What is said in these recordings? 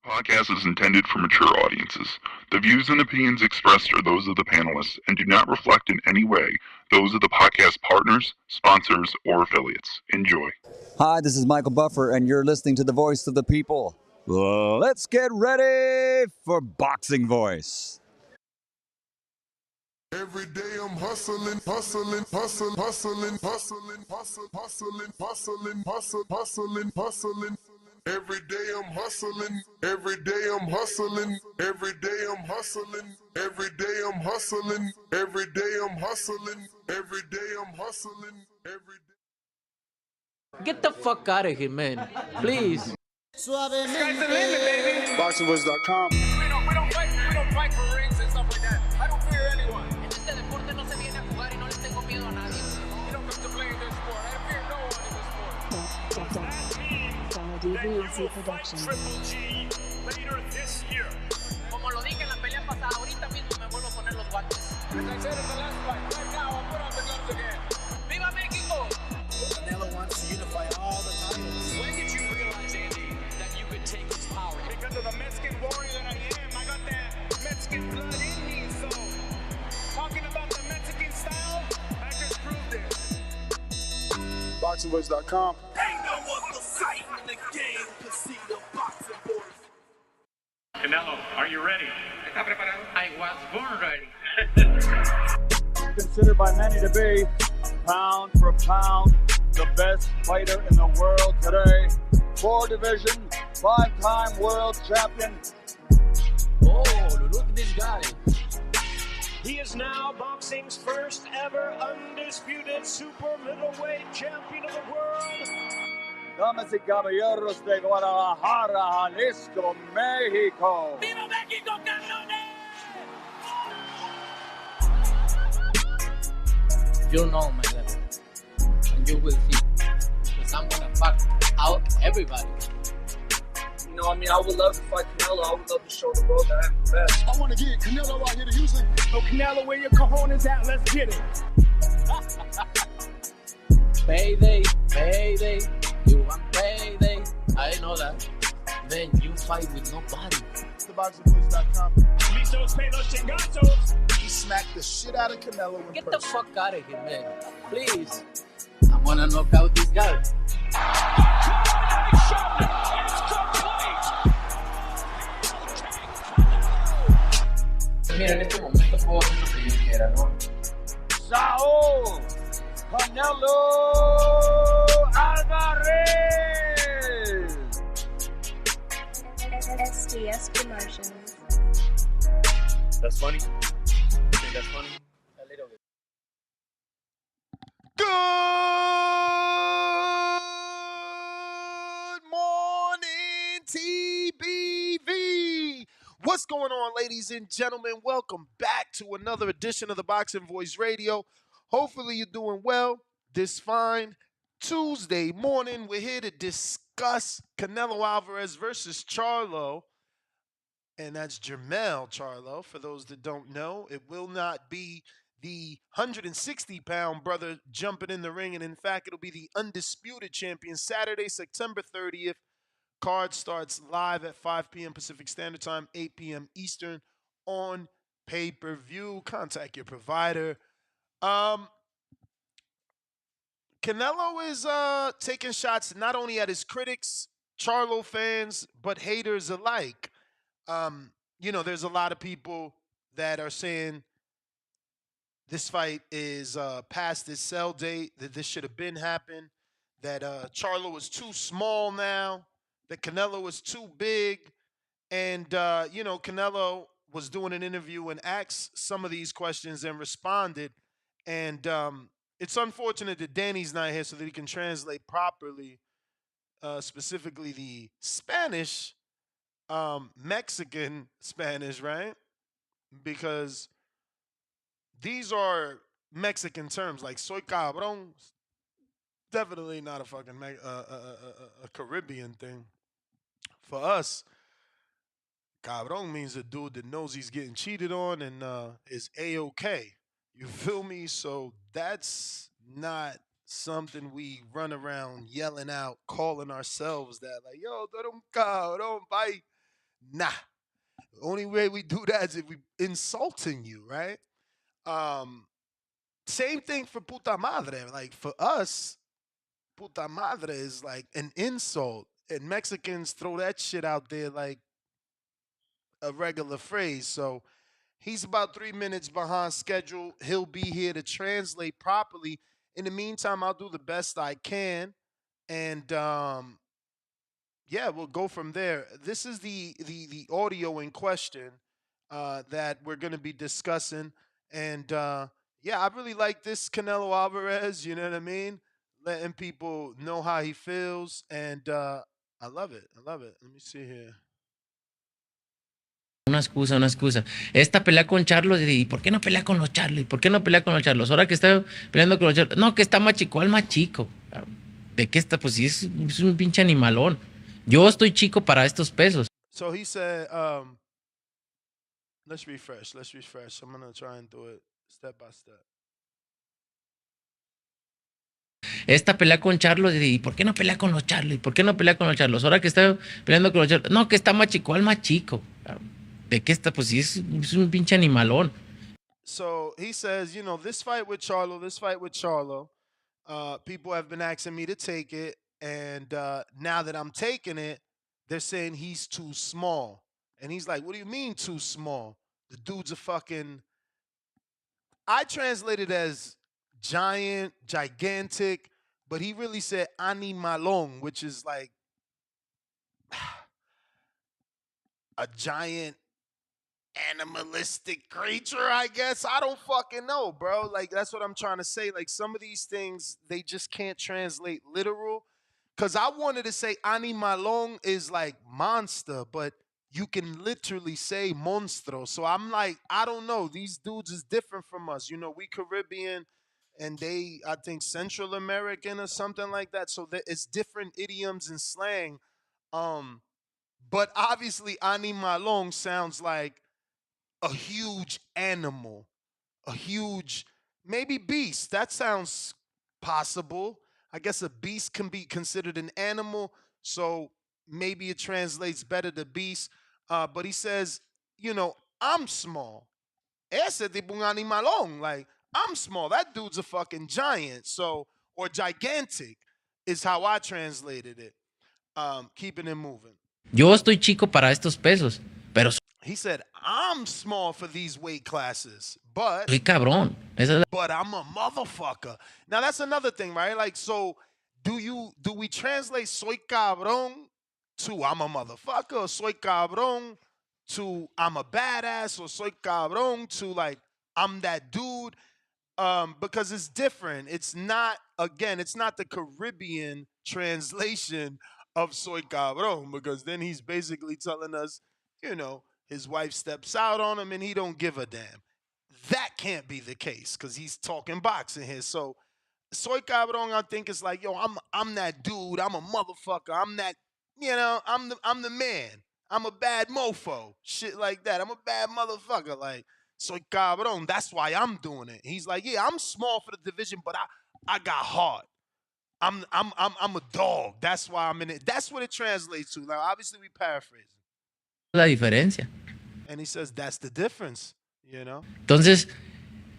Podcast is intended for mature audiences. The views and opinions expressed are those of the panelists and do not reflect in any way those of the podcast partners, sponsors, or affiliates. Enjoy. Hi, this is Michael Buffer, and you're listening to the Voice of the People. Let's get ready for Boxing Voice. Every day I'm hustling, hustling, hustling, hustling, hustling, hustling, hustling, hustling, hustling, hustling, hustling. Every day I'm hustling, every day I'm hustling, every day I'm hustling, every day I'm hustling, every day I'm hustling, every day I'm hustling, every day. Get the fuck out of here, man. Please. Sky's the limit, baby. BoxingVoice.com. We don't fight for rings and stuff like that. I don't fear anyone. En este deporte no se viene a jugar y no le tengo miedo a nadie. You don't come to play in this sport. I fear no one in this sport. That means that you will fight Triple G later this year. Como lo dije en la pelea pasada, ahorita mismo me vuelvo a poner los guantes. As I said in the last fight, right now I'll put on the gloves again. ¡Viva México! Canelo wants to unify all the titles. When did you realize, Andy, that you could take this power? Because of the Mexican warrior that I am, I got that Mexican blood in me. So, talking about the Mexican style, I just proved it. BoxingVoice.com. Ain't no other sight in the game to see the boxing boys. Canelo, are you ready? ¿Está preparado? I was born ready. Considered by many to be, pound for pound, the best fighter in the world today. 4 division, 5-time world champion. Oh, look at this guy. He is now boxing's first ever undisputed super middleweight champion of the world. Damas y caballeros de Guadalajara, Jalisco, Mexico. ¡Viva México, cabrones! You know my level. And you will see. Because I'm gonna fuck out everybody. You know, I would love to fight Canelo. I would love to show the world that I'm the best. I want to get Canelo out here to Houston. So Canelo, where your cojones at? Let's get it. Payday, payday. You want payday. I didn't know that. Then you fight with nobody. TheBoxingVoice.com. Listos, pelos, chingazos. He smacked the shit out of Canelo in Get the person. fuck out of here, man. Please. I wanna knock out this guy. Mira, en este momento puedo hacer lo que yo quiera, ¿no? Saul Canelo Alvarez. SDS Promotions. That's funny. You think that's funny? A little bit. Good morning, TBV. What's going on, ladies and gentlemen? Welcome back to another edition of the Boxing Voice Radio. Hopefully you're doing well this fine Tuesday morning. We're here to discuss Canelo Alvarez versus Charlo. And that's Jermell Charlo. For those that don't know, it will not be the 160-pound brother jumping in the ring. And in fact, it'll be the undisputed champion Saturday, September 30th. Card starts live at 5 p.m. Pacific Standard Time, 8 p.m. Eastern on pay-per-view. Contact your provider. Canelo is taking shots not only at his critics, Charlo fans, but haters alike. There's a lot of people that are saying this fight is past its sell date, that this should have been happened, that Charlo is too small now, that Canelo was too big. And, Canelo was doing an interview and asked some of these questions and responded. And it's unfortunate that Danny's not here so that he can translate properly, specifically the Spanish, Mexican Spanish, right? Because these are Mexican terms, like soy cabrón. Definitely not a fucking a Caribbean thing. For us, cabrón means a dude that knows he's getting cheated on and is A-okay. You feel me? So that's not something we run around yelling out, calling ourselves that, like, yo, tú eres un cabrón, bye. Nah. The only way we do that is if we insulting you, right? Same thing for puta madre. Like for us, puta madre is like an insult. And Mexicans throw that shit out there like a regular phrase. So he's about 3 minutes behind schedule. He'll be here to translate properly. In the meantime, I'll do the best I can. And yeah, we'll go from there. This is the audio in question that we're going to be discussing. And yeah, I really like this Canelo Alvarez, you know what I mean? Letting people know how he feels. And I love it. I love it. Let me see here. Una excusa. Esta pelea con Charlos, ¿y por qué no pelea con los Charlos? ¿Por qué no pelea con los Charlos? Ahora que está peleando con los Charlos. No, que está más chico. ¿Cuál más chico? ¿De qué está? Pues sí, es un pinche animalón. Yo estoy chico para estos pesos. So he said, let's refresh. I'm going to try and do it step by step. Esta pelea con Charlos, ¿y por qué no pelea con los Charlos? ¿Por qué no pelea con los Charlos? Ahora que está peleando con los Charlos. No, que está más chico. ¿Cuál más chico? ¿De qué está? Pues sí, es un pinche animalón. So he says, you know, this fight with Charlo, people have been asking me to take it. And now that I'm taking it, they're saying he's too small. And he's like, what do you mean too small? The dude's a fucking... I translated as giant, gigantic, but he really said animalón, which is like a giant animalistic creature, I guess. I don't fucking know, bro. Like, that's what I'm trying to say. Like, some of these things, they just can't translate literal. Because I wanted to say animalón is like monster, but you can literally say monstro. So I'm like, I don't know. These dudes is different from us. You know, we Caribbean and they, I think, Central American or something like that. So it's different idioms and slang. But obviously, animalón sounds like a huge animal, a huge, maybe beast. That sounds possible. I guess a beast can be considered an animal, so maybe it translates better to beast. But he says, you know, I'm small. Ese tipo un animalón. Like, I'm small. That dude's a fucking giant. So, or gigantic is how I translated it. Keeping it moving. Yo estoy chico para estos pesos, pero he said, I'm small for these weight classes, but soy cabrón. But I'm a motherfucker. Now that's another thing, right? Like, so do we translate soy cabrón to I'm a motherfucker, or soy cabrón to I'm a badass, or soy cabrón to like I'm that dude? Because it's different. It's not, again, it's not the Caribbean translation of soy cabrón, because then he's basically telling us, you know, his wife steps out on him and he don't give a damn. That can't be the case because he's talking boxing here. So soy cabrón, I think, is like, yo, I'm that dude. I'm a motherfucker. I'm that, you know, I'm the man. I'm a bad mofo. Shit like that. I'm a bad motherfucker. Like, soy cabrón. That's why I'm doing it. He's like, yeah, I'm small for the division, but I got heart. I'm a dog. That's why I'm in it. That's what it translates to. Now, obviously, we paraphrase. La diferencia. And he says that's the difference, you know. Entonces,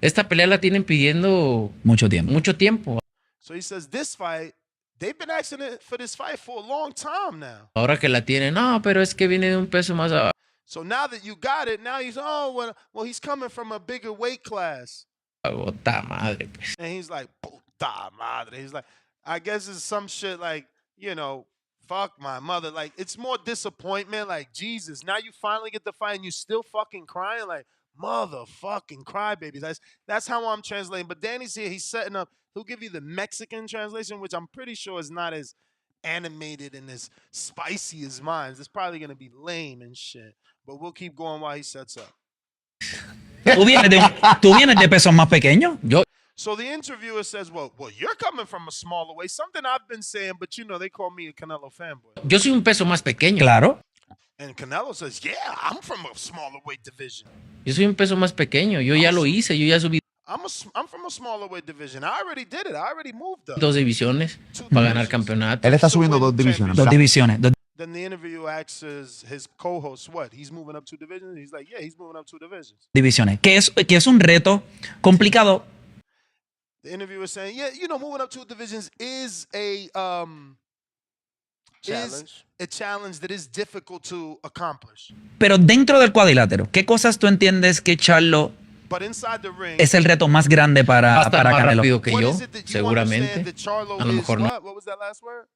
esta pelea la tienen pidiendo mucho tiempo. So he says this fight, they've been asking for this fight for a long time now. Ahora que la tienen, no, pero es que viene de un peso más abajo. So now that you got it, now he's, oh, well, he's coming from a bigger weight class. Puta madre, pues. And he's like, puta madre. He's like, I guess it's some shit like, you know, fuck my mother. Like, it's more disappointment. Like, Jesus, now you finally get the fight and you still fucking crying. Like, motherfucking crybaby. That's how I'm translating. But Danny's here. He's setting up. He'll give you the Mexican translation, which I'm pretty sure is not as animated and as spicy as mine. It's probably going to be lame and shit. But we'll keep going while he sets up. ¿Tú vienes de pesos más pequeños? So the interviewer says, well, you're coming from a smaller weight. Something I've been saying, but you know, they call me a Canelo fanboy. Yo soy un peso más pequeño. Claro. And Canelo says, yeah, I'm from a smaller weight division. Yo soy un peso más pequeño. Yo ya lo hice. Yo ya subí. I'm from a smaller weight division. I already did it. I already moved up. 2 divisiones para ganar campeonato. Él está subiendo 2 divisiones. 2 divisiones. Then the interview asks his co-host what? He's moving up 2 divisions? He's like, yeah, he's moving up 2 divisions. divisiones, que es un reto complicado. The interviewer is saying, yeah, moving up 2 divisions is a challenge that is difficult to accomplish. Pero dentro del cuadrilátero, ¿qué cosas tú entiendes que Charlo But inside the ring, es el reto más grande Va a para estar más Canelo? rápido que what yo, is it that you seguramente. understand that Charlo A lo is mejor no. what was that last word?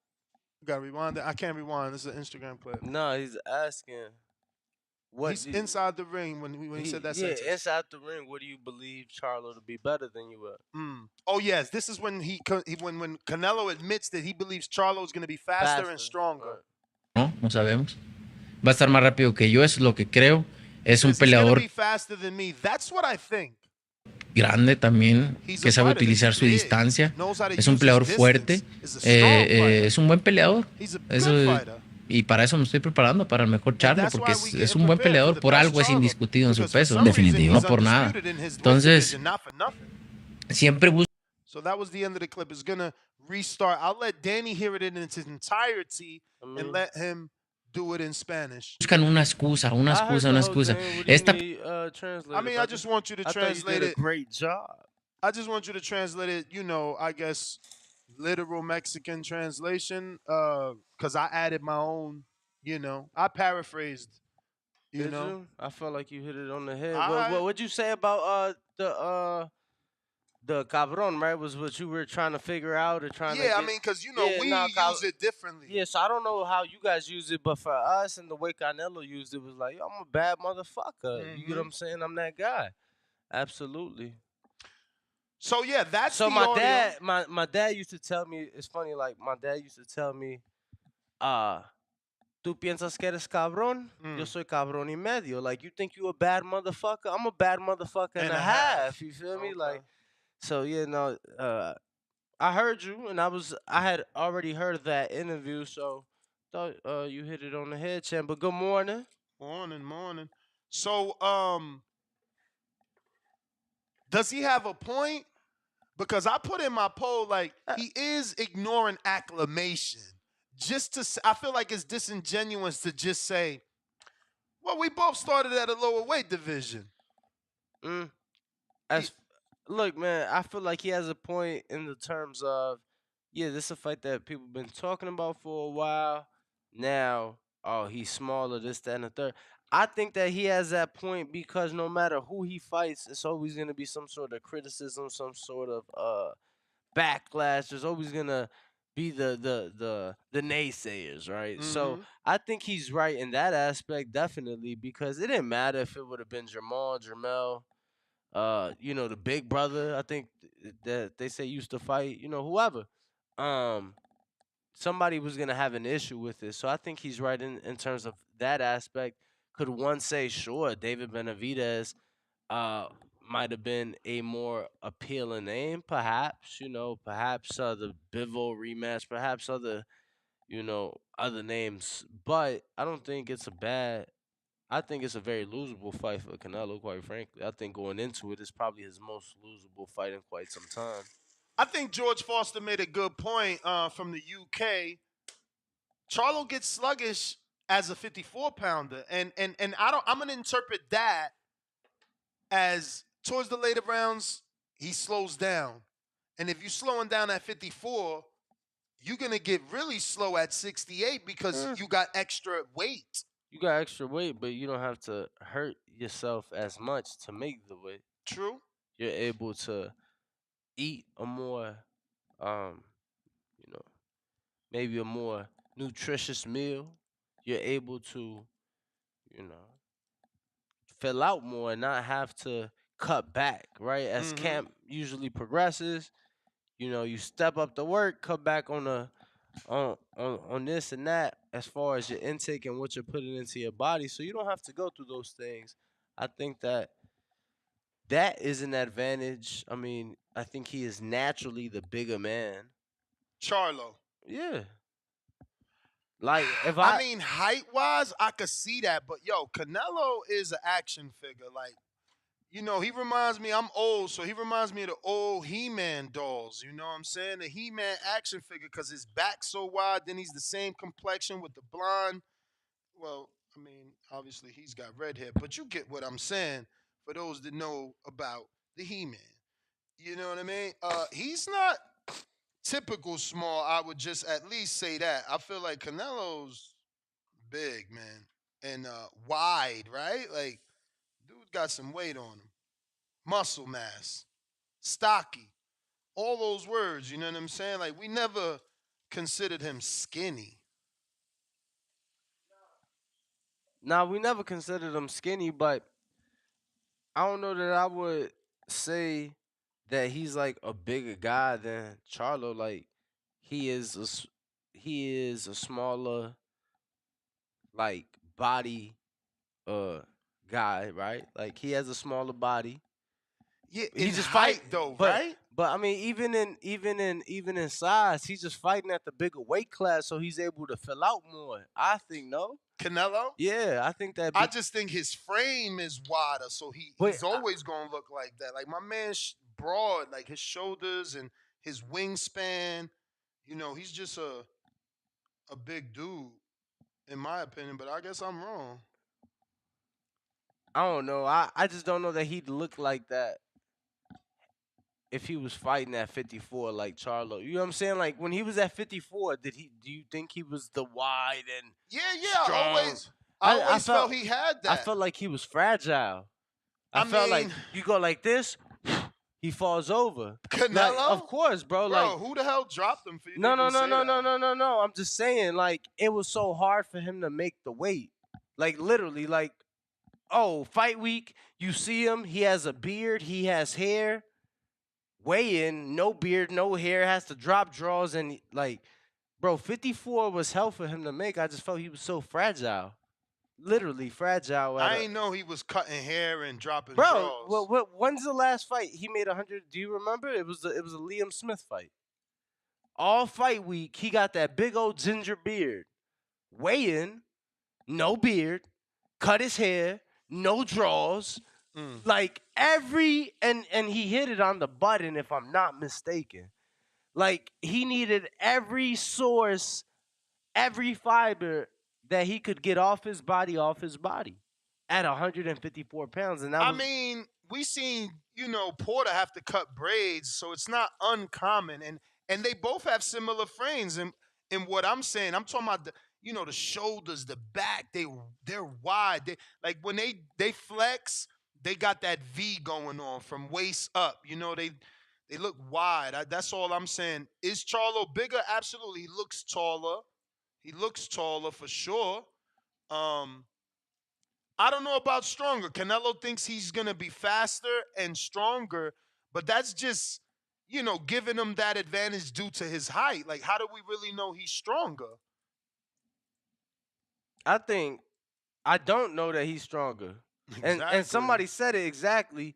You gotta rewind it. I can't rewind. This is an Instagram clip. No, he's asking. What He's do you- inside the ring when he said that sentence. inside the ring. What do you believe Charlo to be better than you at? Oh yes, this is when when Canelo admits that he believes Charlo is going to be faster and stronger. No, no sabemos. Va a estar más rápido que yo, eso es lo que creo. Es un Says he's gonna peleador be faster than me. That's what I think. grande también, He's que a sabe fighter, utilizar he's su big, distancia. knows how to Es un use peleador his fuerte. distance, is a strong fighter. Es un buen peleador. He's a good Eso, fighter. y para eso me estoy preparando, para el mejor Charlo, that's porque why we es, get es him un buen prepared peleador. for the Por best algo es Charlo. indiscutido en su Because for peso. some reason, Definitivo. No he's por nada. undisputed in his weight Entonces, division, not for nothing. siempre busca So that was the end of the clip. It's gonna restart. I'll let Danny hear it in its entirety and let him do it in Spanish. buscan una excusa, una I heard excusa, the una whole excusa. thing. What do you Esta need, translator, I mean, I brother? just want you to I thought you translate did a it. great job. I just want you to translate it, I guess, literal Mexican translation, because I added my own, I paraphrased, Did you? I felt like you hit it on the head. Alright. What'd you say about the cabron, right? Was what you were trying to figure out or trying to Yeah, I get- mean, because, Yeah, we nah, use it differently. Yeah, so I don't know how you guys use it, but for us and the way Canelo used it was like, yo, I'm a bad motherfucker. You get what I'm saying? I'm that guy. Absolutely. So, yeah, that's So the my audio. dad, my dad used to tell me, it's funny, like my dad used to tell me, tú piensas que eres cabrón? Yo soy cabrón y medio. Like, you think you a bad motherfucker? I'm a bad motherfucker and a half. You feel me? Like, so yeah, no, I heard you, and I had already heard that interview, so thought you hit it on the head, champ. But good morning. Morning. So, does he have a point? Because I put in my poll, like, he is ignoring acclamation. I feel like it's disingenuous to just say, well, we both started at a lower weight division. Look, man, I feel like he has a point in the terms of, yeah, this is a fight that people been talking about for a while. Now, oh, he's smaller, this, that, and the third. I think that he has that point because no matter who he fights, it's always going to be some sort of criticism, some sort of backlash. There's always going to be the naysayers, right? So I think he's right in that aspect, definitely, because it didn't matter if it would have been Jermell, the big brother, I think that they say used to fight, whoever. Somebody was going to have an issue with it. So I think he's right in terms of that aspect. Could one say, sure, David Benavidez might have been a more appealing name, perhaps, perhaps the Bivol rematch, perhaps other names. But I don't think it's I think it's a very losable fight for Canelo, quite frankly. I think going into it, it's probably his most losable fight in quite some time. I think George Foster made a good point from the UK. Charlo gets sluggish as a 54-pounder, and I'm gonna interpret that as towards the later rounds he slows down, and if you're slowing down at 54, you're gonna get really slow at 68 because you got extra weight. You got extra weight, but you don't have to hurt yourself as much to make the weight. True. You're able to eat a more, maybe a more nutritious meal. You're able to, fill out more and not have to cut back, right? As camp usually progresses, you step up the work, cut back on this and that as far as your intake and what you're putting into your body, so you don't have to go through those things. I think that is an advantage. I mean, I think he is naturally the bigger man. Charlo. Yeah. Like, if I mean, height-wise, I could see that, but Canelo is an action figure. Like, he reminds me, I'm old, so he reminds me of the old He-Man dolls. You know what I'm saying? The He-Man action figure, because his back's so wide, then he's the same complexion with the blonde. Well, I mean, obviously he's got red hair, but you get what I'm saying for those that know about the He-Man. You know what I mean? He's not typical small. I would just at least say that. I feel like Canelo's big, man, and wide, right? Like, dude got some weight on him, muscle mass, stocky, all those words. You know what I'm saying? Like, we never considered him skinny. Now we never considered him skinny, but I don't know that I would say that he's like a bigger guy than Charlo. Like he is a smaller like body guy, right? Like he has a smaller body. Yeah, He in just height fight though, but right? but I mean even in size, he's just fighting at the bigger weight class, so he's able to fill out more. I think no. Canelo? Yeah, I think that. I just think his frame is wider, so he's always gonna look like that. Like my man's broad, like his shoulders and his wingspan. He's just a big dude, in my opinion. But I guess I'm wrong. I don't know. I just don't know that he'd look like that if he was fighting at 54 like Charlo. You know what I'm saying? Like when he was at 54, do you think he was the wide and Yeah. strong? I always felt he had that. I felt like he was fragile. I I felt like mean- you go like this, he falls over. Canelo? Like, of course, bro. Bro, Like who the hell dropped him for you? to no. even say that? I'm just saying, like, it was so hard for him to make the weight. Like, literally, like, oh, fight week, you see him, he has a beard, he has hair. Weigh in, no beard, no hair, has to drop draws, and like, bro, 54 was hell for him to make. I just felt he was so fragile. Literally fragile. I ain't know he was cutting hair and dropping Bro, draws. when's the last fight he made 100? Do you remember? It was a Liam Smith fight. All fight week, he got that big old ginger beard. Weigh in, no beard, cut his hair, no draws. Like and he hit it on the button, if I'm not mistaken. Like he needed every source, every fiber that he could get off his body at 154 pounds. And that was, mean, we seen, Porter have to cut braids, so it's not uncommon. And they both have similar frames. And what I'm saying, I'm talking about the shoulders, the back, they're wide. Like when they flex, they got that V going on from waist up. They look wide. That's all I'm saying. Is Charlo bigger? Absolutely. He looks taller. He looks taller for sure. I don't know about stronger. Canelo thinks he's going to be faster and stronger, but that's just, giving him that advantage due to his height. Like, how do we really know he's stronger? I don't know that he's stronger. And somebody said it exactly.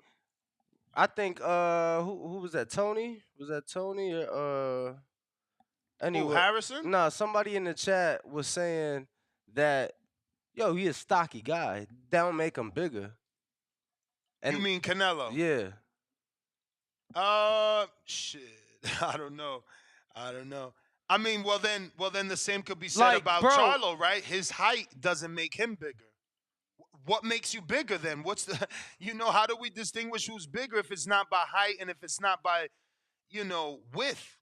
I think who was that? Tony? Was that Tony or anyway? Harrison? No, somebody in the chat was saying that he a stocky guy. That don't make him bigger. You mean Canelo? Yeah. Shit. I don't know. I mean, well then the same could be said about Charlo, right? His height doesn't make him bigger. What makes you bigger then? What's the, how do we distinguish who's bigger if it's not by height and if it's not by, width?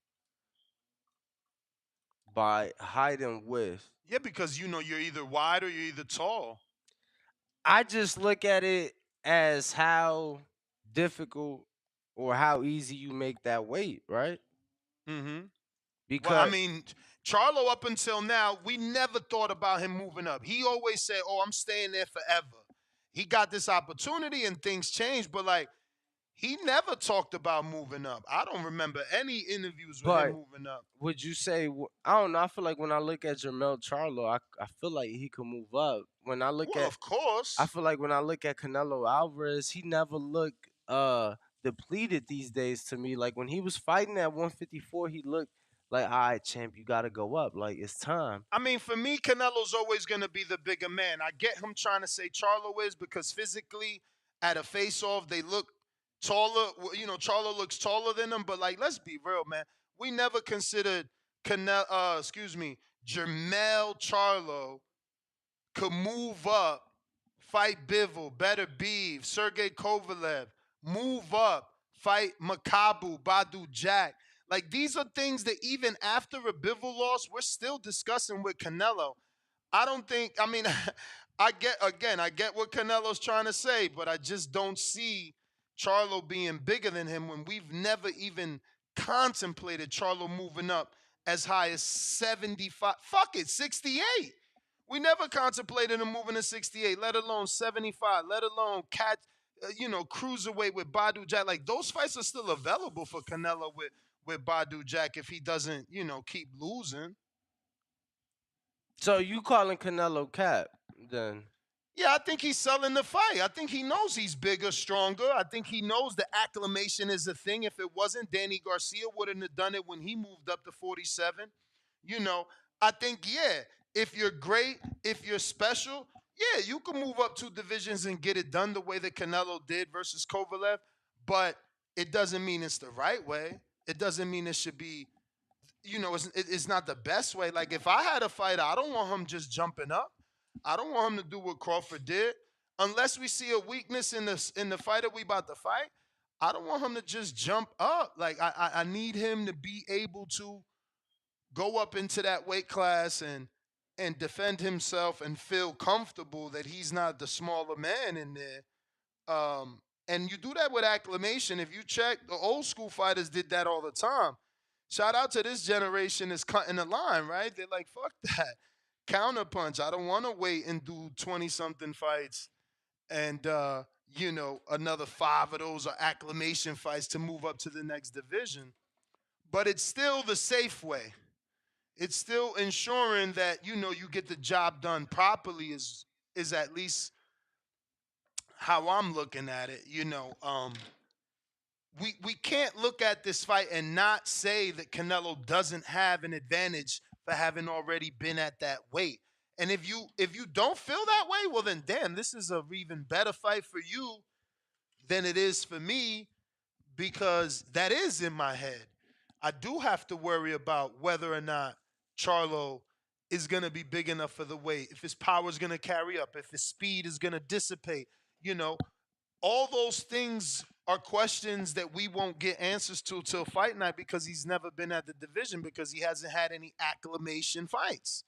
By height and width. Yeah, because, you're either wide or you're either tall. I just look at it as how difficult or how easy you make that weight, right? Mm-hmm. Because Well, I mean, Charlo up until now, we never thought about him moving up. He always said, "Oh, I'm staying there forever." He got this opportunity and things changed, but like he never talked about moving up. I don't remember any interviews with him moving up. would you say? I don't know. I feel like when I look at Jermell Charlo, I feel like he could move up. When I look Well, at, of course. I feel like when I look at Canelo Alvarez, he never looked depleted these days to me. Like when he was fighting at 154, he looked like, all right, champ, you got to go up. Like it's time. I mean, for me, Canelo's always going to be the bigger man. I get him trying to say Charlo is because physically, at a face-off, they look taller. You know, Charlo looks taller than him, but like, let's be real, man. We never considered Jermell Charlo could move up, fight Bivol, better Beef, Sergey Kovalev, move up, fight Makabu, Badu Jack. Like, these are things that even after a Bivol loss, we're still discussing with Canelo. I don't think, I mean, I get what Canelo's trying to say, but I just don't see Charlo being bigger than him when we've never even contemplated Charlo moving up as high as 75. Fuck it, 68. We never contemplated him moving to 68, let alone 75, let alone cruiserweight with Badu Jack. Like, those fights are still available for Canelo with Badu Jack if he doesn't, keep losing. So you calling Canelo cap then? Yeah, I think he's selling the fight. I think he knows he's bigger, stronger. I think he knows the acclimation is a thing. If it wasn't, Danny Garcia wouldn't have done it when he moved up to 47. I think, yeah, if you're great, if you're special, yeah, you can move up 2 divisions and get it done the way that Canelo did versus Kovalev. But it doesn't mean it's the right way. It doesn't mean it should be, it's not the best way. Like, if I had a fighter, I don't want him just jumping up. I don't want him to do what Crawford did. Unless we see a weakness in the fighter we about to fight, I don't want him to just jump up. Like, I need him to be able to go up into that weight class and defend himself and feel comfortable that he's not the smaller man in there. And you do that with acclimation. If you check, the old school fighters did that all the time. Shout out to this generation is cutting the line, right? They're like, fuck that. Counterpunch. I don't want to wait and do 20-something fights and, another 5 of those are acclimation fights to move up to the next division. But it's still the safe way. It's still ensuring that, you get the job done properly is at least how I'm looking at it. We can't look at this fight and not say that Canelo doesn't have an advantage for having already been at that weight. And if you don't feel that way, well then damn, this is a even better fight for you than it is for me, because that is in my head. I do have to worry about whether or not Charlo is going to be big enough for the weight, if his power is going to carry up, if his speed is going to dissipate. All those things are questions that we won't get answers to till fight night, because he's never been at the division, because he hasn't had any acclimation fights.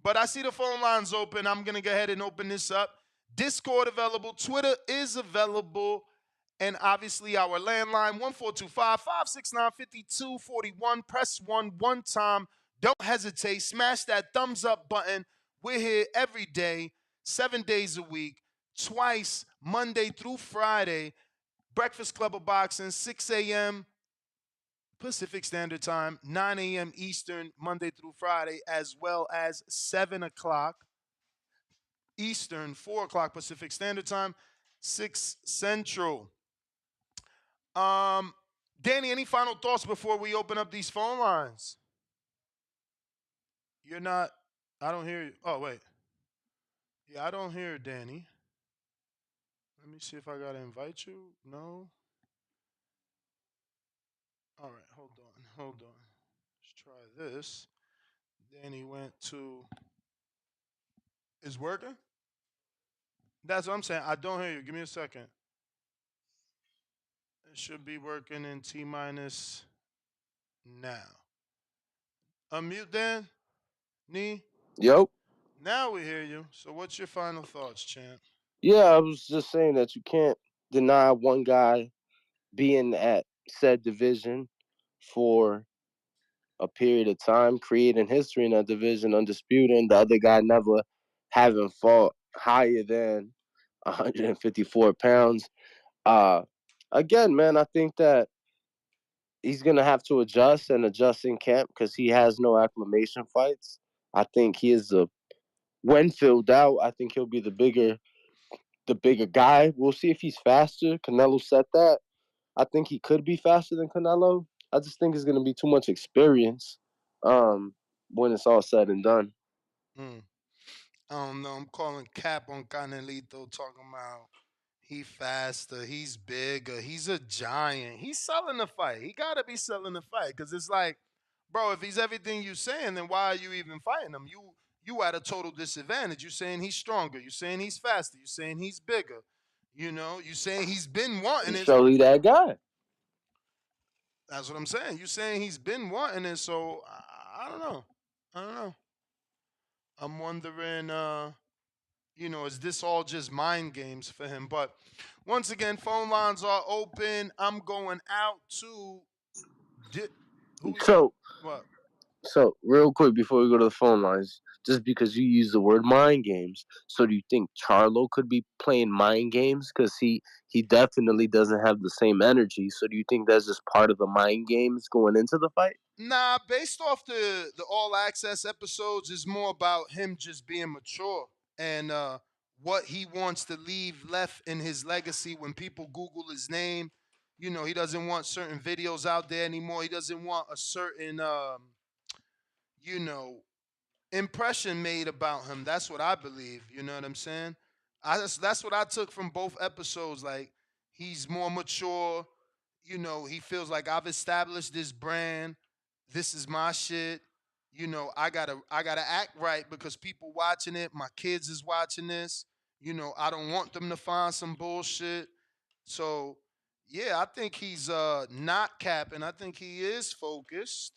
But I see the phone lines open. I'm going to go ahead and open this up. Discord available. Twitter is available. And obviously our landline, 1425-569-5241. Press 1 one time. Don't hesitate. Smash that thumbs up button. We're here every day, 7 days a week, twice, Monday through Friday. Breakfast Club of Boxing, 6 a.m. Pacific Standard Time, 9 a.m. Eastern, Monday through Friday, as well as 7 o'clock Eastern, 4 o'clock Pacific Standard Time, 6 Central. Danny, any final thoughts before we open up these phone lines? You're not, I don't hear you. Oh, wait. Yeah, I don't hear Danny. Let me see if I got to invite you. No. All right, hold on. Let's try this. Danny went to, is working? That's what I'm saying. I don't hear you. Give me a second. It should be working in T-minus now. Unmute Dan. Nee. Yo. Now we hear you. So what's your final thoughts, champ? Yeah, I was just saying that you can't deny one guy being at said division for a period of time, creating history in that division, undisputed, and the other guy never having fought higher than 154 pounds. Again, man, I think that he's going to have to adjust in camp because he has no acclimation fights. I think he is when filled out, I think he'll be the bigger guy. We'll see if he's faster. Canelo said that. I think he could be faster than Canelo. I just think it's going to be too much experience when it's all said and done. I don't know. I'm calling cap on Canelito, talking about He faster. He's bigger. He's a giant. He's selling the fight. He gotta be selling the fight because it's like, bro, if he's everything you saying, then why are you even fighting him? You at a total disadvantage. You saying he's stronger. You saying he's faster. You saying he's bigger. You know, you saying he's been wanting He's it. surely that guy. That's what I'm saying. You saying he's been wanting it. So I don't know. I don't know. I'm wondering. Is this all just mind games for him? But once again, phone lines are open. I'm going out to. Who we got? So, What? real quick before we go to the phone lines, just because you use the word mind games, so do you think Charlo could be playing mind games? Because he definitely doesn't have the same energy. So do you think that's just part of the mind games going into the fight? Nah, based off the all access episodes, is more about him just being mature and what he wants to leave left in his legacy when people Google his name. He doesn't want certain videos out there anymore. He doesn't want a certain you know, impression made about him. That's what I believe. You know what I'm saying? That's what I took from both episodes. Like he's more mature. He feels like I've established this brand. This is my shit. I gotta act right because people watching it. My kids is watching this. I don't want them to find some bullshit. So yeah, I think he's not capping. I think he is focused.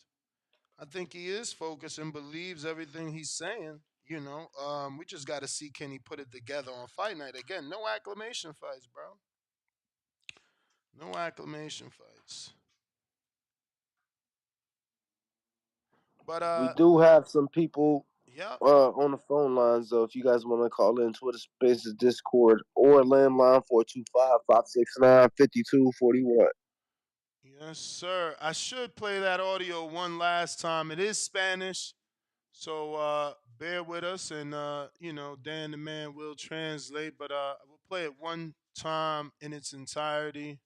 I think he is focused and believes everything he's saying. We just got to see can he put it together on fight night. Again, no acclamation fights, bro. No acclamation fights. But We do have some people yeah. on the phone lines, though. If you guys want to call in, Twitter Spaces, Discord, or landline 425-569-5241. Yes, sir. I should play that audio one last time. It is Spanish, so bear with us, and Dan the man will translate. But we'll play it one time in its entirety.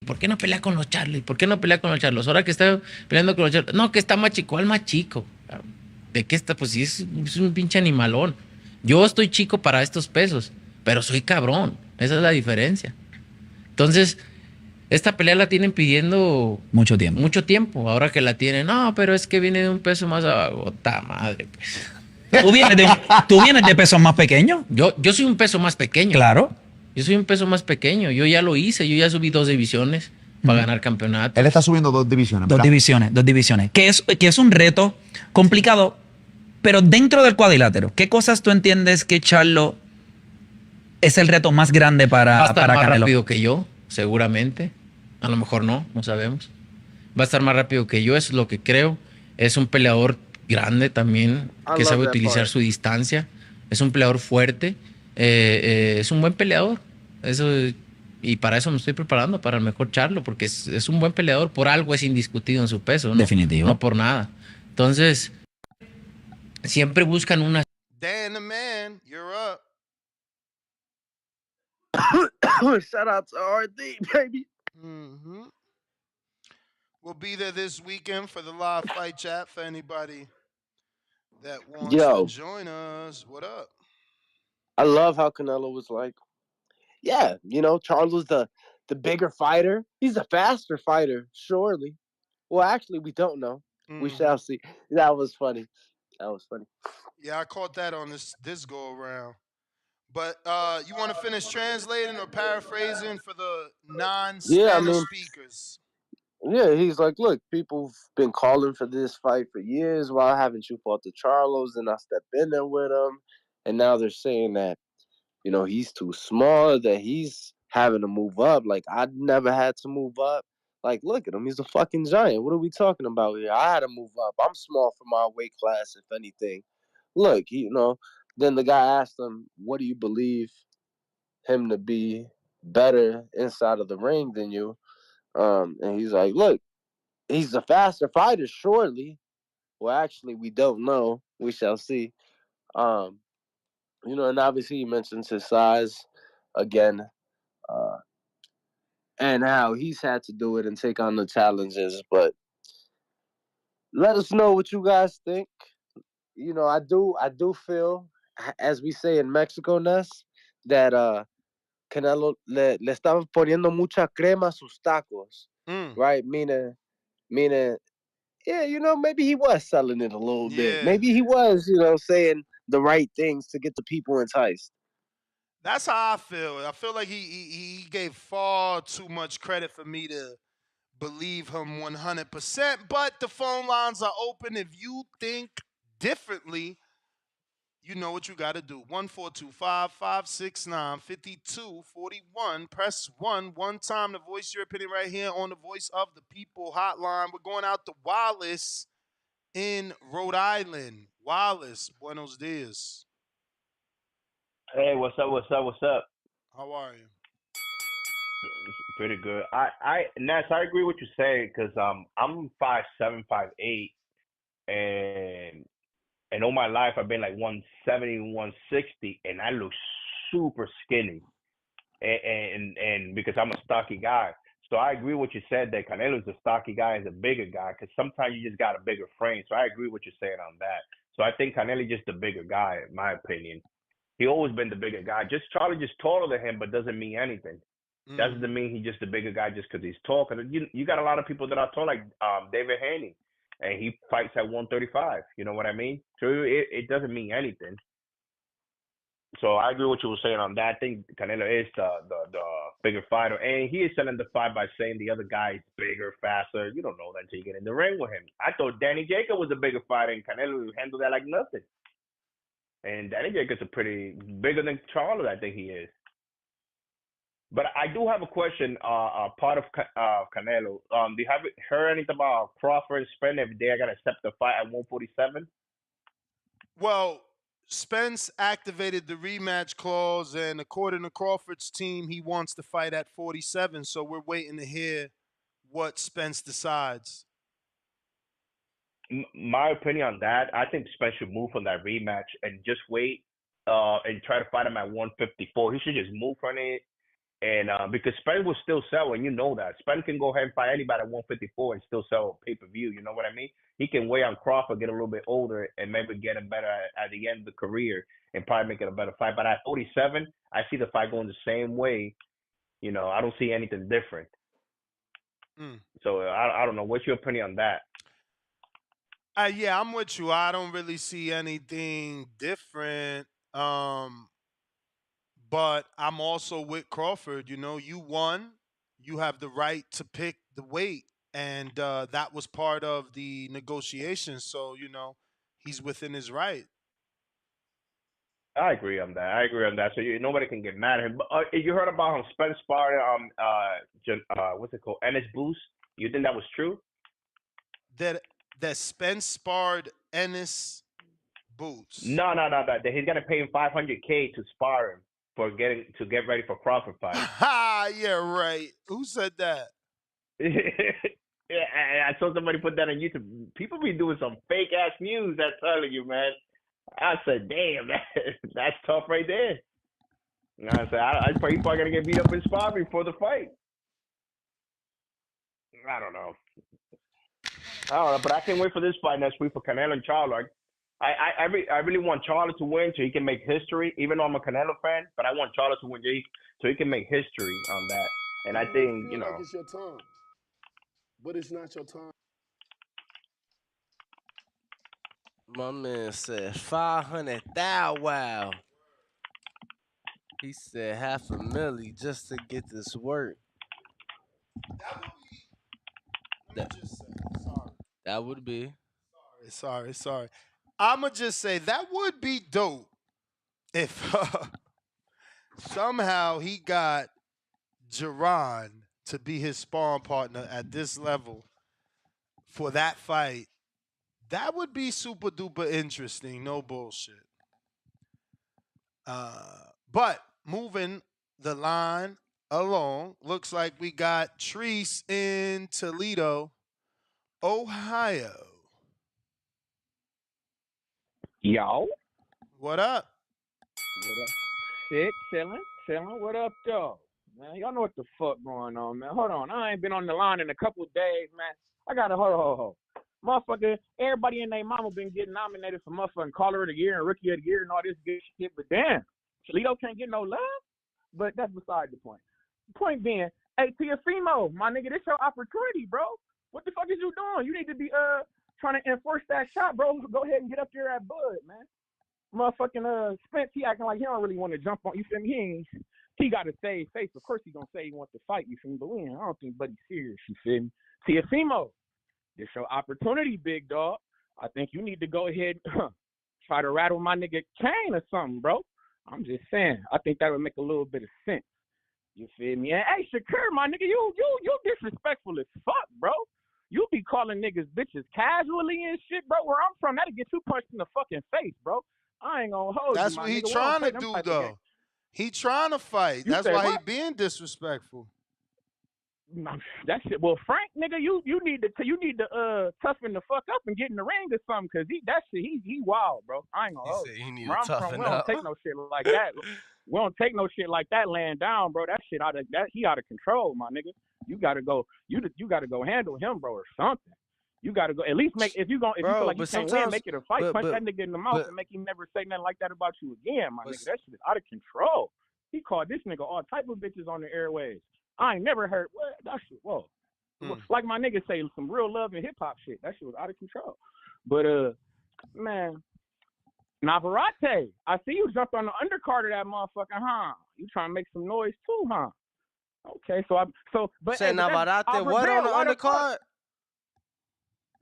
¿Por qué no pelea con los Charlos? ¿Por qué no pelea con los Charlos? Ahora que está peleando con los Charlos. No, que está más chico, ¿cuál más chico? ¿De qué está? Pues sí, es un pinche animalón. Yo estoy chico para estos pesos, pero soy cabrón. Esa es la diferencia. Entonces, esta pelea la tienen pidiendo mucho tiempo. Mucho tiempo. Ahora que la tienen, no, pero es que viene de un peso más abajo. ¡Ta madre, pues! ¿Tú vienes de pesos más pequeños? Yo soy un peso más pequeño. Claro. Yo soy un peso más pequeño. Yo ya lo hice. Yo ya subí 2 divisiones para ganar campeonato. Él está subiendo 2 divisiones. ¿Verdad? Dos divisiones. Que es un reto complicado, pero dentro del cuadrilátero, ¿qué cosas tú entiendes que Charlo es el reto más grande para Va a estar más Canelo? Rápido que yo, seguramente. A lo mejor no sabemos. Va a estar más rápido que yo, eso es lo que creo. Es un peleador grande también, que sabe utilizar su distancia. Es un peleador fuerte. Es un buen peleador. Y para eso me estoy preparando, para el mejor Charlo, porque es un buen peleador. Por algo es indiscutido en su peso, ¿no? Definitivo. No por nada. Entonces, siempre buscan una... Dan the man, you're up. Shout out to RD, baby. Mm-hmm. We'll be there this weekend for the live fight chat for anybody that wants to join us. What up? I love how Canelo was like, yeah, Charlo's the bigger fighter. He's a faster fighter, surely. Well, actually, we don't know. We shall see. That was funny. Yeah, I caught that on this go around. But you want to finish translating or paraphrasing for the non-Spanish speakers? Yeah, he's like, look, people have been calling for this fight for years. Why haven't you fought the Charlos? And I stepped in there with him. And now they're saying that, he's too small, that he's having to move up. Like, I never had to move up. Like, look at him. He's a fucking giant. What are we talking about here? I had to move up. I'm small for my weight class, if anything. Look, then the guy asked him, what do you believe him to be better inside of the ring than you? And he's like, look, he's a faster fighter, surely. Well, actually, we don't know. We shall see. And obviously he mentions his size again, and how he's had to do it and take on the challenges. But Let us know what you guys think. You know, I do feel, as we say in Mexico, Ness, that Canelo le estaban poniendo mucha crema a sus tacos, right? Meaning, yeah, you know, maybe he was selling it a little bit. Maybe he was, you know, saying the right things to get the people enticed. That's how I feel. I feel like he gave far too much credit for me to believe him 100%. But the phone lines are open. If you think differently, you know what you got to do. 1-425-569-5241. Press 1 time to voice your opinion right here on the Voice of the People hotline. We're going out to Wallace in Rhode Island. Wallace, buenos dias. Hey, what's up? What's up? What's up? How are you? Pretty good. Ness, I agree with you saying because I'm 5'7", 5'8", and all my life I've been like 170, 160, and I look super skinny, and because I'm a stocky guy. So I agree with what you said that Canelo's a stocky guy, is a bigger guy, because sometimes you just got a bigger frame. So I agree with what you're saying on that. So I think Canelo's just the bigger guy, in my opinion. He always been the bigger guy. Charlie just taller than him, but doesn't mean anything. That doesn't mean he's just the bigger guy just because he's tall. Because you got a lot of people that are tall, like David Haney, and he fights at 135. You know what I mean? So it doesn't mean anything. So I agree with what you were saying on that. I think Canelo is the bigger fighter, and he is selling the fight by saying the other guy is bigger, faster. You don't know that until you get in the ring with him. I thought Danny Jacobs was a bigger fighter, and Canelo handled that like nothing. And Danny Jacobs is pretty bigger than Charlo, I think he is. But I do have a question. Part of Canelo. Do you have heard anything about Crawford and Spence if they are gonna accept the fight at 147? Well, Spence activated the rematch clause, and according to Crawford's team, he wants to fight at 47. So we're waiting to hear what Spence decides. My opinion on that, I think Spence should move from that rematch and just wait and try to fight him at 154. He should just move from it. And because Spence will still sell, and you know that. Spence can go ahead and fight anybody at 154 and still sell pay-per-view. You know what I mean? He can weigh on Crawford, get a little bit older, and maybe get him better at the end of the career and probably make it a better fight. But at 47, I see the fight going the same way. You know, I don't see anything different. So I don't know. What's your opinion on that? Yeah, I'm with you. I don't really see anything different. But I'm also with Crawford. You know, you won. You have the right to pick the weight. And that was part of the negotiations. So, you know, he's within his right. I agree on that. So nobody can get mad at him. But you heard about him Spence sparring what's it called? Ennis Boost? You think that was true? That Spence sparred Ennis Boost. No. That he's gonna pay him $500K to spar him for to get ready for Crawford fight. Ha! Yeah, right. Who said that? Yeah, I saw somebody put that on YouTube. People be doing some fake ass news. That's telling you, man. I said, damn, that's tough right there. You know what I'm saying? He's probably gonna get beat up in sparring before the fight. I don't know, but I can't wait for this fight next week for Canelo and Charlo. I really want Charlo to win so he can make history, even though I'm a Canelo fan, but I want Charlo to win so he can make history on that. And I think, you know. Like it's your time, but it's not your time. My man said 500,000. Wow. He said $500,000 just to get this work. That would be. Sorry. I'ma just say that would be dope if somehow he got Jerron to be his sparring partner at this level for that fight. That would be super duper interesting. No bullshit. But moving the line along, looks like we got Treese in Toledo, Ohio. Yo. What up? Shit, chilling. What up, though? Man, y'all know what the fuck going on, man. Hold on. I ain't been on the line in a couple of days, man. I got to hold. Motherfucker, everybody and their mama been getting nominated for motherfucking Caller of the Year and Rookie of the Year and all this good shit, but damn, Toledo can't get no love? But that's beside the point. Point being, hey, Teofimo, my nigga, this your opportunity, bro. What the fuck is you doing? You need to be trying to enforce that shot, bro. Go ahead and get up there at Bud, man. Motherfucking Spence, he acting like he don't really want to jump on. You feel me? He got to save face. Of course he gonna say he wants to fight. You feel me? But I don't think Buddy's serious. You feel me? Teofimo, this your opportunity, big dog. I think you need to go ahead try to rattle my nigga Kane or something, bro. I'm just saying. I think that would make a little bit of sense. You feel me? And hey, Shakur, my nigga, you disrespectful as fuck, bro. You be calling niggas bitches casually and shit, bro. Where I'm from, that'll get you punched in the fucking face, bro. I ain't gonna hold That's you, my what he nigga. trying to do, though. He trying to fight. That's why he being disrespectful. That shit. Well, Frank, nigga, you need to toughen the fuck up and get in the ring or something, cause he wild, bro. I ain't gonna hold you. He need Where to I'm from, toughen we don't up. take no shit like that. We don't take no shit like that laying down, bro. That shit he out of control, my nigga. You gotta go handle him, bro, or something. You gotta go at least make if you feel like you can't win, make it a fight. Punch that nigga in the mouth and make him never say nothing like that about you again, my nigga. That shit is out of control. He called this nigga all type of bitches on the airways. I ain't never heard what that shit. Whoa, like my nigga say some real love and hip hop shit. That shit was out of control. But man, Navarrete, I see you jumped on the undercard of that motherfucker, huh? You trying to make some noise too, huh? Okay, but say Navarrete, what on the undercard?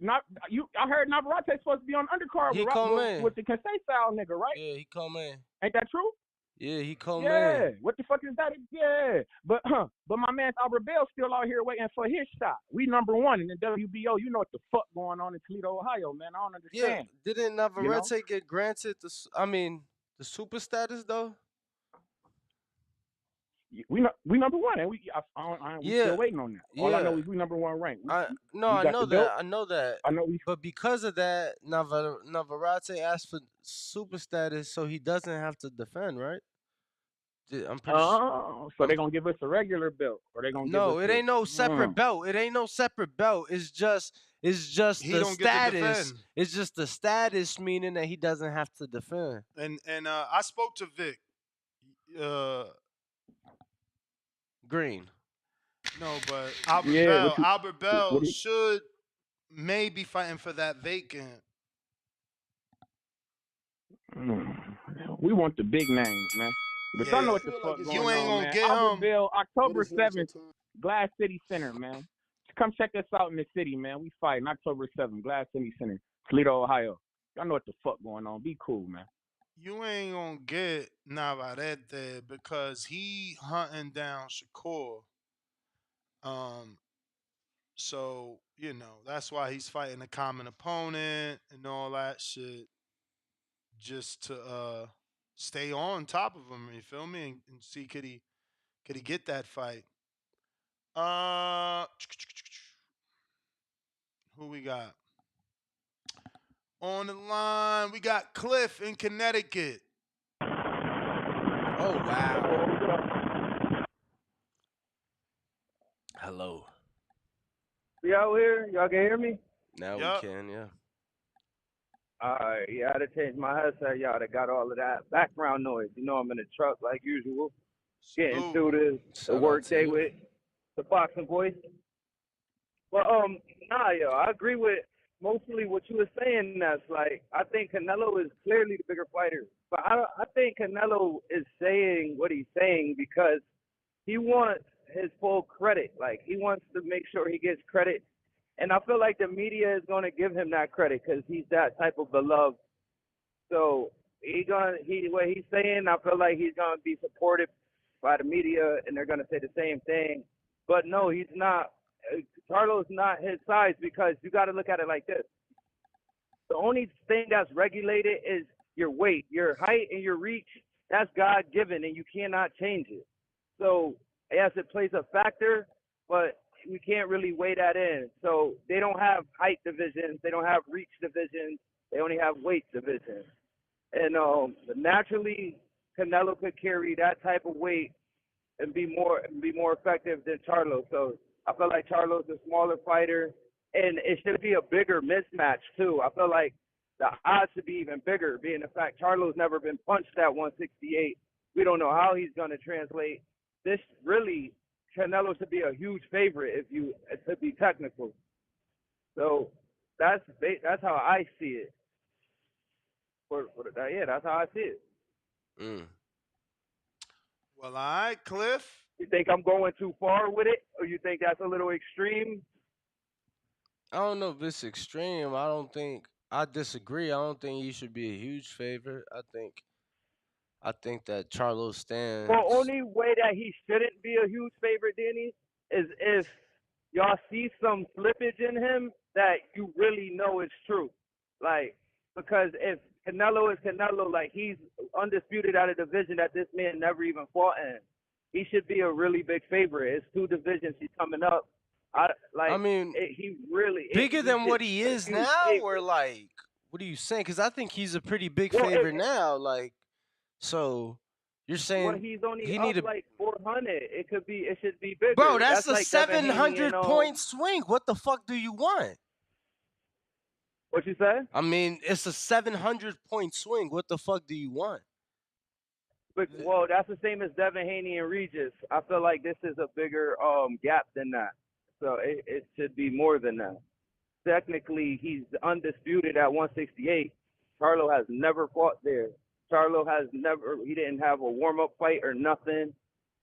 I heard Navarrete supposed to be on the undercard with the Conceição nigga, right? Yeah, he come in. Ain't that true? Yeah, he come in. Yeah, what the fuck is that? Yeah, but my man Albert Bell still out here waiting for his shot. We number one in the WBO. You know what the fuck going on in Toledo, Ohio, man? I don't understand. Yeah, didn't Navarrete get granted the super status though? We number one, and we still waiting on that. All I know is we number one ranked. I know that. But because of that, Navarrete asked for super status, so he doesn't have to defend, right? I'm pretty sure. So they're gonna give us a regular belt, or they gonna give us it ain't no separate belt. It ain't no separate belt. It's just the status. It's just the status, meaning that he doesn't have to defend. And I spoke to Vic. Green. No, but Albert Bell should maybe fighting for that vacant. We want the big names, man. But y'all know what the fuck going on, You ain't gonna man. get Albert him. Bell, October 7th, Glass City Center, man. Come check us out in the city, man. We fighting October 7th, Glass City Center, Toledo, Ohio. Y'all know what the fuck going on. Be cool, man. You ain't gonna get Navarrete because he hunting down Shakur. So that's why he's fighting a common opponent and all that shit, just to stay on top of him. You feel me? And see could he get that fight? Who we got on the line? We got Cliff in Connecticut. Oh wow! Hello. We out here? Y'all can hear me? Now we can, yeah. Alright, yeah, I had to change my headset, y'all. That got all of that background noise. You know, I'm in the truck like usual, getting through the work day with the boxing voice. But I agree with mostly what you were saying. That's like, I think Canelo is clearly the bigger fighter, but I think Canelo is saying what he's saying because he wants his full credit. Like, he wants to make sure he gets credit. And I feel like the media is going to give him that credit because he's that type of beloved. So what he's saying, I feel like he's going to be supported by the media, and they're going to say the same thing. But no, he's not. Charlo's not his size because you got to look at it like this. The only thing that's regulated is your weight, your height, and your reach. That's God-given, and you cannot change it. So, yes, it plays a factor, but we can't really weigh that in. So they don't have height divisions. They don't have reach divisions. They only have weight divisions. And naturally, Canelo could carry that type of weight and be more effective than Charlo. So I feel like Charlo's a smaller fighter. and it should be a bigger mismatch too. I feel like the odds should be even bigger, being the fact Charlo's never been punched at 168. We don't know how he's going to translate. This really, Canelo should be a huge favorite if you to be technical. So that's how I see it. Yeah, that's how I see it. Well, all right, Cliff. You think I'm going too far with it, or you think that's a little extreme? I don't know if it's extreme. I disagree. I don't think he should be a huge favorite. I think that Charlo stands. The only way that he shouldn't be a huge favorite, Danny, is if y'all see some slippage in him that you really know is true. Like, because if Canelo is Canelo, like, he's undisputed at a division that this man never even fought in. He should be a really big favorite. It's 2 divisions he's coming up. He really bigger than what he is now, favorite. or like, what are you saying? Because I think he's a pretty big favorite now. Like, so you're saying well, he's only he up need a like 400. It should be bigger. bro. That's a like Devin Haney 700 and, point swing. What the fuck do you want? What you say? I mean, it's a 700 point swing. What the fuck do you want? But, well, that's the same as Devin Haney and Regis. I feel like this is a bigger gap than that. So it should be more than that. Technically, he's undisputed at 168. Charlo has never fought there. He didn't have a warm-up fight or nothing.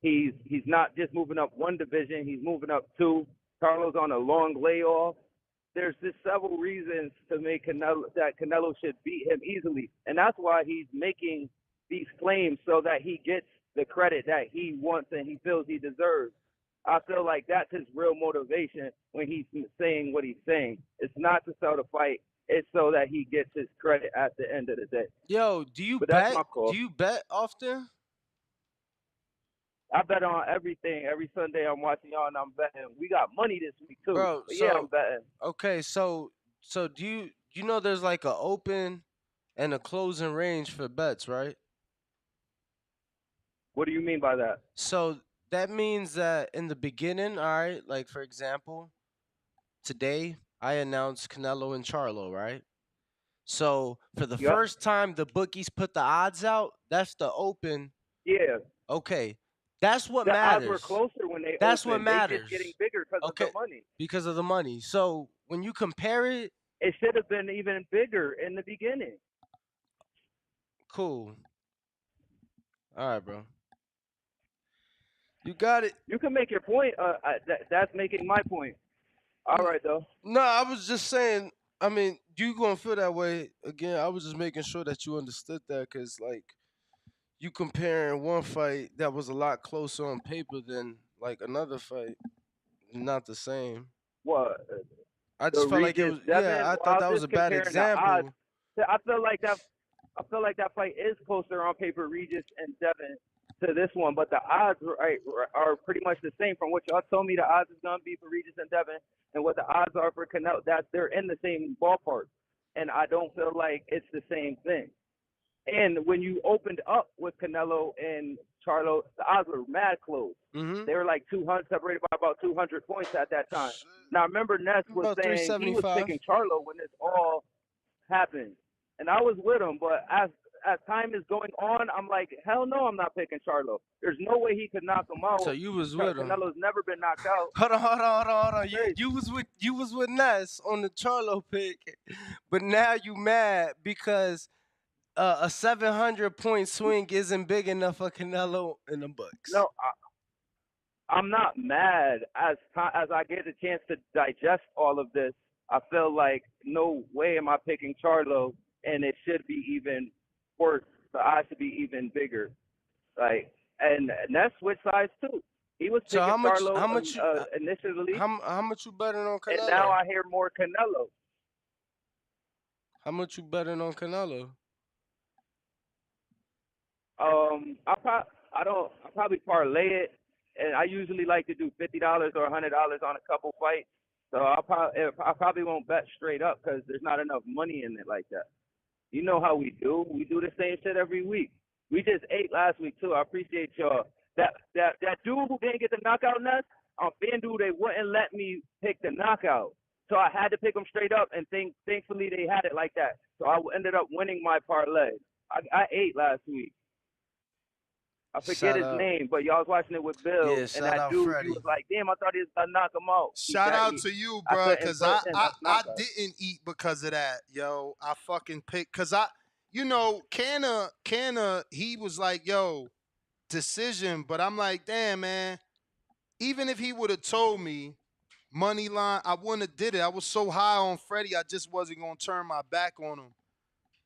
He's not just moving up 1 division, he's moving up 2. Charlo's on a long layoff. There's just several reasons to make Canelo should beat him easily. And that's why he's making these claims so that he gets the credit that he wants and he feels he deserves. I feel like that's his real motivation when he's saying what he's saying. It's not to sell the fight. It's so that he gets his credit at the end of the day. Yo, do you But that's bet? my call. Do you bet often? I bet on everything. Every Sunday I'm watching y'all and I'm betting. We got money this week too. Bro, But yeah, I'm betting. Okay, so do you know there's like a open and a closing range for bets, right? What do you mean by that? So that means that in the beginning, all right, like for example, today I announced Canelo and Charlo, right? So for the first time the bookies put the odds out, that's the open. Yeah. Okay. That's what The matters. odds were closer when they That's opened. what They matters. just getting bigger because of the money. Because of the money. So when you compare it, It should have been even bigger in the beginning. cool. All right, bro. You got it. You can make your point. That's making my point. All right, though. No, I was just saying. I mean, you gonna feel that way again? I was just making sure that you understood that, cause like, you comparing one fight that was a lot closer on paper than like another fight, not the same. What? I just felt like it was. Yeah, I thought that was a bad example. I feel like that fight is closer on paper, Regis and Devin, to this one, but the odds are pretty much the same from what y'all told me the odds is gonna be for Regis and Devin, and what the odds are for Canelo. That they're in the same ballpark, and I don't feel like it's the same thing. And when you opened up with Canelo and Charlo, the odds were mad close. Mm-hmm. They were like 200, separated by about 200 points at that time. Now, remember, Ness was About saying he was 375. picking Charlo when this all happened. And I was with him, but as time is going on, I'm like, hell no, I'm not picking Charlo. There's no way he could knock him out. So you was with him. Canelo's never been knocked out. Hold on. You was with Ness on the Charlo pick, but now you mad because a 700 point swing isn't big enough for Canelo in the books. No, I'm not mad. As I get a chance to digest all of this, I feel like no way am I picking Charlo, and it should be even worse. The odds should be even bigger. Like, and Ness switched sides too. He was picking Charlo initially. How much you betting on Canelo? And now I hear more Canelo. How much you betting on Canelo? I'll probably parlay it, and I usually like to do $50 or $100 on a couple fights. So I probably won't bet straight up because there's not enough money in it like that. You know how we do. We do the same shit every week. We just ate last week too. I appreciate y'all. That dude who didn't get the knockout, Ness, on FanDuel, they wouldn't let me pick the knockout. So I had to pick them straight up, and thankfully they had it like that. So I ended up winning my parlay. I ate last week. I forget Shout his out. name, but y'all was watching it with Bill, Yeah, and shout that out dude, Freddie. he was like, "Damn, I thought he was gonna knock him out." Shout out to you, bro, couldn't because put in I a knockout. didn't eat because of that, yo. I fucking picked because Canna, he was like, yo, decision, but I'm like, damn, man. Even if he would have told me money line, I wouldn't have did it. I was so high on Freddie, I just wasn't gonna turn my back on him.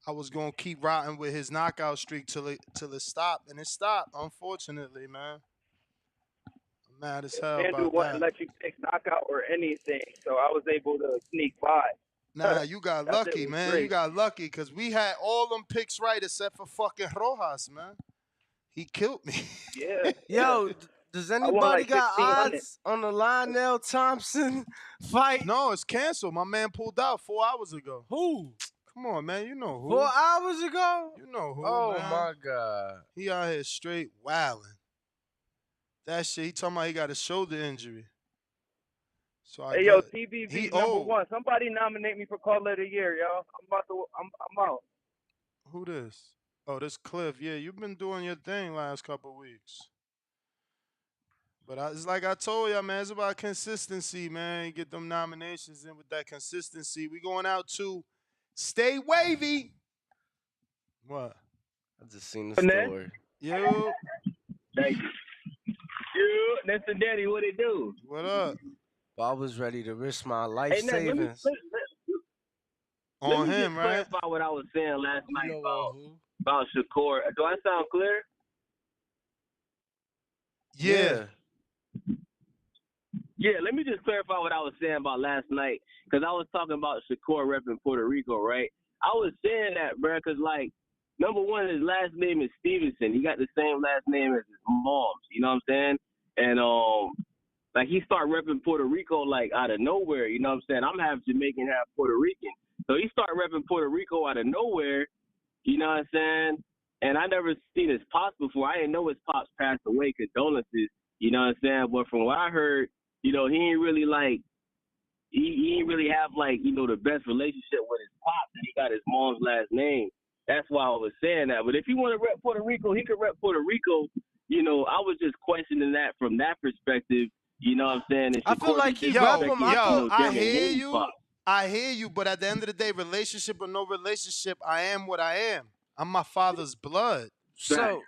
I was gonna keep riding with his knockout streak till it stopped, and it stopped. Unfortunately, man. I'm mad as hell FanDuel about wouldn't that. let you pick knockout or anything, so I was able to sneak by. Nah, you got That shit lucky, was man. great. You got lucky because we had all them picks right except for fucking Rojas, man. He killed me. Yeah. Yo, does won anybody like got 1,500. odds on the Lionel Thompson fight? No, it's canceled. My man pulled out 4 hours ago. Who? Come on, man. You know who. 4 hours ago? You know who, Oh man. my God. He out here straight wilding. That shit, he talking about he got a shoulder injury. So I Hey, yo, got- TBV he number old. one. Somebody nominate me for Caller of the Year, yo. I'm out. Who this? Oh, this Cliff. Yeah, you've been doing your thing last couple weeks. But it's like I told y'all, man. It's about consistency, man. You get them nominations in with that consistency. We going out to Stay Wavy. What? I just seen the Finesse? story. Yo. Thank you. You, that's the daddy. What it do? What up? Well, I was ready to risk my life Hey, now, let me, savings. let On me him, just right? clarify what I was saying last You night know who? about Shakur. Do I sound clear? Yeah. Yeah, let me just clarify what I was saying about last night, because I was talking about Shakur repping Puerto Rico, right? I was saying that, bro, because, like, number one, his last name is Stevenson. He got the same last name as his mom's, you know what I'm saying? And, like, he started repping Puerto Rico, like, out of nowhere, you know what I'm saying? I'm half Jamaican, half Puerto Rican. So he started repping Puerto Rico out of nowhere, you know what I'm saying? And I never seen his pops before. I didn't know his pops passed away. Condolences, you know what I'm saying? But from what I heard, you know, he ain't really like he ain't really have like, you know, the best relationship with his pops, and he got his mom's last name. That's why I was saying that. But if he want to rep Puerto Rico, he could rep Puerto Rico. You know, I was just questioning that from that perspective. You know what I'm saying? And I feel Shakur like just he rep disrespected, him. you know, I Devin hear Haney's you. pops. I hear you, but at the end of the day, relationship or no relationship, I am what I am. I'm my father's blood. So,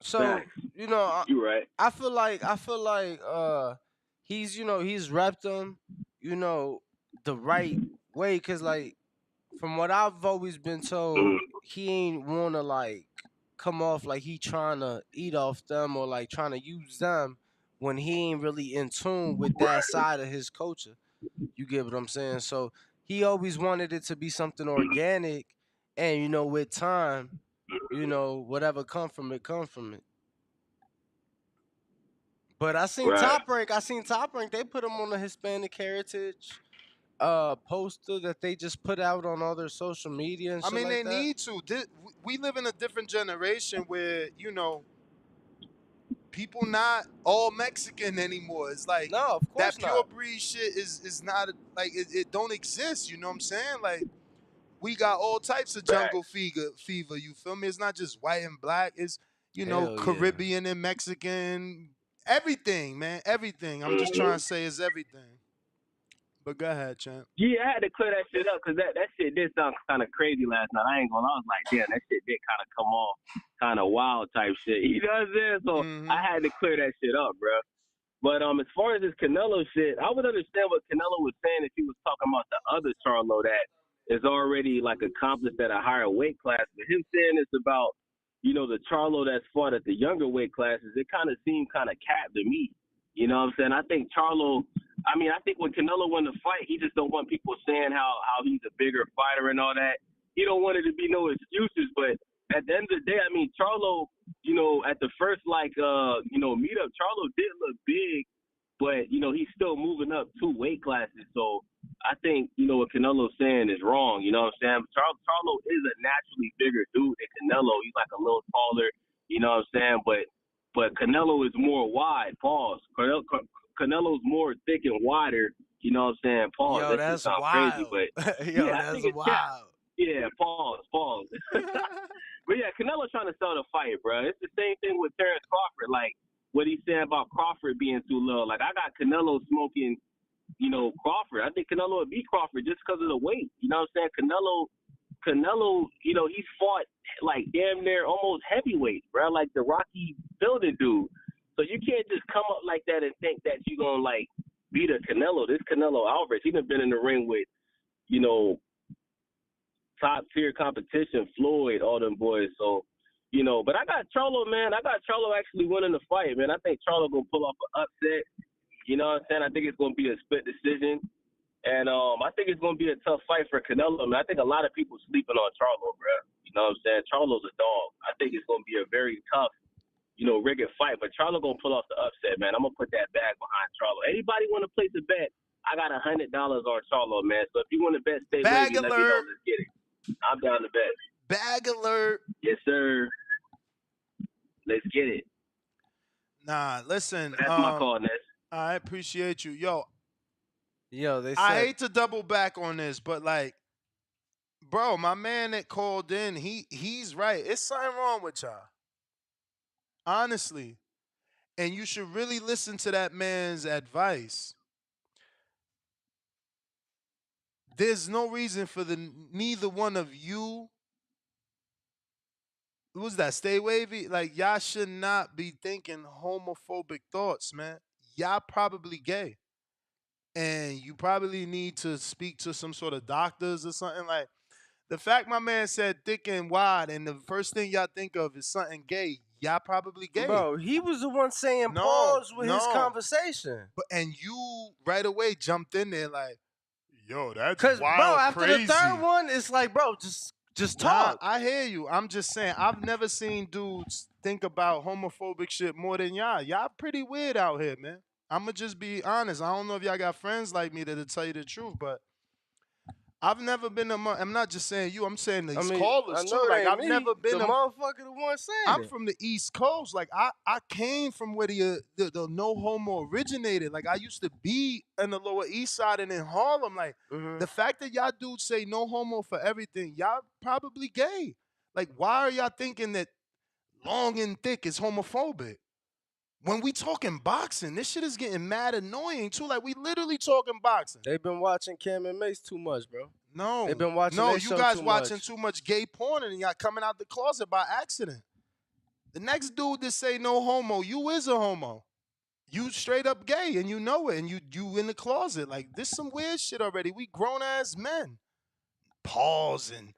Facts. you know, You right. I feel like he's, you know, he's repped him, you know, the right way, cause like from what I've always been told, he ain't wanna like come off like he trying to eat off them or like trying to use them when he ain't really in tune with that side of his culture. You get what I'm saying? So he always wanted it to be something organic, and you know, with time, you know, whatever come from it, come from it. But I seen Right. Top Rank. They put him on the Hispanic Heritage poster that they just put out on all their social media and I shit mean, like they that. need to. We live in a different generation where, you know, people not all Mexican anymore. It's like No, of course that pure not. breed shit is not like it don't exist. You know what I'm saying? Like we got all types of jungle fever. You feel me? It's not just white and black. It's, you know, Hell yeah. Caribbean and Mexican. Everything, man. Everything. I'm just trying to say is everything. But go ahead, champ. Yeah, I had to clear that shit up because that shit did sound kind of crazy last night. I ain't gonna lie. I was like, damn, that shit did kind of come off kind of wild type shit. You know what I'm saying? So I had to clear that shit up, bro. But as far as this Canelo shit, I would understand what Canelo was saying if he was talking about the other Charlo that is already like accomplished at a higher weight class. But him saying it's about, you know, the Charlo that's fought at the younger weight classes, it kind of seemed kind of capped to me. You know what I'm saying? I think Charlo, I mean, I think when Canelo won the fight, he just don't want people saying how he's a bigger fighter and all that. He don't want it to be no excuses, but at the end of the day, I mean, Charlo, you know, at the first, like, you know, meetup, Charlo did look big, but, you know, he's still moving up 2 weight classes. So I think, you know, what Canelo's saying is wrong. You know what I'm saying? Charlo is a naturally bigger dude than Canelo. He's like a little taller, you know what I'm saying? But Canelo is more wide, pause. Canelo's more thick and wider, You know what I'm saying? Pause. Yo, That shit that's sound crazy, wild. but Yo, yeah, I that's think it's cap. wild. Yeah, pause. But yeah, Canelo's trying to sell the fight, bro. It's the same thing with Terrence Crawford. Like what he said about Crawford being too low. Like I got Canelo smoking, Crawford. I think Canelo would beat Crawford just because of the weight. You know what I'm saying? Canelo, he's fought like damn near almost heavyweight, bro. Like the Rocky Building dude. So you can't just come up like that and think that you're gonna like beat a Canelo. This Canelo Alvarez, he done been in the ring with, top tier competition, Floyd, all them boys. So, but I got Charlo, man. I got Charlo actually winning the fight, man. I think Charlo gonna pull off an upset. You know what I'm saying? I think it's gonna be a split decision. And I think it's gonna be a tough fight for Canelo. Man, I think a lot of people sleeping on Charlo, bro. You know what I'm saying? Charlo's a dog. I think it's gonna be a very tough, rigged fight. But Charlo gonna pull off the upset, man. I'm gonna put that bag behind Charlo. Anybody want to place a bet? I got $100 on Charlo, man. So if you want to bet, stay Bag ready. Let me know. Let's get it. I'm down to bet. Bag alert. Yes, sir. Let's get it. Nah, listen. That's my call, Ness. I appreciate you. Yo, they said. I hate to double back on this, but like, bro, my man that called in, he's right. It's something wrong with y'all. Honestly. And you should really listen to that man's advice. There's no reason for neither one of you. Who's that? Stay wavy. Like y'all should not be thinking homophobic thoughts, man. Y'all probably gay, and you probably need to speak to some sort of doctors or something. Like the fact my man said thick and wide, and the first thing y'all think of is something gay. Y'all probably gay. Bro, he was the one saying pause with his conversation. And you right away jumped in there like, yo, that's Cause wild, bro, after crazy. the third one, it's like, bro, just talk. Nah, I hear you. I'm just saying, I've never seen dudes think about homophobic shit more than y'all. Y'all pretty weird out here, man. I'ma just be honest. I don't know if y'all got friends like me that'll tell you the truth, but I've never been I'm not just saying you. I'm saying these callers too. Like I've never been the motherfucker the one saying I'm it. from the East Coast. Like I came from where the no homo originated. Like I used to be in the Lower East Side and in Harlem. Like the fact that y'all dudes say no homo for everything, y'all probably gay. Like why are y'all thinking that long and thick is homophobic? When we talking boxing, this shit is getting mad annoying too. Like we literally talking boxing. They've been watching Cam and Mace too much, bro. No, they've been watching. No, that you show guys too watching much. too much gay porn and y'all coming out the closet by accident. The next dude that say no homo, you is a homo. You straight up gay and you know it, and you in the closet. Like this some weird shit already. We grown ass men. Pause and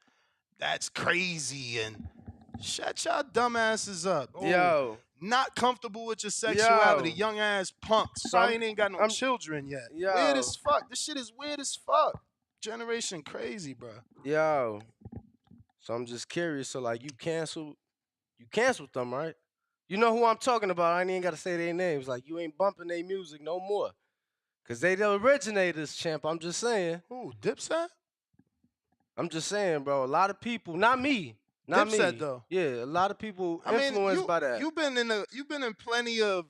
that's crazy and shut y'all dumbasses up. Oh, Yo. Not comfortable with your sexuality, Yo. young ass punks. Probably ain't got no children yet. Yo. Weird as fuck. This shit is weird as fuck. Generation crazy, bro. Yo. So I'm just curious. So like you canceled them, right? You know who I'm talking about. I ain't even gotta say their names. Like you ain't bumping their music no more. Cause they the originators, champ. I'm just saying. Who, Dipset? I'm just saying, bro. A lot of people, not me. Not Dipset, me. though. Yeah, a lot of people I mean, influenced by that. You've been in plenty of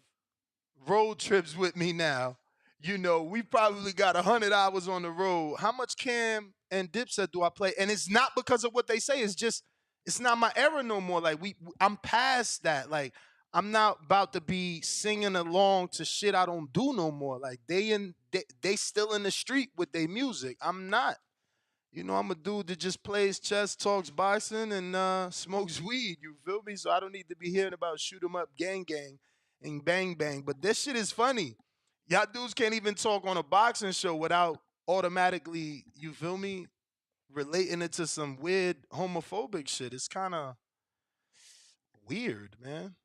road trips with me now. You know, we probably got 100 hours on the road. How much Cam and Dipset do I play? And it's not because of what they say. It's just it's not my era no more. Like I'm past that. Like I'm not about to be singing along to shit I don't do no more. Like they still in the street with their music. I'm not. You know, I'm a dude that just plays chess, talks boxing, and smokes weed. You feel me? So I don't need to be hearing about shoot 'em up, gang, and bang, bang. But this shit is funny. Y'all dudes can't even talk on a boxing show without automatically, you feel me, relating it to some weird homophobic shit. It's kind of weird, man.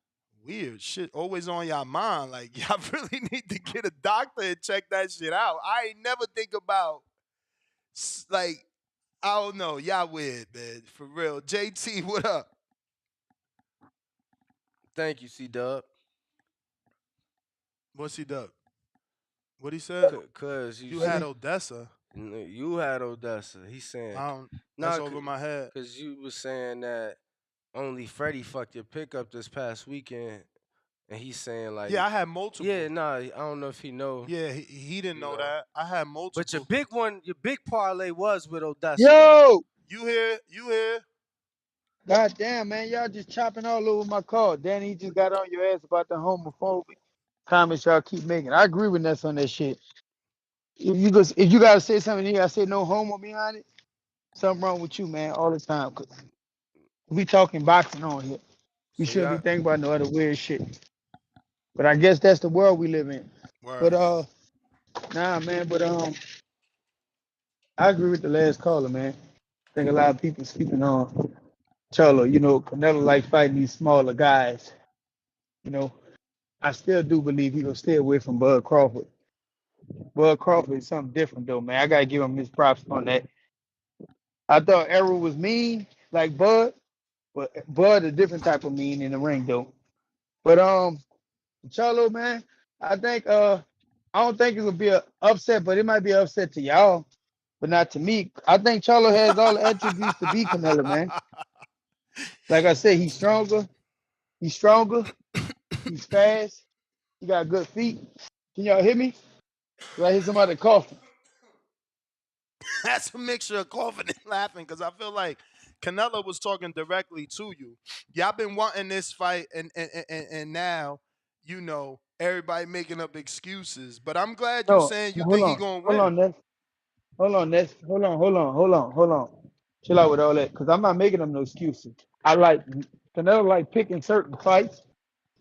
Weird shit. Always on y'all mind. Like, y'all really need to get a doctor and check that shit out. I ain't never think about, like, I don't know. Y'all weird, man. For real. JT, what up? Thank you, C-Dub. What's he dub? What he said? Cause you had Odessa. You had Odessa. He's saying that's over my head. Cause you was saying that only Freddie fucked your pickup this past weekend, and he's saying like, Yeah, I had multiple. yeah, nah, I don't know if he know. Yeah, he didn't You know know. that. I had multiple. But your big parlay was with Odessa. Yo! You here? God damn, man, y'all just chopping all over my call. Danny just got on your ass about the homophobic comments y'all keep making. I agree with Ness on that shit. If you gotta say something, you gotta say no homo behind it. Something wrong with you, man, all the time. 'Cause we talking boxing on here. We So shouldn't y'all- be thinking about no other weird shit. But I guess that's the world we live in. Word. But nah, man. But I agree with the last caller, man. I think a lot of people sleeping on Charlo. You know, Canelo like fighting these smaller guys. You know, I still do believe he gonna stay away from Bud Crawford. Bud Crawford is something different though, man. I gotta give him his props on that. I thought Errol was mean like Bud, but Bud a different type of mean in the ring though. But Charlo, man, I think I don't think it will be an upset, but it might be an upset to y'all, but not to me. I think Charlo has all the attributes to beat Canelo, man. Like I said, he's stronger. He's fast. He got good feet. Can y'all hear me? I hear somebody coughing. That's a mixture of coughing and laughing because I feel like Canelo was talking directly to you. Y'all been wanting this fight, and now, you know, everybody making up excuses. But I'm glad you No, saying you hold think he on. gonna Hold win. on, Ness. Hold on, Ness. Hold on. Chill out with all that, because I'm not making them no excuses. I like Canelo like picking certain fights,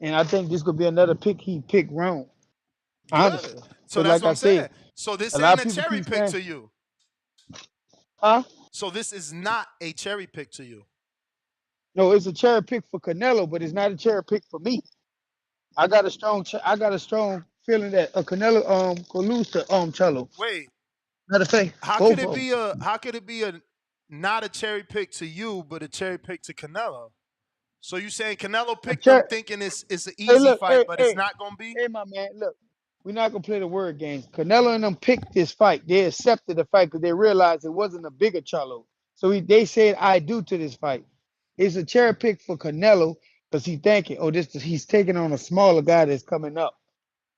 and I think this could be another pick he picked wrong. Honestly. Good. So But that's like what I I'm saying. said, So this a lot ain't of a people cherry keep pick saying, to you. huh? So this is not a cherry pick to you. No, it's a cherry pick for Canelo, but it's not a cherry pick for me. I got a strong feeling that Canelo could lose to Charlo. Wait, Matter of fact, how both could of it them. be a not a cherry pick to you, but a cherry pick to Canelo? So you saying Canelo picked them thinking it's an Hey, easy look, fight, but it's not gonna be? hey, my man, look, we're not gonna play the word games. Canelo and them picked this fight. They accepted the fight because they realized it wasn't a bigger Charlo. So they said I do to this fight. It's a cherry pick for Canelo because he's thinking, he's taking on a smaller guy that's coming up.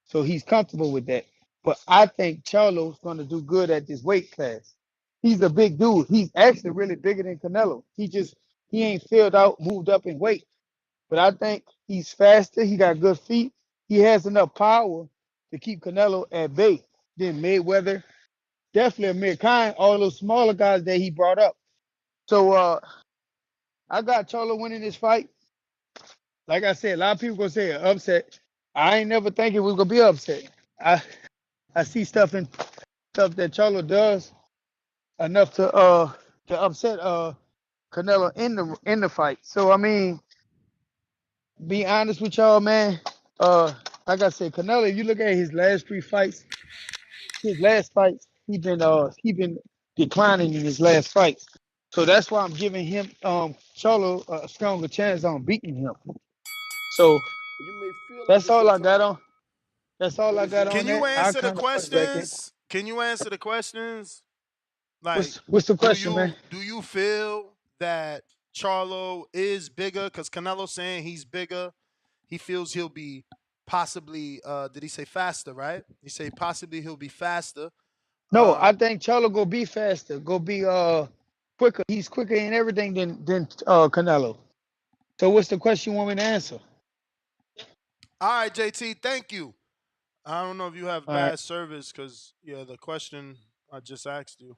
So he's comfortable with that. But I think Charlo's gonna do good at this weight class. He's a big dude. He's actually really bigger than Canelo. He ain't filled out, moved up in weight. But I think he's faster. He got good feet. He has enough power to keep Canelo at bay. Then Mayweather, definitely Amir Khan, all those smaller guys that he brought up. So I got Charlo winning this fight. Like I said, a lot of people gonna say an upset. I ain't never think it was gonna be an upset. I see stuff that Charlo does enough to upset Canelo in the fight. So I mean, be honest with y'all, man. Like I said, Canelo, if you look at his last three fights, he been declining in his last fight. So that's why I'm giving him Charlo a stronger chance on beating him. So You may feel like that's it's all your I got time. on. That's all I got on Can you that. I'll answer the kind of put it back in. questions? Can you answer the questions? Like, What's the question, man? do you feel that Charlo is bigger? Because Canelo saying he's bigger. He feels he'll be possibly. Did he say faster? Right? He say possibly he'll be faster. No, I think Charlo go be faster. Go be quicker. He's quicker in everything than Canelo. So what's the question you want me to answer? All right, JT. Thank you. I don't know if you have All bad right. service because the question I just asked you.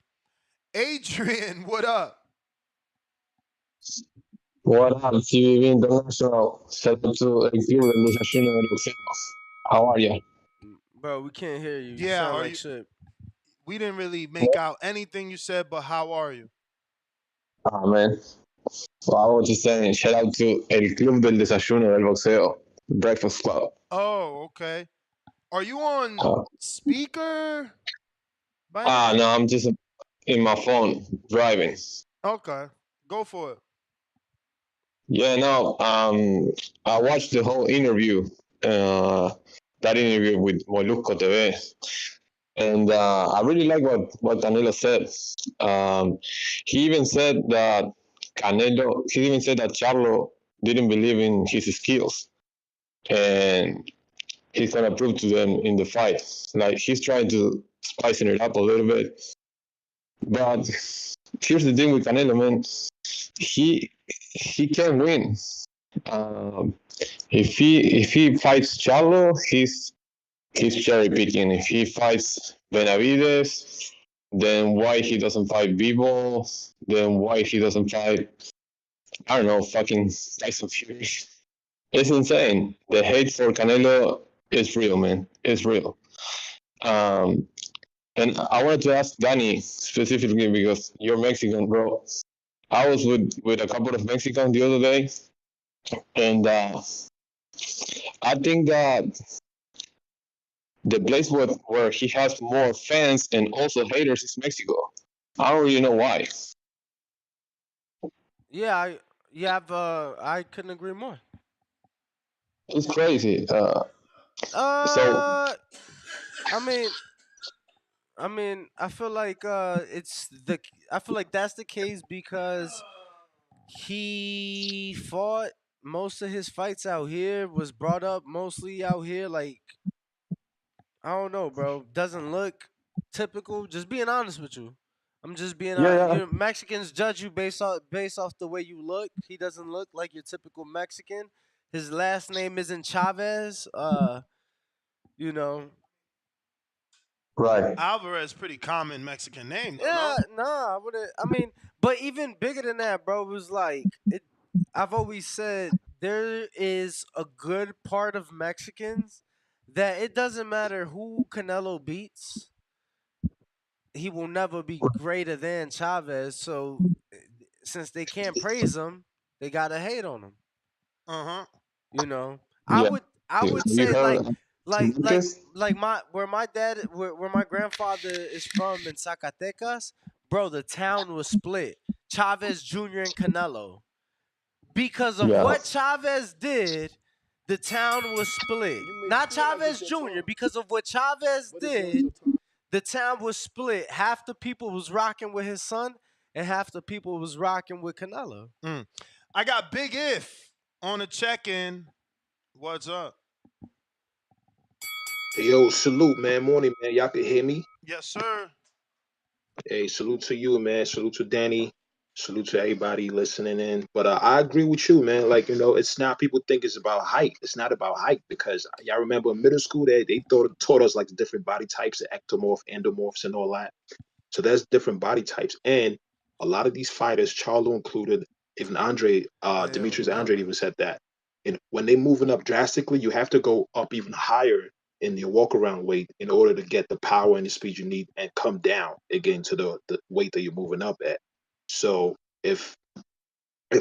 Adrian, what up? What up, TVV International? Shout out to El Club del Desayuno de Luceros. How are you? Bro, we can't hear you. You Yeah, sound are like you? shit. We didn't really make out anything you said, but how are you? Ah, man. So I was just saying, shout out to El Club del Desayuno del Boxeo, Breakfast Club. Oh, okay. Are you on speaker? No, I'm just in my phone driving. Okay, go for it. Yeah, no, I watched the whole interview, that interview with Molusco TV, and I really like what Canelo said. He even said that Charlo didn't believe in his skills. and he's gonna prove to them in the fight. Like he's trying to spicing it up a little bit. But here's the thing with Canelo, man. He can win. If he fights Charlo, he's cherry picking. If he fights Benavides, then why he doesn't fight Bivol? Then why he doesn't fight, I don't know, fucking Tyson Fury? It's insane. The hate for Canelo is real, man. It's real. And I wanted to ask Danny specifically because you're Mexican, bro. I was with a couple of Mexicans the other day, and I think that the place where he has more fans and also haters is Mexico. I don't really know why. Yeah, I couldn't agree more. It's crazy. So I mean, I feel like I feel like that's the case because he fought most of his fights out here, was brought up mostly out here. Like, I don't know, bro. Doesn't look typical. Just being honest with you. I'm just being honest. yeah. You know, Mexicans judge you based off the way you look. He doesn't look like your typical Mexican. His last name isn't Chavez. You know. Right. Alvarez, pretty common Mexican name, though, Yeah, no? I wouldn't. I mean, but even bigger than that, bro, was like I've always said there is a good part of Mexicans that it doesn't matter who Canelo beats, he will never be greater than Chavez. So since they can't praise him, they gotta hate on him. You know, I Yeah. would Have you say heard like where my grandfather is from in Zacatecas, bro, the town was split. Chavez Jr. and Canelo. Because of Yeah. what Chavez did, the town was split. Not Chavez Jr. Because of what Chavez did, the town was split. Half the people was rocking with his son, and half the people was rocking with Canelo. I got Big If on the check-in. What's up? Hey, yo, salute, man. Morning, man. Y'all can hear me? Yes, sir. Hey, salute to you, man. Salute to Danny. Salute to everybody listening in. But I agree with you, man. Like, it's not, people think it's about height. It's not about height because y'all remember in middle school they taught us like the different body types, the ectomorph, endomorphs, and all that. So there's different body types. And a lot of these fighters, Charlo included, even Demetrius Andrade even said that. And when they're moving up drastically, you have to go up even higher in your walk around weight in order to get the power and the speed you need and come down again to the weight that you're moving up at. So if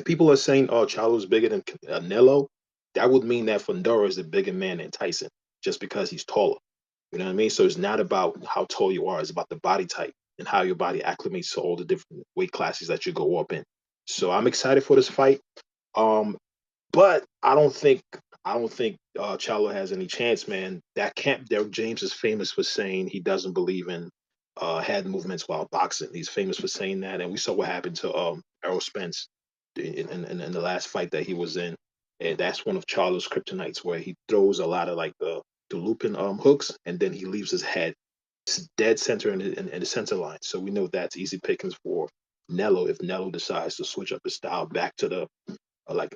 people are saying, oh, Charlo's bigger than Canelo, that would mean that Fundora is a bigger man than Tyson just because he's taller. You know what I mean? So it's not about how tall you are, it's about the body type and how your body acclimates to all the different weight classes that you go up in. So I'm excited for this fight. But I don't think Charlo has any chance, man. That camp, Derrick James is famous for saying he doesn't believe in head movements while boxing. He's famous for saying that, and we saw what happened to Errol Spence in the last fight that he was in. And that's one of Charlo's kryptonites, where he throws a lot of like the looping hooks, and then he leaves his head dead center in the center line. So we know that's easy pickings for Nello if Nello decides to switch up his style back to the like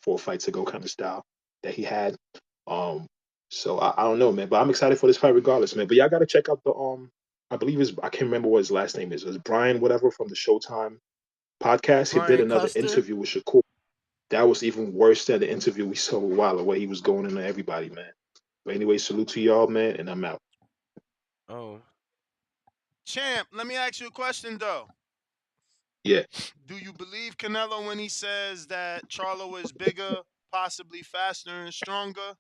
4 fights ago kind of style that he had. So I don't know, man, but I'm excited for this fight regardless, man. But y'all got to check out the I believe I can't remember what his last name is. It was Brian whatever from the Showtime podcast. He did another interview with Shakur. That was even worse than the interview we saw a while ago. He was going into everybody, man. But anyway, salute to y'all, man, and I'm out. Oh. Champ, let me ask you a question, though. Yeah. Do you believe Canelo when he says that Charlo is bigger, possibly faster and stronger?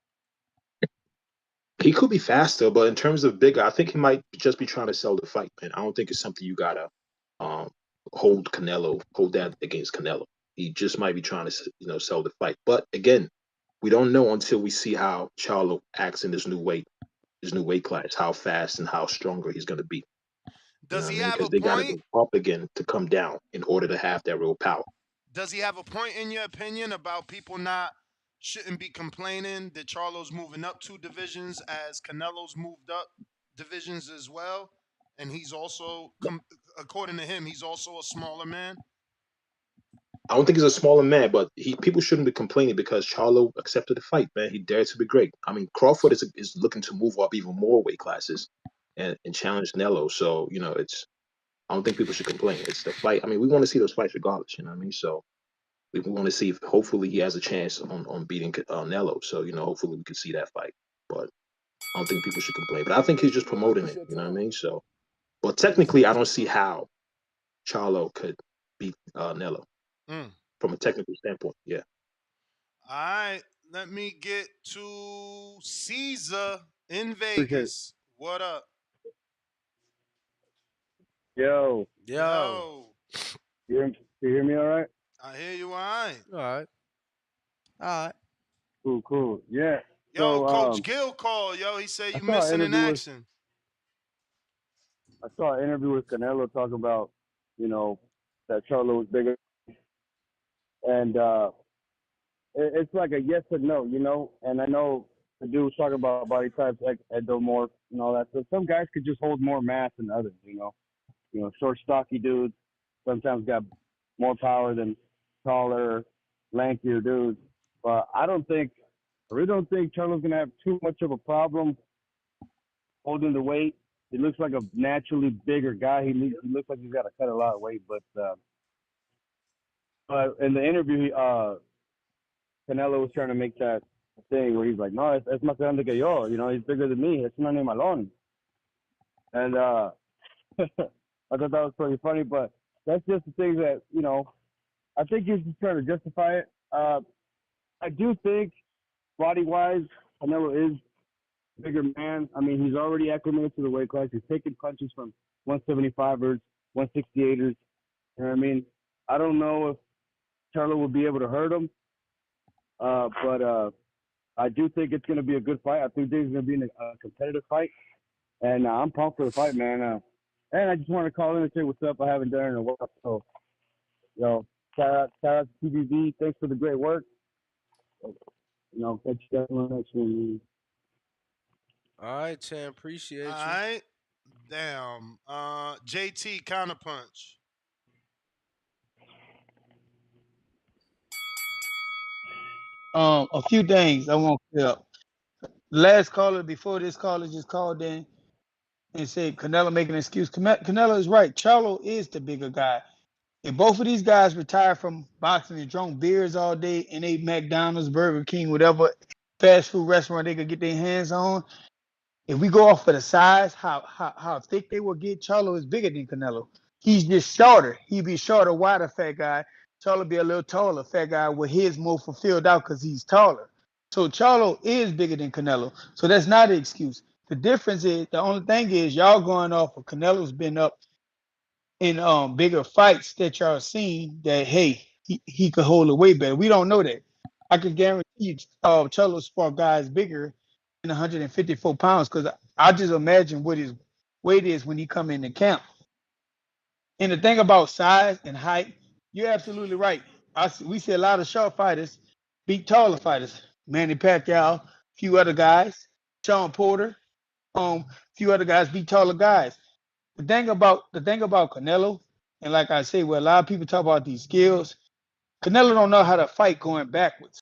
He could be faster, but in terms of bigger, I think he might just be trying to sell the fight, man. I don't think it's something you gotta hold that against Canelo. He just might be trying to sell the fight. But again, we don't know until we see how Charlo acts in this new weight class, how fast and how stronger he's gonna be. Does he have a Because they gotta point? go up again to come down in order to have that real power. Does he have a point in your opinion about people not shouldn't be complaining that Charlo's moving up 2 divisions as Canelo's moved up divisions as well, and he's also, according to him, he's also a smaller man. I don't think he's a smaller man, but people shouldn't be complaining because Charlo accepted the fight, man. He dared to be great. I mean, Crawford is looking to move up even more weight classes and challenge Canelo. So, I don't think people should complain. It's the fight. I mean, we want to see those fights regardless, you know what I mean? So we want to see if hopefully he has a chance on beating Canelo. So, hopefully we can see that fight. But I don't think people should complain. But I think he's just promoting it, you know what I mean? So, but technically, I don't see how Charlo could beat Canelo. From a technical standpoint, yeah. All right, let me get to Caesar in Vegas. What up? Yo. Yo. You hear me all right? I hear you all right. All right. All right. Cool. Yeah. Yo, So, Coach Gill called, yo. He said you saw an missing in interview with- action. I saw an interview with Canelo talking about, that Charlo was bigger. And it's like a yes or no, And I know the dude was talking about body types, like ectomorph and all that. So some guys could just hold more mass than others, Short, stocky dudes sometimes got more power than taller, lankier dudes. But I really don't think Charlo's gonna have too much of a problem holding the weight. He looks like a naturally bigger guy. He looks like he's got to cut a lot of weight, but in the interview, Canelo was trying to make that thing where he's like, no, es más grande que yo. He's bigger than me. Es un animalón. And I thought that was pretty funny, but that's just the thing that, I think he's just trying to justify it. I do think, body-wise, Canelo is a bigger man. I mean, he's already acclimated to the weight class. He's taking punches from 175ers, 168ers. You know what I mean? I don't know if Charlo will be able to hurt him, but I do think it's going to be a good fight. I think it's going to be a competitive fight, and I'm pumped for the fight, man. And I just want to call in and say what's up. I haven't done it in a while, so shout out to TVV. Thanks for the great work. Catch you guys on the next one. All right, Chan. Appreciate you. All right. Damn. JT counterpunch. A few things I want to clear up. The last caller before this caller just called in and said Canelo making an excuse. Canelo is right. Charlo is the bigger guy. If both of these guys retire from boxing and drunk beers all day and ate McDonald's, Burger King, whatever fast food restaurant they could get their hands on, if we go off of the size, how thick they will get, Charlo is bigger than Canelo. He's just shorter. He'd be shorter, wider, fat guy. Charlo be a little taller, fat guy with his more fulfilled out because he's taller. So Charlo is bigger than Canelo. So that's not an excuse. The difference is, the only thing is y'all going off of Canelo's been up in bigger fights that y'all seen that, hey, he could hold the weight better. We don't know that. I can guarantee you Charlo spar guys bigger than 154 pounds because I just imagine what his weight is when he come into camp. And the thing about size and height, you're absolutely right. We see a lot of short fighters beat taller fighters. Manny Pacquiao, a few other guys, Sean Porter, a few other guys beat taller guys. The thing about Canelo, and like I say, where a lot of people talk about these skills, Canelo don't know how to fight going backwards.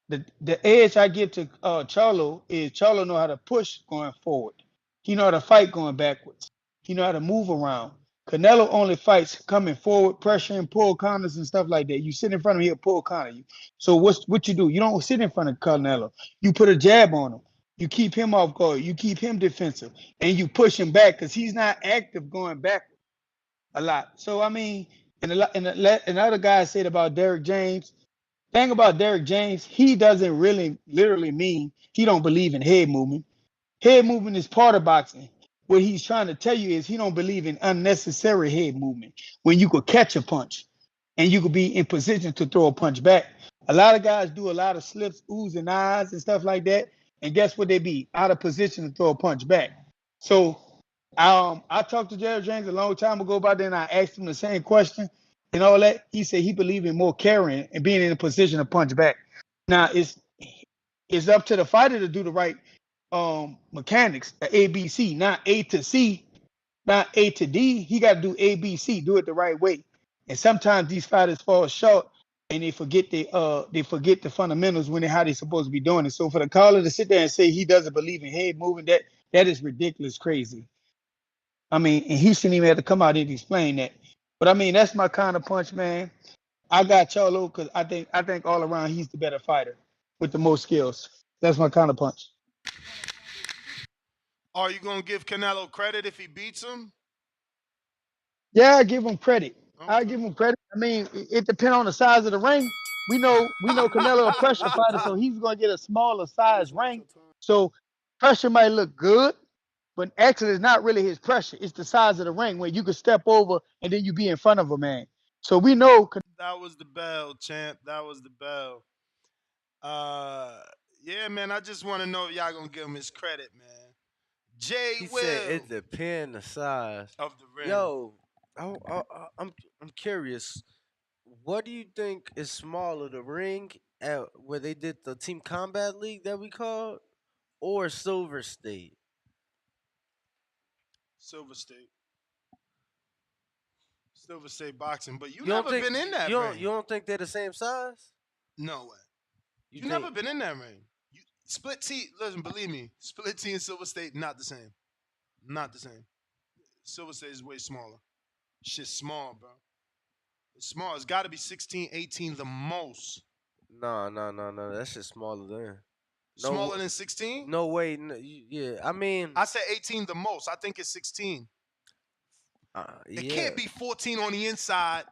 The edge I give to Charlo is Charlo know how to push going forward. He know how to fight going backwards. He know how to move around. Canelo only fights coming forward, pressuring, pull counters and stuff like that. You sit in front of him, he'll pull counter you. So what you do? You don't sit in front of Canelo. You put a jab on him. You keep him off guard. You keep him defensive, and you push him back because he's not active going backward a lot. So I mean, and other guys said about Derrick James. Thing about Derrick James, he doesn't really literally mean he don't believe in head movement. Head movement is part of boxing. What he's trying to tell you is he don't believe in unnecessary head movement when you could catch a punch and you could be in position to throw a punch back. A lot of guys do a lot of slips, oohs and ahs and stuff like that. And guess what? They be out of position to throw a punch back. So I talked to Derrick James a long time ago about that, and I asked him the same question and all that. He said he believed in more carrying and being in a position to punch back. Now it's up to the fighter to do the right mechanics, the ABC, not A to C, not A to D. He got to do ABC, do it the right way. And sometimes these fighters fall short and they forget the fundamentals when they how they supposed to be doing it. So for the caller to sit there and say he doesn't believe in head moving, that is ridiculous, crazy. I mean, and he shouldn't even have to come out and explain that. But I mean, that's my kind of punch, man. I got Charlo because I think all around he's the better fighter with the most skills. That's my kind of punch. Are you gonna give Canelo credit if he beats him? Yeah, I give him credit. I give him credit. I mean, it depends on the size of the ring. We know Canelo a pressure fighter, so he's gonna get a smaller size ring. So pressure might look good, but actually it's not really his pressure. It's the size of the ring where you could step over and then you be in front of a man. So we know. That was the bell, champ. That was the bell. Yeah, man. I just want to know if y'all gonna give him his credit, man. Jay He Will said it depends the size of the ring. Yo, I'm curious. What do you think is smaller, the ring at where they did the Team Combat League that we called, or Silver State? Silver State. Silver State boxing, but you don't never think, been in that you ring. don't, you don't think they're the same size? No way. You think- never been in that ring. Split T, listen, believe me, Split T and Silver State, not the same. Not the same. Silver State is way smaller. Shit's small, bro. It's small. It's got to be 16, 18 the most. No. That shit's smaller than. Smaller than 16? No way. Yeah, I mean. I said 18 the most. I think it's 16. It can't be 14 on the inside,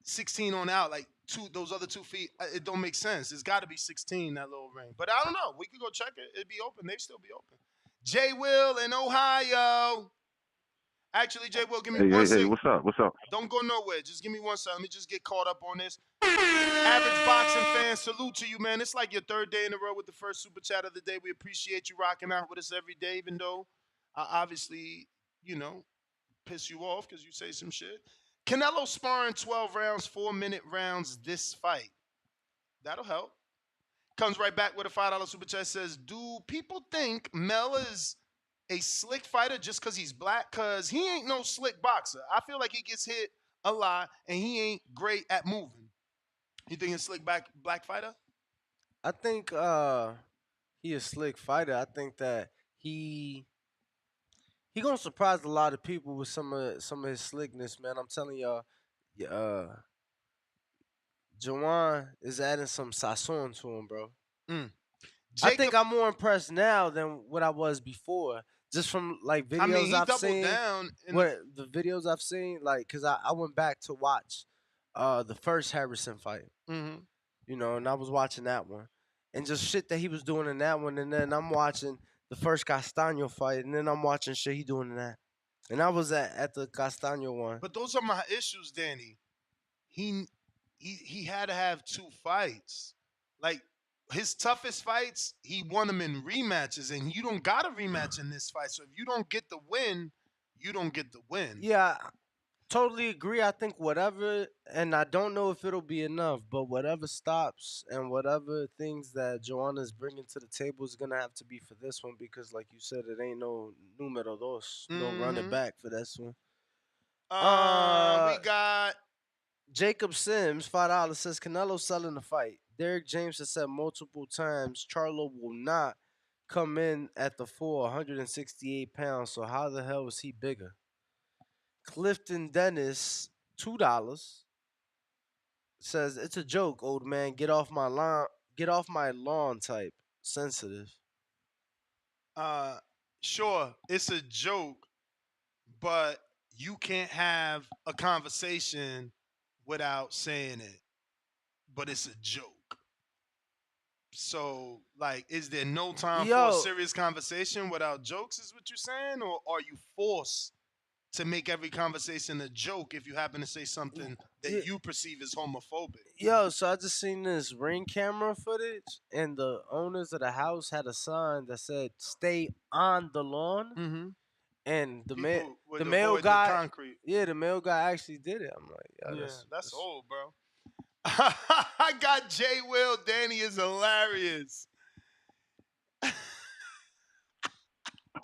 16 on the out. Like those other 2 feet. It don't make sense. It's got to be 16, that little ring. But I don't know. We could go check it. It'd be open. They'd still be open. Jay Will in Ohio. Actually, Jay Will, give me one second. Hey, what's up? What's up? Don't go nowhere. Just give me one second. Let me just get caught up on this. Average boxing fan, salute to you, man. It's like your 3rd day in a row with the first super chat of the day. We appreciate you rocking out with us every day, even though I obviously, piss you off because you say some shit. Canelo sparring 12 rounds, 4-minute rounds this fight. That'll help. Comes right back with a $5 super chat. Says, do people think Mel is a slick fighter just because he's black? Because he ain't no slick boxer. I feel like he gets hit a lot and he ain't great at moving. You think he's a slick black fighter? I think he a slick fighter. I think that he gonna surprise a lot of people with some of his slickness, man. I'm telling y'all, Jawan is adding some sazon to him, bro. I think I'm more impressed now than what I was before. Just from like videos I've seen. Down the videos I've seen, like, cause I went back to watch the first Harrison fight. Mm-hmm. And I was watching that one. And just shit that he was doing in that one, and then I'm watching the first Castaño fight, and then I'm watching shit he doing in that. And I was at the Castaño one. But those are my issues, Danny. He had to have 2 fights. Like, his toughest fights, he won them in rematches, and you don't got a rematch in this fight. So if you don't get the win, you don't get the win. Yeah, totally agree. I think whatever, and I don't know if it'll be enough, but whatever stops and whatever things that Joanna's bringing to the table is going to have to be for this one, because like you said, it ain't no numero dos, no running back for this one. We got Jacob Sims, $5, says Canelo selling the fight. Derek James has said multiple times Charlo will not come in at the full 168 pounds, so how the hell is he bigger? Clifton Dennis, $2, says it's a joke, old man. Get off my lawn type. Sensitive. Sure, it's a joke, but you can't have a conversation without saying it. But it's a joke. So, like, is there no time for a serious conversation without jokes, is what you're saying? Or are you forced to make every conversation a joke if you happen to say something that you perceive as homophobic? Yo, so I just seen this ring camera footage, and the owners of the house had a sign that said, stay on the lawn. Mm-hmm. And the male guy, concrete. Yeah, the male guy actually did it. I'm like, that's old, bro. I got J. Will. Danny is hilarious.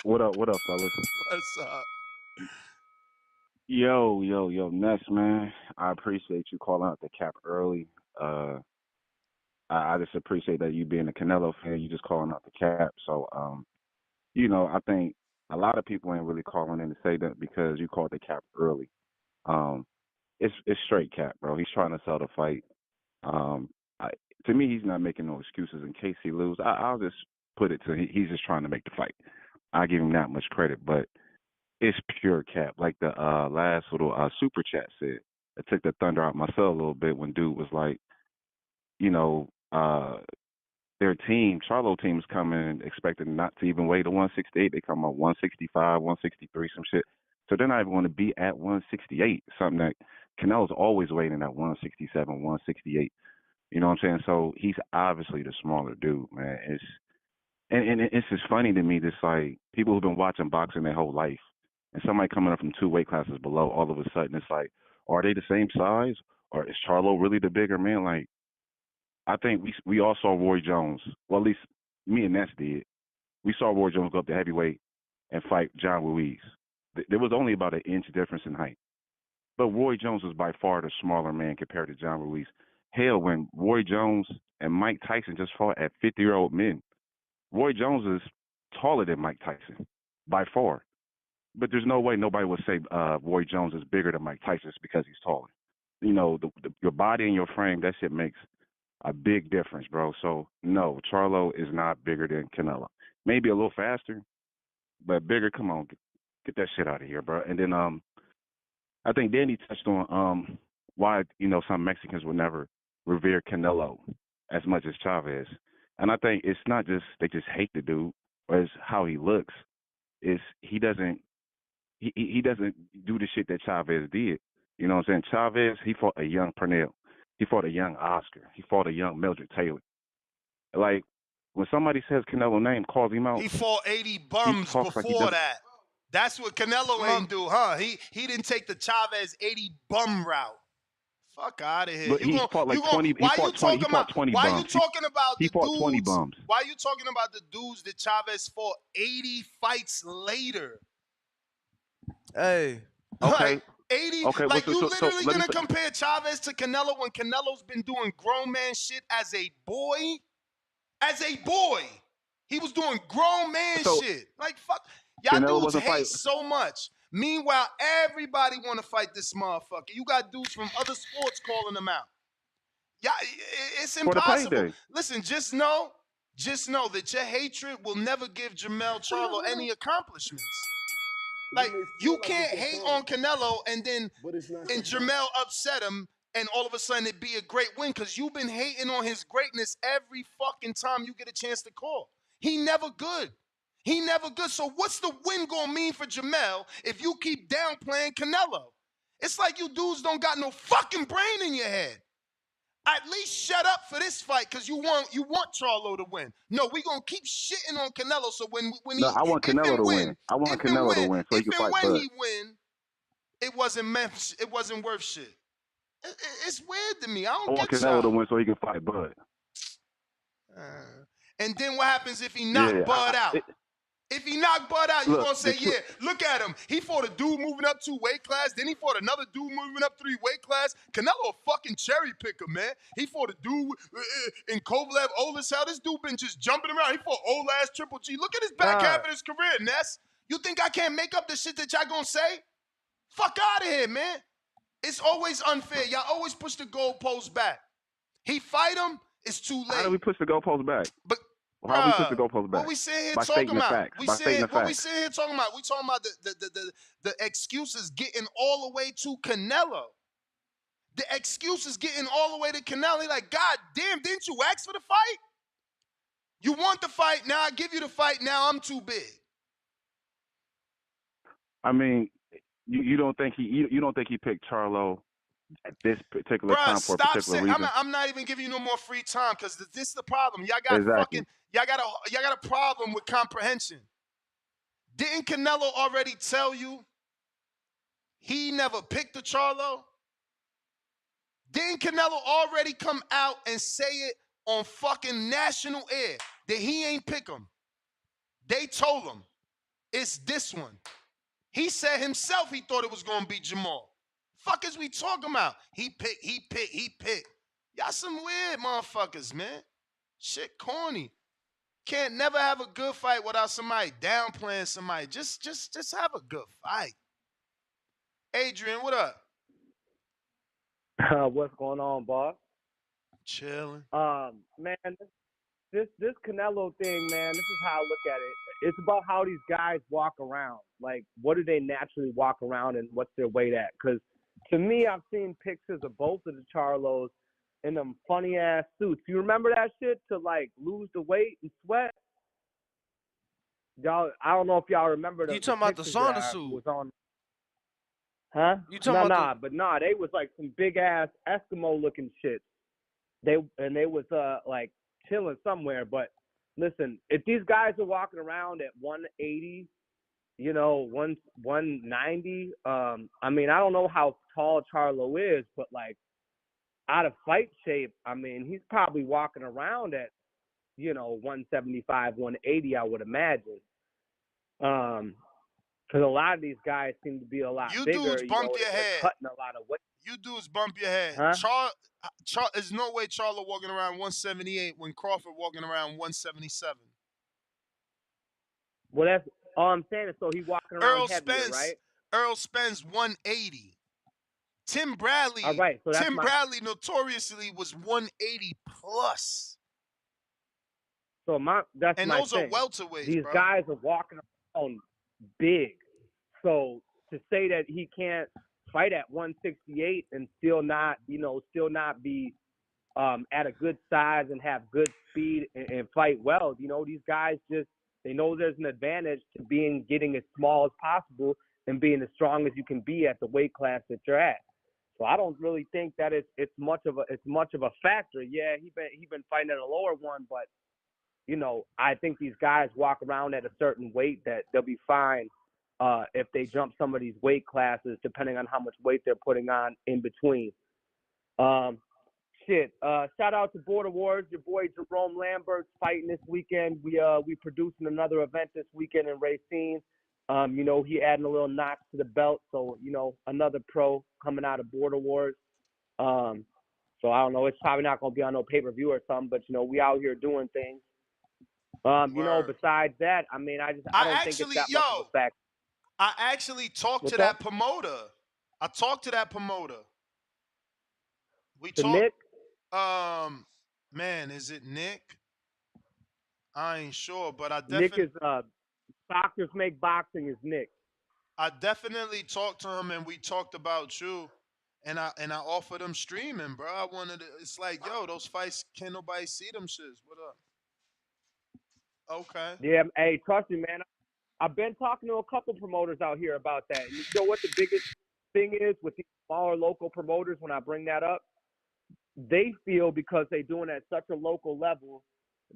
What up, fellas? What's up? Yo, Ness, man. I appreciate you calling out the cap early. I just appreciate that you being a Canelo fan, you just calling out the cap. So, I think a lot of people ain't really calling in to say that because you called the cap early. It's straight cap, bro. He's trying to sell the fight. I, to me, he's not making no excuses in case he loses. I'll just put it to he's just trying to make the fight. I give him that much credit, but it's pure cap. Like the last little super chat said, it took the thunder out my cell a little bit when dude was like, their team, Charlo team, is coming expecting not to even weigh to 168. They come up 165, 163, some shit. So they're not even going to be at 168, something that Canelo's always waiting at 167, 168. You know what I'm saying? So he's obviously the smaller dude, man. It's just funny to me, just like people who've been watching boxing their whole life, and somebody coming up from 2 weight classes below, all of a sudden it's like, are they the same size, or is Charlo really the bigger man? Like, I think we all saw Roy Jones. Well, at least me and Ness did. We saw Roy Jones go up to heavyweight and fight John Ruiz. There was only about an inch difference in height, but Roy Jones was by far the smaller man compared to John Ruiz. Hell, when Roy Jones and Mike Tyson just fought at 50-year-old men, Roy Jones is taller than Mike Tyson by far. But there's no way nobody would say Roy Jones is bigger than Mike Tyson just because he's taller. Your body and your frame, that shit makes a big difference, bro. So, no, Charlo is not bigger than Canelo. Maybe a little faster, but bigger. Come on, get that shit out of here, bro. And then I think Danny touched on why, some Mexicans would never revere Canelo as much as Chavez. And I think it's not just they just hate the dude, or it's how he looks. It's he doesn't do the shit that Chavez did. You know what I'm saying? Chavez, he fought a young Pernell. He fought a young Oscar. He fought a young Mildred Taylor. Like, when somebody says Canelo name, calls him out. He fought 80 bums before that. That's what Canelo ain't do, huh? He didn't take the Chavez 80 bum route. Fuck out of here. But he fought like 20. He fought 20 bums. Why you talking about he fought 20 bums. Why you talking about the dudes that Chavez fought 80 fights later? Hey. Okay. Like 80. Okay. Like so, you so, literally so gonna compare Chavez to Canelo when Canelo's been doing grown man shit as a boy? As a boy, he was doing grown man shit. Like fuck, y'all dudes hate so much. Meanwhile, everybody want to fight this motherfucker. You got dudes from other sports calling them out. Yeah, it's impossible. Listen, just know that your hatred will never give Jermell Charlo any accomplishments. Like, you can't hate on Canelo and Jermell upset him and all of a sudden it be a great win because you've been hating on his greatness every fucking time you get a chance to call. He never good. He never good. So what's the win gonna mean for Jermell if you keep downplaying Canelo? It's like you dudes don't got no fucking brain in your head. At least shut up for this fight because you want Charlo to win. No, we gonna keep shitting on Canelo. So when I want Canelo to win. I want Canelo to win so he can fight Bud. When he win, it wasn't worth shit. It's weird to me. I want Canelo to win so he can fight Bud. And then what happens if he knock Bud out? If he knock Bud out, you're going to say, yeah, look at him. He fought a dude moving up 2 weight class. Then he fought another dude moving up 3 weight class. Canelo a fucking cherry picker, man. He fought a dude in Kovalev, old as hell. This dude been just jumping around. He fought old ass Triple G. Look at his back half of his career, Ness. You think I can't make up the shit that y'all going to say? Fuck out of here, man. It's always unfair. Y'all always push the goalpost back. He fight him, it's too late. How do we push the goalpost back? But how do we push the goalpost back? What we sitting here By talking about? Facts. By stating the What we facts. sitting here talking about? We talking about the excuses getting all the way to Canelo. The excuses getting all the way to Canelo. Like, God damn, didn't you ask for the fight? You want the fight, now I give you the fight, now I'm too big. I mean, you don't think he picked Charlo at this particular time for a particular reason? I'm not even giving you no more free time because this is the problem. Y'all got y'all got a problem with comprehension. Didn't Canelo already tell you he never picked the Charlo? Didn't Canelo already come out and say it on fucking national air that he ain't pick him? They told him it's this one. He said himself he thought it was gonna be Jamal. Fuck is we talking about? He picked. Y'all some weird motherfuckers, man. Shit corny. Can't never have a good fight without somebody downplaying somebody. Just have a good fight. Adrian, what up? What's going on, boss? Chilling. Man, this Canelo thing, man. This is how I look at it. It's about how these guys walk around. Like, what do they naturally walk around, and what's their weight at? Because to me, I've seen pictures of both of the Charlos in them funny ass suits. You remember that shit to like lose the weight and sweat? Y'all, I don't know if y'all remember the. You talking about the pictures that sauna I suit? was on. Huh? You talking about they was like some big ass Eskimo looking shit. They was like chilling somewhere. But listen, if these guys are walking around at 180, 190, I mean, I don't know how tall Charlo is, but like out of fight shape, I mean, he's probably walking around at 175, 180, I would imagine. Because a lot of these guys seem to be a lot bigger. Dudes bump your head. Cutting a lot of weight. You dudes bump your head. Huh? There's no way Charlo walking around 178 when Crawford walking around 177. Well, that's all I'm saying. Is so he walking around heavier, right? Earl Spence 180. Tim Bradley. All right, so that's Bradley notoriously was 180 plus. So that's and my those thing. are welterweights. These bro. guys are walking around big. So to say that he can't fight at 168 and still not be at a good size and have good speed and fight well, these guys they know there's an advantage to getting as small as possible and being as strong as you can be at the weight class that you're at. So I don't really think that it's much of a factor. Yeah, he been fighting at a lower one, but I think these guys walk around at a certain weight that they'll be fine if they jump some of these weight classes, depending on how much weight they're putting on in between. Shout out to Border Wars. Your boy Jerome Lambert's fighting this weekend. We producing another event this weekend in Racine. He adding a little notch to the belt. So, another pro coming out of Border Wars. So I don't know. It's probably not going to be on no pay-per-view or something, but, we out here doing things. Besides that, I mean, I don't think it's that much of a fact. I actually talked to that promoter. I talked to that promoter. We talked. Nick? Man, is it Nick? I ain't sure, but I definitely. Nick is Doctors Make Boxing is Nick. I definitely talked to him, and we talked about you, and I offered him streaming, bro. I wanted to. It's like, yo, those fights can't nobody see them shits. What up? Okay. Yeah, hey, trust me, man. I've been talking to a couple promoters out here about that. And you know what the biggest thing is with these smaller local promoters when I bring that up? They feel because they're doing it at such a local level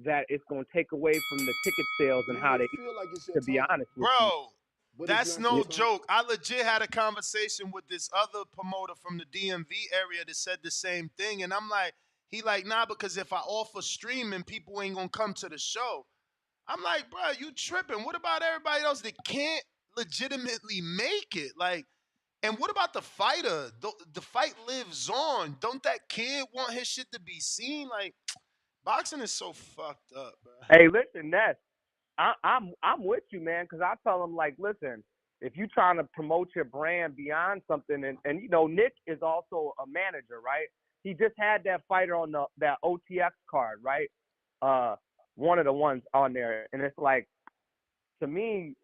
that it's going to take away from the ticket sales and how they feel like it's your to be time. honest with Bro, But that's it's not no your time. joke. I legit had a conversation with this other promoter from the DMV area that said the same thing. And I'm like, nah, because if I offer streaming, people ain't going to come to the show. I'm like, bro, you tripping. What about everybody else that can't legitimately make it? Like, and what about the fighter? The fight lives on. Don't that kid want his shit to be seen? Like, boxing is so fucked up, bro. Hey, listen, Ness, I'm with you, man, because I tell them, like, listen, if you're trying to promote your brand beyond something, and Nick is also a manager, right? He just had that fighter on that OTX card, right? One of the ones on there, and it's like, to me,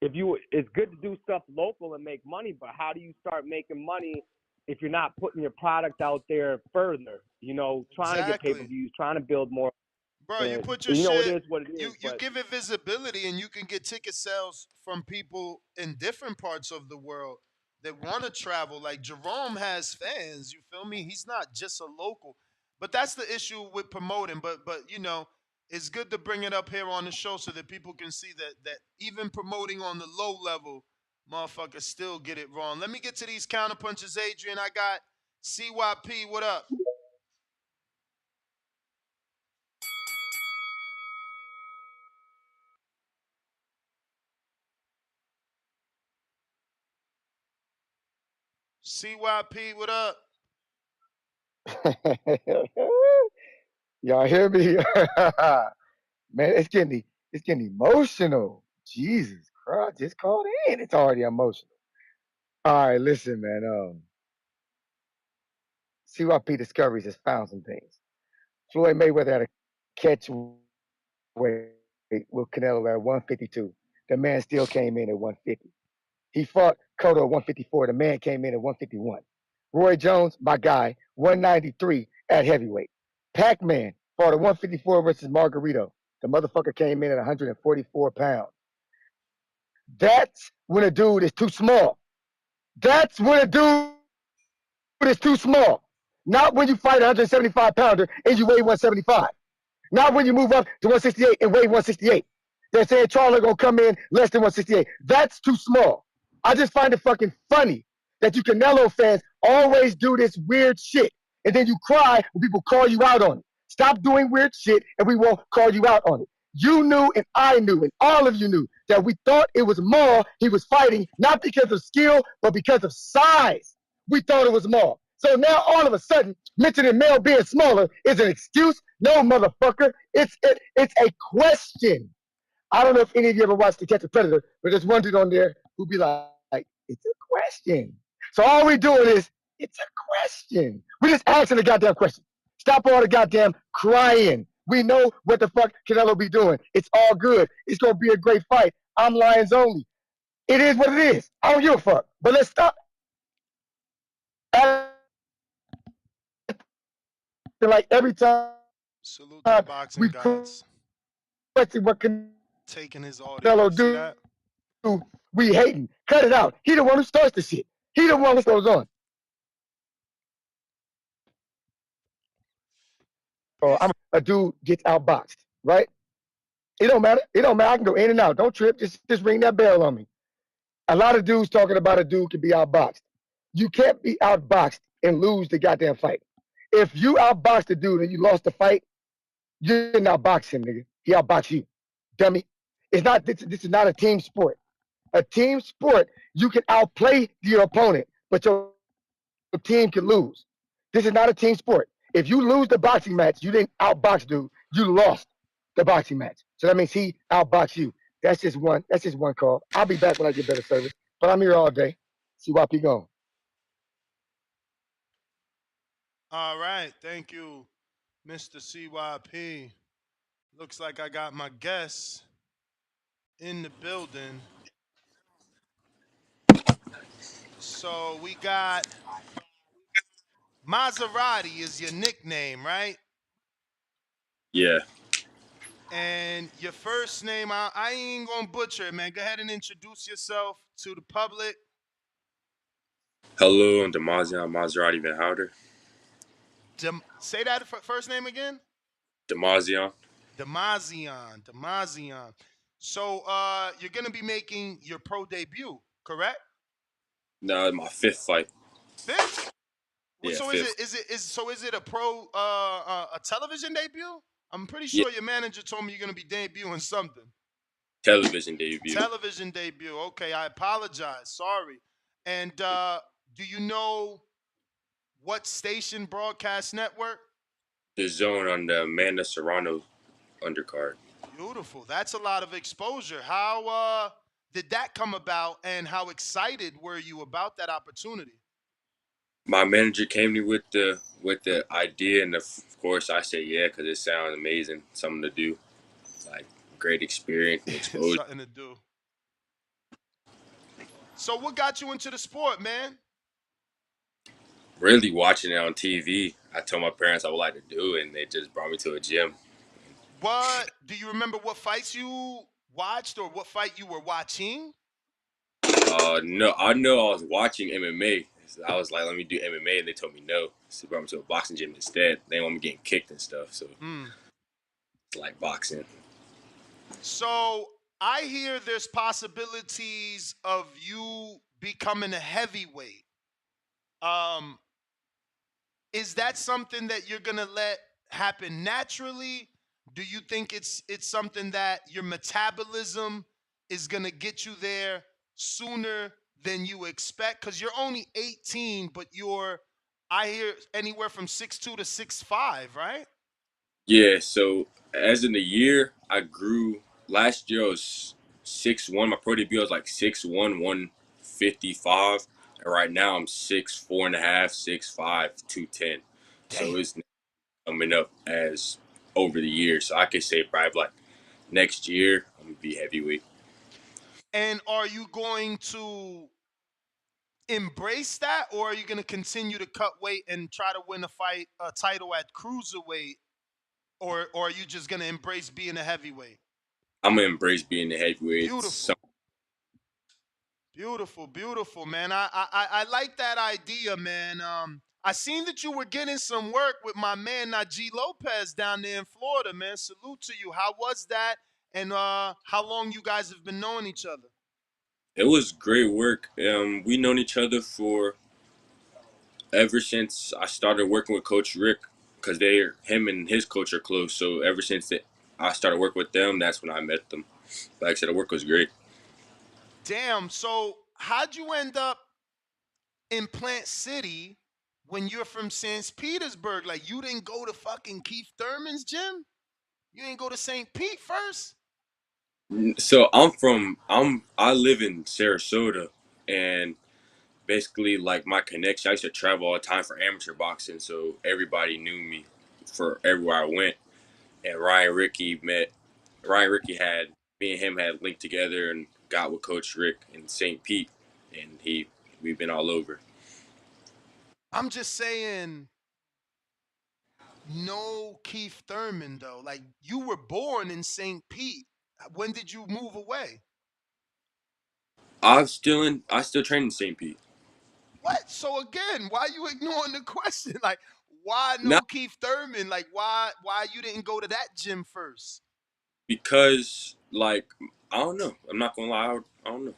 it's good to do stuff local and make money, but how do you start making money if you're not putting your product out there further? Trying to get pay-per-views, trying to build more. Bro, you put your shit. It is what it is. You give it visibility, and you can get ticket sales from people in different parts of the world that want to travel. Like Jerome has fans. You feel me? He's not just a local. But that's the issue with promoting. But it's good to bring it up here on the show so that people can see that even promoting on the low level, motherfuckers still get it wrong. Let me get to these counterpunches, Adrian. I got CYP, what up? CYP, what up? Y'all hear me? Man, it's getting emotional. Jesus Christ, just called in. It's already emotional. All right, listen, man. CYP Discoveries has found some things. Floyd Mayweather had a catch weight with Canelo at 152. The man still came in at 150. He fought Cotto at 154. The man came in at 151. Roy Jones, my guy, 193 at heavyweight. Pac-Man fought at 154 versus Margarito. The motherfucker came in at 144 pounds. That's when a dude is too small. That's when a dude is too small. Not when you fight a 175 pounder and you weigh 175. Not when you move up to 168 and weigh 168. They're saying Charlo gonna come in less than 168. That's too small. I just find it fucking funny that you Canelo fans always do this weird shit, and then you cry when people call you out on it. Stop doing weird shit, and we won't call you out on it. You knew, and I knew, and all of you knew that we thought it was Maul he was fighting, not because of skill, but because of size. We thought it was Maul. So now all of a sudden, mentioning Mel being smaller is an excuse? No, motherfucker. It's a question. I don't know if any of you ever watched To Catch a Predator, but there's one dude on there who be like, it's a question. So all we doing is, it's a question. We just asking the goddamn question. Stop all the goddamn crying. We know what the fuck Canelo be doing. It's all good. It's going to be a great fight. I'm Lions only. It is what it is. I don't give a fuck. But let's stop. Like every time Salute to the boxing we gods. question what Taking his audio. Canelo See do, that? we hating. Cut it out. He the one who starts the shit. He the one who goes on. I'm a dude gets outboxed, right? It don't matter. It don't matter. I can go in and out. Don't trip. Just ring that bell on me. A lot of dudes talking about a dude can be outboxed. You can't be outboxed and lose the goddamn fight. If you outboxed a dude and you lost the fight, you didn't outbox him, nigga. He outboxed you, dummy. It's not. This is not a team sport. A team sport, you can outplay your opponent, but your team can lose. This is not a team sport. If you lose the boxing match, you didn't outbox dude. You lost the boxing match. So that means he outboxed you. That's just one call. I'll be back when I get better service. But I'm here all day. CYP going. All right. Thank you, Mr. CYP. Looks like I got my guests in the building. So we got Maserati is your nickname, right? Yeah. And your first name, I ain't gonna butcher it, man. Go ahead and introduce yourself to the public. Hello, I'm Demazian Maserati Van Houder. Say that first name again. Demazian. Demazian. So you're gonna be making your pro debut, correct? No, my fifth fight. Fifth? Yeah, so fifth. is it a pro a television debut? I'm pretty sure your manager told me you're gonna be debuting something. Television debut. Television debut. Okay, I apologize. Sorry. And do you know what station broadcast network? The Zone on the Amanda Serrano undercard. Beautiful. That's a lot of exposure. How did that come about, and how excited were you about that opportunity? My manager came to me with the idea, and of course I said yeah because it sounds amazing, something to do, like great experience, exposure. Something to do. So what got you into the sport, man? Really watching it on TV. I told my parents I would like to do it, and they just brought me to a gym. What do you remember? What fights you watched, or what fight you were watching? No, I know I was watching MMA. So I was like, let me do MMA, and they told me no. So they brought me to a boxing gym instead. They want me getting kicked and stuff, so it's like boxing. So I hear there's possibilities of you becoming a heavyweight. Is that something that you're gonna let happen naturally? Do you think it's something that your metabolism is gonna get you there sooner than you expect? Because you're only 18, but you're, I hear, anywhere from 6'2" to 6'5", right? Yeah, so as in the year, I grew. Last year I was 6'1". My pro debut I was like 6'1", 155. And right now I'm 6'4" and a half, 6'5", 210. So it's coming up as over the years. So I could say probably like next year I'm gonna be heavyweight. And are you going to embrace that, or are you going to continue to cut weight and try to win a title at cruiserweight, or are you just going to embrace being a heavyweight? I'm gonna embrace being the heavyweight. Beautiful, beautiful, man. I like that idea, man. I seen that you were getting some work with my man Najee Lopez down there in Florida, man. Salute to you. How was that? And how long you guys have been knowing each other? It was great work. We known each other for ever since I started working with Coach Rick, because him and his coach are close. So ever since I started working with them, that's when I met them. Like I said, the work was great. Damn. So how'd you end up in Plant City when you're from St. Petersburg? Like, you didn't go to fucking Keith Thurman's gym? You didn't go to St. Pete first? So I live in Sarasota, and basically like my connection, I used to travel all the time for amateur boxing, so everybody knew me for everywhere I went. And Ryan Ricky had me and him had linked together and got with Coach Rick in St. Pete, and we've been all over. I'm just saying, no Keith Thurman though. Like, you were born in St. Pete. When did you move away? I still train in St. Pete. What? So again, why you ignoring the question? Like, why no Not Keith Thurman? Like, why you didn't go to that gym first? because, like, I don't know. I'm not gonna lie. I don't know.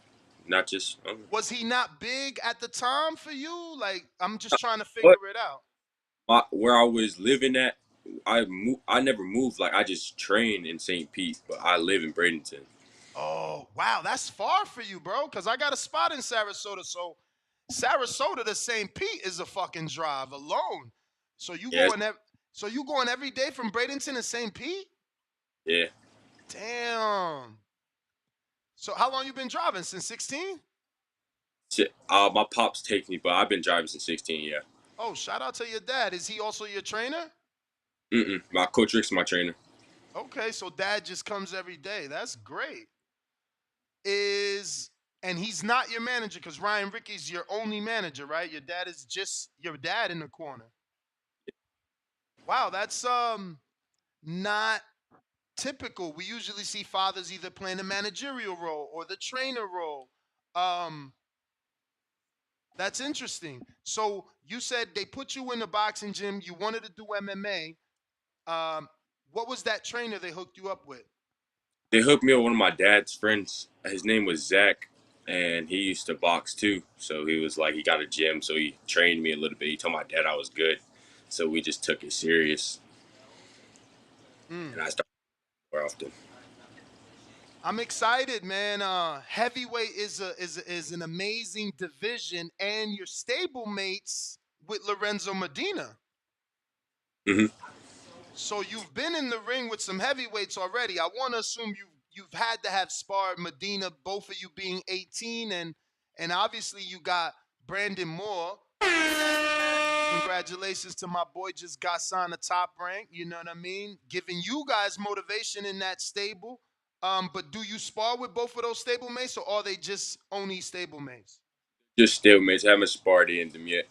Not just. I don't know. Was he not big at the time for you? Like, I'm just trying to But figure it out. where I was living at, I never moved. Like, I just trained in St. Pete, but I live in Bradenton. Oh, wow, that's far for you, bro. Because I got a spot in Sarasota. So Sarasota to St. Pete is a fucking drive alone. So you Yes. going every day from Bradenton to St. Pete? Yeah. Damn. So how long you been driving? Since 16? Shit, my pops take me, but I've been driving since 16. Yeah. Oh, shout out to your dad. Is he also your trainer? My Coach Rick's my trainer. Okay, so dad just comes every day. That's great. And he's not your manager, because Ryan Ricky's your only manager, right? Your dad is just your dad in the corner. Wow, that's not typical. We usually see fathers either playing the managerial role or the trainer role. That's interesting. So you said they put you in the boxing gym. You wanted to do MMA. What was that trainer they hooked you up with? They hooked me up with one of my dad's friends. His name was Zach, and he used to box too. So he was like, he got a gym, so he trained me a little bit. He told my dad I was good, so we just took it serious. And I started more often. I'm excited, man. Heavyweight is an amazing division, and your stablemates with Lorenzo Medina. So you've been in the ring with some heavyweights already. I want to assume you've had to have sparred Medina, both of you being 18, and obviously you got Brandon Moore. Congratulations to my boy, just got signed to Top Rank. You know what I mean? Giving you guys motivation in that stable. But do you spar with both of those stablemates, or are they just only stablemates? Just stalemates. I haven't sparred in them yet.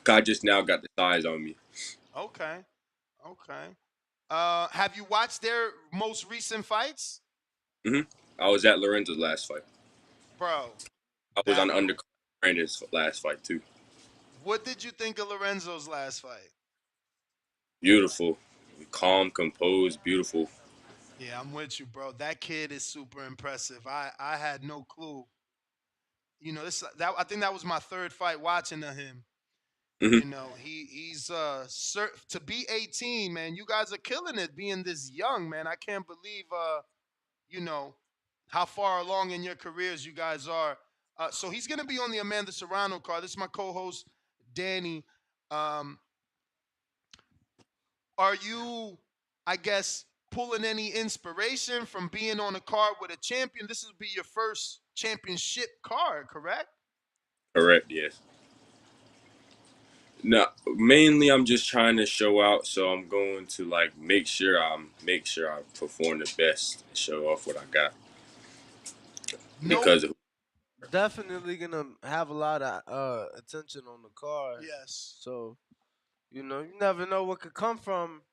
I just now got the size on me. Okay. Have you watched their most recent fights? I was at Lorenzo's last fight. Bro. I was on undercard Brandon's last fight too. What did you think of Lorenzo's last fight? Beautiful. Calm, composed, beautiful. Yeah, I'm with you, bro. That kid is super impressive. I had no clue. You know, I think that was my third fight watching him. Mhm. You know, he's to be 18, man. You guys are killing it being this young, man. I can't believe you know, how far along in your careers you guys are. So he's gonna be on the Amanda Serrano card. This is my co-host, Danny. Um, are you, I guess, pulling any inspiration from being on a card with a champion? This will be your first championship card, correct? Correct. Yes. No, mainly I'm just trying to show out, so I'm going to like make sure I perform the best and show off what I got. No. Because of, Definitely gonna have a lot of attention on the card. Yes. So, you never know what could come from.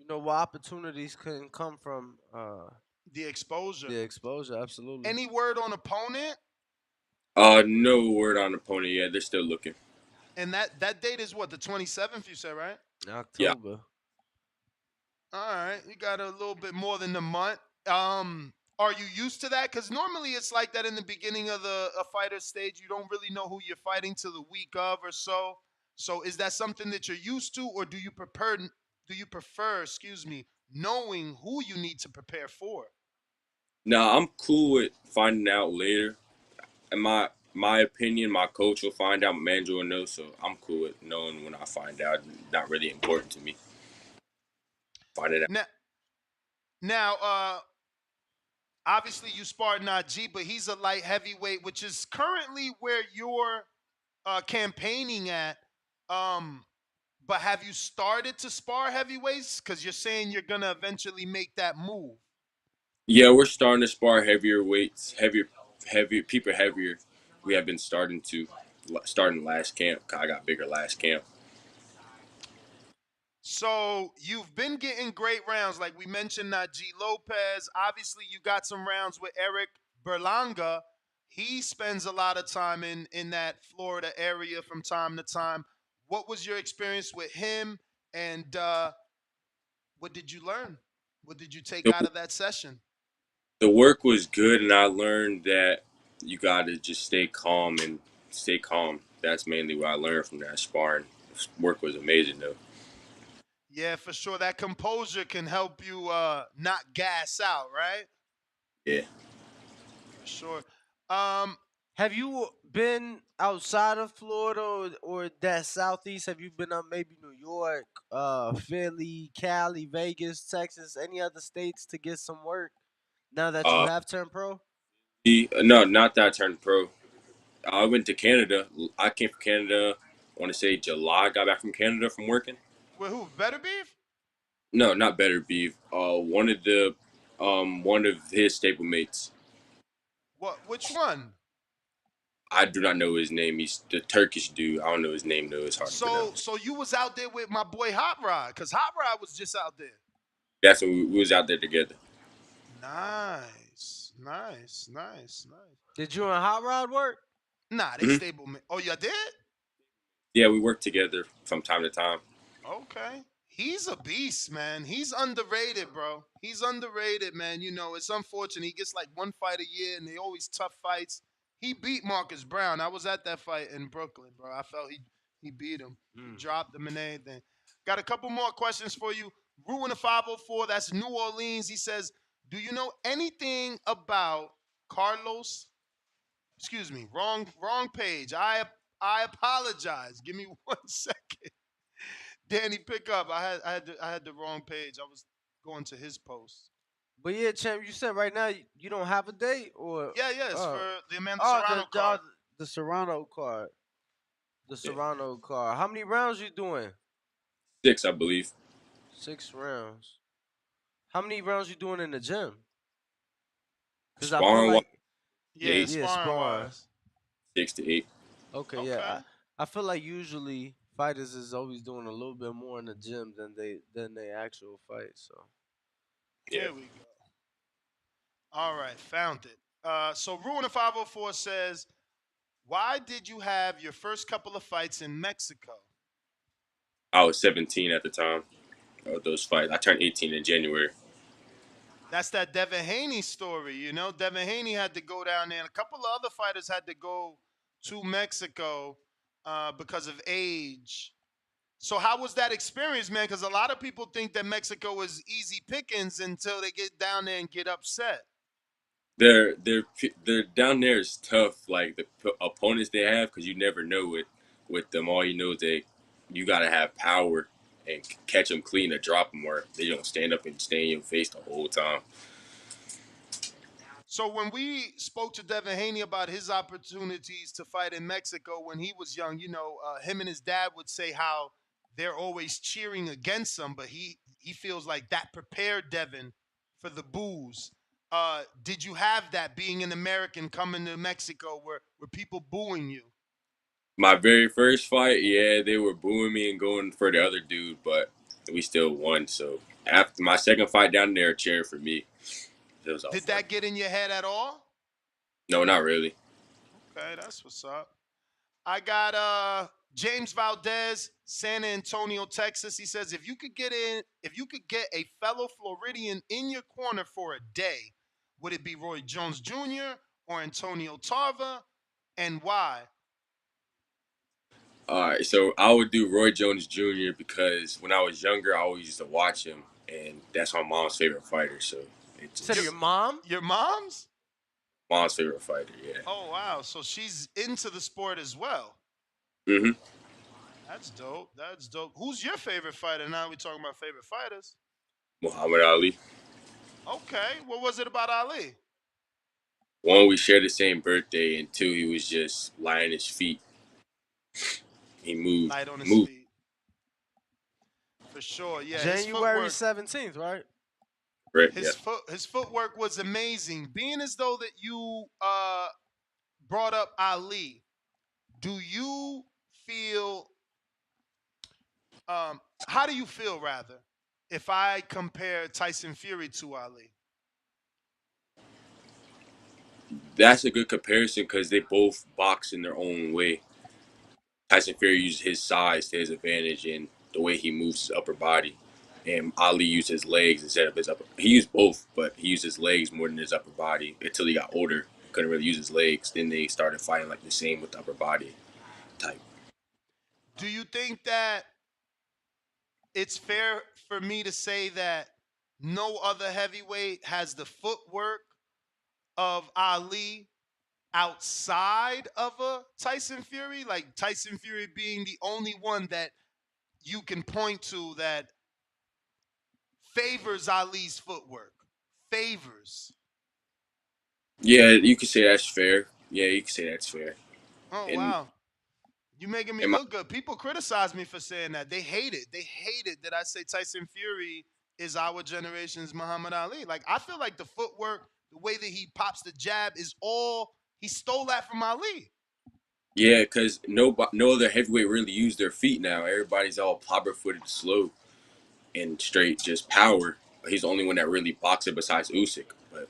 What opportunities can come from The exposure. the exposure. Absolutely. Any word on opponent? no word on opponent yet. They're still looking. And that date is what, the 27th, you said, right? October. All right, you got a little bit more than a month. Are you used to that? Because normally it's like that in the beginning of a fighter stage. You don't really know who you're fighting till the week of or so. So is that something that you're used to, or do you prefer, excuse me, knowing who you need to prepare for? Nah, I'm cool with finding out later. In my opinion, my coach will find out. My manager will know, so I'm cool with knowing when I find out. Not really important to me. Find it out. Now, obviously you sparred Najee, but he's a light heavyweight, which is currently where you're campaigning at. But have you started to spar heavyweights? Because you're saying you're gonna eventually make that move. Yeah, we're starting to spar heavier weights, heavier people heavier. We have been starting last camp. I got bigger last camp. So you've been getting great rounds, like we mentioned. Najee Lopez. Obviously, you got some rounds with Eric Berlanga. He spends a lot of time in that Florida area from time to time. What was your experience with him, and what did you learn? What did you take out of that session? The work was good, and I learned that you got to just stay calm and stay calm. That's mainly what I learned from that sparring. Work was amazing, though. Yeah, for sure. That composure can help you not gas out, right? Yeah. For sure. Have you been outside of Florida or that southeast? Have you been up maybe New York, Philly, Cali, Vegas, Texas, any other states to get some work now that you have turned pro? No, not that I turned pro. I went to Canada. I came from Canada, I want to say July. Got back from Canada from working. With who? Better Beef? No, not Better Beef. One of his stablemates. What? Which one? I do not know his name. He's the Turkish dude. I don't know his name though. It's hard to pronounce. So you was out there with my boy Hot Rod, because Hot Rod was just out there. That's when we was out there together. Nice. Did you and Hot Rod work? Nah, they stablemate. Oh, you did? Yeah, we worked together from time to time. Okay. He's a beast, man. He's underrated, bro. He's underrated, man. It's unfortunate. He gets like one fight a year, and they always tough fights. He beat Marcus Brown. I was at that fight in Brooklyn, bro. I felt he beat him. He dropped him and everything. Got a couple more questions for you. Ruin a 504, that's New Orleans. He says, do you know anything about Carlos? Excuse me, wrong page. I apologize. Give me 1 second. Danny, pick up. I had the wrong page. I was going to his post. But yeah, champ, you said right now you don't have a date, or yeah, it's for the Amanda Serrano card. The Serrano card. The Serrano card. How many rounds you doing? 6, I believe. 6 rounds. How many rounds you doing in the gym? Sparring like, sparring. 6 to 8. Okay, yeah. I feel like usually fighters is always doing a little bit more in the gym than they actual fight. So There we go. All right, found it. So Ruin 504 says, why did you have your first couple of fights in Mexico? I was 17 at the time of those fights. I turned 18 in January. That's that Devin Haney story, Devin Haney had to go down there, and a couple of other fighters had to go to Mexico because of age. So how was that experience, man? Because a lot of people think that Mexico is easy pickings until they get down there and get upset. They're down there is tough. Like the opponents they have, because you never know it with them. All you know is you gotta have power and catch them clean or drop them, or they don't stand up and stay in your face the whole time. So when we spoke to Devin Haney about his opportunities to fight in Mexico when he was young, him and his dad would say how they're always cheering against him, but he feels like that prepared Devin for the boos. Did you have that being an American coming to Mexico where people booing you? My very first fight, yeah, they were booing me and going for the other dude, but we still won. So after my second fight down there, cheering for me. Did that get in your head at all? No, not really. Okay, that's what's up. I got James Valdez, San Antonio, Texas. He says if you could get a fellow Floridian in your corner for a day, would it be Roy Jones Jr. or Antonio Tarver, and why? All right, so I would do Roy Jones Jr. because when I was younger, I always used to watch him, and that's my mom's favorite fighter. So So your mom? Your mom's? Mom's favorite fighter, yeah. Oh wow, so she's into the sport as well. Mhm. That's dope. That's dope. Who's your favorite fighter? Now we're talking about favorite fighters. Muhammad Ali. Okay, what was it about Ali? One, we shared the same birthday, and two, he was just light on his feet. He moved. Light on his feet. For sure, yeah. January 17th, right? Right, His footwork was amazing. Being as though that you brought up Ali, do you feel how do you feel rather if I compare Tyson Fury to Ali? That's a good comparison because they both box in their own way. Tyson Fury uses his size to his advantage and the way he moves his upper body. And Ali used his legs instead of his upper. He used both, but he used his legs more than his upper body until he got older. Couldn't really use his legs. Then they started fighting like the same with the upper body type. Do you think that it's fair for me to say that no other heavyweight has the footwork of Ali outside of a Tyson Fury? Like Tyson Fury being the only one that you can point to that favors Ali's footwork. Favors. Yeah, you could say that's fair. Yeah, you could say that's fair. Oh, And wow. You making me look good. People criticize me for saying that. They hate it. They hate it that I say Tyson Fury is our generation's Muhammad Ali. Like, I feel like the footwork, the way that he pops the jab is he stole that from Ali. Yeah, because no other heavyweight really use their feet now. Everybody's all popper-footed, slow, and straight, just power. He's the only one that really boxes besides Usyk. But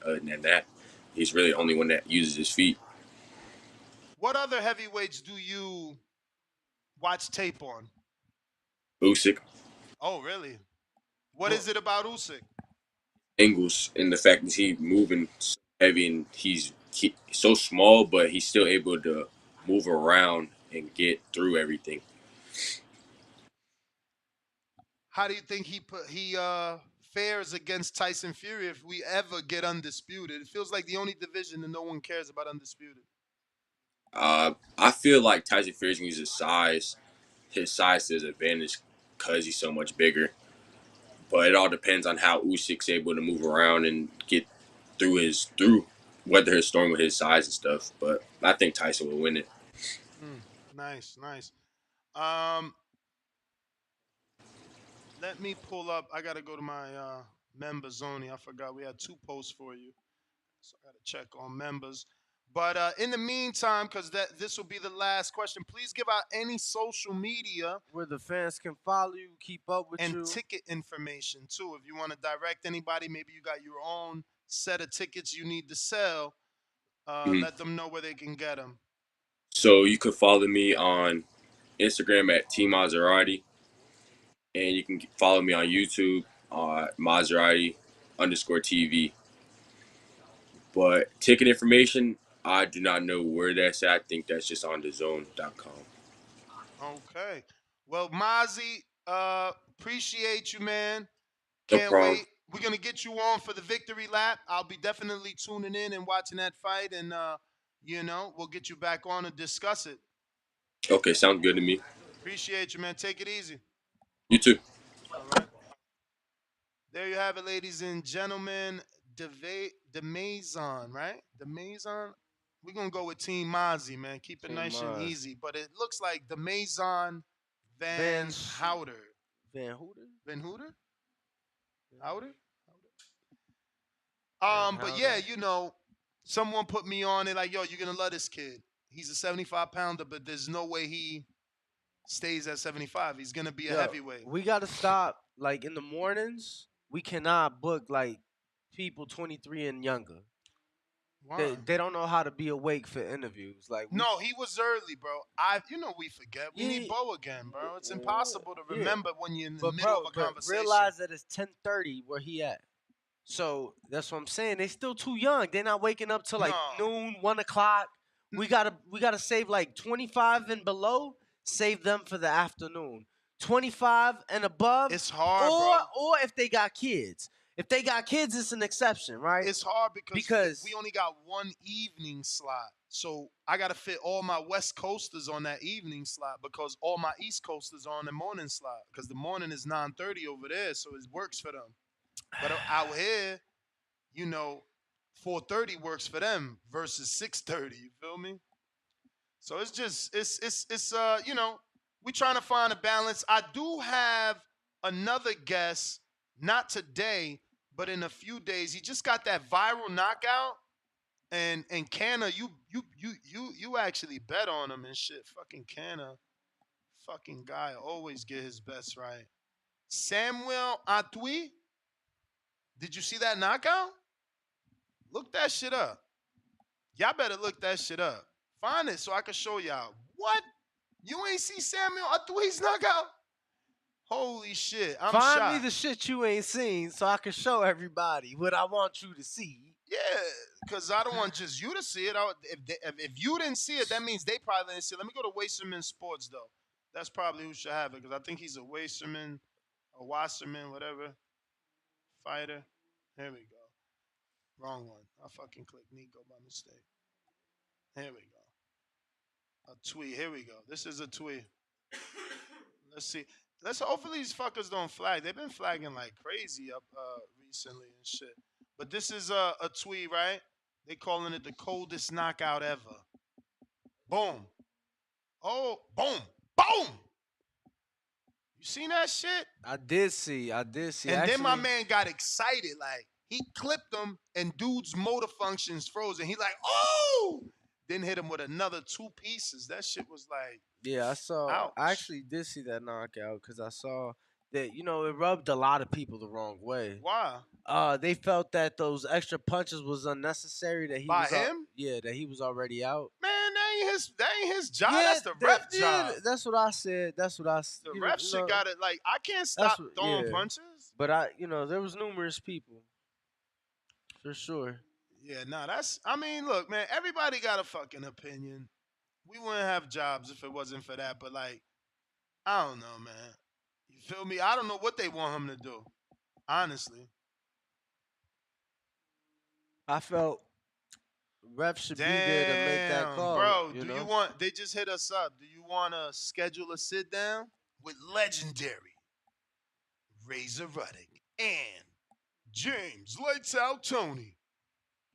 other than that, he's really the only one that uses his feet. What other heavyweights do you watch tape on? Usyk, Oh, really? What is it about Usyk? Engels, and the fact that he's moving so heavy and he's so small, but he's still able to move around and get through everything. How do you think he fares against Tyson Fury if we ever get undisputed? It feels like the only division that no one cares about undisputed. I feel like Tyson Fury's gonna use his size to his advantage because he's so much bigger. But it all depends on how Usyk's able to move around and get through weather his storm with his size and stuff. But I think Tyson will win it. Nice. Let me pull up. I gotta go to my members only. I forgot we had 2 posts for you, so I gotta check on members. But in the meantime, because this will be the last question, please give out any social media where the fans can follow you, keep up with you, and ticket information too. If you want to direct anybody, maybe you got your own set of tickets you need to sell. Let them know where they can get them. So you could follow me on Instagram at T Maserati, and you can follow me on YouTube Maserati_TV. But ticket information, I do not know where that's at. I think that's just on DAZN.com. Okay. Well, Mozzie, appreciate you, man. No Can't problem. wait. We're gonna get you on for the victory lap. I'll be definitely tuning in and watching that fight, and we'll get you back on and discuss it. Okay, sounds good to me. Appreciate you, man. Take it easy. You too. All right. There you have it, ladies and gentlemen. DeMazon, right? DeMazon. We're gonna go with Team Mozzie, man. Keep it Team nice and Maz. easy. But it looks like DeMazon Van Houter. Van Hooter? Van Hooter? Houter? Van But Houter. yeah, someone put me on it like, yo, you're gonna love this kid. He's a 75-pounder, but there's no way he stays at 75. He's gonna be a Yo, heavyweight. We gotta stop. Like in the mornings, we cannot book like people 23 and younger. Why? They don't know how to be awake for interviews. Like No, he was early, bro. We forget. We need Bo again, bro. It's impossible to remember when you're in the middle of a conversation. Realize that it's 10:30 where he at. So that's what I'm saying. They still too young. They're not waking up till like noon, 1 o'clock. We gotta save like 25 and below. Save them for the afternoon. 25 and above. It's hard, or if they got kids. If they got kids, it's an exception, right? It's hard because we only got one evening slot. So I got to fit all my West Coasters on that evening slot because all my East Coasters are on the morning slot because the morning is 9:30 over there, so it works for them. But out here, 4:30 works for them versus 6:30. You feel me? So it's just we trying to find a balance. I do have another guest, not today, but in a few days. He just got that viral knockout, and Canna, you actually bet on him and shit. Fucking Canna, fucking guy, always get his best right. Samuel Atui, did you see that knockout? Look that shit up. Y'all better look that shit up. Find it so I can show y'all. What? You ain't see Samuel Atui's knockout? Holy shit, I'm shocked. Find me the shit you ain't seen so I can show everybody what I want you to see. Yeah, because I don't want just you to see it. If you didn't see it, that means they probably didn't see it. Let me go to Wasserman Sports, though. That's probably who should have it, because I think he's a Wasserman, a Wasserman, whatever, fighter. Here we go. Wrong one. I fucking clicked Nico by mistake. Here we go. A tweet. Here we go. This is a tweet. Let's see. Hopefully these fuckers don't flag. They've been flagging like crazy up recently and shit. But this is a tweet, right? They calling it the coldest knockout ever. Boom. Oh, boom. Boom. You seen that shit? I did see. And then my man got excited. Like, he clipped him and dude's motor functions froze. And he like, oh! Then hit him with another 2 pieces. That shit was like, yeah, I saw. ouch. I actually did see that knockout because I saw that, it rubbed a lot of people the wrong way. Why? They felt that those extra punches was unnecessary. That he By was him? that he was already out. Man, that ain't his job. That's the ref job. That's what I said. That's what I said. The ref shit got it. Like, I can't stop throwing punches. But there was numerous people. For sure. Yeah, look, man, everybody got a fucking opinion. We wouldn't have jobs if it wasn't for that, but like, I don't know, man. You feel me? I don't know what they want him to do, honestly. I felt ref should be there to make that call. Bro, they just hit us up. Do you want to schedule a sit down with legendary Razor Ruddock and James Lights Out Tony?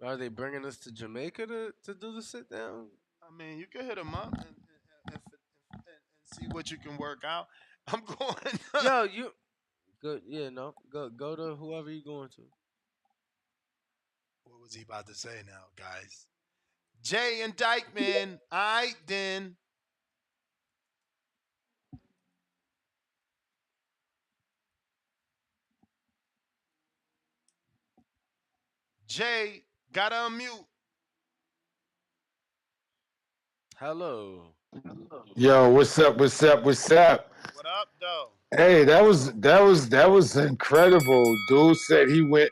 Are they bringing us to Jamaica to do the sit down? I mean, you can hit them up and see what you can work out. I'm going. Yo, you good? Yeah, no. Go to whoever you're going to. What was he about to say now, guys? Jay and Dykeman. All right, then. Jay, gotta unmute. Hello. Yo, what's up? What's up? What's up? What up, though? Hey, that was incredible. Dude said he went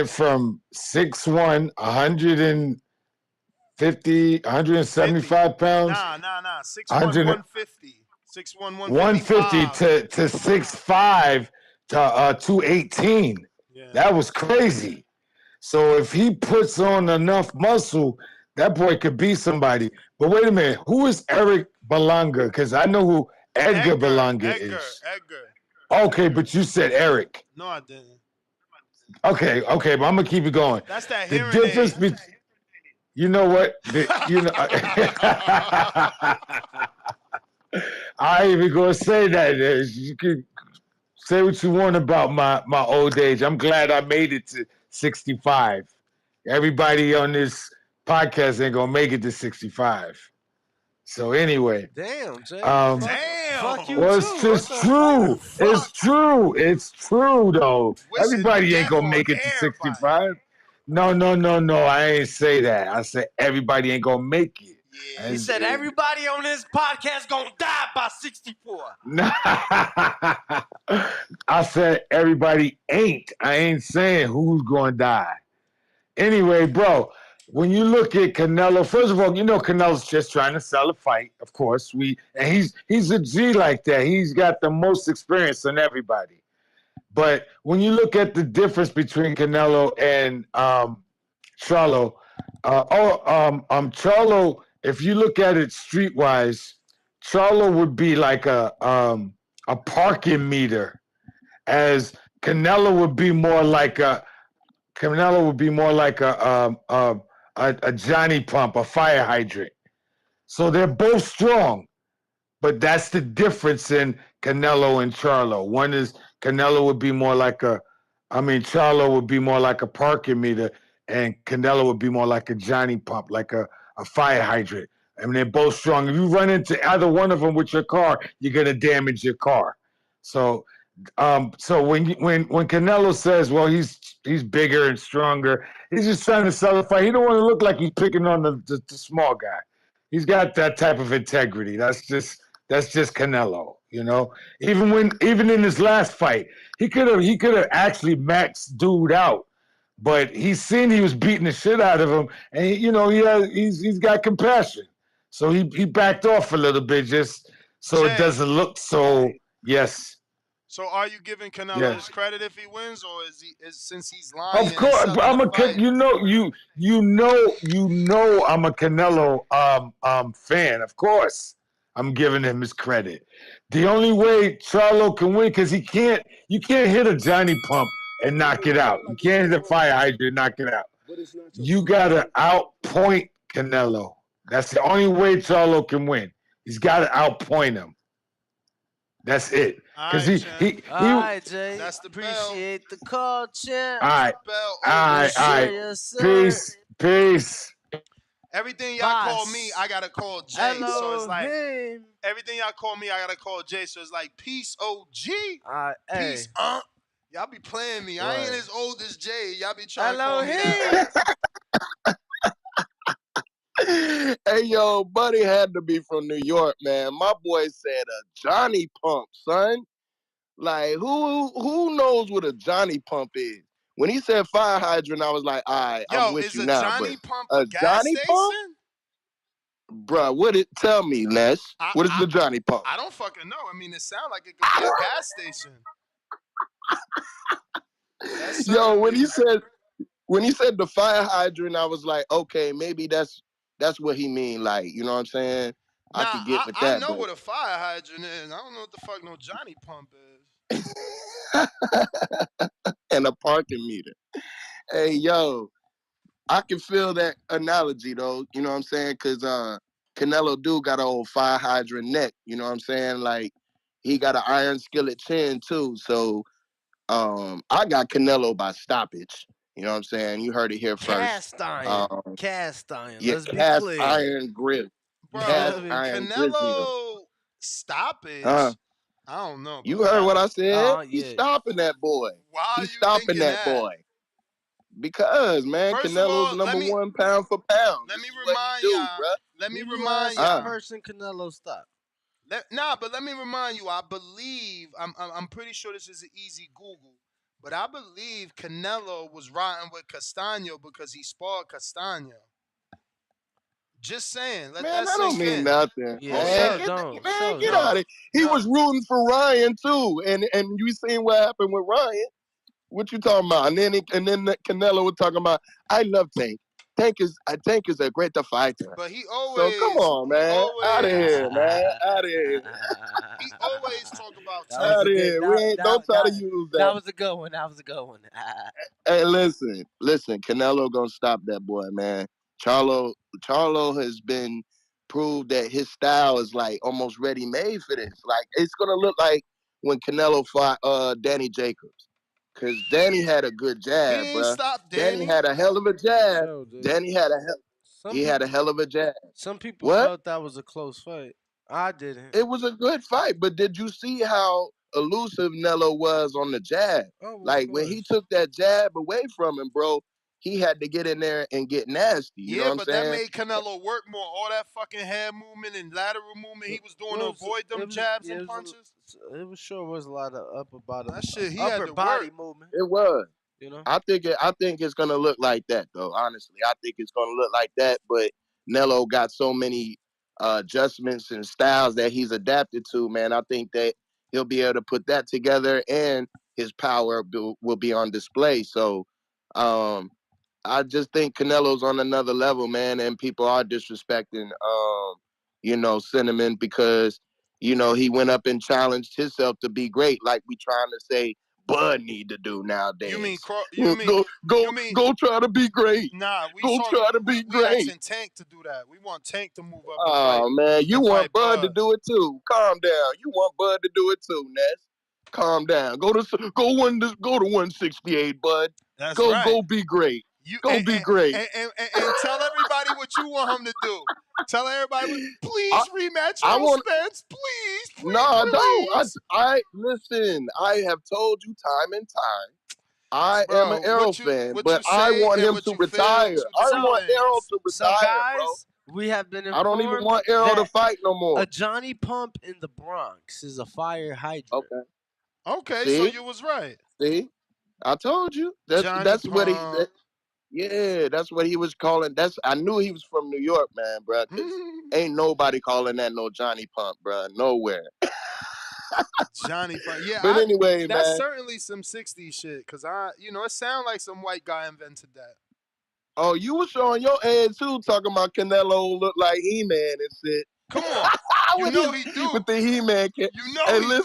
from 6'1", 150, 175 pounds. Nah. 6'1", 150. 6'1", 150 155. to 6'5 to 218. Yeah. That was crazy. So if he puts on enough muscle, that boy could be somebody. But wait a minute, who is Eric Belanga? Because I know who Edgar Belanga is. Edgar. Okay, but you said Eric. No, I didn't. Okay, but I'm gonna keep it going. That's that The hearing difference aid. between, you know what? I ain't even gonna say that. You can say what you want about my old age. I'm glad I made it to 65. Everybody on this podcast ain't gonna make it to 65. So anyway, Damn, Jay. Damn. Fuck you well, too. it's true. It's true. It's true though. Wishing Everybody ain't death gonna make on it to 65. No. I ain't say that. I said everybody ain't gonna make it. Yeah. He said everybody on this podcast gonna die by 64. I said everybody ain't. I ain't saying who's gonna die. Anyway, bro, when you look at Canelo, first of all, you know Canelo's just trying to sell a fight, of course. He's a G like that. He's got the most experience than everybody. But when you look at the difference between Canelo and Charlo, Charlo, if you look at it streetwise, Charlo would be like a parking meter, as Canelo would be more like a Johnny pump, a fire hydrant. So they're both strong, but that's the difference in Canelo and Charlo. Charlo would be more like a parking meter, and Canelo would be more like a Johnny pump, like a fire hydrant. I mean, they're both strong. If you run into either one of them with your car, you're gonna damage your car. So when Canelo says, well, he's bigger and stronger, he's just trying to sell a fight. He don't want to look like he's picking on the small guy. He's got that type of integrity. That's just Canelo, you know. Even in his last fight, he could have actually maxed dude out, but he was beating the shit out of him, and he's got compassion, so he backed off a little bit just so it doesn't look so. Yes. So are you giving Canelo his credit if he wins, or since he's lying? Of course, I'm a I'm a Canelo fan. Of course, I'm giving him his credit. The only way Charlo can win, because you can't hit a Johnny pump and knock it out. You can't hit a fire hydrant and knock it out. You gotta outpoint Canelo. That's the only way Charlo can win. He's got to outpoint him. That's it. Because All right, Jay. That's the appreciate the call, champ. All right. Peace. Everything y'all call me, I gotta call Jay. So it's like everything y'all call me, I gotta call Jay. So it's like peace, OG. Peace, Y'all be playing me. I ain't as old as Jay. Y'all be trying to call me that. Hey, yo, Buddy had to be from New York, man. My boy said a Johnny pump, son. Like, who knows what a Johnny pump is? When he said fire hydrant, I was like, all right, I'm with you now. Yo, is a Johnny pump a gas Johnny station? Pump? Bruh, tell me, Les. What is the Johnny pump? I don't fucking know. I mean, it sounds like it could be a gas station. Yo, when he said the fire hydrant, I was like, okay, maybe that's what he mean. Like, you know what I'm saying? I could get with that. I know what a fire hydrant is. I don't know what the fuck no Johnny pump is. And a parking meter. Hey, yo, I can feel that analogy though. You know what I'm saying? Because Canelo do got an old fire hydrant neck. You know what I'm saying? Like, he got an iron skillet chin too. So I got Canelo by stoppage. You know what I'm saying? You heard it here first. Cast iron. Yeah, Let's be cast clear. iron grip. Bro, Cast iron Canelo stoppage. I don't know. You heard what I said? He's stopping that boy. Why He's stopping that boy. Because, man, Canelo's number one pound for pound. Let me remind y'all. Let me remind y'all. Person Canelo stop. But let me remind you. I believe I'm pretty sure this is an easy Google, but I believe Canelo was riding with Castaño because he sparred Castaño. Just saying. Let Man, that that don't sink mean in. nothing. Yeah, Man, get out of here. He was rooting for Ryan too, and you seen what happened with Ryan. What you talking about? And then Canelo was talking about, I love Tank. Tank is a great fighter. But he So come on, man. Out of here, man. Out of here. He always talk about That was Out a of good. here. We ain't. Don't try to use that. That was a good one. That was a good one. Hey, listen. Canelo gonna stop that boy, man. Charlo has been proved that his style is like almost ready made for this. Like it's gonna look like when Canelo fought Danny Jacobs, because Danny had a good He jab, ain't bruh. stop Danny Danny. had a hell of a jab. Sure, dude. Danny had a hell of a jab. Some people What? felt that was a close fight. I didn't. It was a good fight, but did you see how elusive Nello was on the jab? Oh, of Like when he course. took that jab away from him, bro, he had to get in there and get nasty. You know Yeah, what I'm but that saying? made Canelo work more. All that fucking hand movement and lateral movement he was doing to avoid them jabs and punches. It was sure was a lot of upper bottom, That shit, he upper had to body work. movement. It was. You know. I think it's gonna look like that though. Honestly, I think it's gonna look like that. But Nello got so many adjustments and styles that he's adapted to. Man, I think that he'll be able to put that together, and his power will be on display. So, I just think Canelo's on another level, man, and people are disrespecting, Cinnamon because he went up and challenged himself to be great, like we trying to say Bud need to do nowadays. You mean go try to be great. Nah, Go try to be we great. asking Tank to do that. We want Tank to move up and Oh fight. man, you and want fight Bud to do it too. Calm down. You want Bud to do it too, Ness. Calm down. Go to 168, Bud. That's go right. be great. You be great. And tell everybody what you want him to do. Tell everybody, please rematch I Errol want- Spence, please. No, I don't. I listen. I have told you time and time. I am an Arrow fan, but I want him to retire. I want Arrow to So retire, guys, we have been informed I don't even want Arrow to that fight no more. a Johnny Pump in the Bronx is a fire hydrant. Okay, See? so you was right. See, I told you. That's what he. Yeah, that's what he was calling. I knew he was from New York, man, bro. Cause ain't nobody calling that no Johnny Pump, bro. Nowhere. Johnny Pump. Yeah, But anyway, that's man. certainly some 60s shit. Cause it sound like some white guy invented that. Oh, you was showing your head too, talking about Canelo look like He-Man and shit. Come on. You know he do. With the He-Man. You know he do. You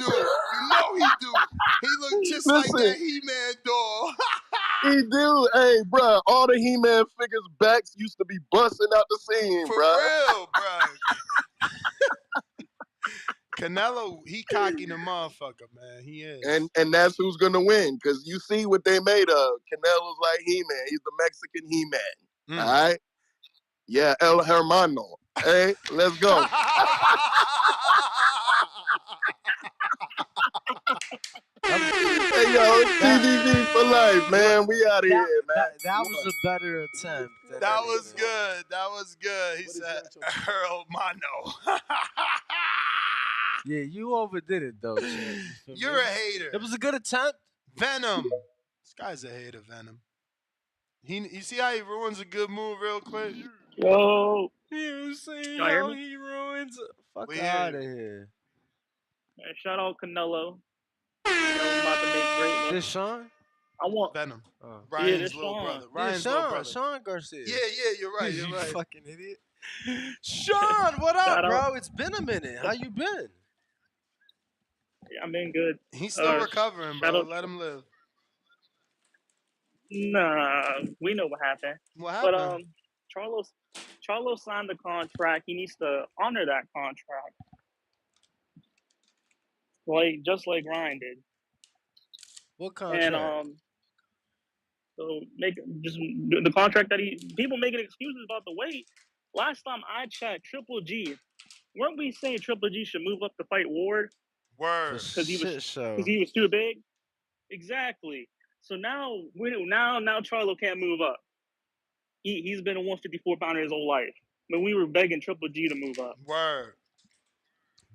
know he do. He look just like that Listen. He-Man doll. He do. Hey, bro, all the He-Man figures backs used to be busting out the seam, For bro. real, bro. Canelo, he cocky the motherfucker, man. He is. And that's who's gonna win, because you see what they made of. Canelo's like He-Man. He's the Mexican He-Man. All right? Yeah, El Hermano. Hey, let's go. Hey, yo, it's TVV for life, man. We out of here, man. That was a better attempt. That was good. That was good. He said, Earl Mano. Yeah, you overdid it though. Champ. You're a hater. It was a good attempt. Venom. This guy's a hater, Venom. You see how he ruins a good move real quick? Yo. You see Y'all hear how me? he ruins? Fuck We out hear of here. Man, shout out Canelo. About to make great. This Sean? I want Venom. Oh. Ryan's this little Sean. brother. Yeah, Ryan's little Sean. brother. Sean Garcia. Yeah, you're right. You're You right. fucking idiot. Sean, what up, Shout bro? out. It's been a minute. How you been? Yeah, I've been good. He's still recovering, shout bro. out- Let him live. Nah, we know what happened. What happened? But Charlo signed the contract. He needs to honor that contract, just like Ryan did. What contract? And so the contract that people making excuses about the weight. Last time I checked, Triple G, weren't we saying Triple G should move up to fight Ward Word. because he show. was too big? Exactly. So now Charlo can't move up. He's been a 154 pounder his whole life. But we were begging Triple G to move up. Word.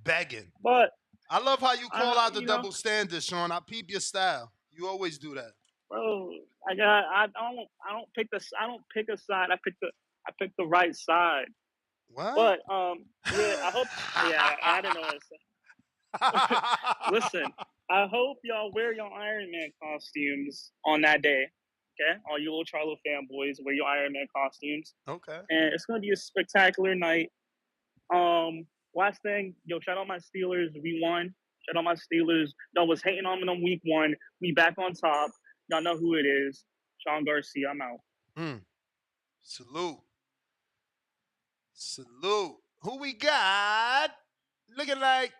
Begging. But I love how you call out the you know- double standard, Sean. I peep your style. You always do that. bro, I don't pick a side. I pick the right side. What? But yeah, I hope. Yeah, I didn't know what to say. Listen, I hope y'all wear your Iron Man costumes on that day. Okay, all you little Charlo fanboys, wear your Iron Man costumes. Okay. And it's gonna be a spectacular night. Last thing, yo, shout out my Steelers. We won. Shout out my Steelers. Y'all was hating on them on week 1. We back on top. Y'all know who it is. Sean Garcia. I'm out. Salute. Salute. Who we got? Looking like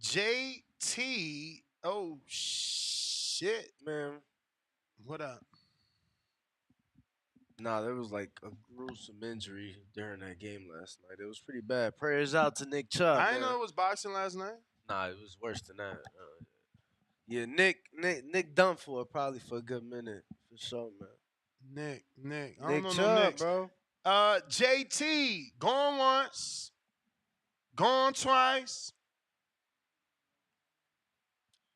JT. Oh, shit. Man. What up? Nah, there was like a gruesome injury during that game last night. It was pretty bad. Prayers out to Nick Chubb. I didn't know it was boxing last night. Nah, it was worse than that. Yeah, Nick done for it probably for a good minute for sure, man. Nick. I Nick don't know Chubb, no Knicks. bro. JT, gone once, gone twice.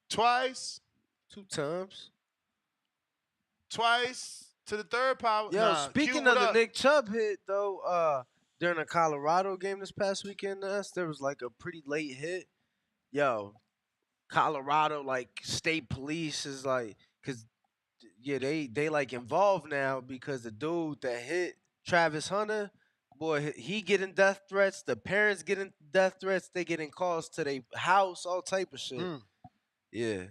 2 times. Twice to the third power. Yo, Nah, speaking Q, of what the up? Nick Chubb hit though, during the Colorado game this past weekend, there was like a pretty late hit. Yo, Colorado like state police is like, cause yeah, they like involved now because the dude that hit Travis Hunter, boy, he getting death threats. The parents getting death threats. They getting calls to their house, all type of shit. Yeah.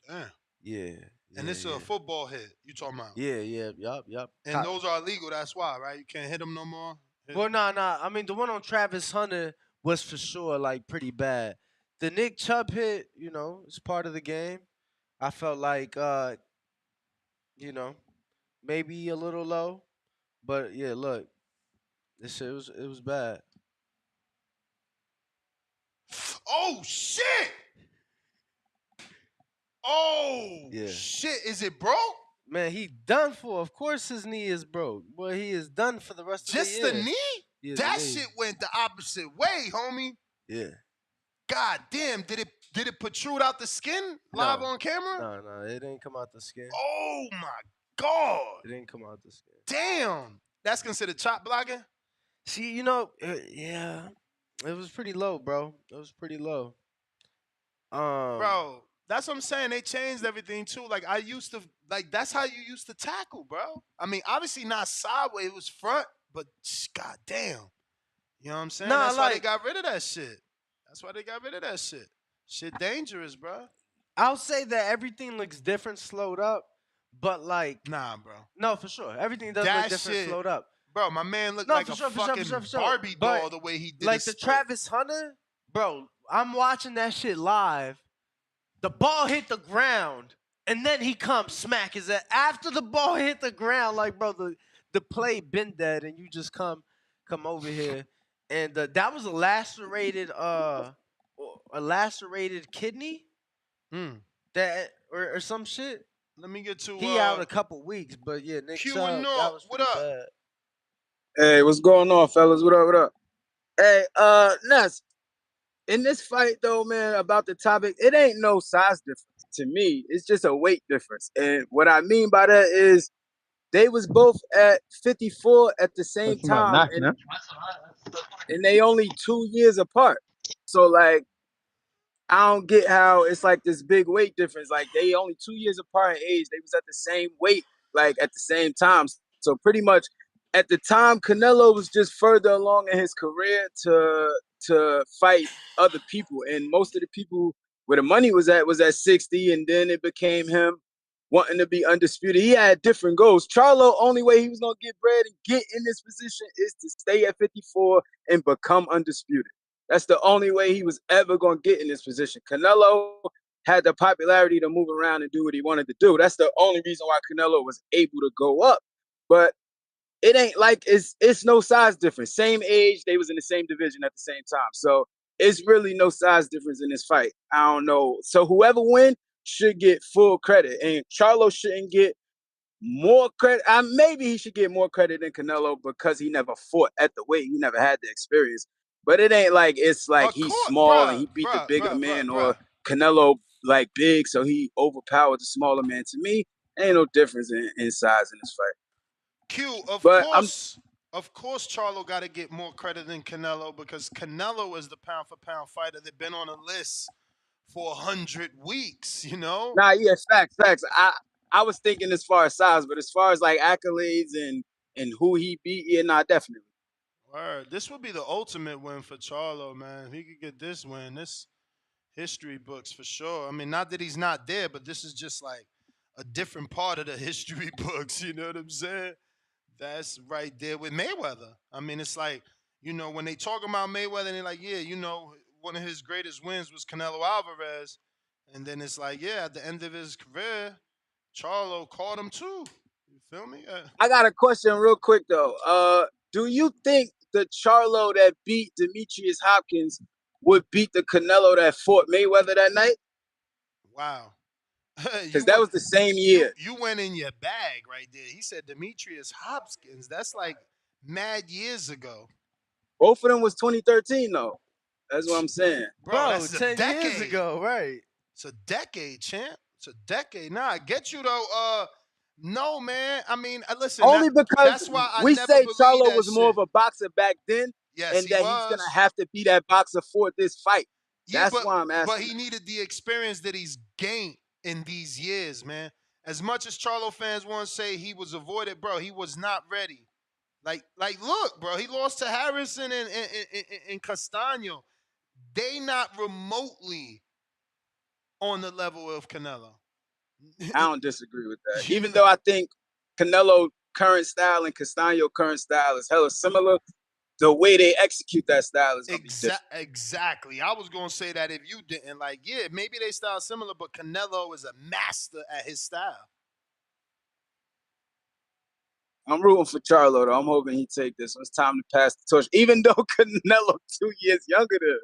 Damn. Yeah. And this is a football hit you talking about. Yeah, yup. And those are illegal. That's why, right? You can't hit them no more. Well, nah. I mean, the one on Travis Hunter was for sure like pretty bad. The Nick Chubb hit, it's part of the game. I felt like, maybe a little low, but yeah, look, this shit it was bad. Oh shit! Oh Yeah. shit! Is it broke? Man, he done for. Of course, his knee is broke. Boy, he is done for the rest of Just the year. the knee? Yeah, That the knee. shit went the opposite way, homie. Yeah. God damn! Did it protrude out the skin live on camera? No, it didn't come out the skin. Oh my god! It didn't come out the skin. Damn! That's considered chop blocking? See, yeah, it was pretty low, bro. It was pretty low. Bro, that's what I'm saying. They changed everything too. Like I used to, like that's how you used to tackle, bro. I mean, obviously not sideways, it was front, but god damn. You know what I'm saying? Nah, That's why they like- got rid of that shit. That's why they got rid of that shit. Shit dangerous, bro. I'll say that everything looks different slowed up, but like nah, bro. No, for sure. Everything does That look different shit- slowed up. Bro, my man looked No, like for a sure, for sure, fucking for sure, for sure. Barbie But, doll the way he did like his the split. Travis Hunter, bro. I'm watching that shit live. The ball hit the ground, and then he comes smack his ass. After the ball hit the ground, like bro, the play been dead, and you just come over here, and that was a lacerated kidney, that or some shit. Let me get to He out a couple weeks, but yeah, Nick Q Chubb, and that North, was what pretty up? bad. Hey, what's going on, fellas? What up? What up? Hey, Ness. In this fight, though, man, about the topic, it ain't no size difference to me. It's just a weight difference, and what I mean by that is they was both at 54 at the same time, and they only 2 years apart. So, like, I don't get how it's like this big weight difference. Like, they only 2 years apart in age. They was at the same weight, like, at the same time. So, pretty much, at the time, Canelo was just further along in his career to fight other people. And most of the people where the money was at 60, and then it became him wanting to be undisputed. He had different goals. Charlo, only way he was going to get bread and get in this position is to stay at 54 and become undisputed. That's the only way he was ever going to get in this position. Canelo had the popularity to move around and do what he wanted to do. That's the only reason why Canelo was able to go up. But it ain't like it's no size difference. Same age, they was in the same division at the same time. So it's really no size difference in this fight. I don't know. So whoever win should get full credit. And Charlo shouldn't get more credit. Maybe he should get more credit than Canelo because he never fought at the weight. He never had the experience. But it ain't like it's like he's small and he beat the bigger man, or Canelo like big, so he overpowered the smaller man. To me, ain't no difference in size in this fight. Q, of But course, of course, Charlo got to get more credit than Canelo because Canelo is the pound for pound fighter that been on a list for 100 weeks. You know. Nah, yeah, facts. I was thinking as far as size, but as far as like accolades and who he beat, yeah, nah, definitely. Word. This would be the ultimate win for Charlo, man. If he could get this win, this history books for sure. I mean, not that he's not there, but this is just like a different part of the history books. You know what I'm saying? That's right there with Mayweather. I mean, it's like, you know, when they talk about Mayweather, they're like, yeah, you know, one of his greatest wins was Canelo Alvarez. And then it's like, yeah, at the end of his career, Charlo caught him too. You feel me? I got a question real quick though. Do you think the Charlo that beat Demetrius Hopkins would beat the Canelo that fought Mayweather that night? Wow. Because that was the same year. You went in your bag right there. He said Demetrius Hopkins. That's like mad years ago. Both of them was 2013 though. That's what I'm saying. Bro, that's 10 a decade years ago, right? It's a decade, champ. It's a decade. Nah, I get you though. No, man. I mean, listen. Only because that's why I we never say believed Charlo that was more shit. of a boxer back then, Yes, and he that was. he's gonna have to be that boxer for this fight. Yeah, That's why I'm asking. But he needed the experience that he's gained in these years, man. As much as Charlo fans want to say he was avoided, bro, he was not ready. Like, look, bro, he lost to Harrison and Castaño. They not remotely on the level of Canelo. I don't disagree with that. Even though I think Canelo current style and Castaño current style is hella similar, the way they execute that style is gonna be different. Exactly. I was gonna say that if you didn't yeah, maybe they style similar, but Canelo is a master at his style. I'm rooting for Charlo though. I'm hoping he take this. It's time to pass the torch. Even though Canelo 2 years younger than him.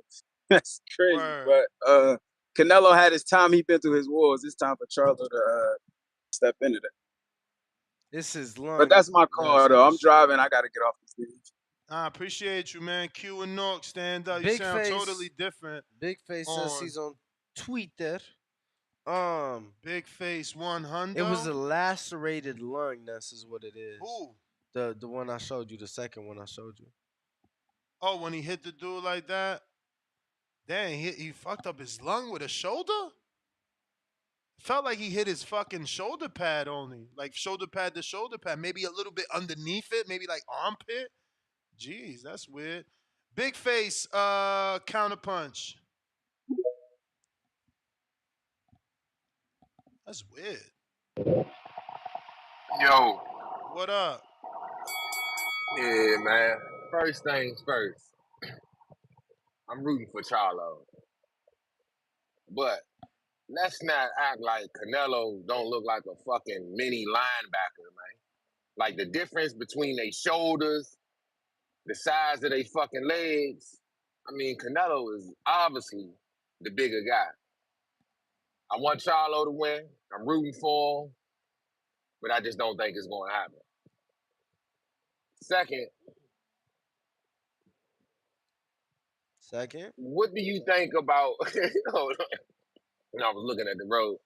That's crazy. Word. But Canelo had his time. He been through his wars. It's time for Charlo to step into that. This is long. But that's my call though. I'm driving. I gotta get off the stage. I appreciate you, man. Q and Nork, stand up. You Big sound Face, totally different. Big Face says he's on Twitter. Big Face 100. It was a lacerated lung. This is what it is. Who? The one I showed you. The second one I showed you. Oh, when he hit the dude like that? Dang, he fucked up his lung with a shoulder? Felt like he hit his fucking shoulder pad only. Like shoulder pad to shoulder pad. Maybe a little bit underneath it. Maybe like armpit. Jeez, that's weird. Big Face, counterpunch. That's weird. Yo. What up? Yeah, man. First things first. I'm rooting for Charlo. But let's not act like Canelo don't look like a fucking mini linebacker, man. Like the difference between their shoulders, the size of their fucking legs. I mean, Canelo is obviously the bigger guy. I want Charlo to win. I'm rooting for him. But I just don't think it's going to happen. Second, what do you think about? Hold on. When I was looking at the road,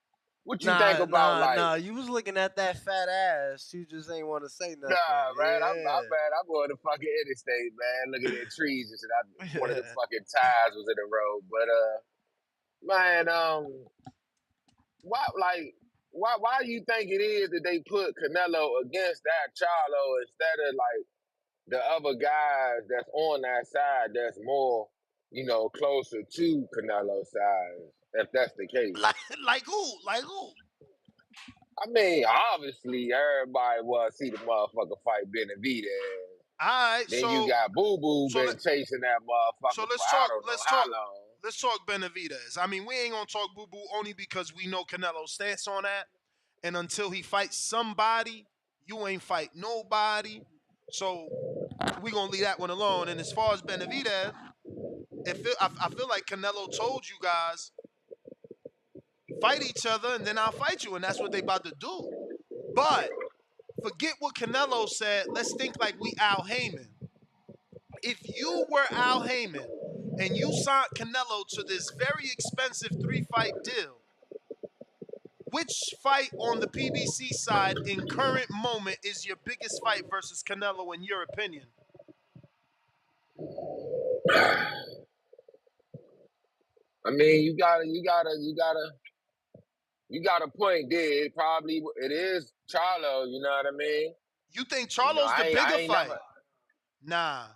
what you think about Nah, you was looking at that fat ass. You just ain't want to say nothing. Nah, man, yeah. I'm bad. I'm going to fucking interstate, man. Looking at trees and shit. One of the fucking tires was in the road, but man, why do you think it is that they put Canelo against that Charlo instead of like the other guys that's on that side that's more, you know, closer to Canelo's side, if that's the case? Like who? Like who? I mean, obviously, everybody want to see the motherfucker fight Benavidez. All right, then so you got Boo Boo been chasing that motherfucker so for I don't know how long. Let's talk Benavidez. I mean, we ain't gonna talk Boo Boo only because we know Canelo's stance on that. And until he fights somebody, you ain't fight nobody. So we gonna leave that one alone. And as far as Benavidez, I feel like Canelo told you guys, fight each other and then I'll fight you. And that's what they about to do. But forget what Canelo said. Let's think like we Al Heyman. If you were Al Heyman and you signed Canelo to this very expensive 3-fight deal, which fight on the PBC side in current moment is your biggest fight versus Canelo in your opinion? I mean, you got a point there. It is Charlo. You know what I mean? You think Charlo's the bigger fight? Never, Nah.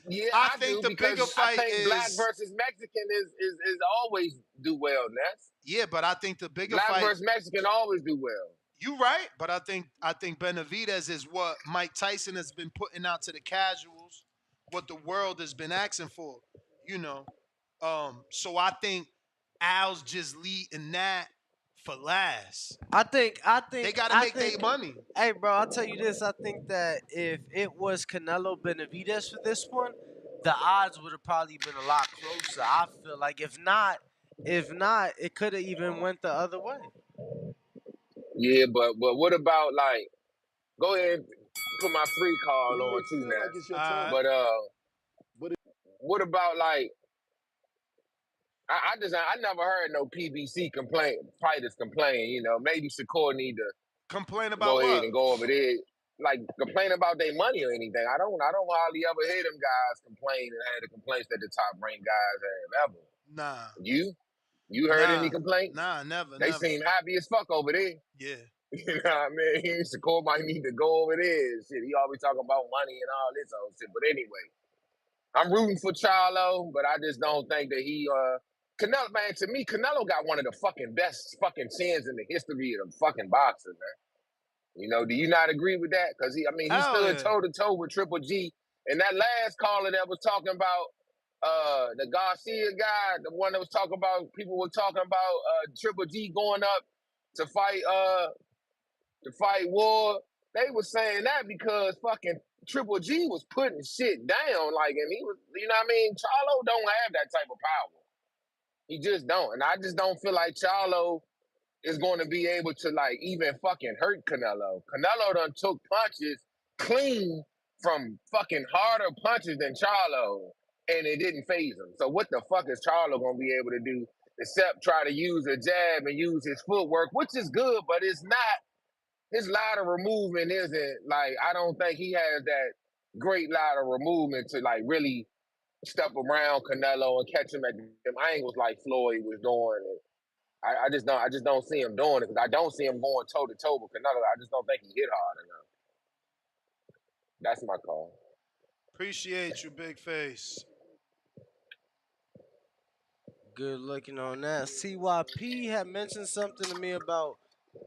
yeah, I do think the because bigger fight I think black is versus Mexican is always do well, Ness. Yeah, but I think the bigger Black fight versus Mexican always do well. You right, but I think Benavidez is what Mike Tyson has been putting out to the casuals, what the world has been asking for, you know. So I think Al's just leading that for last. I think They gotta make their money. Hey, bro, I'll tell you this. I think that if it was Canelo Benavidez for this one, the odds would have probably been a lot closer. I feel like if not, it could have even went the other way. Yeah, but what about like? Go ahead and put my free call on too now. Like it's your turn. But what about like? I never heard no PBC fighters complain. You know, maybe Shakur need to complain about go ahead what? and go over there, like complain about their money or anything. I don't hardly ever hear them guys complain and have the complaints that the top ranked guys have ever. Nah. You heard any complaints? Nah, never. They seem happy as fuck over there. Yeah. You know what I mean? Shakur might need to go over there and shit. He always talking about money and all this old shit. But anyway, I'm rooting for Charlo, but I just don't think that he Canelo, man, to me, Canelo got one of the fucking best fucking chins in the history of the fucking boxing, man. You know, do you not agree with that? Because he stood toe-to-toe with Triple G. And that last caller that was talking about the Garcia guy, the one that was talking about, people were talking about Triple G going up to fight War. They were saying that because fucking Triple G was putting shit down, like, and he was, you know what I mean? Charlo don't have that type of power. He just don't. And I just don't feel like Charlo is going to be able to, like, even fucking hurt Canelo. Canelo done took punches clean from fucking harder punches than Charlo, and it didn't phase him. So what the fuck is Charlo going to be able to do except try to use a jab and use his footwork, which is good, but it's not. His lateral movement isn't, like, I don't think he has that great lateral movement to, like, really step around Canelo and catch him at them angles like Floyd was doing. I just don't see him doing it because I don't see him going toe to toe with Canelo. I just don't think he hit hard enough. That's my call. Appreciate you, big face. Good looking on that. CYP had mentioned something to me about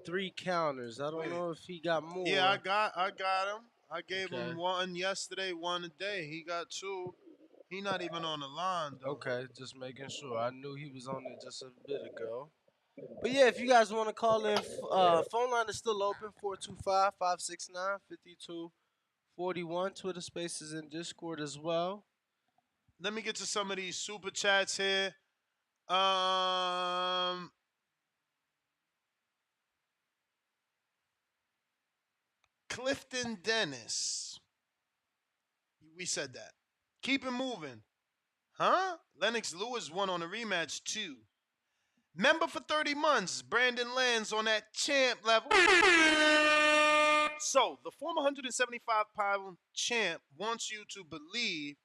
3 counters. I don't know if he got more. Yeah, I got him. I gave him one yesterday, one today. He got 2. He not even on the line, though. Okay, just making sure. I knew he was on there just a bit ago. But yeah, if you guys want to call in, phone line is still open, 425-569-5241. Twitter Spaces and Discord as well. Let me get to some of these super chats here. Clifton Dennis. We said that. Keep it moving. Huh? Lennox Lewis won on a rematch, too. Member for 30 months. Brandon lands on that champ level. So, the former 175-pound champ wants you to believe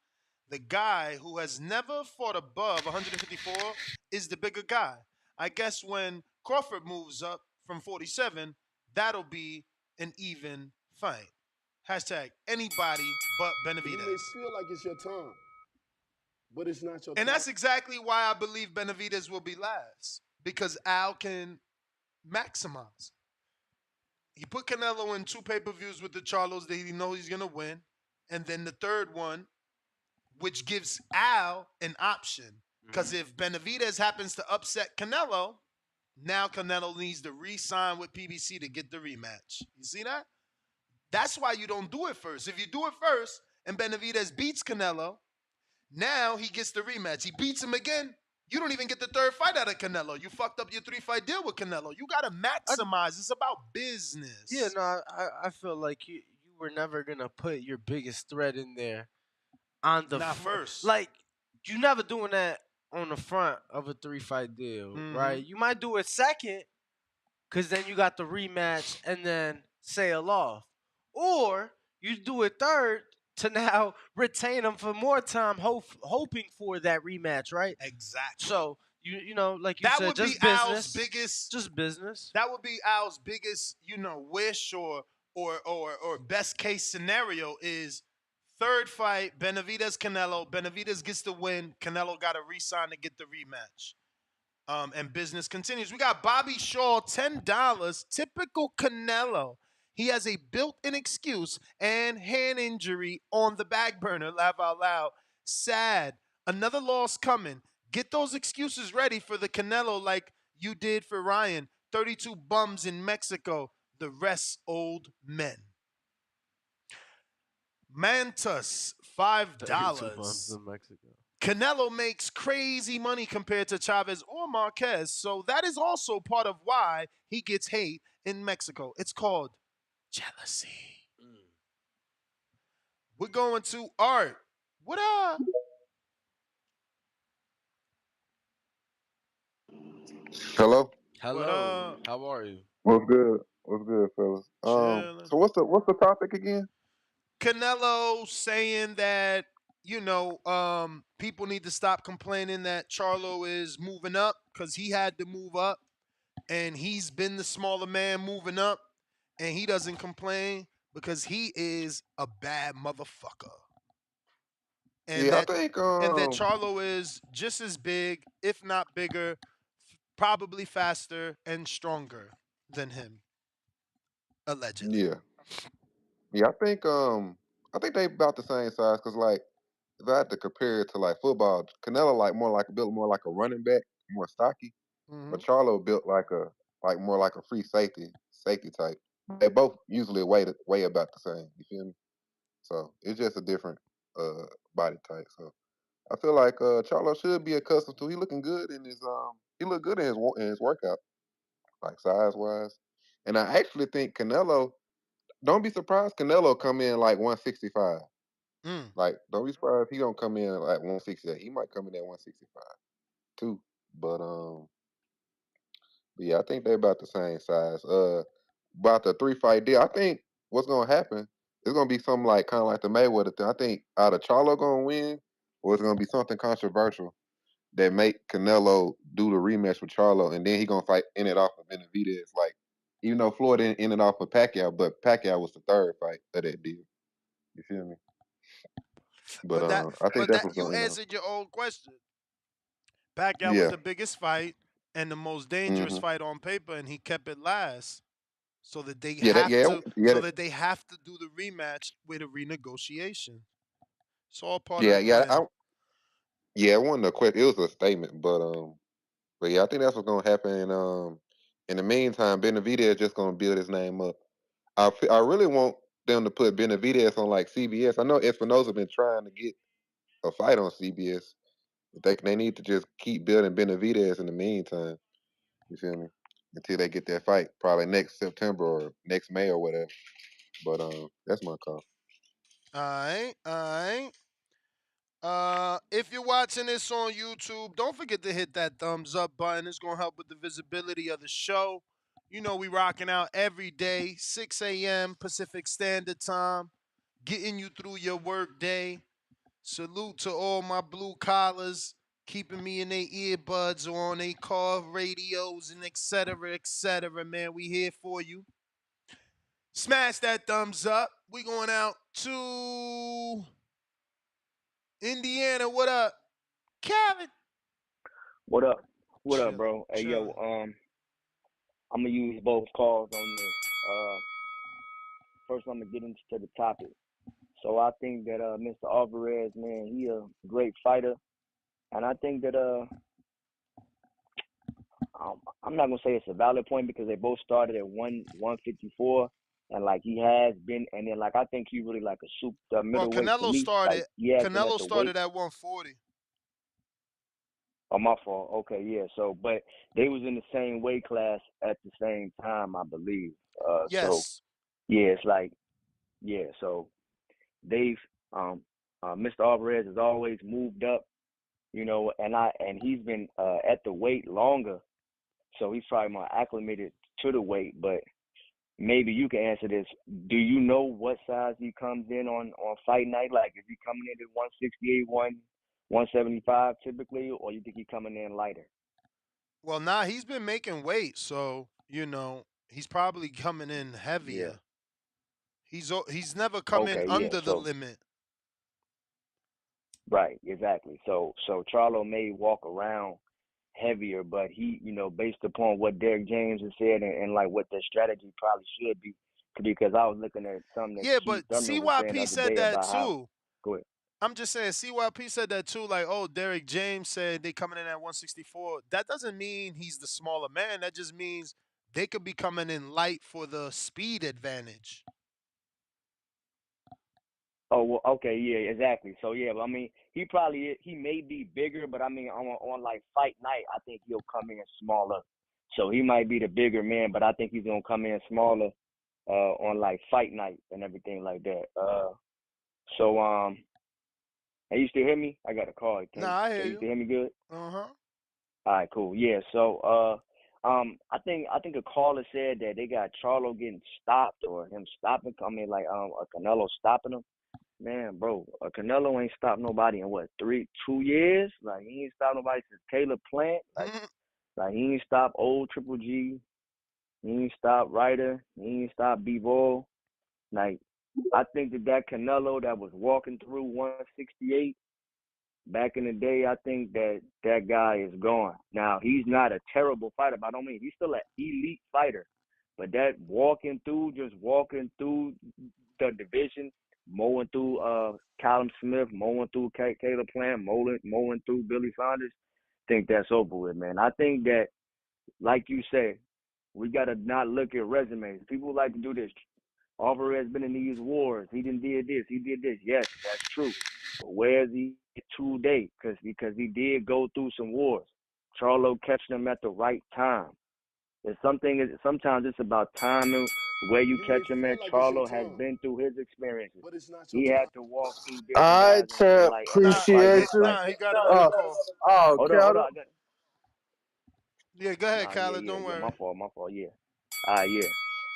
the guy who has never fought above 154 is the bigger guy. I guess when Crawford moves up from 47, that'll be an even fight. Hashtag anybody but Benavidez. You may feel like it's your time, but it's not your time. And that's exactly why I believe Benavidez will be last. Because Al can maximize. He put Canelo in 2 pay-per-views with the Charlos that he knows he's going to win. And then the third one, which gives Al an option. Because if Benavidez happens to upset Canelo, now Canelo needs to re-sign with PBC to get the rematch. You see that? That's why you don't do it first. If you do it first and Benavidez beats Canelo, now he gets the rematch. He beats him again. You don't even get the 3rd fight out of Canelo. You fucked up your 3-fight deal with Canelo. You got to maximize. It's about business. Yeah, no, I feel like you were never going to put your biggest threat in there on the first. Like, you're never doing that on the front of a 3-fight deal, right? You might do it second, because then you got the rematch and then sail off. Or you do it third to now retain him for more time, hoping for that rematch, right? Exactly. So you know, like you That said, would just be Al's business, biggest. just business. That would be Al's biggest, wish or best case scenario is third fight, Benavidez Canelo. Benavidez gets the win. Canelo got to re-sign to get the rematch. And business continues. We got Bobby Shaw, $10. Typical Canelo. He has a built-in excuse and hand injury on the back burner. Laugh out loud. Sad. Another loss coming. Get those excuses ready for the Canelo like you did for Ryan. 32 bums in Mexico. The rest old men. Mantus, $5. In Mexico. Canelo makes crazy money compared to Chavez or Marquez, so that is also part of why he gets hate in Mexico. It's called jealousy. We're going to Art. What up? Hello. Hello. How are you? What's good? What's good, fellas? Chilling. So what's the topic again? Canelo saying that, people need to stop complaining that Charlo is moving up because he had to move up and he's been the smaller man moving up and he doesn't complain because he is a bad motherfucker. And Yeah, I that think Charlo is just as big, if not bigger, probably faster and stronger than him, allegedly. yeah, I think they about the same size because like if I had to compare it to like football, Canelo built more like a running back, more stocky, Mm-hmm. but Charlo built more like a free safety type. They both usually weigh about the same. You feel me? So it's just a different body type. So I feel like Charlo should be accustomed to. He looking good in his he looked good in his workout, like size wise. And I actually think Canelo. Don't be surprised Canelo come in like 165. Like don't be surprised if he don't come in like 168. He might come in at 165 too. But yeah, I think they're about the same size. About the 3 fight deal. I think what's gonna happen is gonna be something like kind of like the Mayweather thing. I think either Charlo gonna win or it's gonna be something controversial that make Canelo do the rematch with Charlo, and then he gonna end it off with Benavidez. Like, even though Floyd didn't end it off with Pacquiao, but Pacquiao was the third fight of that deal. You feel me? But I think that's what's You going on. answered your own question. Pacquiao was Yeah. the biggest fight and the most dangerous Mhm. fight on paper, and he kept it last, so that they Yeah. have to, That, do the rematch with a renegotiation. It's all part of yeah. the Yeah. plan. Yeah. It wasn't a question. It was a statement. But yeah, I think that's what's gonna happen. And in the meantime, Benavidez just gonna build his name up. I really want them to put Benavidez on like CBS. I know Espinosa been trying to get a fight on CBS. They need to just keep building Benavidez in the meantime. You feel me? Until they get that fight, probably next September or next May or whatever. But that's my call. All right. If you're watching this on YouTube, don't forget to hit that thumbs up button. It's gonna help with the visibility of the show. You know we rocking out every day, 6 a.m. Pacific Standard Time, getting you through your work day. Salute to all my blue collars, keeping me in their earbuds or on their car radios and etc. Man, we here for you. Smash that thumbs up. We going out to Indiana. What up, Kevin? What up? What up, Chillin', bro? Hey, yo, chillin'. I'm gonna use both calls on this. First, I'm gonna get into the topic. So I think that Mr. Alvarez, man, he a great fighter, and I think that I'm not gonna say it's a valid point because they both started at 154, and like he has been, and then like I think he really like a super middleweight to Canelo me. Like started. he has been at Canelo the weight. started at 140. Oh, my fault. Okay, yeah. So, but they was in the same weight class at the same time, I believe. So Yes. yeah, it's like yeah. So they've Mr. Alvarez has always moved up, and he's been at the weight longer, so he's probably more acclimated to the weight, but maybe you can answer this. Do you know what size he comes in on fight night? Like, is he coming in at 168, 175 typically, or you think he coming in lighter? Well, nah, he's been making weight, so he's probably coming in Yeah. heavier. He's never come in Okay, yeah. under the So limit. right, exactly. So Charlo may walk around heavier, but he, based upon what Derek James has said and like what their strategy probably should be, because I was looking at something that Yeah, Keith but Thurman was saying the CYP other said day that about how. too. Go ahead. I'm just saying CYP said that too. Like, oh, Derek James said they coming in at 164. That doesn't mean he's the smaller man. That just means they could be coming in light for the speed advantage. Oh, well, okay, yeah, exactly. So yeah, but I mean, he may be bigger, but I mean, on like fight night, I think he'll come in smaller. So he might be the bigger man, but I think he's gonna come in smaller on like fight night and everything like that. So can you still hear me? I got a call. Nah, I hear Can you you. still hear me good? Uh-huh. All right, cool. Yeah. So I think a caller said that they got Charlo getting stopped or him stopping. I mean, like Canelo stopping him. Man, bro, Canelo ain't stopped nobody in what 2 years? Like he ain't stopped nobody since Caleb Plant. Like he ain't stopped old Triple G. He ain't stopped Ryder. He ain't stopped B-Ball. Like I think that Canelo that was walking through 168 back in the day, I think that guy is gone. Now he's not a terrible fighter, but I don't mean he's still an elite fighter. But that walking through the division, mowing through Callum Smith, mowing through Caleb Plant, mowing through Billy Saunders, I think that's over with, man. I think that, like you said, we gotta not look at resumes. People like to do this. Alvarez been in these wars. He did this. He did this. Yes, that's true. But where is he today? Because he did go through some wars. Charlo catching him at the right time. Sometimes it's about timing, where you You may catch him feel at. like it's your Charlo has time, been through his experiences. but it's not your He had time. to walk through All different right, guys and champ. like Nah, fight Appreciate his you. like. he got another call. Hold on. Kettle. Yeah, go ahead, Nah, Khaled. Don't yeah. worry. My fault. Yeah. Yeah.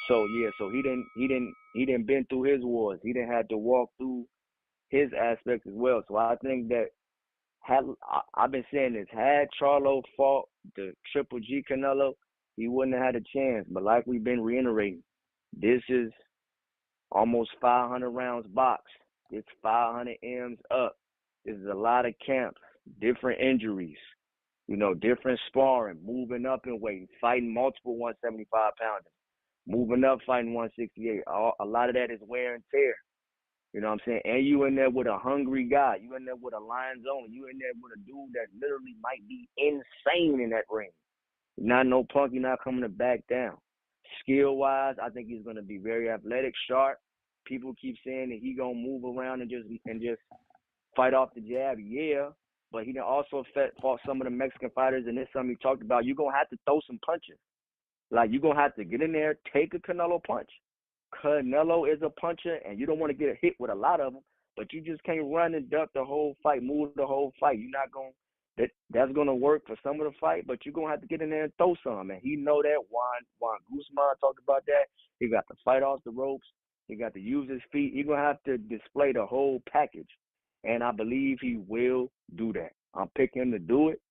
So he didn't been through his wars. He didn't have to walk through his aspects as well. So I think that I've been saying this, had Charlo fought the Triple G Canelo, he wouldn't have had a chance. But like we've been reiterating, this is almost 500 rounds boxed. It's 500 M's up. This is a lot of camps, different injuries, different sparring, moving up in weight, fighting multiple 175 pounders, moving up, fighting 168. A lot of that is wear and tear. You know what I'm saying? And you in there with a hungry guy. You in there with a Lions owner. You in there with a dude that literally might be insane in that ring. Not no punk. You're not coming to back down. Skill-wise, I think he's going to be very athletic, sharp. People keep saying that he going to move around and just fight off the jab. Yeah, but he done also fought some of the Mexican fighters, and this something he talked about. You're going to have to throw some punches. Like, you're going to have to get in there, take a Canelo punch. Canelo is a puncher, and you don't want to get hit with a lot of them, but you just can't run and duck the whole fight, move the whole fight. You're not going that's going to work for some of the fight, but you're going to have to get in there and throw some, and he know that. Juan Guzman talked about that. He got to fight off the ropes. He got to use his feet. He's going to have to display the whole package, and I believe he will do that. I'm picking him to do it.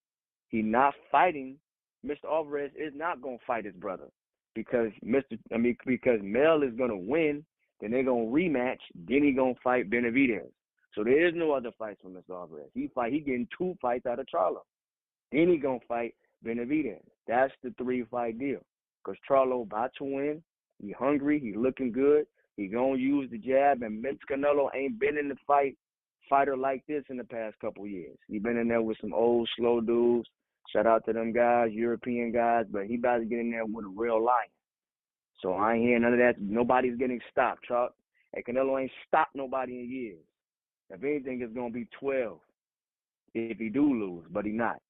He's not fighting. Mr. Alvarez is not going to fight his brother. Because Mel is gonna win, then they're gonna rematch, then he gonna fight Benavidez. So there is no other fights for Mr. Alvarez. He getting 2 fights out of Charlo. Then he gonna fight Benavidez. That's the 3-fight deal. Cause Charlo about to win. He hungry. He looking good. He gonna use the jab. And Mr. Canelo ain't been in the fighter like this in the past couple years. He been in there with some old slow dudes. Shout out to them guys, European guys, but he about to get in there with a real lion. So I ain't hearing none of that. Nobody's getting stopped, Chuck. And Canelo ain't stopped nobody in years. If anything, it's going to be 12 if he do lose, but he not.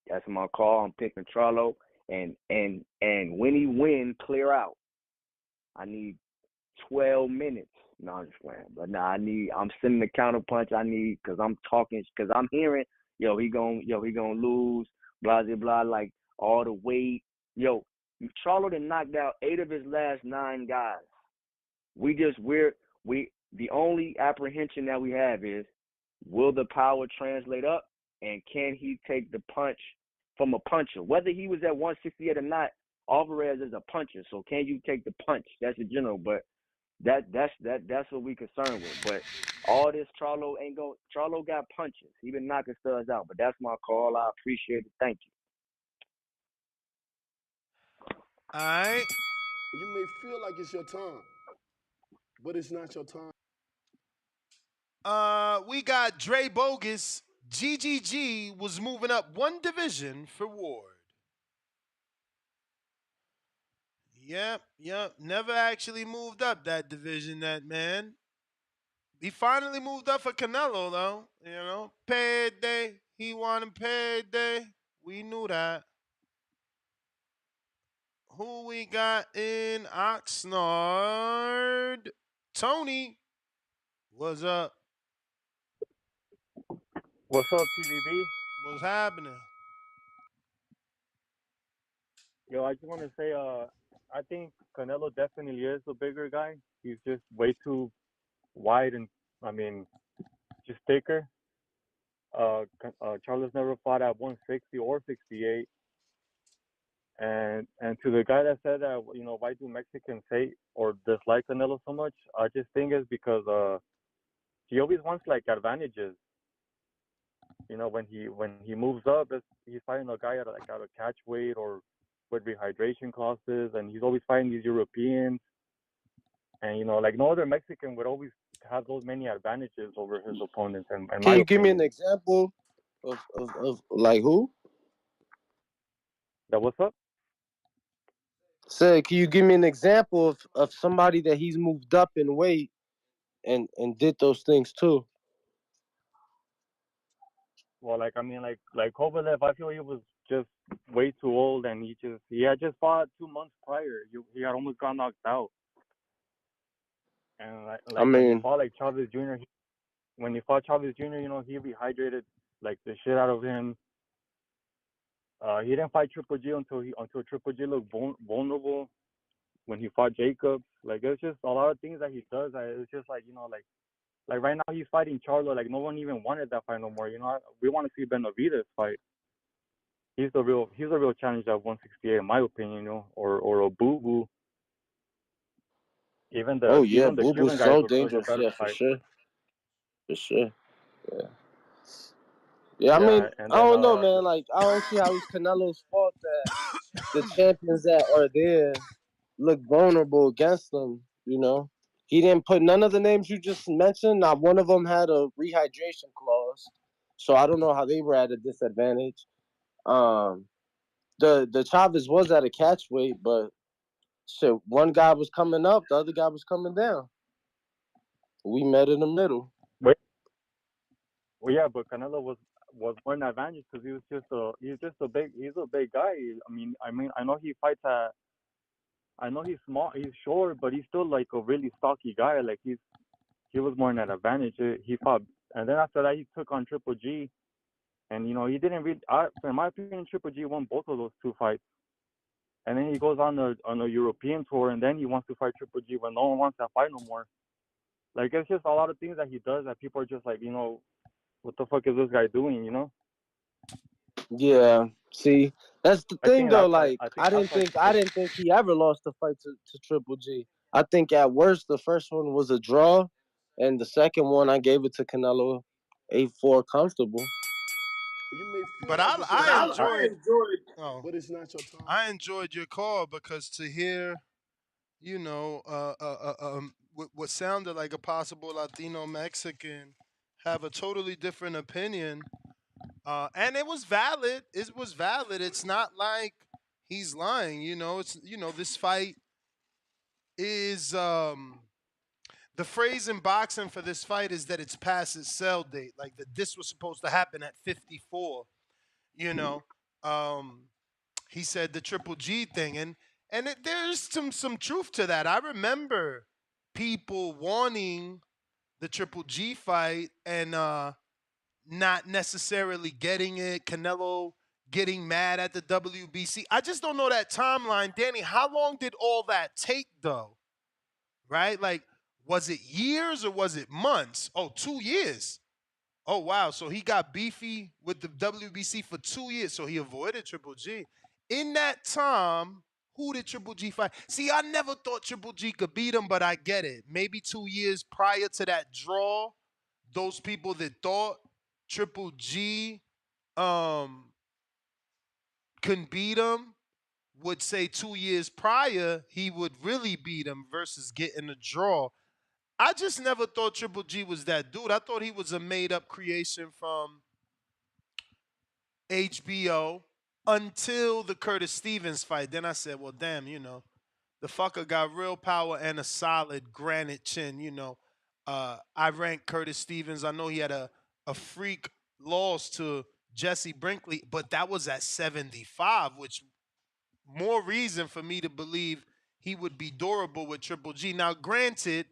That's my call. I'm picking Charlo. And when he win, clear out. I need 12 minutes. No, I'm just playing. But I'm sending the counter punch I need because I'm hearing, he gonna lose, blah, blah, blah, like all the weight. Charlo done knocked out 8 of his last 9 guys. The only apprehension that we have is, will the power translate up, and can he take the punch from a puncher? Whether he was at 168 or not, Alvarez is a puncher. So can you take the punch? That's the general, but that's what we concerned with. But all this Charlo got punches. He been knocking studs out, but that's my call. I appreciate it. Thank you. All right. You may feel like it's your time, but it's not your time. We got Dre Bogus. GGG was moving up 1 division for Ward. Yep. Never actually moved up that division, that man. He finally moved up for Canelo, though. You know, payday. He wanted payday. We knew that. Who we got in Oxnard? Tony. What's up? What's up, TVB? What's happening? Yo, I just want to say, I think Canelo definitely is a bigger guy. He's just way too wide and, just thicker. Charles never fought at 160 or 68. And to the guy that said that, why do Mexicans hate or dislike Canelo so much? I just think it's because he always wants like advantages. When he moves up, he's fighting a guy at a catch weight or with rehydration clauses, and he's always fighting these Europeans. And like no other Mexican would always have those many advantages over his opponents. And Can you give me an example of like who? That what's up? Say, can you give me an example of somebody that he's moved up in weight and did those things too? Well, like Kovalev, I feel he was just way too old, and he had just fought 2 months prior. He had almost got knocked out. And when he fought like Chavez Jr., he rehydrated like the shit out of him. He didn't fight Triple G until Triple G looked vulnerable when he fought Jacobs. Like it's just a lot of things that he does. It's just like like right now he's fighting Charlo. Like no one even wanted that fight no more. We want to see Benavidez fight. He's a real challenge at 168 in my opinion. Or a Boo Boo. Even the Boo Boo's Cuban so guys dangerous. better Yeah, for fight. sure. Yeah. I mean, I don't know, man. Like I don't see how it's Canelo's fault that the champions that are there look vulnerable against them. He didn't put none of the names you just mentioned. Not one of them had a rehydration clause, so I don't know how they were at a disadvantage. The Chavez was at a catch weight, but shit, one guy was coming up, the other guy was coming down. We met in the middle. Well, yeah, but Canelo was more an advantage because he's a big guy. I know he fights at. I know he's small, he's short, but he's still like a really stocky guy. Like he was more an advantage. He fought, and then after that he took on Triple G, and he didn't really. In my opinion, Triple G won both of those 2 fights, and then he goes on a European tour, and then he wants to fight Triple G when no one wants that fight no more. Like it's just a lot of things that he does that people are just like, what the fuck is this guy doing? Yeah. See, that's the thing though. Like I didn't think he ever lost a fight to Triple G. I think at worst the first one was a draw, and the second one I gave it to Canelo 8-4 comfortable. You may feel But like I enjoyed. but it's not your time. I enjoyed your call because to hear, what sounded like a possible Latino Mexican have a totally different opinion, and it was valid. It was valid. It's not like he's lying. It's this fight is the phrase in boxing for this fight is that it's past its sell date. Like that this was supposed to happen at 54. He said the Triple G thing, and there's some truth to that. I remember people wanting the Triple G fight and not necessarily getting it. Canelo getting mad at the WBC. I just don't know that timeline. Danny, how long did all that take, though? Right? Like, was it years or was it months? Oh, 2 years. Oh, wow. So he got beefy with the WBC for 2 years. So he avoided Triple G. In that time, who did Triple G fight? See, I never thought Triple G could beat him, but I get it. Maybe 2 years prior to that draw, those people that thought Triple G couldn't beat him would say 2 years prior he would really beat him versus getting a draw. I just never thought Triple G was that dude. I thought he was a made-up creation from HBO until the Curtis Stevens fight. Then I said, well, damn, the fucker got real power and a solid granite chin, I rank Curtis Stevens. I know he had a freak loss to Jesse Brinkley, but that was at 75, which more reason for me to believe he would be durable with Triple G. Now, granted,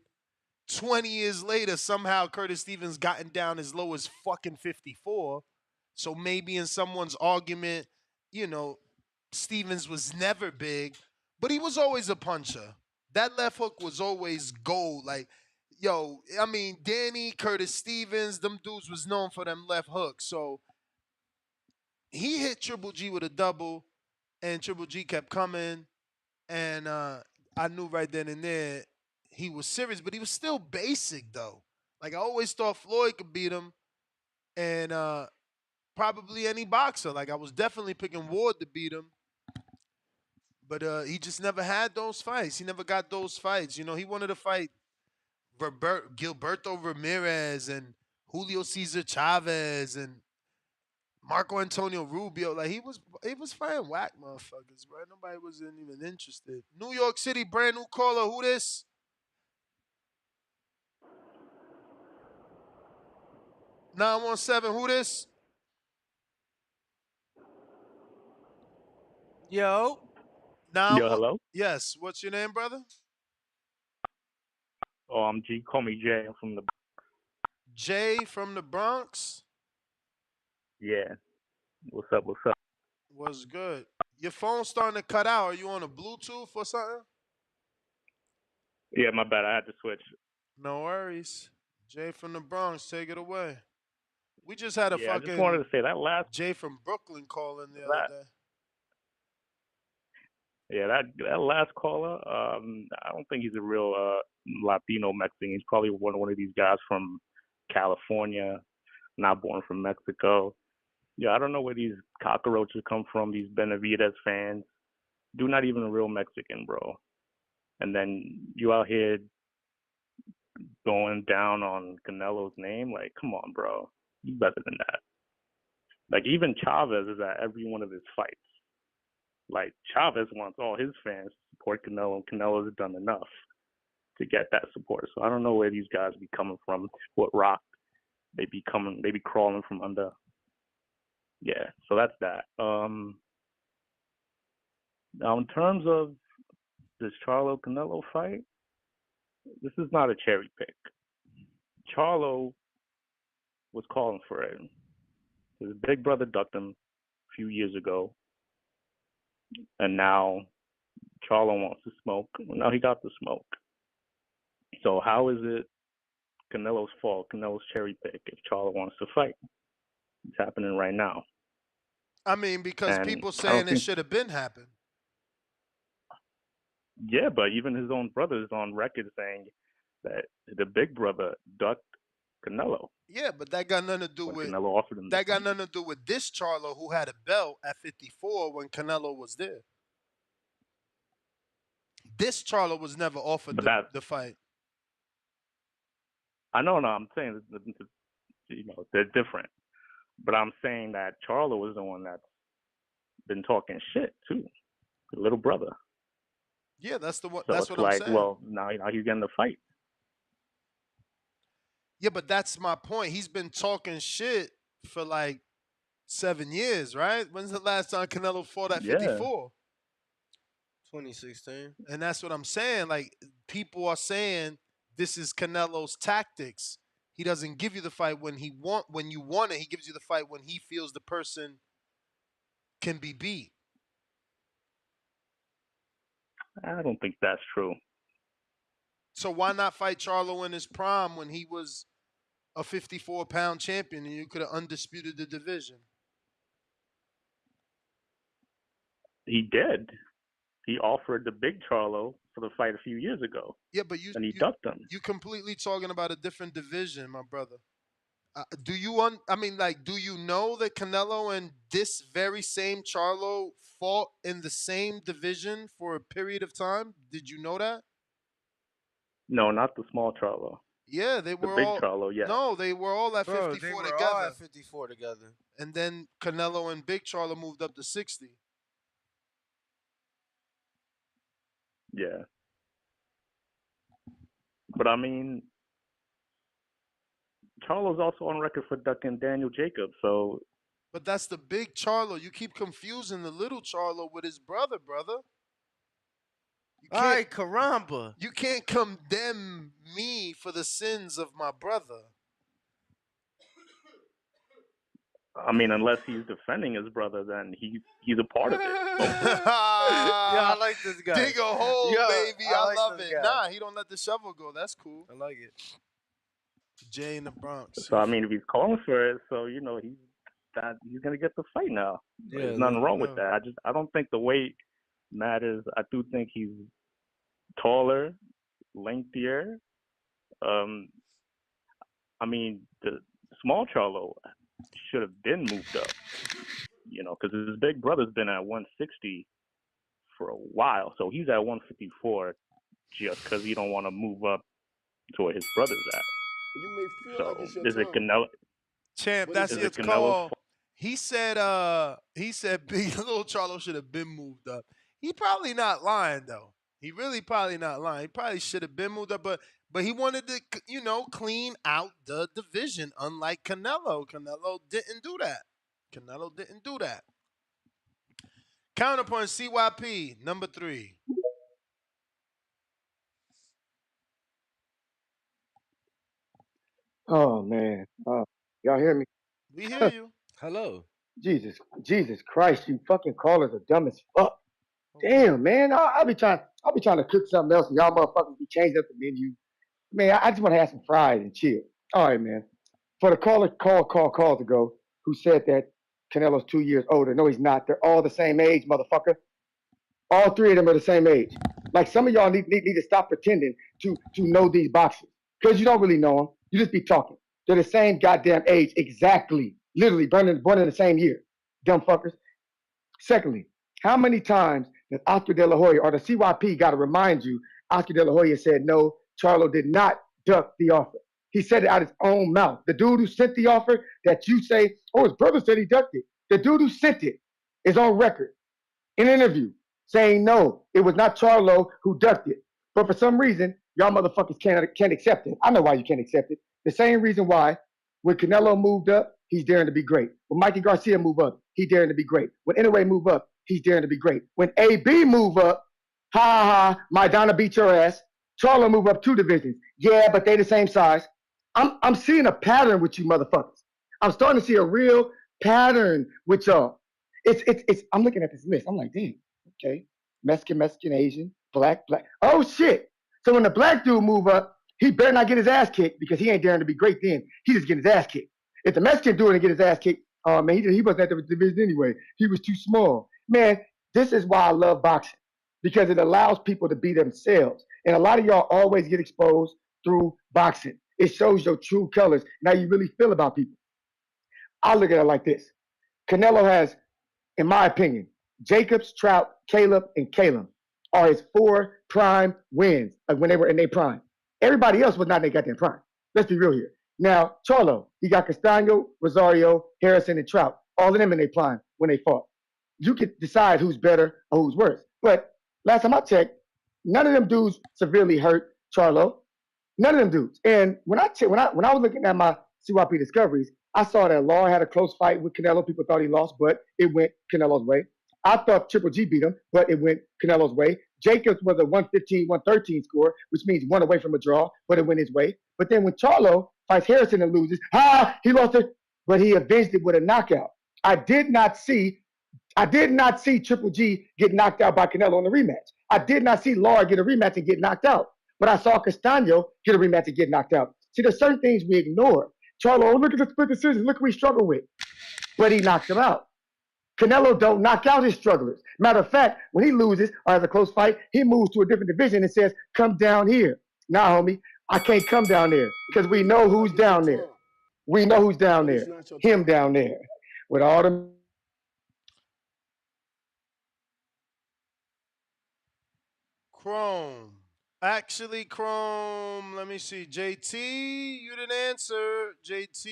20 years later, somehow Curtis Stevens gotten down as low as fucking 54. So maybe in someone's argument, Stevens was never big, but he was always a puncher. That left hook was always gold. Like, Danny, Curtis Stevens, them dudes was known for them left hooks. So he hit Triple G with a double, and Triple G kept coming, and I knew right then and there he was serious, but he was still basic, though. Like, I always thought Floyd could beat him, and probably any boxer. Like, I was definitely picking Ward to beat him, but he just never had those fights. He never got those fights. He wanted to fight Gilberto Ramirez and Julio Cesar Chavez and Marco Antonio Rubio. Like, he was fighting whack motherfuckers, bro. Nobody wasn't even interested. New York City, brand new caller. Who this? (917), who this? Yo. Yo, hello? Yes. What's your name, brother? Oh, I'm G. Call me Jay. I'm from the... Jay from the Bronx? Yeah. What's up? What's up? What's good? Your phone's starting to cut out. Are you on a Bluetooth or something? Yeah, my bad. I had to switch. No worries. Jay from the Bronx, take it away. We just had a I fucking just wanted to say that last... Jay from Brooklyn calling the other day. Yeah, that last caller, I don't think he's a real Latino Mexican. He's probably one of these guys from California, not born from Mexico. Yeah, I don't know where these cockroaches come from, these Benavidez fans. Dude, not even a real Mexican, bro. And then you out here going down on Canelo's name? Like, come on, bro. You better than that. Like, even Chavez is at every one of his fights. Like, Chavez wants all his fans to support Canelo, and Canelo has done enough to get that support. So I don't know where these guys be coming from, what rock they be crawling from under. Yeah, so that's that. Now, in terms of this Charlo Canelo fight, this is not a cherry pick. Charlo was calling for it. His big brother ducked him a few years ago. And now Charlo wants to smoke. Now he got the smoke. So how is it Canelo's fault, Canelo's cherry pick, if Charlo wants to fight? It's happening right now. I mean, because people saying it should have been happened. Yeah, but even his own brother is on record saying that the big brother ducked Canelo. Yeah, but that got nothing to do with Canelo offered him. That got nothing to do with this Charlo who had a belt at 54 when Canelo was there. This Charlo was never offered the fight. I know, I'm saying they're different, but I'm saying that Charlo was the one that's been talking shit too, the little brother. Yeah, that's the one. So that's it's what I'm saying. Well, now he's getting the fight. Yeah, but that's my point. He's been talking shit for like 7 years, right? When's the last time Canelo fought at 54? 2016. And that's what I'm saying. Like, people are saying this is Canelo's tactics. He doesn't give you the fight when you want it. He gives you the fight when he feels the person can be beat. I don't think that's true. So why not fight Charlo in his prime when he was a 54-pound champion and you could have undisputed the division? He did. He offered the big Charlo for the fight a few years ago. Yeah, but and he ducked him. You completely talking about a different division, my brother. Do you know that Canelo and this very same Charlo fought in the same division for a period of time? Did you know that? No, not the small Charlo. Yeah, they were the big all Charlo. Yeah. No, they were all at 54 they were together. all at 54 together. And then Canelo and Big Charlo moved up to 60. Yeah. But I mean, Charlo's also on record for ducking Daniel Jacobs, so. But that's the big Charlo. You keep confusing the little Charlo with his brother. All right, caramba. You can't condemn me for the sins of my brother. I mean, unless he's defending his brother, then he's a part of it. Yeah, I like this guy. Dig a hole, baby. I like love this it. guy. Nah, he don't let the shovel go. That's cool. I like it. Jay in the Bronx. So I mean, if he's calling for it, so you know he's gonna get the fight now. Yeah, There's nothing wrong with that. I don't think the weight matters. I do think he's taller, lengthier. I mean, the small Charlo should have been moved up, you know, because his big brother's been at 160 for a while, so he's at 154 just because he don't want to move up to where his brother's at. You may feel So like it's your is it time. Canelo? Champ, But that's Is his it Canelo's call. fault? He said big little Charlo should have been moved up. He probably not lying though. He really probably not lying. He probably should have been moved up, but he wanted to, you know, clean out the division. Unlike Canelo, Canelo didn't do that. Counterpoint CYP number 3. Oh man, y'all hear me? We hear you. Hello. Jesus Christ, you fucking callers are dumb as fuck. Damn, man, I'll be trying to cook something else, and y'all motherfuckers be changing up the menu. Man, I just want to have some fries and chill. All right, man. For the caller calls ago, who said that Canelo's 2 years older. No, he's not. They're all the same age, motherfucker. All 3 of them are the same age. Like, some of y'all need to stop pretending to know these boxers, because you don't really know them. You just be talking. They're the same goddamn age, exactly. Literally, born in the same year. Dumb fuckers. Secondly, how many times does Oscar De La Hoya or the CYP got to remind you Oscar De La Hoya said no, Charlo did not duck the offer. He said it out of his own mouth. The dude who sent the offer that you say, oh, his brother said he ducked it. The dude who sent it is on record in an interview saying no, it was not Charlo who ducked it. But for some reason, y'all motherfuckers can't accept it. I know why you can't accept it. The same reason why when Canelo moved up, he's daring to be great. When Mikey Garcia moved up, he's daring to be great. When Inoue move up, he's daring to be great. When AB move up, Maidana beat your ass. Charlo move up 2 divisions. Yeah, but they the same size. I'm seeing a pattern with you motherfuckers. I'm starting to see a real pattern with y'all. It's I'm looking at this list. I'm like, damn, okay. Mexican, Asian, black. Oh shit. So when the black dude move up, he better not get his ass kicked because he ain't daring to be great then. He just getting his ass kicked. If the Mexican dude didn't get his ass kicked, man, he wasn't at the division anyway. He was too small. Man, this is why I love boxing, because it allows people to be themselves. And a lot of y'all always get exposed through boxing. It shows your true colors, and how you really feel about people. I look at it like this. Canelo has, in my opinion, Jacobs, Trout, Caleb, and Caleb are his 4 prime wins when they were in their prime. Everybody else was not in their goddamn prime. Let's be real here. Now, Charlo, he got Castaño, Rosario, Harrison, and Trout, all of them in their prime when they fought. You could decide who's better or who's worse. But last time I checked, none of them dudes severely hurt Charlo. None of them dudes. And when I was looking at my CYP discoveries, I saw that Law had a close fight with Canelo. People thought he lost, but it went Canelo's way. I thought Triple G beat him, but it went Canelo's way. Jacobs was a 115-113 score, which means 1 away from a draw, but it went his way. But then when Charlo fights Harrison and loses, he lost it, but he avenged it with a knockout. I did not see I did not see Triple G get knocked out by Canelo in the rematch. I did not see Lara get a rematch and get knocked out. But I saw Castaño get a rematch and get knocked out. See, there's certain things we ignore. Charlo, look at the split decisions. Look what we struggle with. But he knocked him out. Canelo don't knock out his strugglers. Matter of fact, when he loses or has a close fight, he moves to a different division and says, come down here. Nah, homie, I can't come down there because we know who's down there. We know who's down there. Him down there. With all the Chrome. Actually, Chrome, let me see. JT, you didn't answer. JT.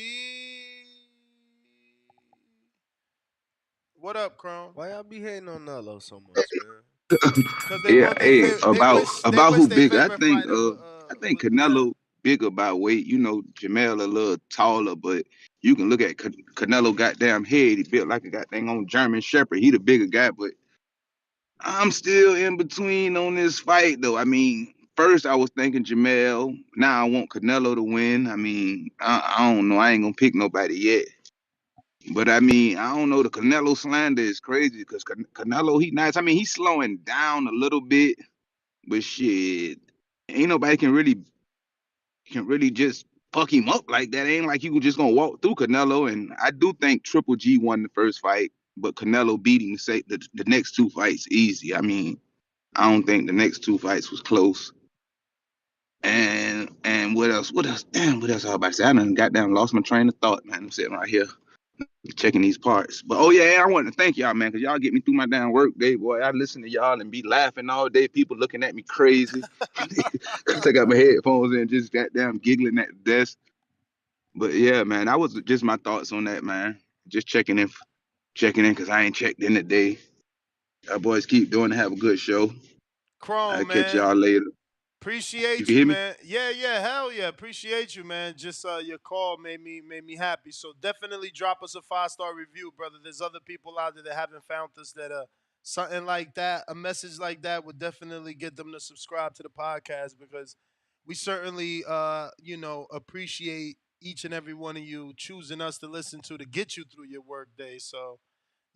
What up, Chrome? Why y'all be hating on Nello so much, man? Yeah, hey, about who bigger? I think Canelo bigger by weight. You know, Jamel a little taller, but you can look at Canelo goddamn head. He built like a goddamn on German Shepherd. He the bigger guy, but I'm still in between on this fight though. I mean, first I was thinking Jamel. Now I want Canelo to win. I mean, I don't know. I ain't gonna pick nobody yet. But I mean, I don't know. The Canelo slander is crazy because Canelo, he nice. I mean, he's slowing down a little bit, but shit, ain't nobody can really just fuck him up like that. Ain't like you just gonna walk through Canelo. And I do think Triple G won the first fight, but Canelo beat him the next two fights easy. I mean, I don't think the next two fights was close. And what else? Damn, what else I was about to say? I done goddamn lost my train of thought, man. I'm sitting right here checking these parts. But oh yeah, I want to thank y'all, man, because y'all get me through my damn work day, boy. I listen to y'all and be laughing all day. People looking at me crazy. Cause I got my headphones in, just goddamn giggling at the desk. But yeah, man, that was just my thoughts on that, man. Just checking in, because I ain't checked in today. Y'all boys keep doing it. Have a good show. Chrome, I'll man. catch y'all later. Appreciate you you, hear me? man. Yeah, hell yeah. Appreciate you, man. Just your call made me happy. So definitely drop us a 5-star review, brother. There's other people out there that haven't found us that something like that, a message like that would definitely get them to subscribe to the podcast because we certainly appreciate each and every one of you choosing us to listen to get you through your work day. So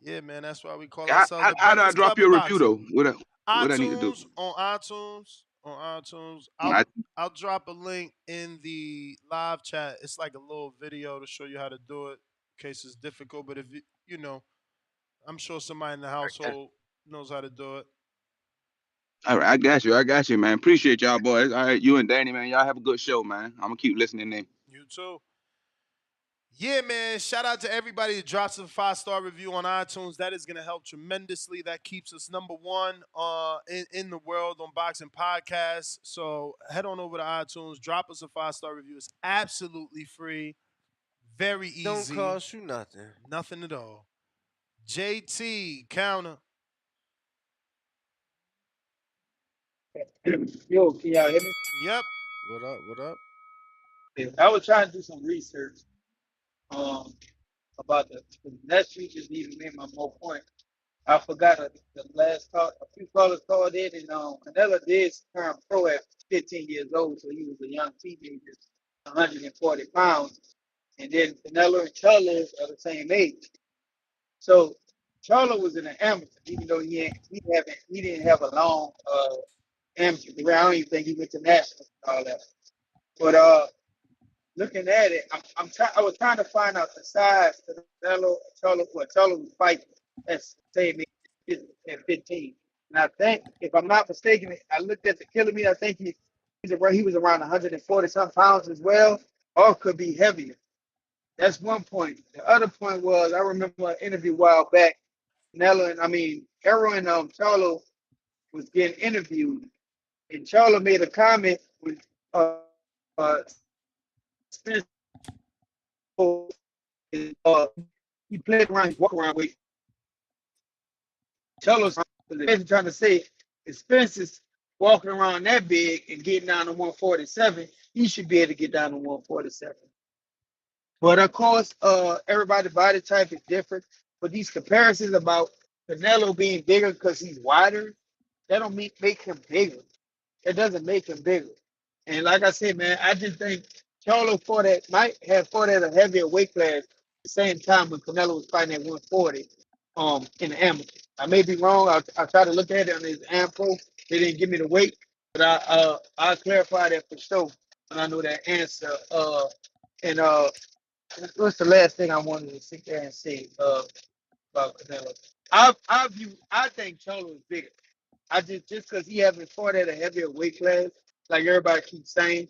yeah, man, that's why we call ourselves the How do I Breakfast drop Club of your review Boxing. though? What I need to do? On iTunes. I- I'll drop a link in the live chat. It's like a little video to show you how to do it in case it's difficult. But if you know, I'm sure somebody in the household knows how to do it. All right, I got you, man. Appreciate y'all, boys. All right, you and Danny, man, y'all have a good show, man. I'm gonna keep listening in. You too. Yeah, man. Shout out to everybody that drops a 5-star review on iTunes. That is going to help tremendously. That keeps us number one in the world on boxing podcasts. So head on over to iTunes. Drop us a 5-star review. It's absolutely free. Very easy. Don't cost you nothing. Nothing at all. JT, counter. Yo, can y'all hear me? Yep. What up? I was trying to do some research about the next week just even made my more point. I forgot the last call. A few callers called in, and Canelo did turn pro at 15 years old, so he was a young teenager, 140 pounds. And then Canelo and Charlo are the same age. So Charlo was an amateur, even though he didn't have a long amateur career. I don't even think he went to nationals and all that. But looking at it, I was trying to find out the size of Charlo was fighting at same age at 15. And I think, if I'm not mistaken, I looked at the kilometer. I think he was around 140 some pounds as well, or could be heavier. That's one point. The other point was I remember an interview a while back. Errol and Charlo was getting interviewed, and Charlo made a comment when Spence he played around, he walked around with Charlo's trying to say if Spence is walking around that big and getting down to 147, he should be able to get down to 147. But of course, everybody's body type is different. But these comparisons about Canelo being bigger because he's wider, that don't make him bigger. It doesn't make him bigger. And like I said, man, I just think Charlo might have fought at a heavier weight class at the same time when Canelo was fighting at 140. in the amateur. I may be wrong. I tried to look at it on his AmPro. They didn't give me the weight, but I'll clarify that for sure when I know that answer. And what's the last thing I wanted to sit there and say about Canelo? I think Cholo is bigger. I just because he haven't fought at a heavier weight class, like everybody keeps saying,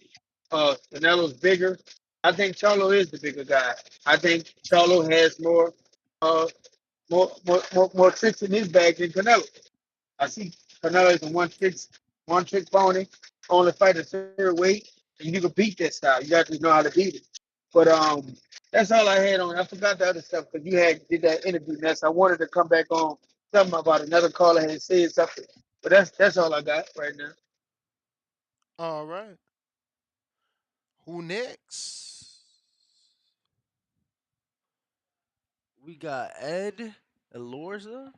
Canelo's bigger. I think Cholo is the bigger guy. I think Cholo has uh more tricks in his bag than Canelo. I see Canelo is a one trick pony, only fight a third weight, and you can beat that style. You got to know how to beat it. But that's all I had on. I forgot the other stuff because you did that interview, Ness. I wanted to come back on something about another caller had said something. But that's all I got right now. All right. Who next? We got Ed Elorza.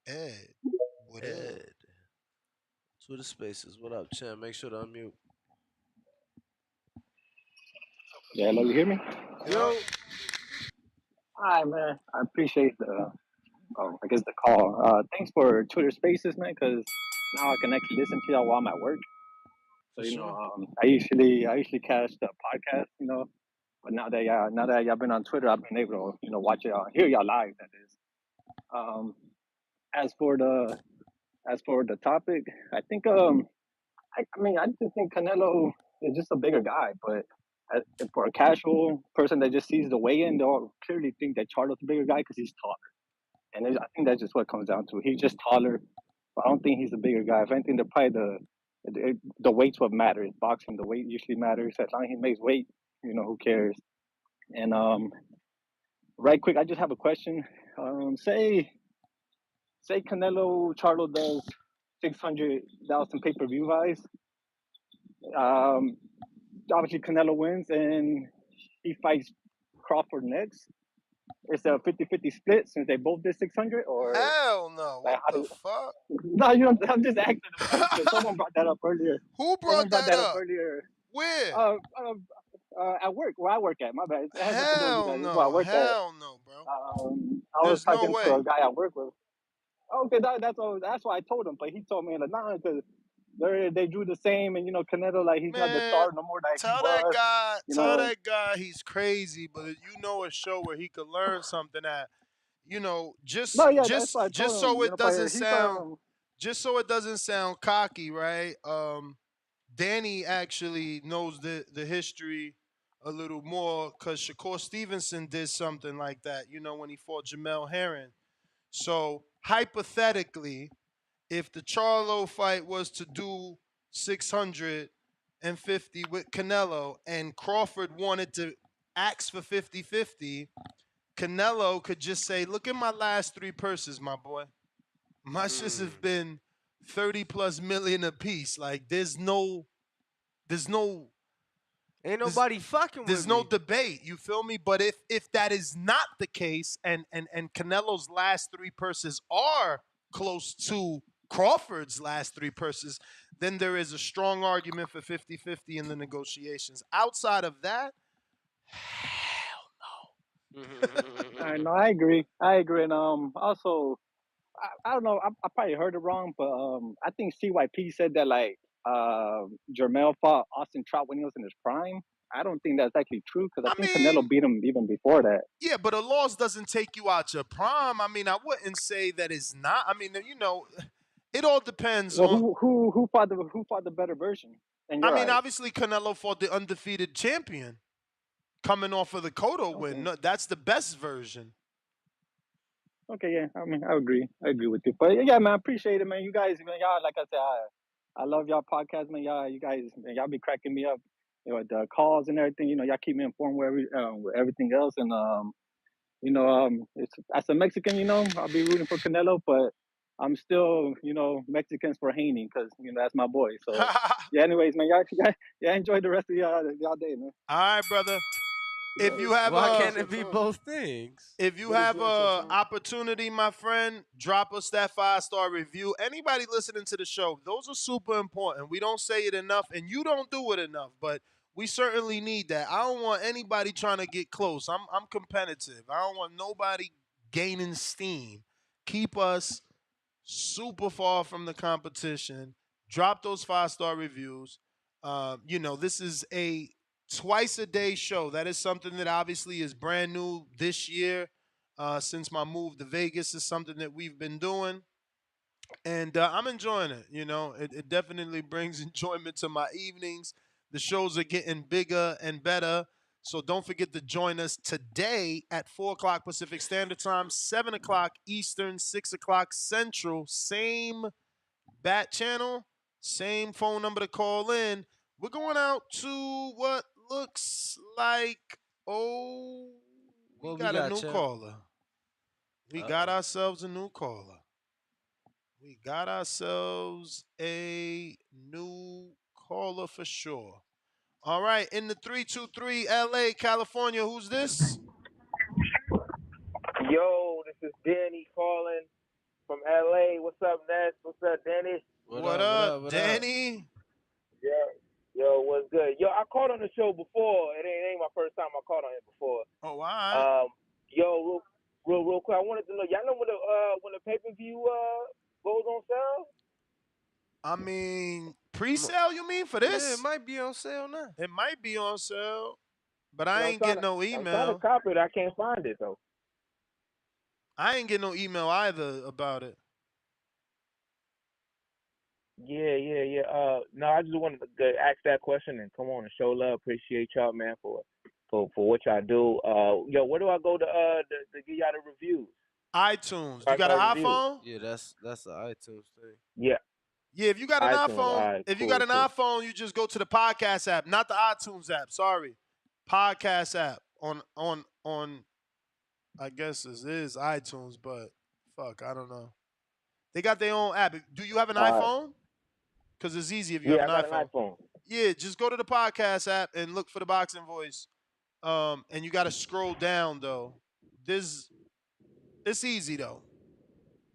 Ed. What Ed. Twitter Spaces. What up, champ? Make sure to unmute. Yeah, hello, you hear me? Yo. Hi, man. I appreciate the call. Thanks for Twitter Spaces, man, because now I can actually listen to y'all while I'm at work. So, I usually catch the podcast, but now that y'all been on Twitter, I've been able to, watch y'all, hear y'all live, that is. As for the topic, I think, I just think Canelo is just a bigger guy, but for a casual person that just sees the weigh-in, they'll clearly think that Charlo's a bigger guy because he's taller. And I think that's just what it comes down to. He's just taller, but I don't think he's a bigger guy. If anything, they're probably the weight's what matters. Boxing, the weight usually matters. As long as he makes weight, who cares? And right quick, I just have a question. Say Canelo Charlo does 600,000 pay-per-view buys. Obviously Canelo wins and he fights Crawford next. It's a 50-50 split since they both did 600, or hell no. What the fuck? No, I'm just asking because someone brought that up earlier. Who brought that up? Earlier. Where? At work, where I work at. My bad. Hell no, bro. I was talking no to a guy I work with. Okay, that's why I told him, but he told me like, nah, because they drew the same, and Canelo, like, he's not the star no more. Like, tell that guy he's crazy, but a show where he could learn something at, just so it doesn't sound cocky, right? Danny actually knows the history a little more because Shakur Stevenson did something like that, when he fought Jamel Herring. So hypothetically, if the Charlo fight was to do 650 with Canelo and Crawford wanted to ask for 50-50, Canelo could just say, look at my last three purses, my boy. My shits have been 30 plus million a piece. Like there's no ain't nobody fucking with There's no debate, you feel me? But if that is not the case and Canelo's last three purses are close to Crawford's last three purses, then there is a strong argument for 50-50 in the negotiations. Outside of that, hell no. No, I agree. And also, I don't know. I probably heard it wrong, but I think CYP said that like Jermell fought Austin Trout when he was in his prime. I don't think that's actually true because I think Canelo beat him even before that. Yeah, but a loss doesn't take you out your prime. I mean, I wouldn't say that it's not. I mean, it all depends on who fought the better version. Obviously Canelo fought the undefeated champion coming off of the Cotto win. No, that's the best version. Okay, yeah. I mean, I agree with you. But yeah, man, I appreciate it, man. You guys, man, y'all, like I said, I love y'all podcast, man. You guys, man, y'all be cracking me up, with the calls and everything. Y'all keep me informed with everything else. And it's as a Mexican, I'll be rooting for Canelo, but I'm still, Mexicans for Haney because that's my boy. So yeah. Anyways, man, y'all enjoy the rest of y'all day, man. All right, brother. If you have Why can't it be both things? If you have a opportunity, my friend, drop us that 5-star review. Anybody listening to the show, those are super important. We don't say it enough, and you don't do it enough, but we certainly need that. I don't want anybody trying to get close. I'm competitive. I don't want nobody gaining steam. Keep us super far from the competition. Drop those 5-star reviews. This is a twice a day show. That is something that obviously is brand new this year. Since my move to Vegas is something that we've been doing. And I'm enjoying it. It definitely brings enjoyment to my evenings. The shows are getting bigger and better. So don't forget to join us today at 4 o'clock Pacific Standard Time, 7 o'clock Eastern, 6 o'clock Central. Same bat channel, same phone number to call in. We're going out to what looks like, we got a new caller. We got ourselves a new caller. We got ourselves a new caller for sure. All right, in the 323 LA, California, who's this? Yo, this is Danny calling from LA. What's up, Ness? What's up, Danny? What up, Danny? Yeah. Yo, what's good? Yo, I called on the show before. It ain't my first time I called on it before. Oh, all right. Yo, real quick, I wanted to know, y'all know when the pay-per-view goes on sale? I mean, pre-sale, you mean, for this? Yeah, it might be on sale now. It might be on sale, but I ain't getting no email. I'm trying to copy it. I can't find it, though. I ain't getting no email either about it. Yeah. No, I just wanted to ask that question and come on and show love. Appreciate y'all, man, for what y'all do. Yo, where do I go to get y'all the reviews? iTunes. You got an iPhone? Yeah, that's the iTunes thing. Yeah. Yeah, if you got an iTunes, iPhone, right, if you cool, got an iPhone, you just go to the podcast app, not the iTunes app. Sorry, podcast app on. I guess this is iTunes, but fuck, I don't know. They got their own app. Do you have an iPhone? Because it's easy if you have I got an iPhone. Yeah, just go to the podcast app and look for the Boxing Voice. And you got to scroll down though. It's easy though.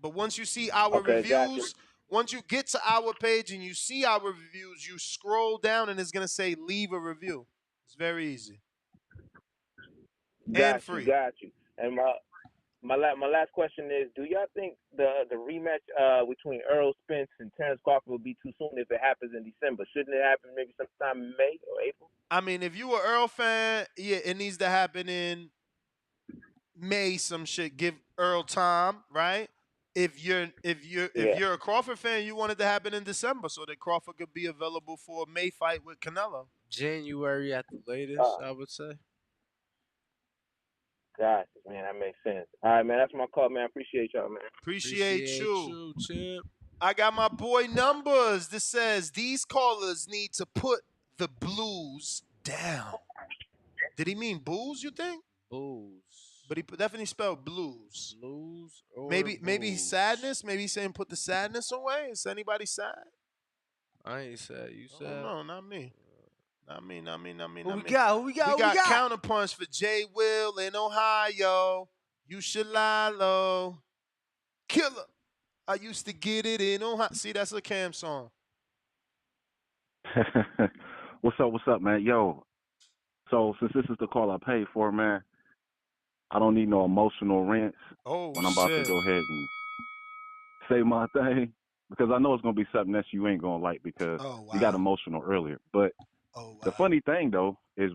But once you see our reviews. Once you get to our page and you see our reviews, you scroll down and it's going to say leave a review. It's very easy. And free. Got you. And my last question is, do y'all think the rematch between Errol Spence and Terrence Crawford will be too soon if it happens in December? Shouldn't it happen maybe sometime in May or April? I mean, if you were Earl fan, yeah, it needs to happen in May. Some shit. Give Earl time, right? If you're a Crawford fan, you want it to happen in December so that Crawford could be available for a May fight with Canelo. January at the latest, I would say. Gotcha, man. That makes sense. All right, man. That's my call, man. Appreciate y'all, man. Appreciate you, Chip. I got my boy Numbers. This says these callers need to put the blues down. Did he mean booze, you think? Booze. But he definitely spelled blues. Blues or maybe sadness. Maybe he's saying put the sadness away. Is anybody sad? I ain't sad. You sad? No, not me. Not me. Who we got? We got Counterpunch for Jay Will in Ohio. You should lie low. Killer. I used to get it in Ohio. See, that's a Cam song. What's up, man? Yo. So since this is the call I paid for, man, I don't need no emotional rants when I'm about to go ahead and say my thing, because I know it's going to be something that you ain't going to like because you got emotional earlier. But the funny thing, though, is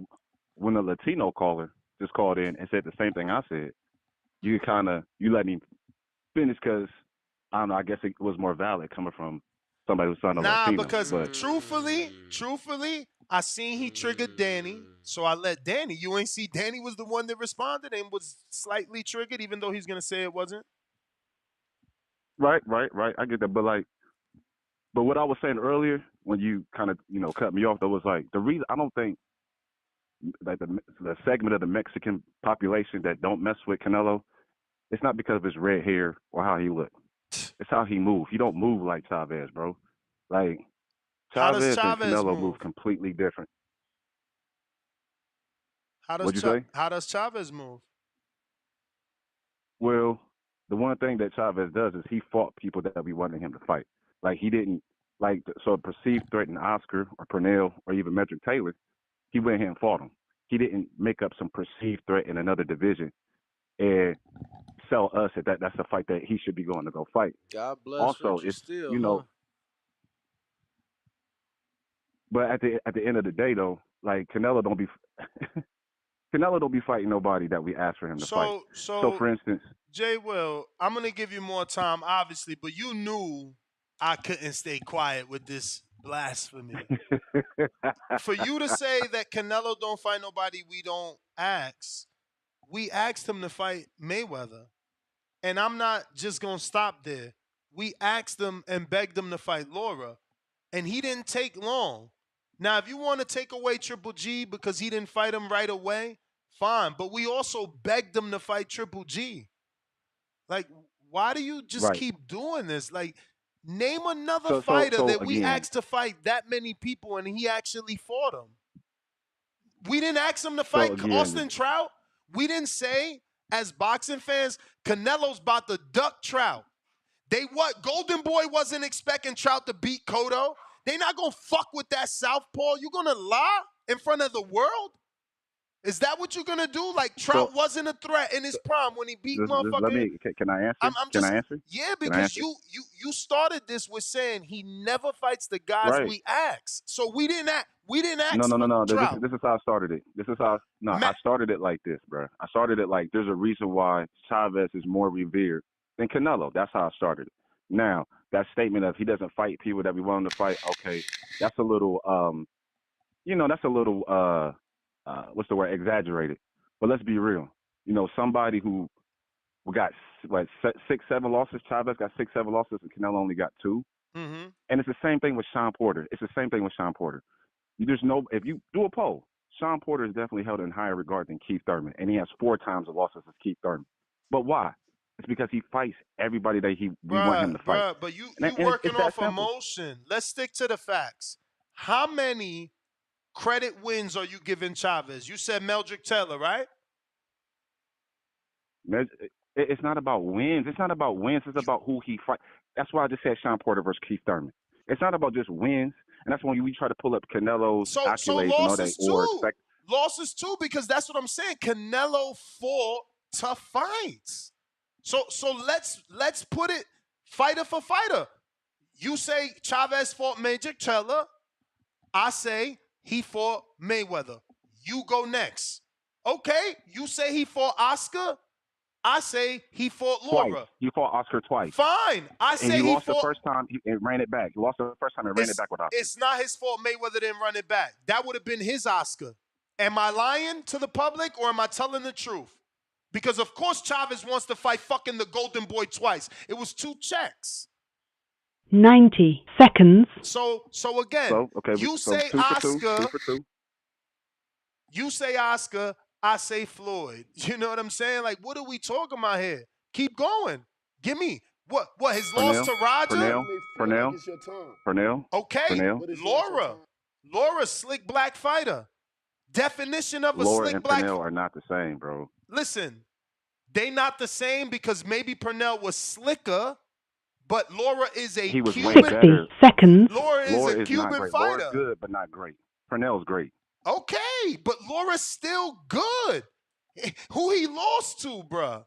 when a Latino caller just called in and said the same thing I said, you let him finish because, I don't know, I guess it was more valid coming from somebody who's not a Latino. Nah, because truthfully, I seen he triggered Danny, so I let Danny. You ain't see Danny was the one that responded and was slightly triggered, even though he's gonna say it wasn't. Right. I get that, but what I was saying earlier when you kind of cut me off, that was like the reason I don't think like the segment of the Mexican population that don't mess with Canelo, it's not because of his red hair or how he look. It's how he move. He don't move like Chavez, bro. Like Chavez and Canelo move completely different. What'd you say? How does Chavez move? Well, the one thing that Chavez does is he fought people that we wanted him to fight. Like he didn't so a perceived threat in Oscar or Pernell or even Medrick Taylor, he went ahead and fought him. He didn't make up some perceived threat in another division and sell us that that's a fight that he should be going to go fight. God bless Also, Richard it's Steele, you know, huh? but at the end of the day though, like Canelo don't be fighting nobody that we ask for him to fight. So for instance, Jay Will, I'm gonna give you more time, obviously, but you knew I couldn't stay quiet with this blasphemy. For you to say that Canelo don't fight nobody we don't ask, we asked him to fight Mayweather. And I'm not just going to stop there. We asked him and begged him to fight Laura, and he didn't take long. Now, if you want to take away Triple G because he didn't fight him right away, fine. But we also begged him to fight Triple G. Like, why do you just keep doing this? Like, name another fighter that we asked to fight that many people and he actually fought him. We didn't ask him to fight Austin Trout. We didn't say, as boxing fans, Canelo's about to duck Trout. Golden Boy wasn't expecting Trout to beat Cotto. They not going to fuck with that southpaw. You going to lie in front of the world? Is that what you're going to do? Like, Trout wasn't a threat in his prime when he beat motherfucker. Can I answer? Can I answer? Yeah, because you started this with saying he never fights the guys we ask. So we didn't ask. No. Trout. This is how I started it. I started it like this, bro. I started it like there's a reason why Chavez is more revered than Canelo. That's how I started it. Now, that statement of he doesn't fight people that we want him to fight, okay, that's a little, what's the word, exaggerated. But let's be real. You know, somebody who got, 6-7 losses, Chavez got 6-7 losses, and Canelo only got 2. Mm-hmm. And it's the same thing with Sean Porter. If you do a poll, Sean Porter is definitely held in higher regard than Keith Thurman, and he has 4 times the losses as Keith Thurman. But why? It's because he fights everybody that we want him to fight. But you working off emotion. Let's stick to the facts. How many credit wins are you giving Chavez? You said Meldrick Taylor, right? It's not about wins. It's about who he fights. That's why I just said Sean Porter versus Keith Thurman. It's not about just wins. And that's when we try to pull up Canelo's accolades and all that. Losses too, because that's what I'm saying. Canelo fought tough fights. So let's put it fighter for fighter. You say Chavez fought Meldrick Taylor. I say he fought Mayweather. You go next. Okay, you say he fought Oscar. I say he fought Laura. Twice. You fought Oscar twice. Fine. I say he lost the first time and ran it back. He lost the first time and ran it back with Oscar. It's not his fault Mayweather didn't run it back. That would have been his Oscar. Am I lying to the public or am I telling the truth? Because, of course, Chavez wants to fight fucking the Golden Boy twice. It was 2 checks. 90 seconds. So again, you say Oscar. You say Oscar. I say Floyd. You know what I'm saying? Like, what are we talking about here? Keep going. Give me what his loss to Roger? Pernell. Okay. Laura, slick black fighter. Definition of a slick black. Laura and Pernell are not the same, bro. Listen, they not the same because maybe Pernell was slicker, but Laura is a Cuban. 60 seconds. Laura is a Cuban fighter. Laura's good, but not great. Pernell's great. Okay, but Laura's still good. Who he lost to, bruh?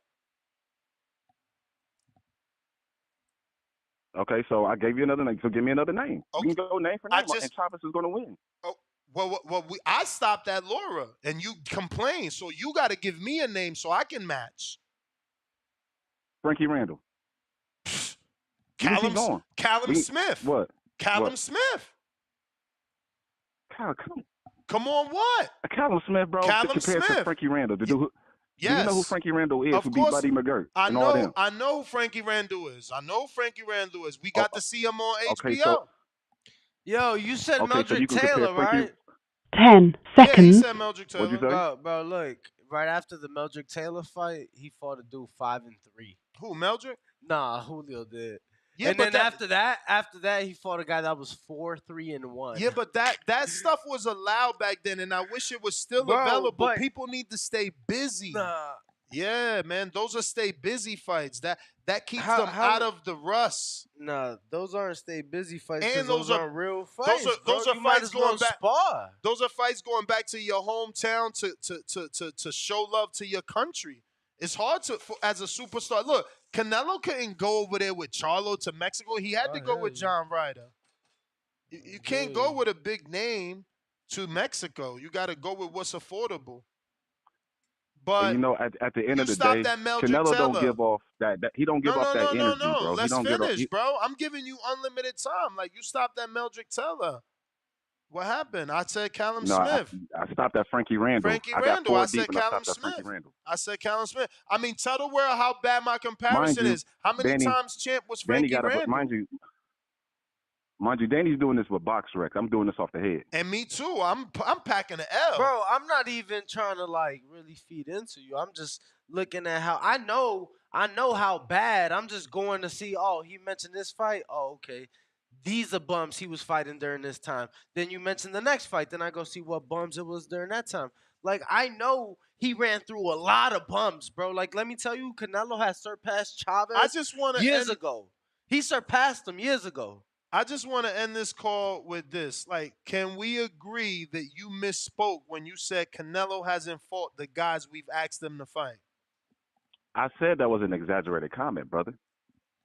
Okay, so I gave you another name. So give me another name. Okay. You can go name for name, and Chavez is going to win. Oh, well, I stopped at Laura, and you complained. So you got to give me a name so I can match. Frankie Randall. Callum Smith. What? Callum Smith. Come on, what? Callum Smith, bro. Callum Smith. To Frankie Randall. Do you know who Frankie Randall is? Of who beat Buddy McGirt? I know who Frankie Randall is. We got to see him on HBO. Okay, so, yo, you said Meldrick Taylor, right? 10 seconds. Yeah, he said Meldrick Taylor. What'd you say? Bro, look. Right after the Meldrick Taylor fight, he fought a dude 5-3. Who, Meldrick? Nah, Julio did. Yeah, and then after that, he fought a guy that was 4-3-1. Yeah, but that stuff was allowed back then, and I wish it was still available. People need to stay busy. Nah. Yeah, man, those are stay busy fights. That keeps them out of the rust. Nah, those aren't stay busy fights. And those aren't real fights. Those are fights going back. Spar. Those are fights going back to your hometown to show love to your country. It's hard as a superstar. Look, Canelo couldn't go over there with Charlo to Mexico. He had to go with John Ryder. You can't go with a big name to Mexico. You got to go with what's affordable. But you know, at the end of the day, Canelo don't give off that he don't give off that energy, bro. Let's he don't finish, bro. I'm giving you unlimited time. Like, you stopped at Meldrick Taylor. What happened? I said Callum Smith. I stopped at Frankie Randall. I said Callum Smith. I said Callum Smith. I mean, tell the world how bad my comparison is. How many times champ was Frankie Randall? Mind you, Danny's doing this with BoxRec. I'm doing this off the head. And me too. I'm packing the L. Bro, I'm not even trying to like really feed into you. I'm just looking at how I know how bad. I'm just going to see, oh, he mentioned this fight. Oh, okay. These are bums he was fighting during this time. Then you mentioned the next fight. Then I go see what bums it was during that time. Like, I know he ran through a lot of bums, bro. Like, let me tell you, Canelo has surpassed Chavez years ago. He surpassed him years ago. I just want to end this call with this. Like, can we agree that you misspoke when you said Canelo hasn't fought the guys we've asked him to fight? I said that was an exaggerated comment, brother.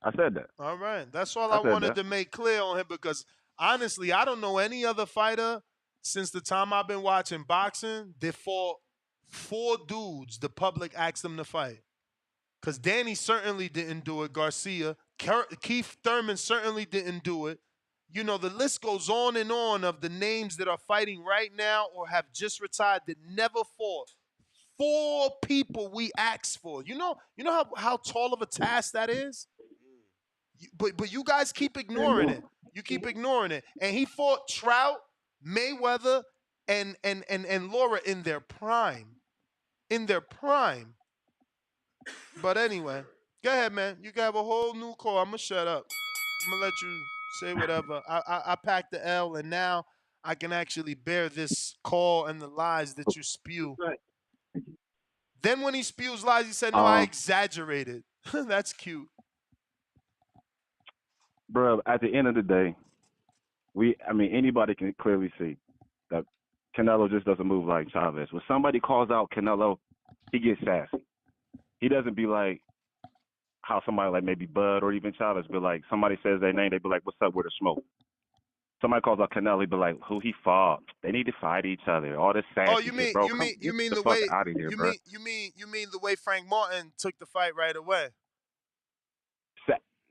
I said that. All right. That's all I wanted to make clear on him, because honestly, I don't know any other fighter since the time I've been watching boxing that fought 4 dudes the public asked them to fight. Because Danny certainly didn't do it. Garcia. Keith Thurman certainly didn't do it. You know, the list goes on and on of the names that are fighting right now or have just retired that never fought. 4 people we asked for. You know how tall of a task that is? But you guys keep ignoring it. You keep ignoring it. And he fought Trout, Mayweather, and Laura in their prime. In their prime. But anyway, go ahead, man. You can have a whole new call. I'm going to shut up. I'm going to let you say whatever. I packed the L, and now I can actually bear this call and the lies that you spew. Right. Then when he spews lies, he said, no, I exaggerated. That's cute. Bro, at the end of the day, anybody can clearly see that Canelo just doesn't move like Chavez. When somebody calls out Canelo, he gets sassy. He doesn't be like how somebody like maybe Bud or even Chavez be like, somebody says their name, they be like, what's up with the smoke? Somebody calls out Canelo, he be like, who he fought? They need to fight each other. All this sassy. Oh, you mean the way you mean the way Frank Martin took the fight right away?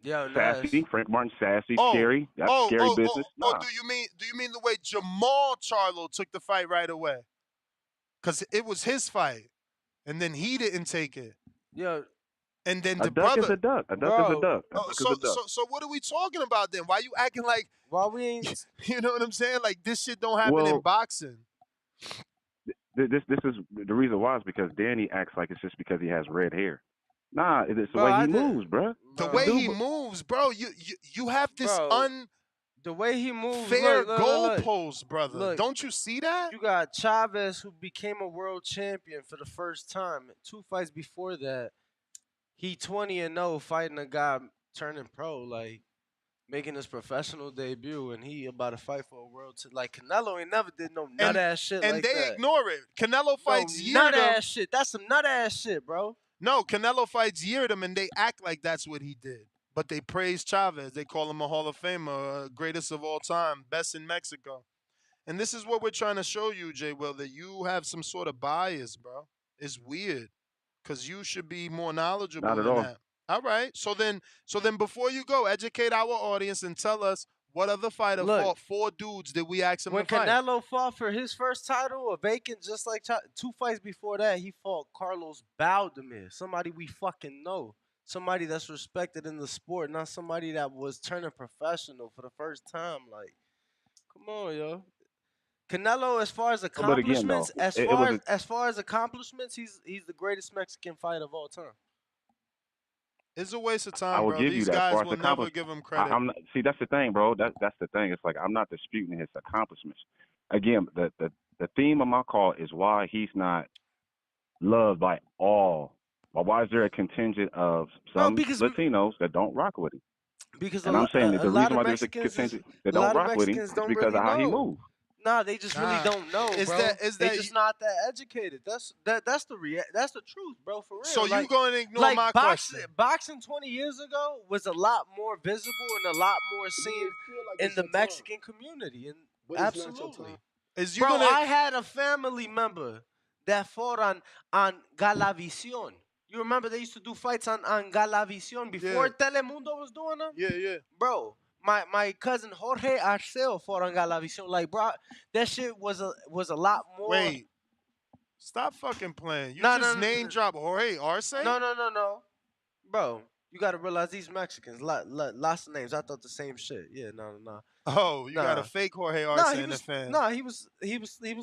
Sassy, Frank Martin, sassy, scary. That's scary business. Do you mean the way Jamal Charlo took the fight right away? Because it was his fight, and then he didn't take it. Yeah. And then a duck is a duck. A duck is a duck. So what are we talking about then? Why you acting like? Why we ain't? You know what I'm saying? Like, this shit don't happen in boxing. This is the reason why is because Danny acts like it's just because he has red hair. Nah, it's the way he moves, bro. The way he moves, bro. You have this the way he moves, fair goalpost, brother. Look, don't you see that? You got Chavez, who became a world champion for the first time. 2 fights before that, he 20-0 fighting a guy turning pro, like making his professional debut, and he about to fight for a world. Like, Canelo ain't never did no nut ass shit like that. And they ignore it. Canelo fights nut ass shit. That's some nut ass shit, bro. No, Canelo fights Yeardom, and they act like that's what he did. But they praise Chavez. They call him a Hall of Famer, greatest of all time, best in Mexico. And this is what we're trying to show you, J. Will, that you have some sort of bias, bro. It's weird, because you should be more knowledgeable than that. All right. So then before you go, educate our audience and tell us what other fighter fought 4 dudes that we asked him to fight. When Canelo fought for his first title, a vacant, just like 2 fights before that, he fought Carlos Baldemir, somebody we fucking know. Somebody that's respected in the sport, not somebody that was turning professional for the first time. Like, come on, yo. Canelo, as far as accomplishments, as far as accomplishments, he's the greatest Mexican fighter of all time. It's a waste of time, I will bro. give These you that. guys will never give him credit. See, that's the thing, bro. That's the thing. It's like I'm not disputing his accomplishments. Again, the theme of my call is why he's not loved by all. Why is there a contingent of some Latinos that don't rock with him? Because I'm saying that the reason why there's a contingent that don't rock with him is because of how he moves. Nah, they just really don't know, bro. They just not that educated. That's the truth, bro. For real. So you going to ignore my question? Boxing 20 years ago was a lot more visible and a lot more seen in the Mexican community, and absolutely. Bro, I had a family member that fought on Galavisión. You remember they used to do fights on Galavisión before Telemundo was doing them? Yeah. Bro, my cousin Jorge Arceo fought on Galavisión. Like, bro, that shit was a lot more. Wait. Stop fucking playing. You just name drop Jorge Arce? No. Bro, you got to realize these Mexicans, lots of names. I thought the same shit. Yeah, no. Oh, you got a fake Jorge Arce in the fan. No, he was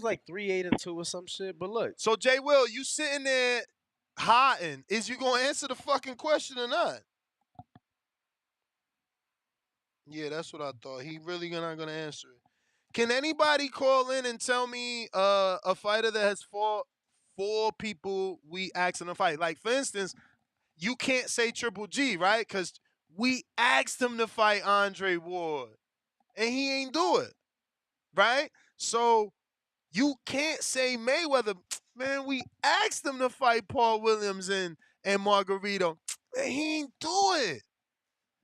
like 3-8-2 or some shit. But look. So J. Will, you sitting there hiding. Is you gonna answer the fucking question or not? Yeah, that's what I thought. He really not gonna answer it. Can anybody call in and tell me a fighter that has fought 4 people we asked him to fight? Like, for instance, you can't say Triple G, right? Because we asked him to fight Andre Ward, and he ain't do it, right? So you can't say Mayweather. Man, we asked him to fight Paul Williams and Margarito. Man, he ain't do it.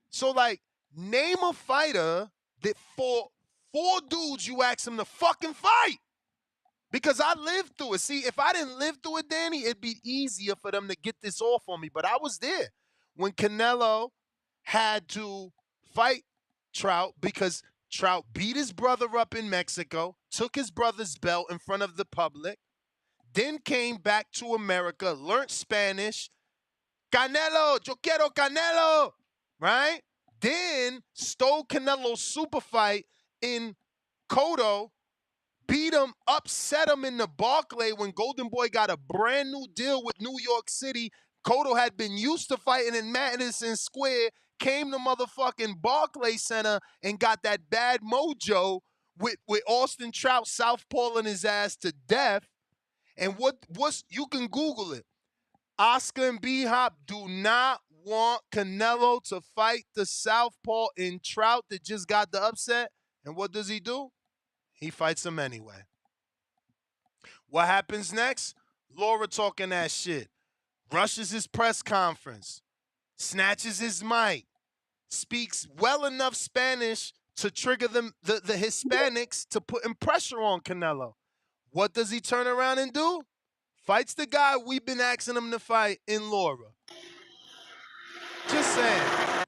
So, like, name a fighter that fought 4 dudes you asked him to fucking fight. Because I lived through it. See, if I didn't live through it, Danny, it'd be easier for them to get this off on me. But I was there when Canelo had to fight Trout because Trout beat his brother up in Mexico, took his brother's belt in front of the public, then came back to America, learned Spanish. Canelo, yo quiero Canelo, right? Then stole Canelo's super fight in Cotto, beat him, upset him in the Barclay when Golden Boy got a brand new deal with New York City. Cotto had been used to fighting in Madison Square, came to motherfucking Barclay Center and got that bad mojo with Austin Trout southpawing his ass to death. And what's you can Google it. Oscar and B-Hop do not want Canelo to fight the southpaw in Trout that just got the upset. And what does he do? He fights him anyway. What happens next? Laura talking that shit. Rushes his press conference. Snatches his mic. Speaks well enough Spanish to trigger the Hispanics to putting pressure on Canelo. What does he turn around and do? Fights the guy we've been asking him to fight in Laura. Just saying.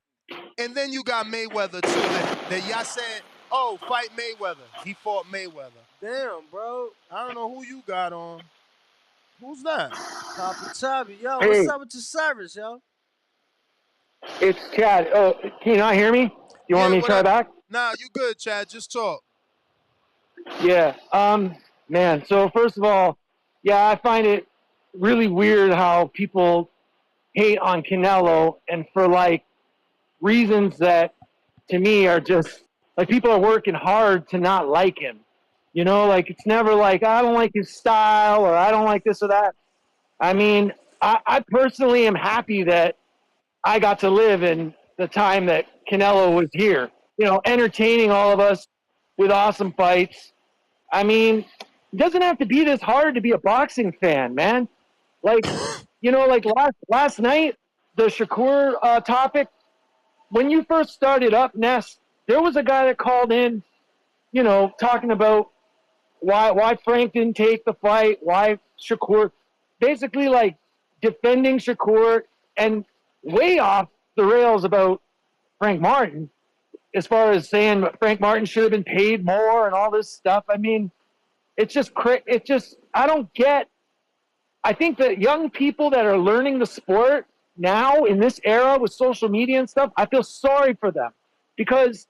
And then you got Mayweather, too, that y'all said, oh, fight Mayweather. He fought Mayweather. Damn, bro. I don't know who you got on. Who's that? Papa Chubby. Yo, Hey. what's up with your service, yo? It's Chad. Oh, can you not hear me? You want me to try back? Nah, you good, Chad. Just talk. Yeah. Man, so first of all, yeah, I find it really weird how people hate on Canelo and for like reasons that to me are just like people are working hard to not like him. You know, like it's never like I don't like his style or I don't like this or that. I mean, I personally am happy that I got to live in the time that Canelo was here, you know, entertaining all of us with awesome fights. I mean, it doesn't have to be this hard to be a boxing fan, man. Like, you know, like last night, the Shakur topic, when you first started up, Ness, there was a guy that called in, you know, talking about why Frank didn't take the fight, why Shakur, basically like defending Shakur and way off the rails about Frank Martin as far as saying Frank Martin should have been paid more and all this stuff. I mean, it's just I don't get. I think that young people that are learning the sport now in this era with social media and stuff, I feel sorry for them because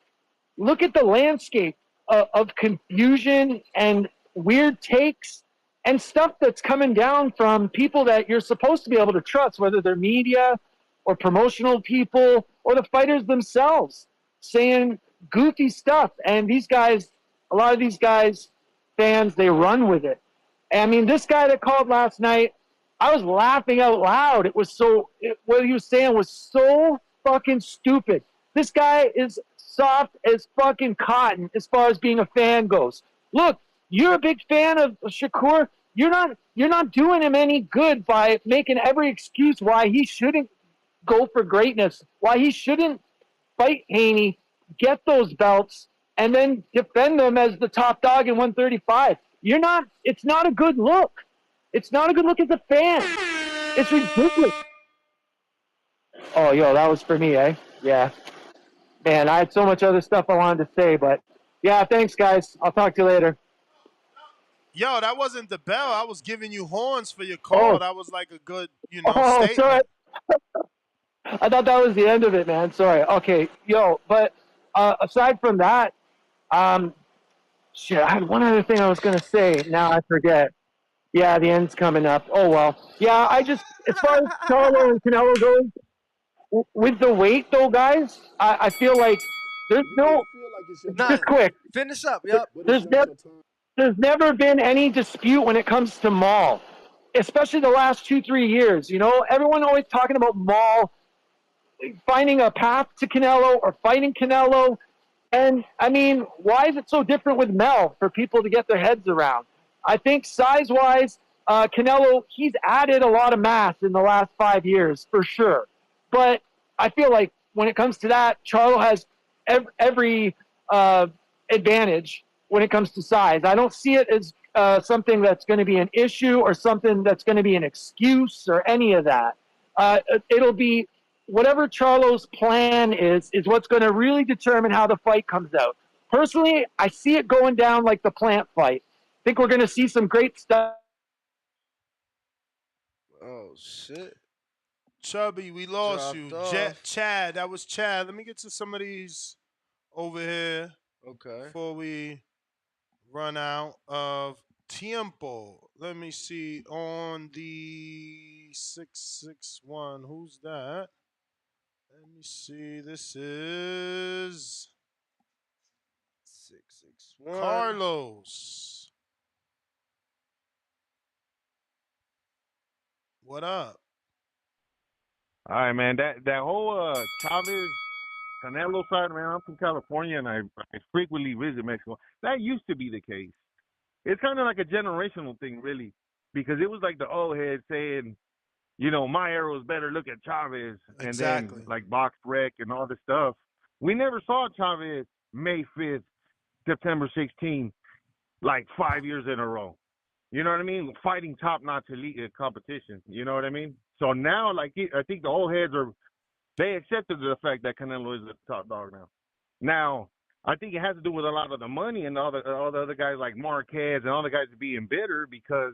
look at the landscape of confusion and weird takes and stuff that's coming down from people that you're supposed to be able to trust, whether they're media or promotional people or the fighters themselves, saying goofy stuff. And these guys, a lot of these guys, fans, they run with it. I mean, this guy that called last night, I was laughing out loud. It was what he was saying was so fucking stupid. This guy is soft as fucking cotton as far as being a fan goes. look, you're a big fan of Shakur. You're not doing him any good by making every excuse why he shouldn't go for greatness, why he shouldn't fight Haney, get those belts, and then defend them as the top dog in 135. It's not a good look. It's not a good look as a fan. It's ridiculous. Oh, yo, that was for me, eh? Yeah. Man, I had so much other stuff I wanted to say, but yeah, thanks, guys. I'll talk to you later. Yo, that wasn't the bell. I was giving you horns for your call. Oh. That was like a good, Oh, statement. sorry. I thought that was the end of it, man. Sorry. Okay, yo, but aside from that, shit, I had one other thing I was going to say. Now I forget. Yeah, the end's coming up. Oh, well. Yeah, as far as Charlo and Canelo goes, with the weight, though, guys, I feel like there's just quick. Finish up, yup. There's never been any dispute when it comes to Maul, especially the last 2-3 years. Everyone always talking about Maul finding a path to Canelo or fighting Canelo. And, I mean, why is it so different with Mel for people to get their heads around? I think size-wise, Canelo, he's added a lot of mass in the last 5 years, for sure. But I feel like when it comes to that, Charlo has every advantage when it comes to size. I don't see it as something that's going to be an issue or something that's going to be an excuse or any of that. It'll be whatever Charlo's plan is what's going to really determine how the fight comes out. Personally, I see it going down like the Plant fight. I think we're going to see some great stuff. Oh, shit. Chubby, we lost you. Chad, that was Chad. Let me get to some of these over here. Okay. Before we run out of tiempo. Let me see on the 661. Who's that? Let me see. This is 661. Carlos. What up? All right, man. That whole Chavez Canelo side, man. I'm from California, and I frequently visit Mexico. That used to be the case. It's kind of like a generational thing, really, because it was like the old head saying, my era was better. Look at Chavez, and exactly. Then like Box Rec and all this stuff. We never saw Chavez May 5th, September 16th, like 5 years in a row. You know what I mean? Fighting top-notch elite competition. You know what I mean? So now, I think the old heads they accepted the fact that Canelo is the top dog now. Now, I think it has to do with a lot of the money and all the other guys like Marquez and all the guys being bitter because,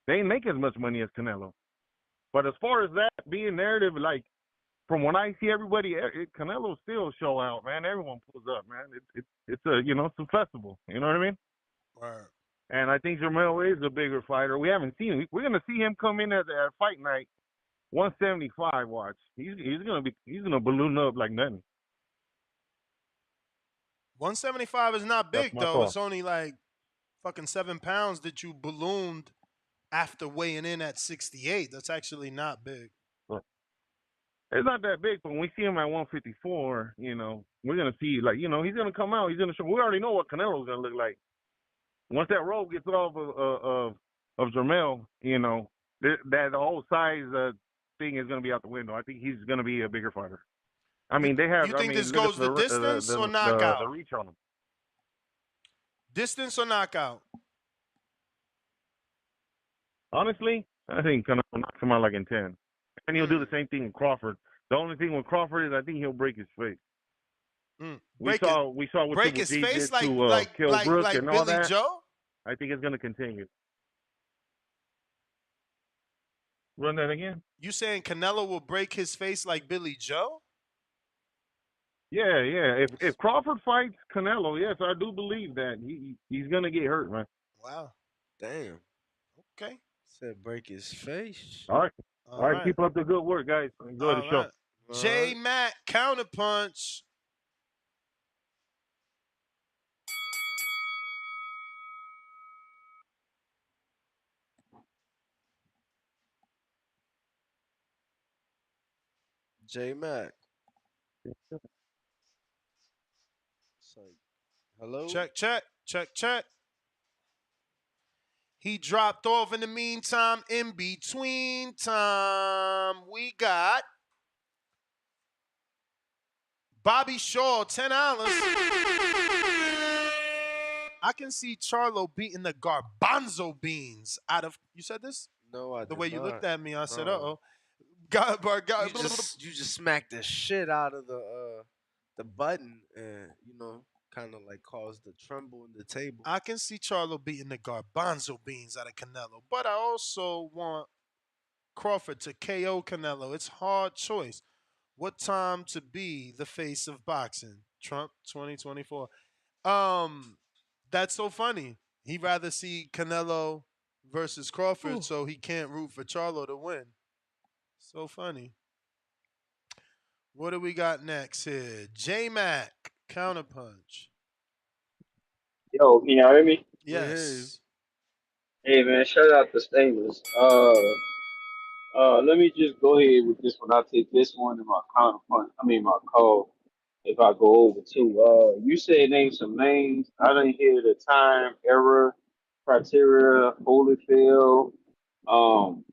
they ain't make as much money as Canelo. But as far as that being narrative, from when I see everybody, Canelo still show out, man. Everyone pulls up, man. It's a it's a festival. You know what I mean? Right. And I think Jermell is a bigger fighter. We haven't seen him. We're gonna see him come in at fight night, 175. Watch, he's gonna balloon up like nothing. 175 is not big though. Thought. It's only like fucking 7 pounds that you ballooned after weighing in at 68. That's actually not big. It's not that big, but when we see him at 154, we're gonna see he's gonna come out. He's gonna show. We already know what Canelo's gonna look like. Once that rope gets off of Jermell, that whole size thing is gonna be out the window. I think he's gonna be a bigger fighter. I mean, they have. You think this goes the distance or knockout? The reach on him. Distance or knockout? Honestly, I think Canelo knocks him out like in 10. And he'll do the same thing with Crawford. The only thing with Crawford is I think he'll break his face. We saw what break Triple his G face did to like Kell Brook and all Billy that. Joe? I think it's going to continue. Run that again? You saying Canelo will break his face like Billy Joe? Yeah. If Crawford fights Canelo, yes, I do believe that he's going to get hurt, man. Wow. Damn. Okay. Said break his face. All right. Keep up the good work, guys. Enjoy the show. J Mac counterpunch. J Mac. It's like, hello? Check. Check, check. He dropped off in the meantime. In between time, we got Bobby Shaw, $10. I can see Charlo beating the garbanzo beans out of. You said this? No, I The did way you not. looked at me, I said, No. God, You just smacked the shit out of the button, and kind of like caused the tremble in the table. I can see Charlo beating the garbanzo beans out of Canelo, but I also want Crawford to KO Canelo. It's hard choice. What time to be the face of boxing? Trump 2024. That's so funny. He'd rather see Canelo versus Crawford, so he can't root for Charlo to win. So funny. What do we got next here? J-Mac, Counterpunch. Yo, can y'all hear me? Yes. Hey man, shout out to Stainless. Let me just go ahead with this one. I'll take this one in my counterpunch. I mean my call. If I go over too. You said name some names. I didn't hear the time, era, criteria, Holyfield, um,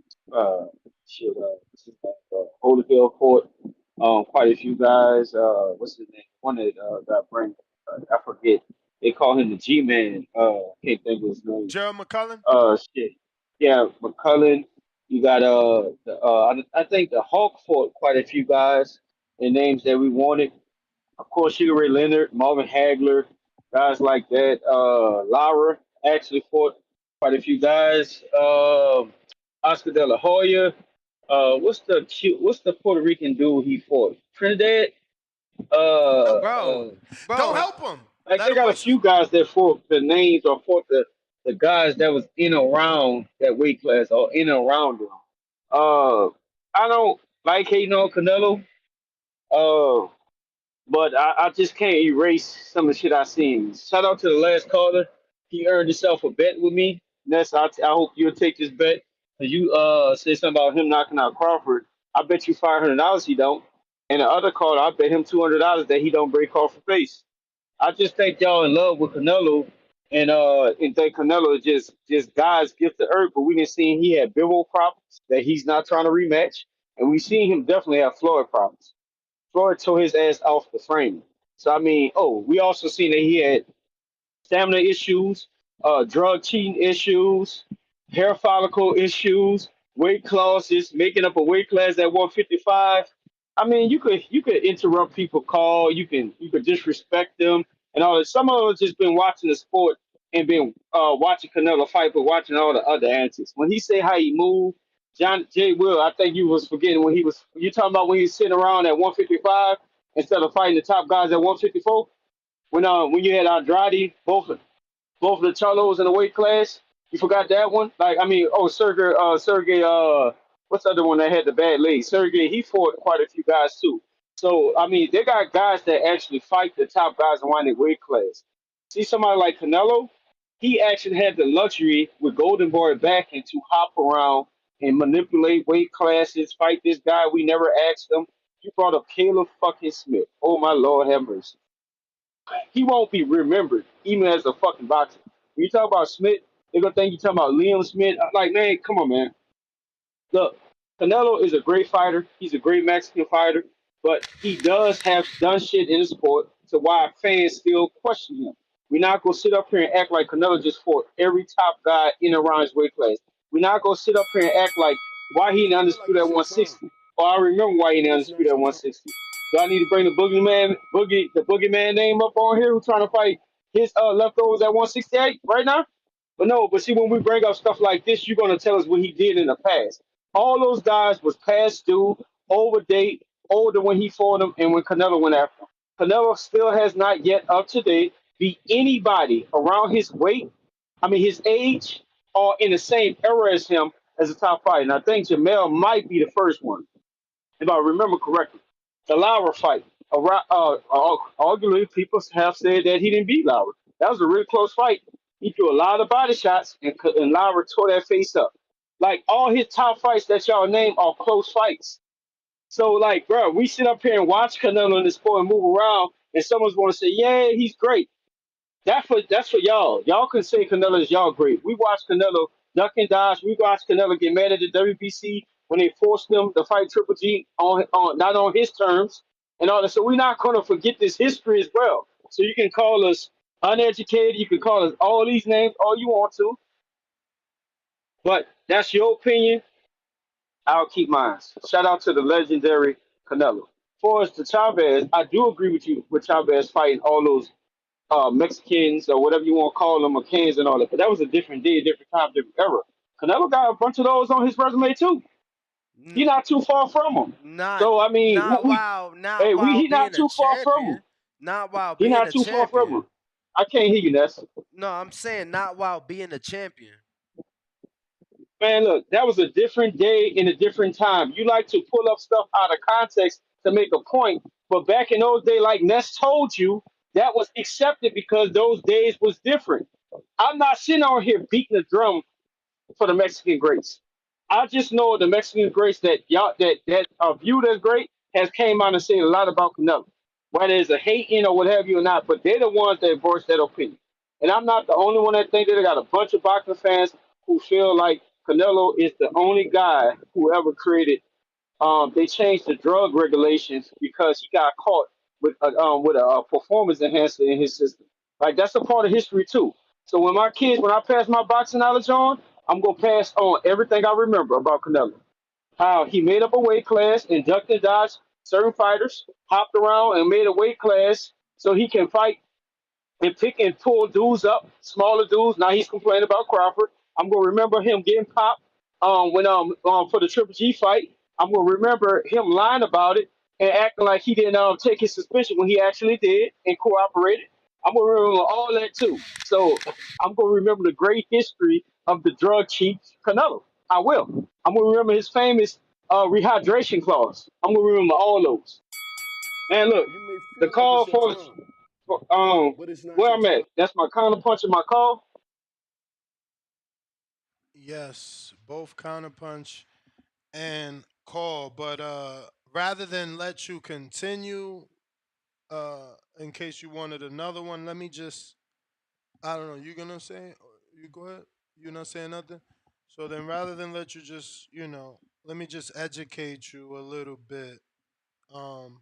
shit, Holyfield fought, quite a few guys. What's his name? One that got brain. I forget. They call him the G-Man. Can't think of his name. Gerald McCullen? Shit. Yeah, McCullen. You got I think the Hulk fought quite a few guys and names that we wanted. Of course, Sugar Ray Leonard, Marvin Hagler, guys like that. Lara actually fought quite a few guys. Oscar De La Hoya. What's the Puerto Rican dude he fought? Trinidad. Bro, Don't help him. Like they got a few guys that fought the names or fought the guys that was in and around that weight class or in and around them. I don't like hating on Canelo. Uh, but I just can't erase some of the shit I seen. Shout out to the last caller. He earned himself a bet with me. Ness, I hope you'll take this bet. Cause you said something about him knocking out Crawford. I bet you $500 he don't. And the other caller, I bet him $200 that he don't break Crawford face. I just think y'all in love with Canelo, and think Canelo is just God's gift to earth. But we didn't see he had Bivol problems that he's not trying to rematch, and we seen him definitely have Floyd problems. Floyd tore his ass off the frame. So I mean, we also seen that he had stamina issues, drug cheating issues, hair follicle issues, weight classes, making up a weight class at 155. I mean, you could interrupt people call, you could disrespect them and all that. Some of us just been watching the sport and been watching Canelo fight, but watching all the other antics. When he say how he move, John J. Will, I think you was forgetting when you talking about when he was sitting around at 155 instead of fighting the top guys at 154. When you had Andrade, both of the Charlos in the weight class. You forgot that one? Like, I mean, Sergey, what's the other one that had the bad leg? Sergey, he fought quite a few guys too. So, I mean, they got guys that actually fight the top guys in one weight class. See somebody like Canelo, he actually had the luxury with Golden Boy backing to hop around and manipulate weight classes, fight this guy we never asked him. You brought up Caleb fucking Smith. Oh my Lord have mercy. He won't be remembered, even as a fucking boxer. When you talk about Smith, they're gonna think you talking about Liam Smith. Like, man, come on, man. Look, Canelo is a great fighter. He's a great Mexican fighter, but he does have done shit in the sport to why fans still question him. We're not gonna sit up here and act like Canelo just fought every top guy in around his weight class. We're not gonna sit up here and act like why he didn't undisputed at 160. Or I remember why he didn't undisputed at 160. Do I need to bring the boogeyman name up on here who's trying to fight his leftovers at 168 right now? But no, but see, when we bring up stuff like this, you're gonna tell us what he did in the past. All those guys was past due, over date, older when he fought them and when Canelo went after him. Canelo still has not yet up to date beat anybody around his weight, his age, or in the same era as him as a top fighter. And I think Jamel might be the first one, if I remember correctly. The Lara fight. Arguably, people have said that he didn't beat Lara. That was a really close fight. He threw a lot of body shots, and Lara tore that face up. Like, all his top fights that y'all name are close fights. So, like, bro, we sit up here and watch Canelo in the sport and move around, and someone's going to say, yeah, he's great. That's for y'all. Y'all can say Canelo is y'all great. We watched Canelo duck and dodge. We watched Canelo get mad at the WBC when they forced him to fight Triple G on not on his terms and all that. So we're not gonna forget this history as well. So you can call us uneducated. You can call us all these names all you want to, but that's your opinion. I'll keep mine. Shout out to the legendary Canelo. For as to Chavez, I do agree with you with Chavez fighting all those Mexicans or whatever you want to call them, or Cans and all that. But that was a different day, different time, different era. Canelo got a bunch of those on his resume too. He not too far from him. Not So I mean, not while not while he not being a too far from him. champion. Not while He being not a too far from champion. him. I can't hear you, Ness. No, I'm saying not while being a champion. Man, look, that was a different day in a different time. You like to pull up stuff out of context to make a point, but back in those days, like Ness told you, that was accepted because those days was different. I'm not sitting on here beating the drum for the Mexican greats. I just know the Mexican greats that y'all that are viewed as great has came out and said a lot about Canelo, whether it's a hating or what have you or not. But they're the ones that voice that opinion, and I'm not the only one that think that. I got a bunch of boxing fans who feel like Canelo is the only guy who ever created. They changed the drug regulations because he got caught with a performance enhancer in his system. Like that's a part of history too. So when my kids, when I pass my boxing knowledge on, I'm gonna pass on everything I remember about Canelo. How he made up a weight class, inducted and dodged certain fighters, hopped around and made a weight class so he can fight and pick and pull dudes up, smaller dudes. Now he's complaining about Crawford. I'm gonna remember him getting popped when for the Triple G fight. I'm gonna remember him lying about it and acting like he didn't take his suspicion when he actually did and cooperated. I'm gonna remember all that too. So I'm gonna remember the great history of the drug chief Canelo. I will. I'm gonna remember his famous rehydration clause. I'm gonna remember all those. And look, You may the feel like call it's your for time, but it's not where your I'm at. time. That's my counter punch in my call. Yes, both counterpunch and call. But rather than let you continue, in case you wanted another one, let me just, I don't know, you gonna say? You go ahead. You're not saying nothing? So then rather than let you just, let me just educate you a little bit. Um,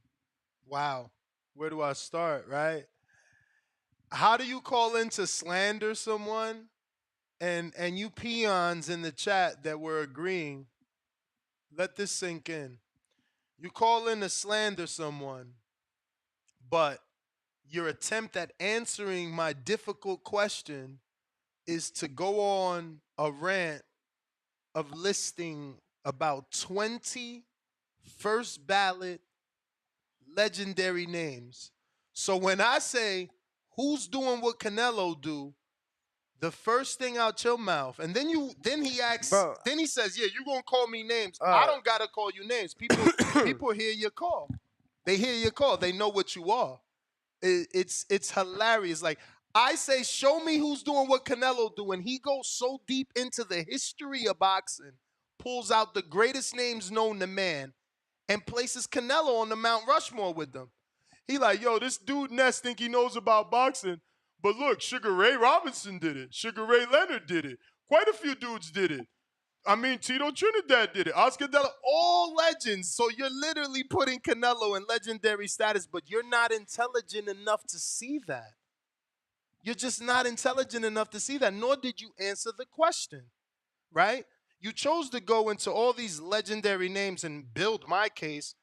wow. Where do I start, right? How do you call in to slander someone? And you peons in the chat that were agreeing, let this sink in. You call in to slander someone, but your attempt at answering my difficult question is to go on a rant of listing about 20 first ballot legendary names. So when I say, who's doing what Canelo do, the first thing out your mouth, and then he asks, Bro, then he says, yeah, you gonna call me names. I don't gotta call you names. People hear your call. They hear your call. They know what you are. It's hilarious. Like I say, show me who's doing what Canelo do, and he goes so deep into the history of boxing, pulls out the greatest names known to man, and places Canelo on the Mount Rushmore with them. He like, yo, this dude Ness think he knows about boxing, but look, Sugar Ray Robinson did it. Sugar Ray Leonard did it. Quite a few dudes did it. I mean, Tito Trinidad did it. Oscar De La, all legends. So you're literally putting Canelo in legendary status, but you're not intelligent enough to see that. You're just not intelligent enough to see that, nor did you answer the question, right? You chose to go into all these legendary names and build my case,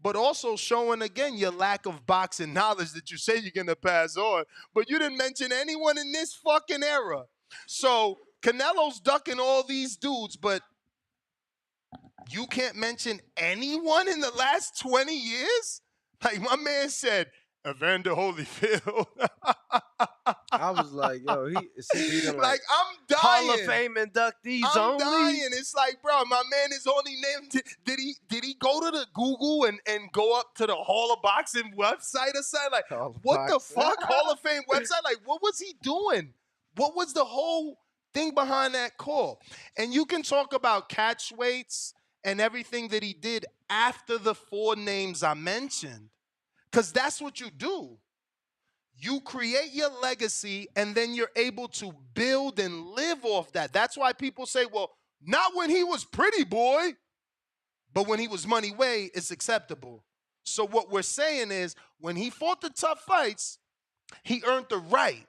but also showing again your lack of boxing knowledge that you say you're gonna pass on, but you didn't mention anyone in this fucking era. So Canelo's ducking all these dudes, but you can't mention anyone in the last 20 years? Like my man said, Evander Holyfield. I was like, yo, he beating like I'm dying. Hall of Fame inductees I'm only. dying. It's like, bro, my man is only named. Did he go to the Google and go up to the Hall of Boxing website or something? Like, what the fuck? Hall of Fame website? Like, what was he doing? What was the whole thing behind that call? And you can talk about catch weights and everything that he did after the four names I mentioned, because that's what you do. You create your legacy, and then you're able to build and live off that. That's why people say, well, not when he was Pretty Boy, but when he was Money Way, it's acceptable. So what we're saying is, when he fought the tough fights, he earned the right.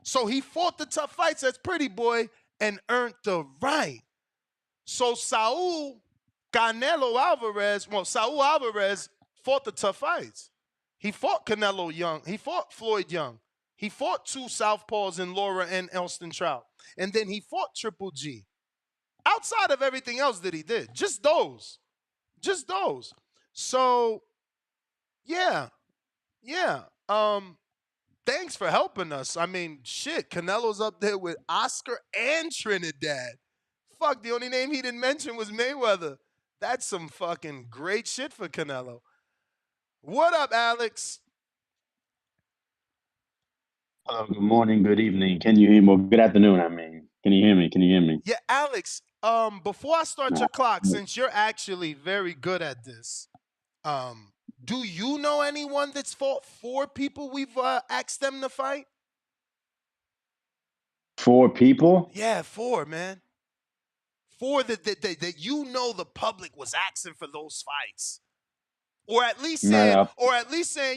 So he fought the tough fights as Pretty Boy and earned the right. So Saul Alvarez fought the tough fights. He fought Canelo Young. He fought Floyd Young. He fought two southpaws in Laura and Elston Trout. And then he fought Triple G. Outside of everything else that he did. Just those. Just those. So, yeah. Thanks for helping us. I mean, shit, Canelo's up there with Oscar and Trinidad. Fuck, the only name he didn't mention was Mayweather. That's some fucking great shit for Canelo. What up, Alex? Hello, good morning, good evening. Can you hear me? Well, good afternoon, I mean. Can you hear me? Can you hear me? Yeah, Alex, before I start your clock, since you're actually very good at this, do you know anyone that's fought 4 people we've asked them to fight? 4 people? Yeah, 4, man. 4 that you know the public was asking for those fights. Or at least saying,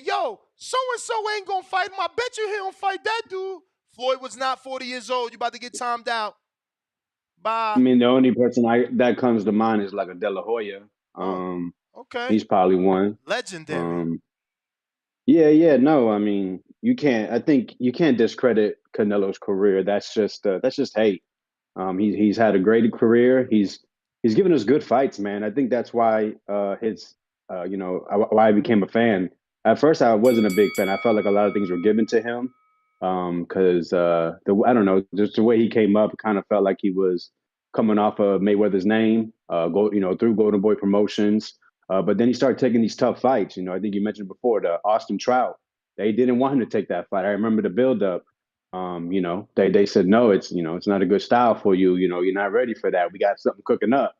yo, so-and-so ain't gonna fight him. I bet you he don't fight that dude. Floyd was not 40 years old. You about to get timed out. Bye. I mean, the only person that comes to mind is like a De La Hoya. Okay. He's probably one. Legendary. No, I mean, I think you can't discredit Canelo's career. That's just hate. He's had a great career. He's given us good fights, man. I think that's why why I became a fan. At first, I wasn't a big fan. I felt like a lot of things were given to him because I don't know, just the way he came up, it kind of felt like he was coming off of Mayweather's name, through Golden Boy Promotions. But then he started taking these tough fights. I think you mentioned before the Austin Trout. They didn't want him to take that fight. I remember the buildup. They said no, it's not a good style for you. You're not ready for that. We got something cooking up.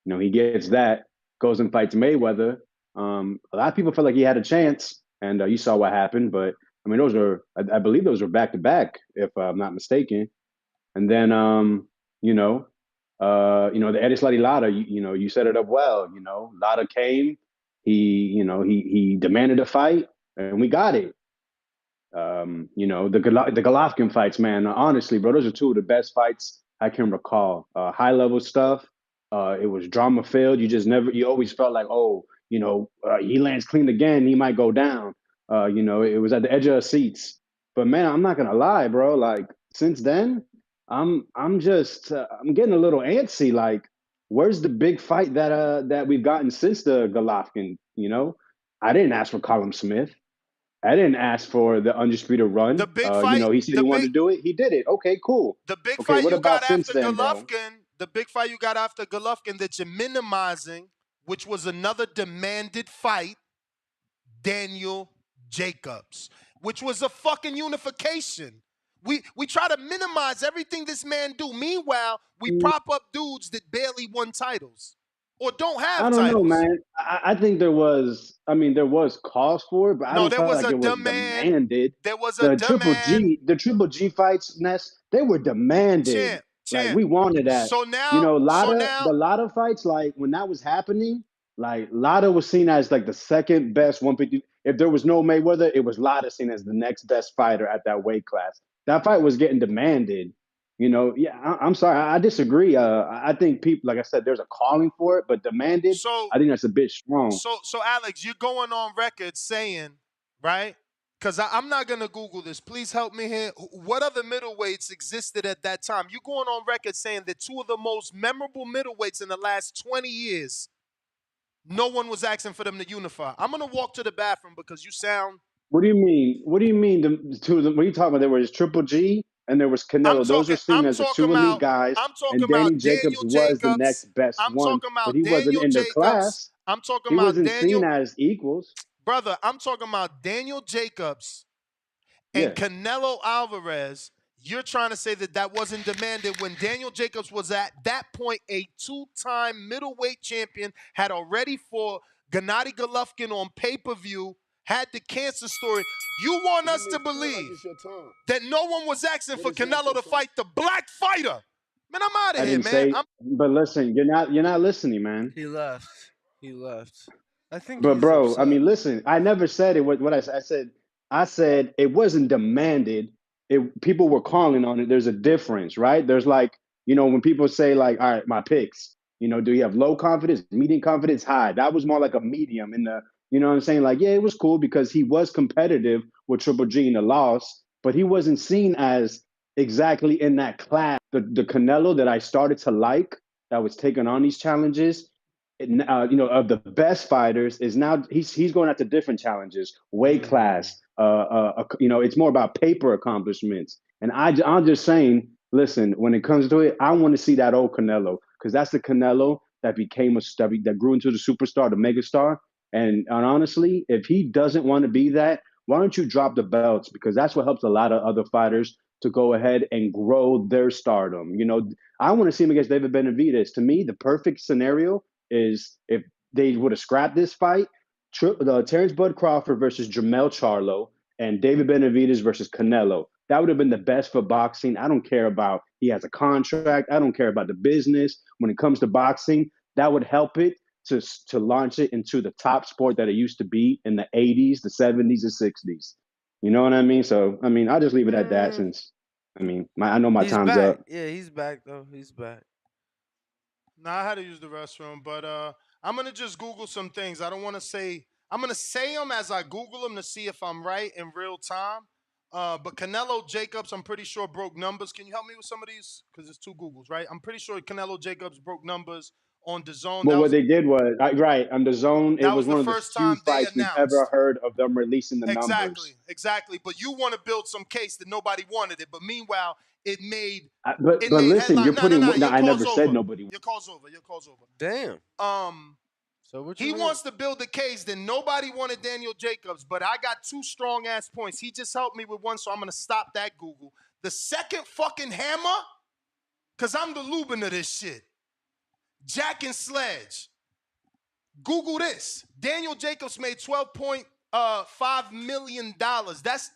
He gets that, goes and fights Mayweather. A lot of people felt like he had a chance, and you saw what happened. But I mean, I believe those were back to back, if I'm not mistaken. And then the Eddie Lara, you set it up well. Lara came, he demanded a fight, and we got it. The Golovkin fights, man. Honestly, bro, those are 2 of the best fights I can recall. High level stuff. It was drama filled. You always felt like, he lands clean again, he might go down. It was at the edge of our seats. But man, I'm not gonna lie, bro. Like since then, I'm getting a little antsy. Like, where's the big fight that we've gotten since the Golovkin? I didn't ask for Callum Smith. I didn't ask for the Undisputed Run. The big fight. He said he wanted to do it. He did it. Okay, cool. The big fight you got after Golovkin. The big fight you got after Golovkin that you're minimizing, which was another demanded fight, Daniel Jacobs, which was a fucking unification. We try to minimize everything this man do. Meanwhile, we prop up dudes that barely won titles or don't have titles. I don't know, man. I think there was cause for it, but I don't feel like it was demanded. There was a demand. The Triple G fights, Ness, they were demanded. Like we wanted that. So now, the Lara fights, like when that was happening, like Lara was seen as like the second best 150. If there was no Mayweather, it was Lara seen as the next best fighter at that weight class. That fight was getting demanded. I'm sorry, I disagree. I think people, like I said, there's a calling for it, but demanded, I think that's a bit strong. So Alex, you're going on record saying, right? Because I'm not going to Google this. Please help me here. What other middleweights existed at that time? You're going on record saying that 2 of the most memorable middleweights in the last 20 years, no one was asking for them to unify. I'm going to walk to the bathroom because you sound... What do you mean? What do you mean the 2 of them? What are you talking about? There was Triple G and there was Canelo. Those are seen as the 2 elite guys. And Danny Jacobs was the next best one. But he wasn't in their class. I'm talking he about wasn't seen as equals. Brother, I'm talking about Daniel Jacobs and Canelo Alvarez. You're trying to say that wasn't demanded when Daniel Jacobs was at that point a 2-time middleweight champion, had already fought Gennady Golovkin on pay-per-view, had the cancer story. You want us to Feel like believe it's your time, that no one was asking but for it's not Canelo your to time. fight the black fighter. Man, I'm out I of here, didn't man. say, but listen, you're not listening, man. He left. He left. I think But he's bro, I upset. mean, listen, I never said it. What I said it wasn't demanded. People were calling on it. There's a difference, right? There's like, when people say like, all right, my picks, do you have low confidence, medium confidence, high? That was more like a medium in the, you know what I'm saying? Like, yeah, it was cool because he was competitive with Triple G in the loss, but he wasn't seen as exactly in that class. The Canelo that I started to like, that was taking on these challenges, of the best fighters, is now he's going after different challenges, weight class. It's more about paper accomplishments. And I'm just saying, listen, when it comes to it, I want to see that old Canelo, because that's the Canelo that became that grew into the superstar, the megastar. And honestly, if he doesn't want to be that, why don't you drop the belts? Because that's what helps a lot of other fighters to go ahead and grow their stardom. I want to see him against David Benavidez. To me, the perfect scenario is if they would have scrapped this fight, Terrence Bud Crawford versus Jermell Charlo and David Benavidez versus Canelo. That would have been the best for boxing. I don't care about he has a contract. I don't care about the business. When it comes to boxing, that would help it to launch it into the top sport that it used to be in the 80s, the 70s, and 60s. You know what I mean? So, I mean, I'll just leave it at that since, I know my time's back. up. Yeah, he's back, though. He's back. Nah, I had to use the restroom, but I'm going to just Google some things. I don't want to say, I'm going to say them as I Google them to see if I'm right in real time. But Canelo Jacobs, I'm pretty sure broke numbers. Can you help me with some of these? Because it's two Googles, right? I'm pretty sure Canelo Jacobs broke numbers on DAZN. Well, what they did was, right, on DAZN, it was the one of the first few time they fights we've announced. ever heard of them releasing the numbers. Exactly. But you want to build some case that nobody wanted it. But meanwhile, it made But listen, headline. you're putting. No, I never said nobody. Your call's over. Damn. So what he wants to build a case that nobody wanted Daniel Jacobs, but I got two strong ass points. He just helped me with one, so I'm gonna stop that Google. The second fucking hammer, cause I'm the Lubin of this shit. Jack and Sledge. Google this. Daniel Jacobs made $12.5 million. That's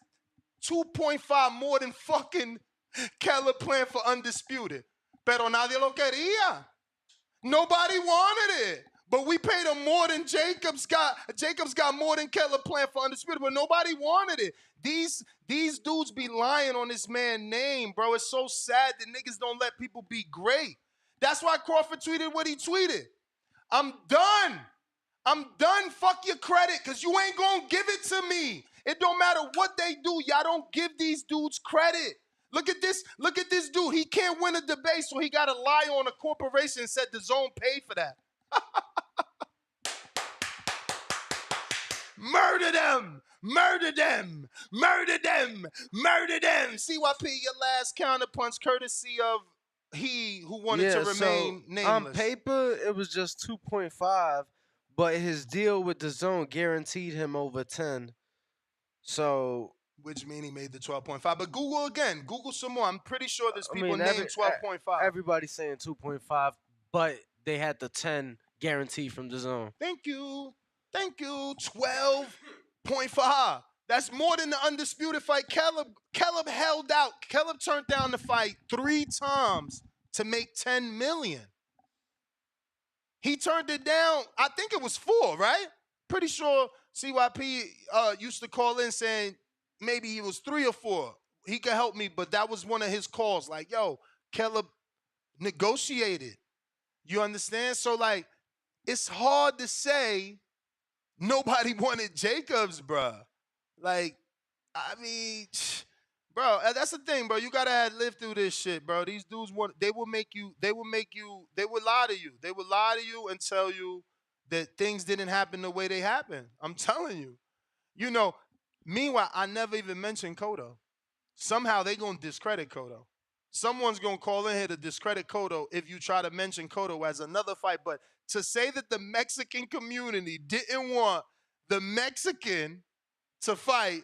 2.5 more than fucking Caleb playing for Undisputed. Pero nadie lo quería. Nobody wanted it. But we paid him more than Jacobs got. Jacobs got more than Caleb playing for Undisputed, but nobody wanted it. These dudes be lying on this man's name, bro. It's so sad that niggas don't let people be great. That's why Crawford tweeted what he tweeted. I'm done. Fuck your credit, because you ain't going to give it to me. It don't matter what they do. Y'all don't give these dudes credit. Look at this dude. He can't win a debate, so he got to lie on a corporation and said DAZN paid for that. Murder them. CYP, your last counterpunch, courtesy of he who wanted to remain nameless. On paper, it was just 2.5, but his deal with DAZN guaranteed him over 10. So, which means he made the 12.5. But Google again. Google some more. I'm pretty sure there's people named 12.5. Everybody's saying 2.5, but they had the 10 guarantee from DAZN. Thank you. 12.5. That's more than the Undisputed fight. Caleb held out. Caleb turned down the fight 3 times to make $10 million. He turned it down. I think it was 4, right? Pretty sure CYP used to call in saying maybe he was 3 or 4. He could help me, but that was one of his calls. Like, yo, Caleb negotiated. You understand? So, like, it's hard to say nobody wanted Jacobs, bruh. Like, I mean, bro, that's the thing, bro. You gotta live through this shit, bro. These dudes they will lie to you. They would lie to you and tell you that things didn't happen the way they happened. I'm telling you. Meanwhile, I never even mentioned Cotto. Somehow they gonna discredit Cotto. Someone's gonna call in here to discredit Cotto if you try to mention Cotto as another fight. But to say that the Mexican community didn't want the Mexican to fight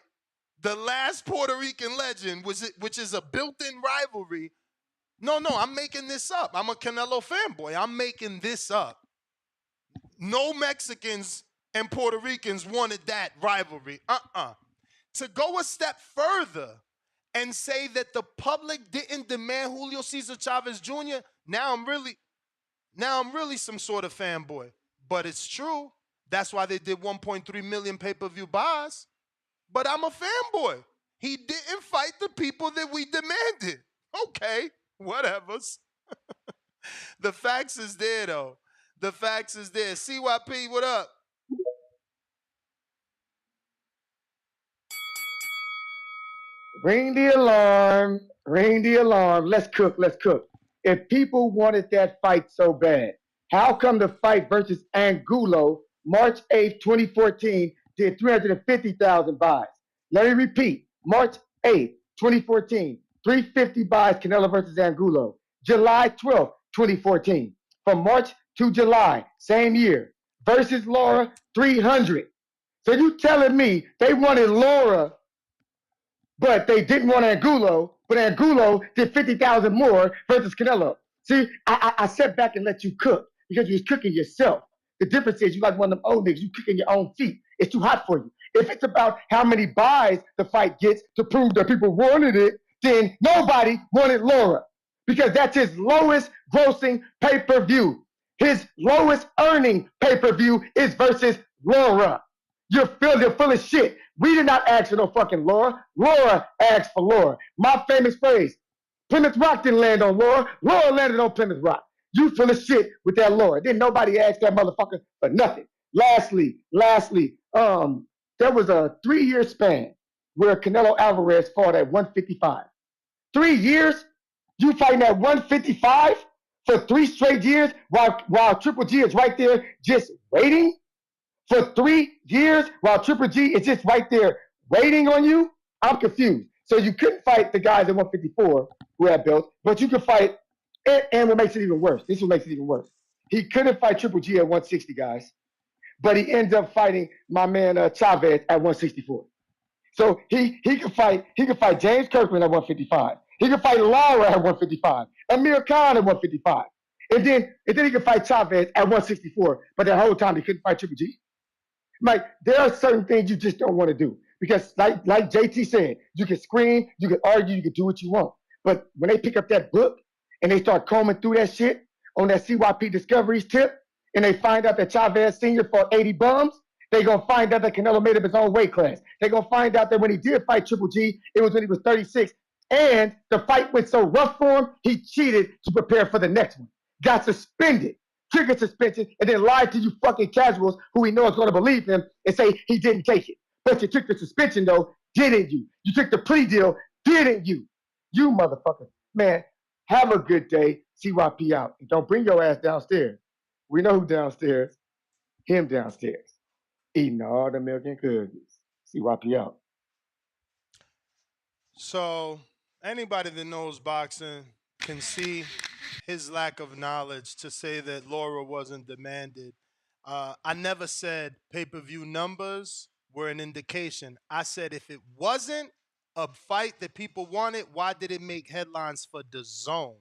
the last Puerto Rican legend, which is a built-in rivalry. No, I'm making this up. I'm a Canelo fanboy. I'm making this up. No Mexicans and Puerto Ricans wanted that rivalry. To go a step further and say that the public didn't demand Julio Cesar Chavez Jr., now I'm really some sort of fanboy. But it's true. That's why they did 1.3 million pay-per-view buys. But I'm a fanboy. He didn't fight the people that we demanded. Okay, whatevers. The facts is there, though. The facts is there. CYP, what up? Ring the alarm. Ring the alarm. Let's cook. Let's cook. If people wanted that fight so bad, how come the fight versus Angulo, March 8th, 2014, did 350,000 buys? Let me repeat. March 8th, 2014, 350 buys, Canelo versus Angulo. July 12th, 2014, from March to July, same year, versus Laura, 300. So you telling me they wanted Laura, but they didn't want Angulo, but Angulo did 50,000 more versus Canelo. See, I sat back and let you cook because you was cooking yourself. The difference is you like one of them old niggas, you cooking your own feet. It's too hot for you. If it's about how many buys the fight gets to prove that people wanted it, then nobody wanted Laura because that's his lowest grossing pay-per-view. His lowest earning pay-per-view is versus Laura. You're full of shit. We did not ask for no fucking Laura. Laura asked for Laura. My famous phrase, Plymouth Rock didn't land on Laura. Laura landed on Plymouth Rock. You full of shit with that Laura. Didn't nobody ask that motherfucker for nothing. Lastly, there was a 3-year span where Canelo Alvarez fought at 155. 3 years? You fighting at 155 for 3 straight years while Triple G is right there just waiting? For 3 years while Triple G is just right there waiting on you? I'm confused. So you couldn't fight the guys at 154 who had belts, but you could fight, and what makes it even worse, this is what makes it even worse. He couldn't fight Triple G at 160, guys, but he ended up fighting my man Chavez at 164. So he could fight James Kirkland at 155. He could fight Lara at 155, Amir Khan at 155. And then he could fight Chavez at 164, but that whole time he couldn't fight Triple G. Like, there are certain things you just don't want to do because, like JT said, you can scream, you can argue, you can do what you want. But when they pick up that book and they start combing through that shit on that CYP Discoveries tip, and they find out that Chavez Sr. fought 80 bums, they're going to find out that Canelo made up his own weight class. They're going to find out that when he did fight Triple G, it was when he was 36. And the fight went so rough for him, he cheated to prepare for the next one. Got suspended. Trigger suspension, and then lied to you fucking casuals who he knows is going to believe him and say he didn't take it. But you took the suspension, though, didn't you? You took the plea deal, didn't you? You motherfucker. Man, have a good day. CYP out. And don't bring your ass downstairs. We know who downstairs. Him downstairs. Eating all the milk and cookies. CYP out. So, anybody that knows boxing can see his lack of knowledge to say that Laura wasn't demanded. I never said pay-per-view numbers were an indication. I said if it wasn't a fight that people wanted, why did it make headlines for DAZN?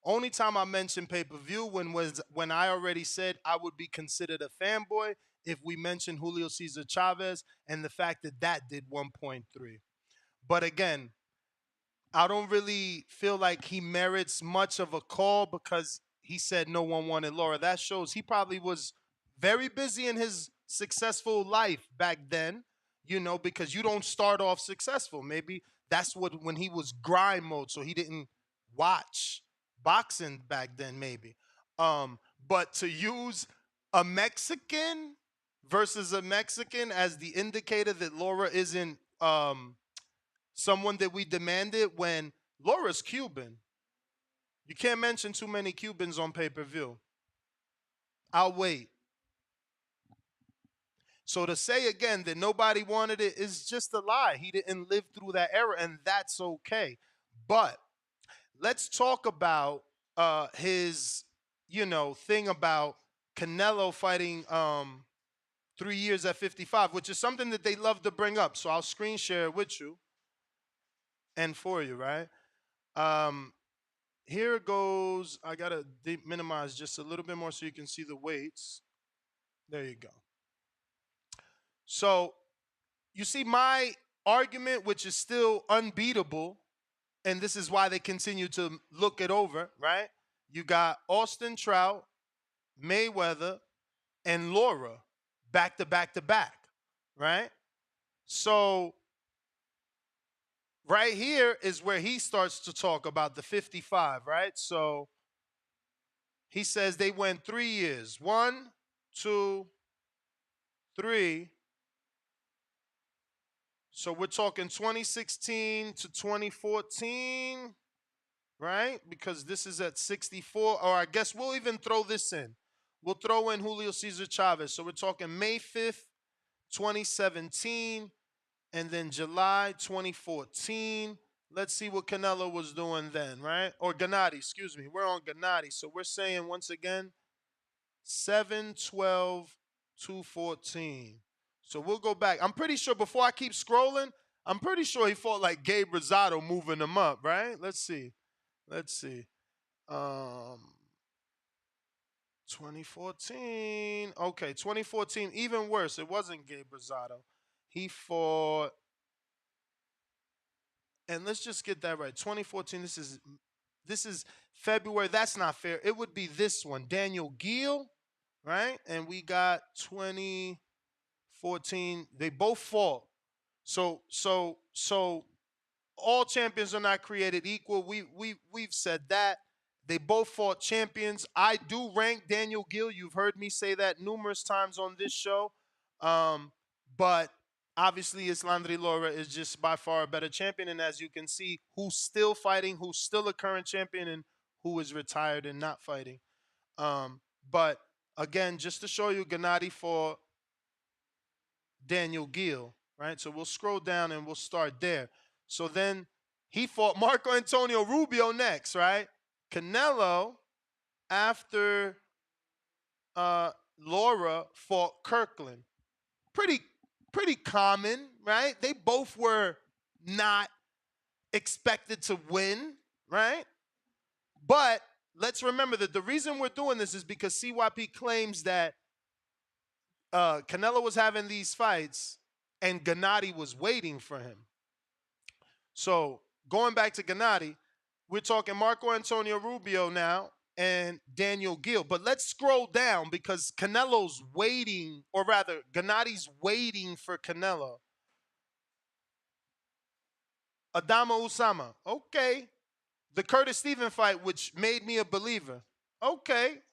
Only time I mentioned pay-per-view when I already said I would be considered a fanboy if we mentioned Julio Cesar Chavez and the fact that did 1.3. But again, I don't really feel like he merits much of a call because he said no one wanted Laura. That shows he probably was very busy in his successful life back then, because you don't start off successful. Maybe that's when he was grind mode, so he didn't watch boxing back then, maybe. But to use a Mexican versus a Mexican as the indicator that Laura isn't someone that we demanded when Laura's Cuban. You can't mention too many Cubans on pay-per-view. I'll wait. So to say again that nobody wanted it is just a lie. He didn't live through that era, and that's okay. But let's talk about his, thing about Canelo fighting 3 years at 55, which is something that they love to bring up. So I'll screen share it with you. And for you, right? Here it goes. I gotta minimize just a little bit more so you can see the weights. There you go. So you see my argument, which is still unbeatable, and this is why they continue to look it over, right? You got Austin Trout, Mayweather, and Laura back to back to back, right? So right here is where he starts to talk about the 55, right? So he says they went 3 years. 1, 2, 3. So we're talking 2016 to 2014, right? Because this is at 64. Or I guess we'll even throw this in. We'll throw in Julio Cesar Chavez. So we're talking May 5th, 2017, and then July 2014. Let's see what Canelo was doing then, right? Or Gennady, excuse me. We're on Gennady. So we're saying once again, 7/12/214. So we'll go back. I'm pretty sure before I keep scrolling, I'm pretty sure he fought like Gabe Rosado moving him up, right? Let's see. 2014. Okay, 2014, even worse. It wasn't Gabe Rosado. He fought, and let's just get that right. 2014, this is February. That's not fair. It would be this one, Daniel Gill, right? And we got 2014. They both fought. So all champions are not created equal. We've said that. They both fought champions. I do rank Daniel Gill. You've heard me say that numerous times on this show. But obviously, Islandri Lara is just by far a better champion. And as you can see, who's still fighting, who's still a current champion, and who is retired and not fighting. But again, just to show you, Gennady for Daniel Gill, right? So we'll scroll down and we'll start there. So then he fought Marco Antonio Rubio next, right? Canelo, after Lara, fought Kirkland. Pretty common, right? They both were not expected to win, right? But let's remember that the reason we're doing this is because CYP claims that Canelo was having these fights and Gennady was waiting for him. So going back to Gennady, we're talking Marco Antonio Rubio now and Daniel Gill. But let's scroll down because Canelo's waiting, or rather, Gennady's waiting for Canelo. Adama Usama. Okay. The Curtis Stevens fight, which made me a believer. Okay.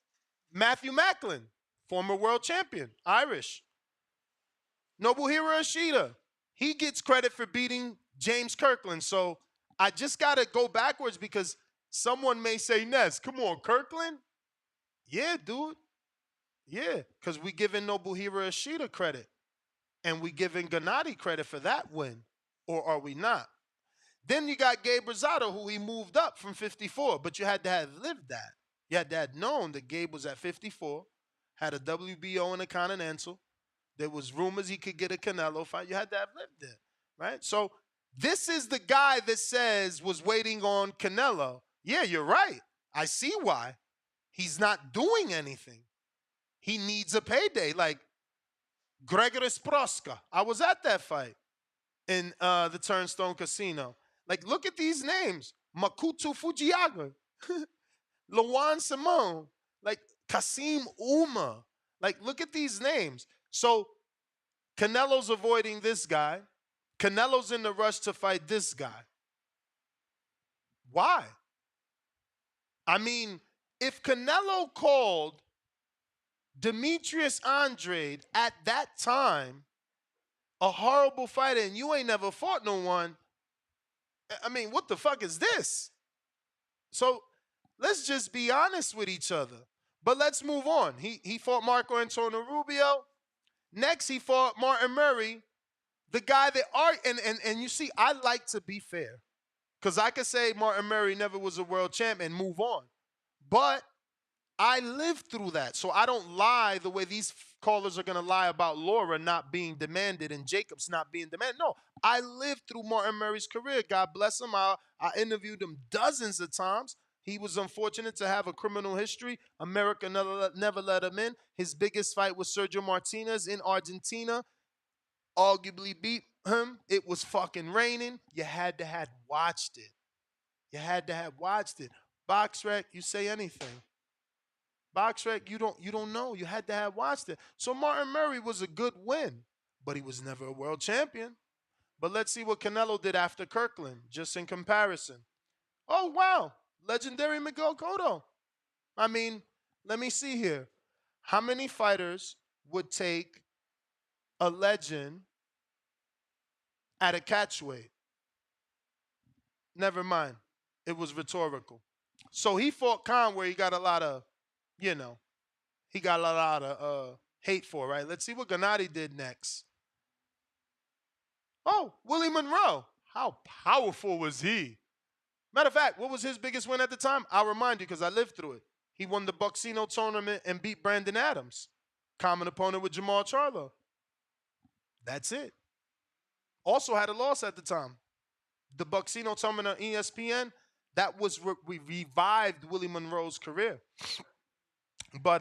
Matthew Macklin, former world champion, Irish. Nobuhiro Ishida. He gets credit for beating James Kirkland. So I just got to go backwards because someone may say, Ness, come on, Kirkland? Yeah, dude. Yeah, because we giving Nobuhiro Ishida credit. And we giving Gennady credit for that win. Or are we not? Then you got Gabe Rosado, who he moved up from 54. But you had to have lived that. You had to have known that Gabe was at 54, had a WBO and a Continental. There was rumors he could get a Canelo fight. You had to have lived it, right? So this is the guy that says was waiting on Canelo. Yeah, you're right. I see why. He's not doing anything. He needs a payday. Like Gregory Sproska. I was at that fight in the Turnstone Casino. Like, look at these names. Makuto Fujiyaga. Lawan Simone. Like Kasim Uma. Like, look at these names. So Canelo's avoiding this guy. Canelo's in the rush to fight this guy. Why? I mean, if Canelo called Demetrius Andrade at that time a horrible fighter and you ain't never fought no one, I mean, what the fuck is this? So let's just be honest with each other. But let's move on. He fought Marco Antonio Rubio. Next, he fought Martin Murray, the guy that and you see, I like to be fair. Because I could say Martin Murray never was a world champ and move on. But I lived through that. So I don't lie the way these callers are going to lie about Lara not being demanded and Jacobs not being demanded. No, I lived through Martin Murray's career. God bless him. I interviewed him dozens of times. He was unfortunate to have a criminal history. America never let him in. His biggest fight was Sergio Martinez in Argentina. arguably beat him. It was fucking raining. You had to have watched it. You had to have watched it. BoxRec, you say anything. BoxRec, you don't know. You had to have watched it. So Martin Murray was a good win, but he was never a world champion. But let's see what Canelo did after Kirkland, just in comparison. Oh, wow. Legendary Miguel Cotto. I mean, let me see here. How many fighters would take a legend at a catchweight? Never mind. It was rhetorical. So he fought Khan where he got a lot of, he got a lot of hate for, right? Let's see what Gennady did next. Oh, Willie Monroe. How powerful was he? Matter of fact, what was his biggest win at the time? I'll remind you because I lived through it. He won the Bucksino tournament and beat Brandon Adams. Common opponent with Jamal Charlo. That's it. Also had a loss at the time. The Bucksino tournament on ESPN, that was we revived Willie Monroe's career. But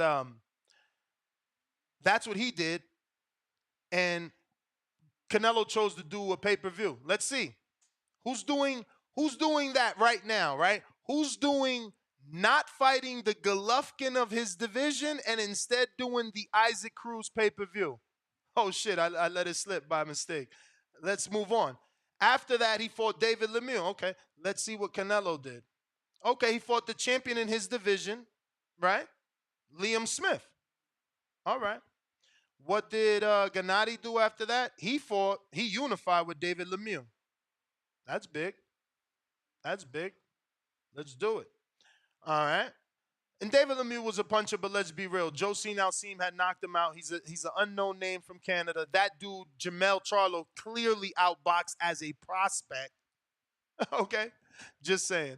that's what he did. And Canelo chose to do a pay-per-view. Let's see. Who's doing that right now, right? Who's doing not fighting the Golovkin of his division and instead doing the Isaac Cruz pay-per-view? Oh, shit, I let it slip by mistake. Let's move on. After that, he fought David Lemieux. Okay, let's see what Canelo did. Okay, he fought the champion in his division, right? Liam Smith. All right. What did Gennady do after that? He unified with David Lemieux. That's big. That's big. Let's do it. All right. And David Lemieux was a puncher, but let's be real. Josine Alcim had knocked him out. He's an unknown name from Canada. That dude, Jamel Charlo, clearly outboxed as a prospect. Okay? Just saying.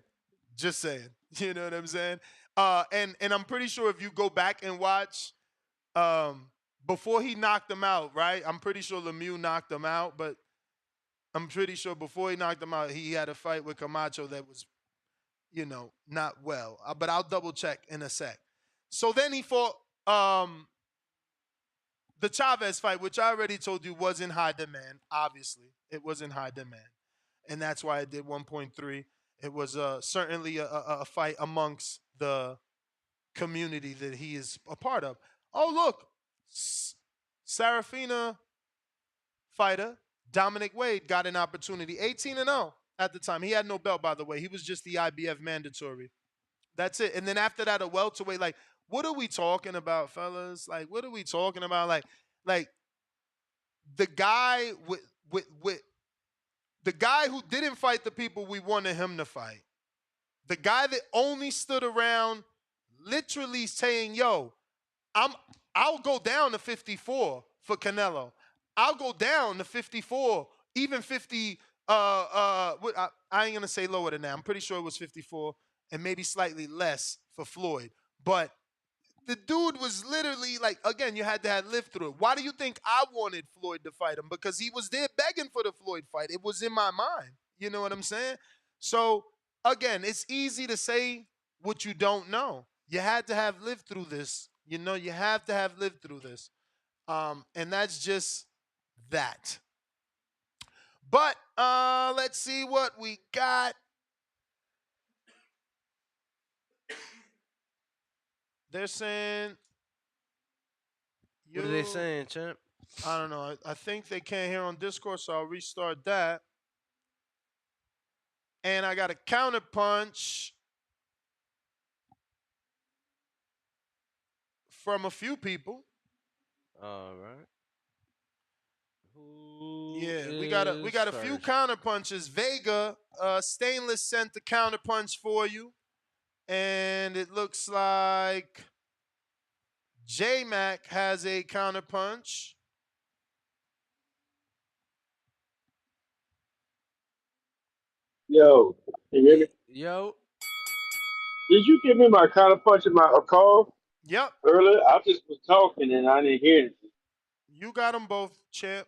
Just saying. You know what I'm saying? And I'm pretty sure if you go back and watch before he knocked him out, right? I'm pretty sure Lemieux knocked him out, but I'm pretty sure before he knocked him out, he had a fight with Camacho that was, not well. But I'll double check in a sec. So then he fought the Chavez fight, which I already told you was in high demand. Obviously, it was in high demand. And that's why it did 1.3. It was certainly a fight amongst the community that he is a part of. Oh, look. Sarafina fighter Dominic Wade got an opportunity. 18-0 at the time. He had no belt, by the way. He was just the IBF mandatory. That's it. And then after that, a welterweight. Like, what are we talking about, fellas? Like, what are we talking about? Like the guy with the guy who didn't fight the people we wanted him to fight. The guy that only stood around literally saying, yo, I'll go down to 54 for Canelo. I'll go down to 54, even 50. I ain't gonna say lower than that. I'm pretty sure it was 54 and maybe slightly less for Floyd. But the dude was literally like, again, you had to have lived through it. Why do you think I wanted Floyd to fight him? Because he was there begging for the Floyd fight. It was in my mind. You know what I'm saying? So again, it's easy to say what you don't know. You had to have lived through this. You have to have lived through this. And that's just that. But let's see what we got. They're saying... What are they saying, champ? I don't know. I think they can't hear on Discord, so I'll restart that. And I got a counterpunch from a few people. All right. We got a few counterpunches. Vega Stainless sent the counterpunch for you, and it looks like J-Mac has a counterpunch. Yo, can you hear me? Yo. Did you give me my counterpunch in my call? Yep. Earlier, I just was talking and I didn't hear anything. You got them both, champ.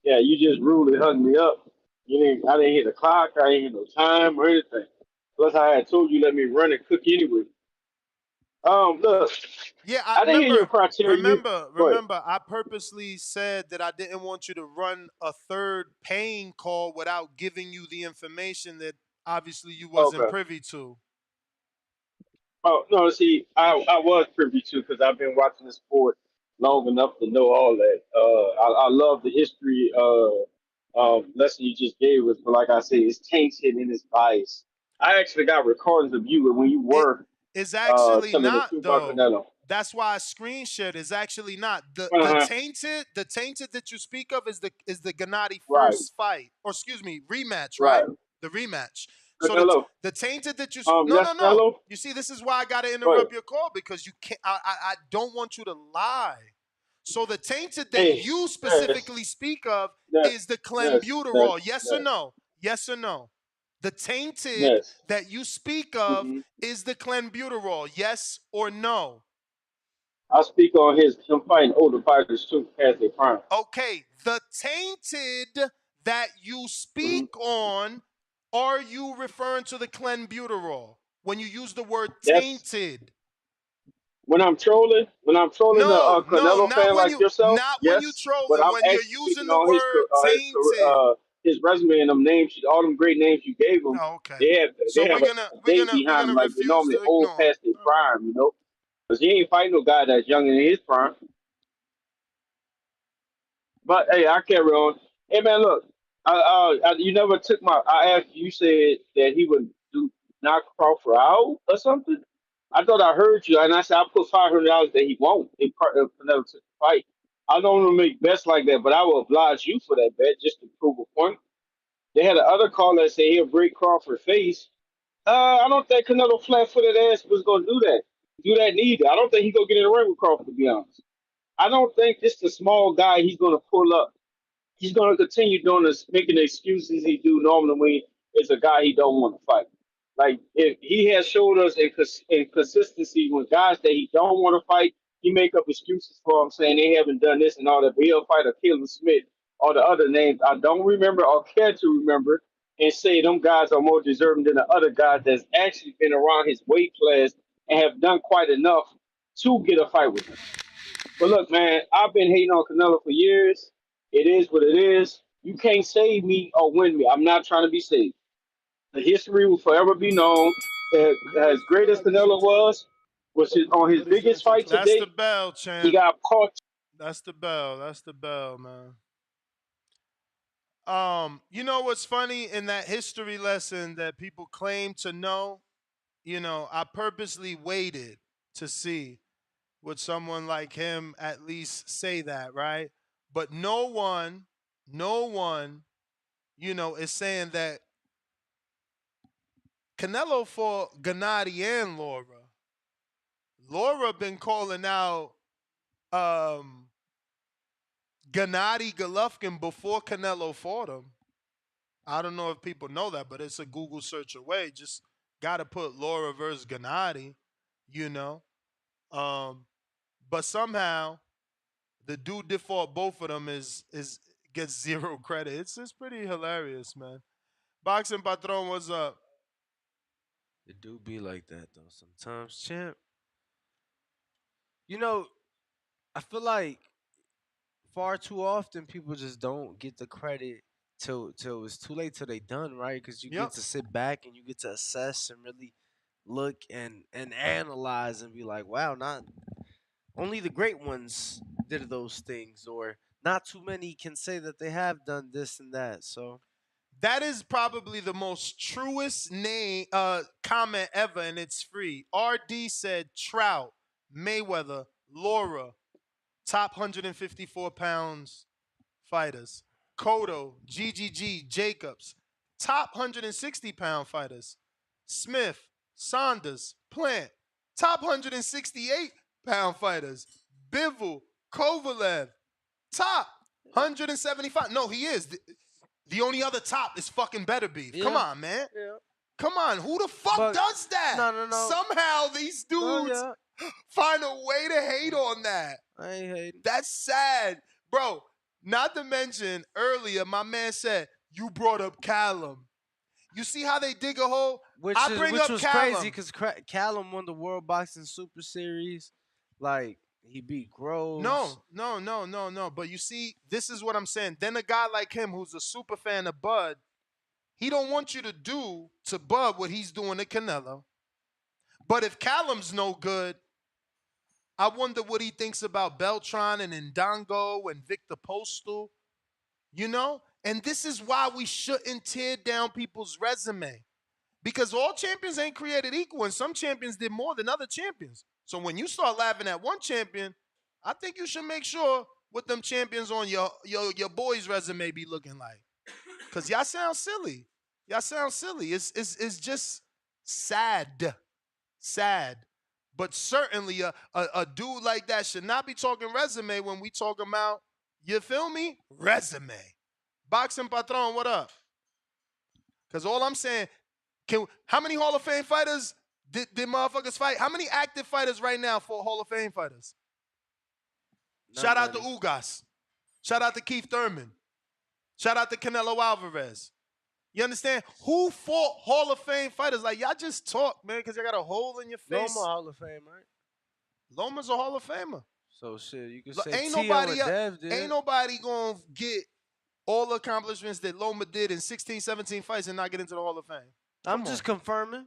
Yeah, you just rudely hung me up. I didn't hit the clock. I didn't hit no time or anything. Plus, I had told you let me run and cook anyway. Look, Yeah, I didn't hear your criteria. Go ahead. remember, I purposely said that I didn't want you to run a third paying call without giving you the information that obviously you wasn't Okay. privy to. Oh no, see, I was privy to because I've been watching the sport long enough to know all that. I love the history lesson you just gave us, but like I said, it's tainted and it's biased. I actually got recordings of you when you It were is actually telling the not truth about though. Canelo. That's why I screen shared is actually not. Uh-huh. The tainted that you speak of is the Gennady Right, first fight. Or excuse me, rematch, right? right. The rematch. So Canelo. the tainted that you Yes, no. Canelo. You see, this is why I gotta Go ahead. interrupt your call because you can't I don't want you to lie. So the tainted that Hey, you yes, specifically speak of yes, is the yes, clenbuterol. yes, Yes or yes, no? Yes or no? The tainted yes. that you speak of hmm is the clenbuterol. Yes or no? I speak on him fighting older fighters too, past their prime. Okay, the tainted that you hmm speak on, are you referring to the clenbuterol when you use the word That's tainted? when I'm trolling a No, Canelo fan like yourself. not when you Yes, but trolling, I'm when you're actually using speaking the on word tainted. his resume and them names, all them great names you gave him. Oh, okay. They have So we're a gonna we're date gonna we're behind gonna them, like they refuse normally to old ignore. past their All right. prime, because he ain't fighting no guy that's younger than his prime. But hey, I carry on. Hey man, look, you never took my. I asked you, you said that he would knock Crawford out or something. I thought I heard you, and I said I put $500 that he won't if Canelo took the fight. I don't want to make bets like that, but I will oblige you for that bet just to prove a point. They had another caller that said he'll break Crawford face. I don't think Canelo flat-footed ass was gonna do that neither. I don't think he's gonna get in the ring with Crawford, to be honest. I don't think this the small guy he's gonna pull up. He's going to continue doing this, making the excuses he do normally when it's a guy he don't want to fight. Like if he has showed us in consistency with guys that he don't want to fight, he make up excuses for them saying they haven't done this and all that. But he'll fight a Caleb Smith or the other names I don't remember or care to remember, and say them guys are more deserving than the other guys that's actually been around his weight class and have done quite enough to get a fight with him. But look, man, I've been hating on Canelo for years. It is what it is. You can't save me or win me. I'm not trying to be saved. The history will forever be known. What As is great feel as like it's your Canelo turn? on his What is your biggest fight to That's the date, bell, he champ. got caught. That's the bell. That's the bell, man. You know what's funny in that history lesson that people claim to know? I purposely waited to see would someone like him at least say that, right? But no one, is saying that Canelo fought Gennady and Laura. Laura been calling out Gennady Golovkin before Canelo fought him. I don't know if people know that, but it's a Google search away. Just gotta put Laura versus Gennady, you know. Um, but somehow the dude that fought both of them is gets zero credit. It's pretty hilarious, man. Boxing Patron, what's up? It do be like that though sometimes, champ. You know, I feel like far too often people just don't get the credit till it's too late till they done, right? Because you get Yep. to sit back and you get to assess and really look and analyze and be like, wow, not only the great ones did those things, or not too many can say that they have done this and that. So That is probably the most truest comment ever, and it's free. RD said Trout, Mayweather, Laura, top 154 pounds fighters. Cotto, GGG, Jacobs, top 160-pound fighters. Smith, Saunders, Plant, top 168-pound fighters. Bivol, Kovalev, top 175. No, he is. The only other top is fucking Better Beef. Come yeah, on, man. yeah. Come on. Who the fuck But does that? no. Somehow these No, dudes yeah. find a way to hate on that. I ain't hating. That's sad. Bro, not to mention earlier, my man said, you brought up Callum. You see how they dig a hole? which was crazy because Callum won the World Boxing Super Series. Like, he beat Groves. No. But you see, this is what I'm saying. Then a guy like him who's a super fan of Bud, he don't want you to do to Bud what he's doing to Canelo. But if Callum's no good, I wonder what he thinks about Beltran and Ndongo and Victor Postal, you know? And this is why we shouldn't tear down people's resume. Because all champions ain't created equal, and some champions did more than other champions. So when you start laughing at one champion, I think you should make sure what them champions on your boy's resume be looking like. Because y'all sound silly. It's just sad. But certainly a dude like that should not be talking resume when we talking about, you feel me? Resume. Boxing Patron, what up? Because all I'm saying, how many Hall of Fame fighters did motherfuckers fight? How many active fighters right now for Hall of Fame fighters? Shout out to Ugas. Shout out to Keith Thurman. Shout out to Canelo Alvarez. You understand? Who fought Hall of Fame fighters? Like, y'all just talk, man, because you got a hole in your face. Loma Hall of Fame, right? Loma's a Hall of Famer. So, shit, you can say ain't Tio and Dev did. Ain't nobody going to get all the accomplishments that Loma did in 16, 17 fights and not get into the Hall of Fame. I'm just confirming.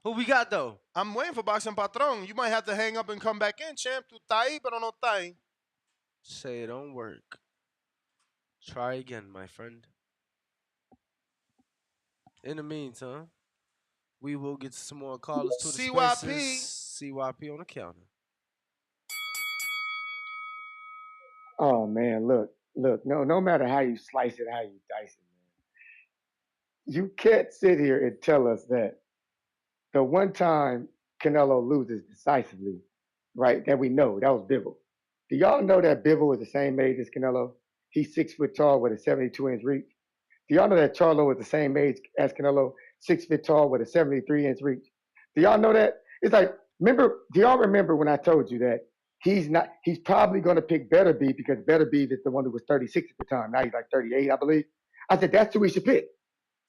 Who we got, though? I'm waiting for Boxing Patron. You might have to hang up and come back in, champ. Tu tá aí, pero no tá aí. Say it don't work. Try again, my friend. In the meantime, we will get some more callers to the spaces. CYP on the counter. Oh man, look. No matter how you slice it, how you dice it, man, you can't sit here and tell us that the one time Canelo loses decisively, right? That we know that was Bivol. Do y'all know that Bivol is the same age as Canelo? He's 6 foot tall with a 72-inch reach. Do y'all know that Charlo is the same age as Canelo, 6 foot tall with a 73-inch reach? Do y'all know that? It's like, do y'all remember when I told you that he's probably going to pick Beterbiev because Beterbiev is the one who was 36 at the time. Now he's like 38, I believe. I said, that's who he should pick.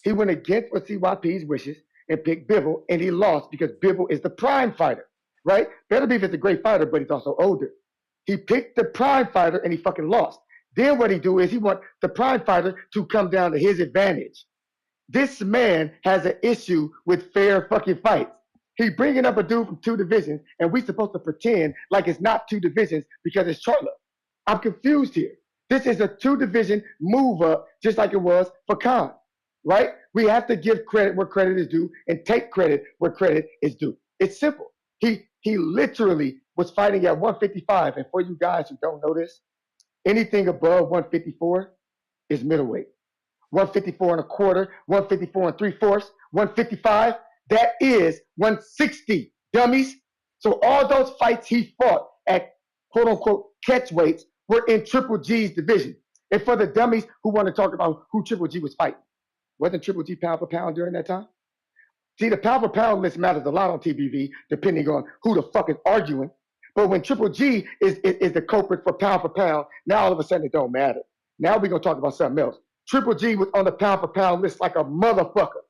He went against what CYP's wishes and picked Bivol, and he lost because Bivol is the prime fighter, right? Beterbiev is a great fighter, but he's also older. He picked the prime fighter, and he fucking lost. Then what he do is he want the prime fighter to come down to his advantage. This man has an issue with fair fucking fights. He bringing up a dude from 2 divisions, and we supposed to pretend like it's not 2 divisions because it's Charlo. I'm confused here. This is a 2-division move up, just like it was for Khan, right? We have to give credit where credit is due and take credit where credit is due. It's simple. He literally was fighting at 155, and for you guys who don't know this, anything above 154 is middleweight. 154 and a quarter, 154 and 3/4, 155, that is 160, dummies. So all those fights he fought at quote unquote catch weights were in Triple G's division. And for the dummies who want to talk about who Triple G was fighting, wasn't Triple G pound for pound during that time? See, the pound for pound list matters a lot on TBV, depending on who the fuck is arguing. But when Triple G is the culprit for pound, now all of a sudden it don't matter. Now we're going to talk about something else. Triple G was on the pound for pound list like a motherfucker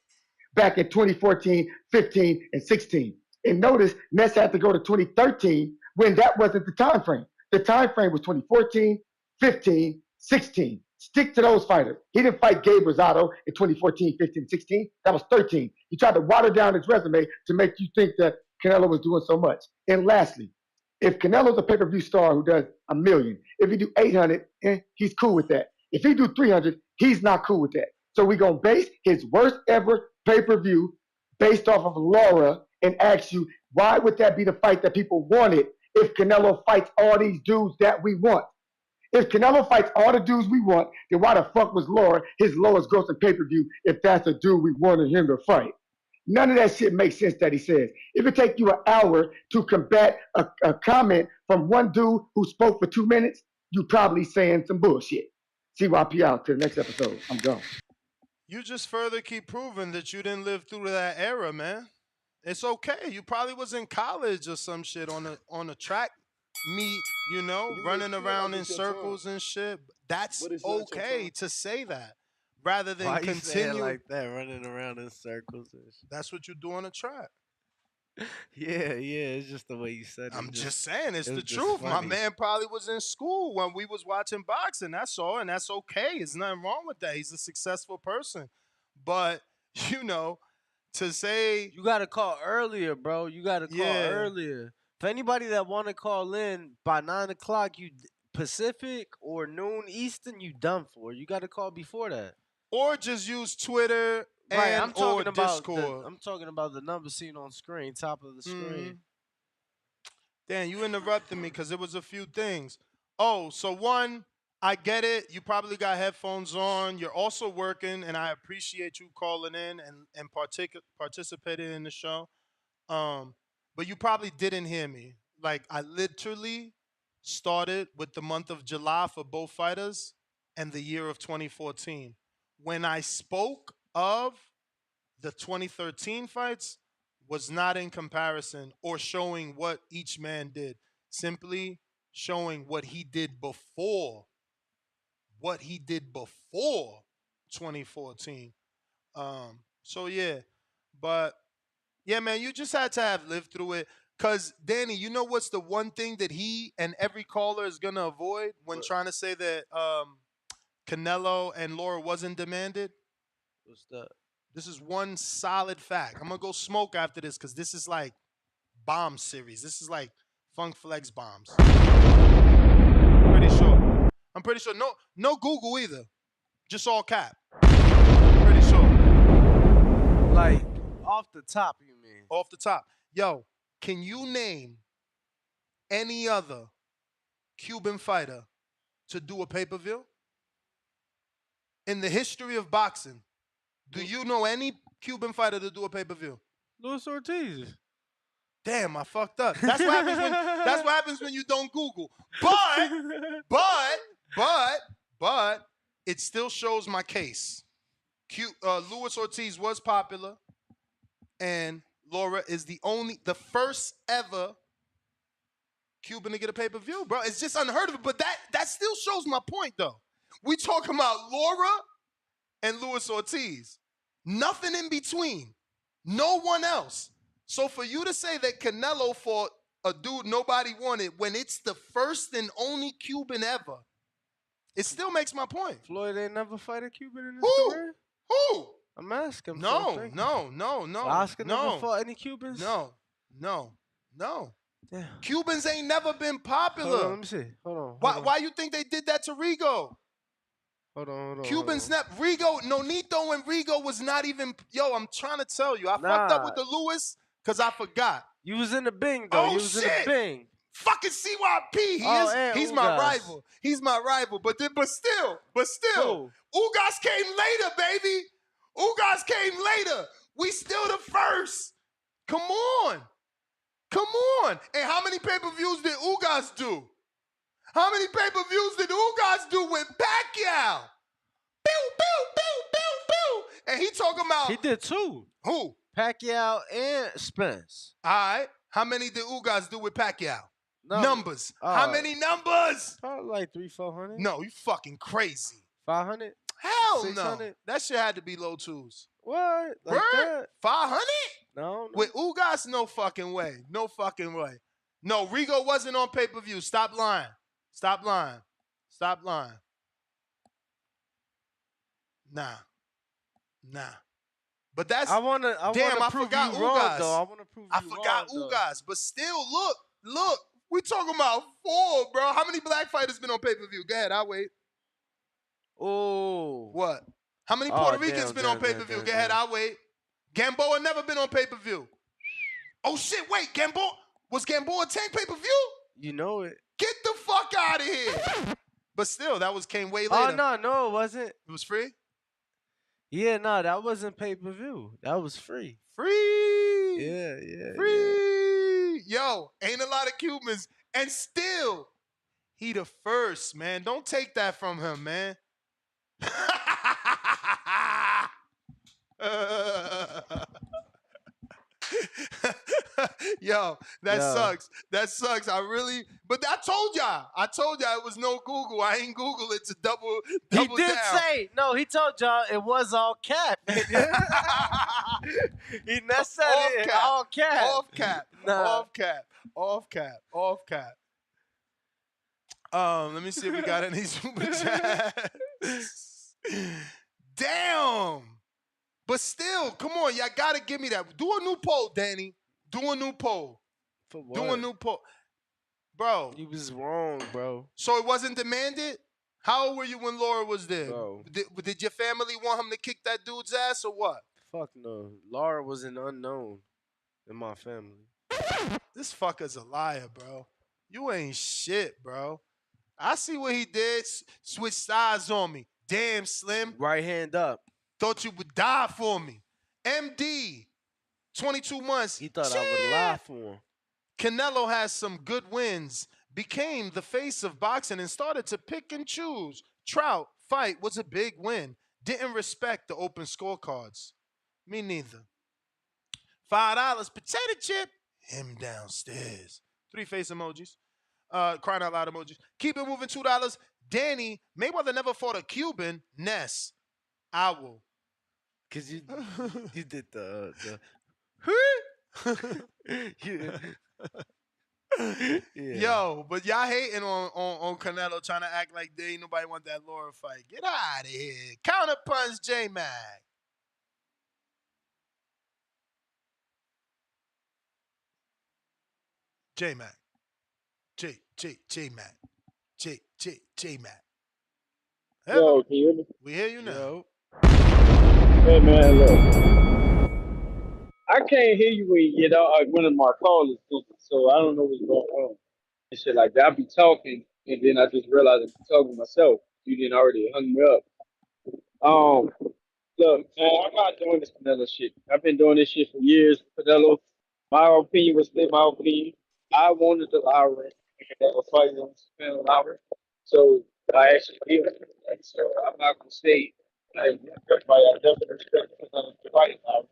back in 2014, 15, and 16. And notice Ness had to go to 2013 when that wasn't the time frame. The time frame was 2014, 15, 16. Stick to those fighters. He didn't fight Gabe Rosado in 2014, 15, 16. That was 13. He tried to water down his resume to make you think that Canelo was doing so much. And lastly, if Canelo's a pay-per-view star who does $1 million, if he do 800, he's cool with that. If he do 300, he's not cool with that. So we're going to base his worst ever pay-per-view based off of Laura and ask you, why would that be the fight that people wanted if Canelo fights all these dudes that we want? If Canelo fights all the dudes we want, then why the fuck was Laura his lowest grossing pay-per-view if that's the dude we wanted him to fight? None of that shit makes sense that he says. If it takes you an hour to combat a comment from one dude who spoke for 2 minutes, you probably saying some bullshit. CYP out to the next episode. I'm gone. You just further keep proving that you didn't live through that era, man. It's okay. You probably was in college or some shit on a track meet, you know, running around in circles and shit. That's okay to say that. rather than Why you say it continue. like that, running around in circles and shit? That's what you do on a track. Yeah, it's just the way you said it. I'm just saying, it's it the was just truth. My funny. man probably was in school when we was watching boxing. That's all, and that's okay. There's nothing wrong with that. He's a successful person. But, to say You gotta call earlier, bro. You gotta call earlier. For anybody that want to call in by 9 o'clock, you Pacific or noon Eastern, you done for. You gotta call before that. or just use Twitter Right, and I'm talking or about Discord. I'm talking about the number seen on screen, top of the screen. Dan, you interrupted me because it was a few things. Oh, so one, I get it. You probably got headphones on. You're also working, and I appreciate you calling in and participating in the show. But you probably didn't hear me. Like, I literally started with the month of July for both fighters and the year of 2014. When I spoke of the 2013 fights, was not in comparison or showing what each man did, simply showing what he did before 2014. So yeah, but yeah, man, you just had to have lived through it. Cause Danny, you know what's the one thing that he and every caller is gonna avoid when trying to say that Canelo and Laura wasn't demanded? What's that? This is one solid fact. I'm gonna go smoke after this because this is like bomb series. This is like Funk Flex bombs. I'm pretty sure. No Google either. Just all cap. Pretty sure. Like off the top, you mean? Off the top. Yo, can you name any other Cuban fighter to do a pay-per-view? In the history of boxing, do you know any Cuban fighter to do a pay-per-view? Luis Ortiz. Damn, I fucked up. That's what happens when you don't Google. But it still shows my case. Luis Ortiz was popular, and Laura is the first ever Cuban to get a pay-per-view, bro. It's just unheard of. But that still shows my point, though. We talking about Laura and Luis Ortiz. Nothing in between. No one else. So for you to say that Canelo fought a dude nobody wanted when it's the first and only Cuban ever, it still makes my point. Floyd ain't never fight a Cuban in his career? Who? I'm asking. No. Oscar never fought any Cubans? No. Damn. Cubans ain't never been popular. Hold on, let me see. Hold on. Why you think they did that to Rigo? Hold on. Cubans Rigo, Nonito and Rigo was not even. Yo, I'm trying to tell you, I fucked up with the Lewis because I forgot. You was in the Bing though. You was in the Bing. Fucking CYP. He's my rival. He's my rival. But still, Ugas came later, baby. Ugas came later. We still the first. Come on. And how many pay-per-views did Ugas do? How many pay-per-views did Ugas do with Pacquiao? Pew, pew, pew, pew, pew. And he talking about... He did two. Who? Pacquiao and Spence. All right. How many did Ugas do with Pacquiao? No. Numbers. How many numbers? Probably like 300-400. No, you fucking crazy. 500? Hell 600? no. That shit had to be low twos. What? Like that? 500? No. With Ugas, no fucking way. No fucking way. No, Rigo wasn't on pay-per-view. Stop lying. Nah. But that's I forgot you Ugas. wrong, though. I forgot Ugas. But still, look. We talking about 4, bro. How many black fighters been on pay-per-view? Go ahead, I'll wait. Oh. What? How many Puerto Ricans been on pay-per-view? Go ahead, I'll wait. Gamboa never been on pay-per-view. Oh shit, wait, was Gamboa Tank pay-per-view? You know it. Get the fuck out of here. But still, that came way later. Oh, no, it wasn't. It was free? Yeah, no, that wasn't pay-per-view. That was free. Free. Yeah. Free. Yo, ain't a lot of Cubans. And still, he the first, man. Don't take that from him, man. Yo, that Yo. sucks. That sucks. But I told y'all it was no Google. I ain't Google it to double He down. did say, no, he told y'all it was all cap. He not said it all cap. Off cap. Nah. Off cap. Let me see if we got any super chats. Damn. But still, come on, y'all gotta give me that. Do a new poll, Danny. Do a new poll. For what? Do a new poll. Bro. You was wrong, bro. So it wasn't demanded? How old were you when Laura was there? Bro. Did your family want him to kick that dude's ass or what? Fuck no. Laura was an unknown in my family. This fucker's a liar, bro. You ain't shit, bro. I see what he did. Switch sides on me. Damn, Slim. Right hand up. Thought you would die for me. MD, 22 months. He thought I would lie for him. Canelo has some good wins, became the face of boxing, and started to pick and choose. Trout fight was a big win. Didn't respect the open scorecards. Me neither. $5 potato chip. Him downstairs. 3 face emojis. Crying out loud emojis. Keep it moving. $2. Danny, Mayweather never fought a Cuban. Ness. Owl. Cause you did the yeah. Yo, but y'all hating on Canelo, trying to act like there ain't nobody want that Laura fight. Get out of here. Counter punch J-Mac. J-Mac. J-Mac. J-Mac. Yo, can you hear me? We hear you now. Hey man, look. I can't hear you when you get out one of my callers, so I don't know what's going on and shit like that. I be talking and then I just realized I'm talking to myself. You didn't already hung me up. Look, man, I'm not doing this Canelo shit. I've been doing this shit for years. Canelo, my opinion was still my opinion. I wanted the Lowry. That was fighting on Spinal Lowry. So I actually did. So I'm not gonna say like everybody I definitely respect the fight Lowry.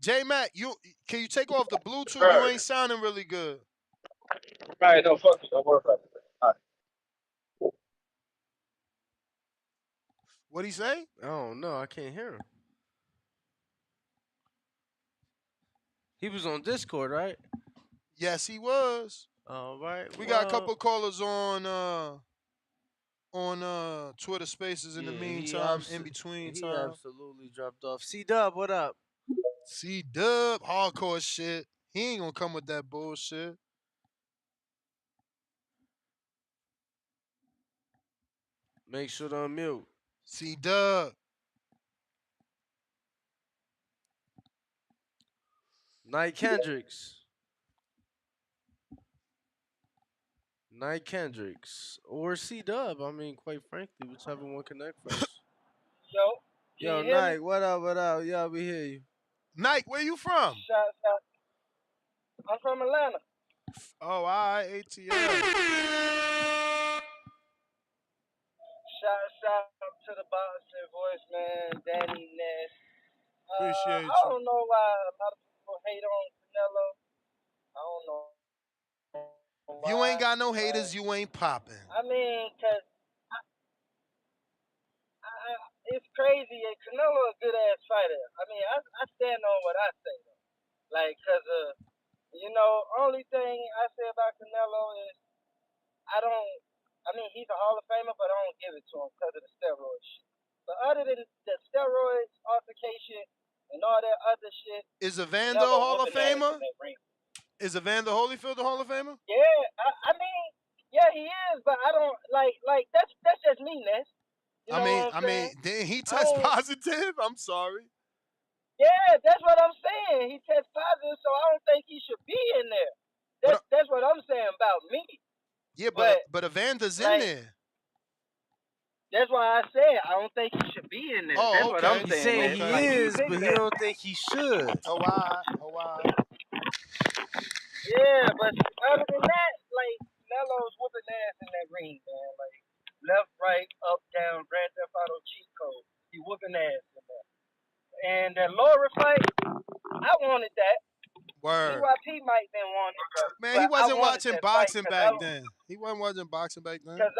J-Mac, can you take off the Bluetooth? You ain't sounding really good. Right, no, fuck you. Don't worry about it. All right. What'd he say? I don't know. I can't hear him. He was on Discord, right? Yes, he was. All right. We got a couple callers on Twitter Spaces in the meantime, in between he time. absolutely dropped off. C-Dub, what up? C-Dub, hardcore shit. He ain't gonna come with that bullshit. Make sure to unmute. C-Dub. Knight Kendricks. Knight Kendricks. Or C-Dub. I mean, quite frankly, whichever one connect first. Yo, Knight, what up, what up? Yeah, we hear you. Knight, where you from? I'm from Atlanta. Oh, all right, ATL. Shout out to the boxing voice, man, Danny Ness. Appreciate I don't know why a lot of people hate on Canelo. I don't know. If you ain't got no haters, you ain't popping. I mean, cause it's crazy. Canelo a good ass fighter. I mean, I stand on what I say though. Like, cause only thing I say about Canelo is I mean, he's a Hall of Famer, but I don't give it to him because of the steroid shit. But other than the steroids, altercation, and all that other shit, is Evander a Hall of Famer? Is Evander Holyfield a Hall of Famer? Yeah, I mean, yeah, he is, but I don't like that's just me, Ness. I mean, didn't he test positive? I'm sorry. Yeah, that's what I'm saying. He tests positive, so I don't think he should be in there. That's what I'm saying about me. Yeah, but Evander's in there. That's why I said I don't think he should be in there. Oh, that's okay. what I'm saying. He is, but he don't think he should. Oh, wow. Yeah, but other than that, like, Canelo's whooping ass in that ring, man. Like, left, right, up, down, Grand Theft Auto cheat code. He whooping ass in there. And that Laura fight, I wanted that. Word. CYP might been wanting it, Man, but he I wasn't wanted watching that fight boxing back Canelo then. He wasn't watching boxing back then. because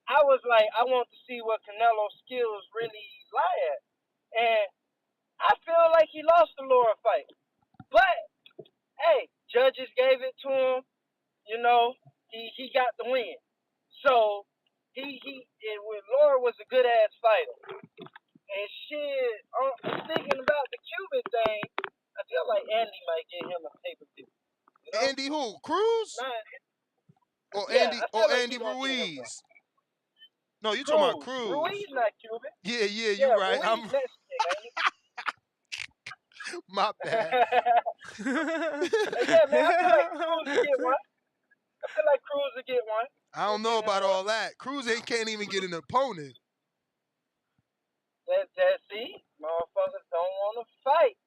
I was like, I want to see what Canelo's skills really lie at, and I feel like he lost the Laura fight, but hey, judges gave it to him. You know, he got the win. So he with Laura was a good ass fighter. And shit, thinking about the Cuban thing, I feel like Andy might get him a pay per view. You know? Andy who? Cruz? Or yeah, Andy Ruiz? No, you talking about Cruz. Ruiz not Cuban. Yeah, you right. Ruiz I'm Mexican, ain't he? my bad. Yeah, man, I feel like Cruz would get one. I don't know about all that. Cruz can't even get an opponent. See, motherfuckers don't want to fight.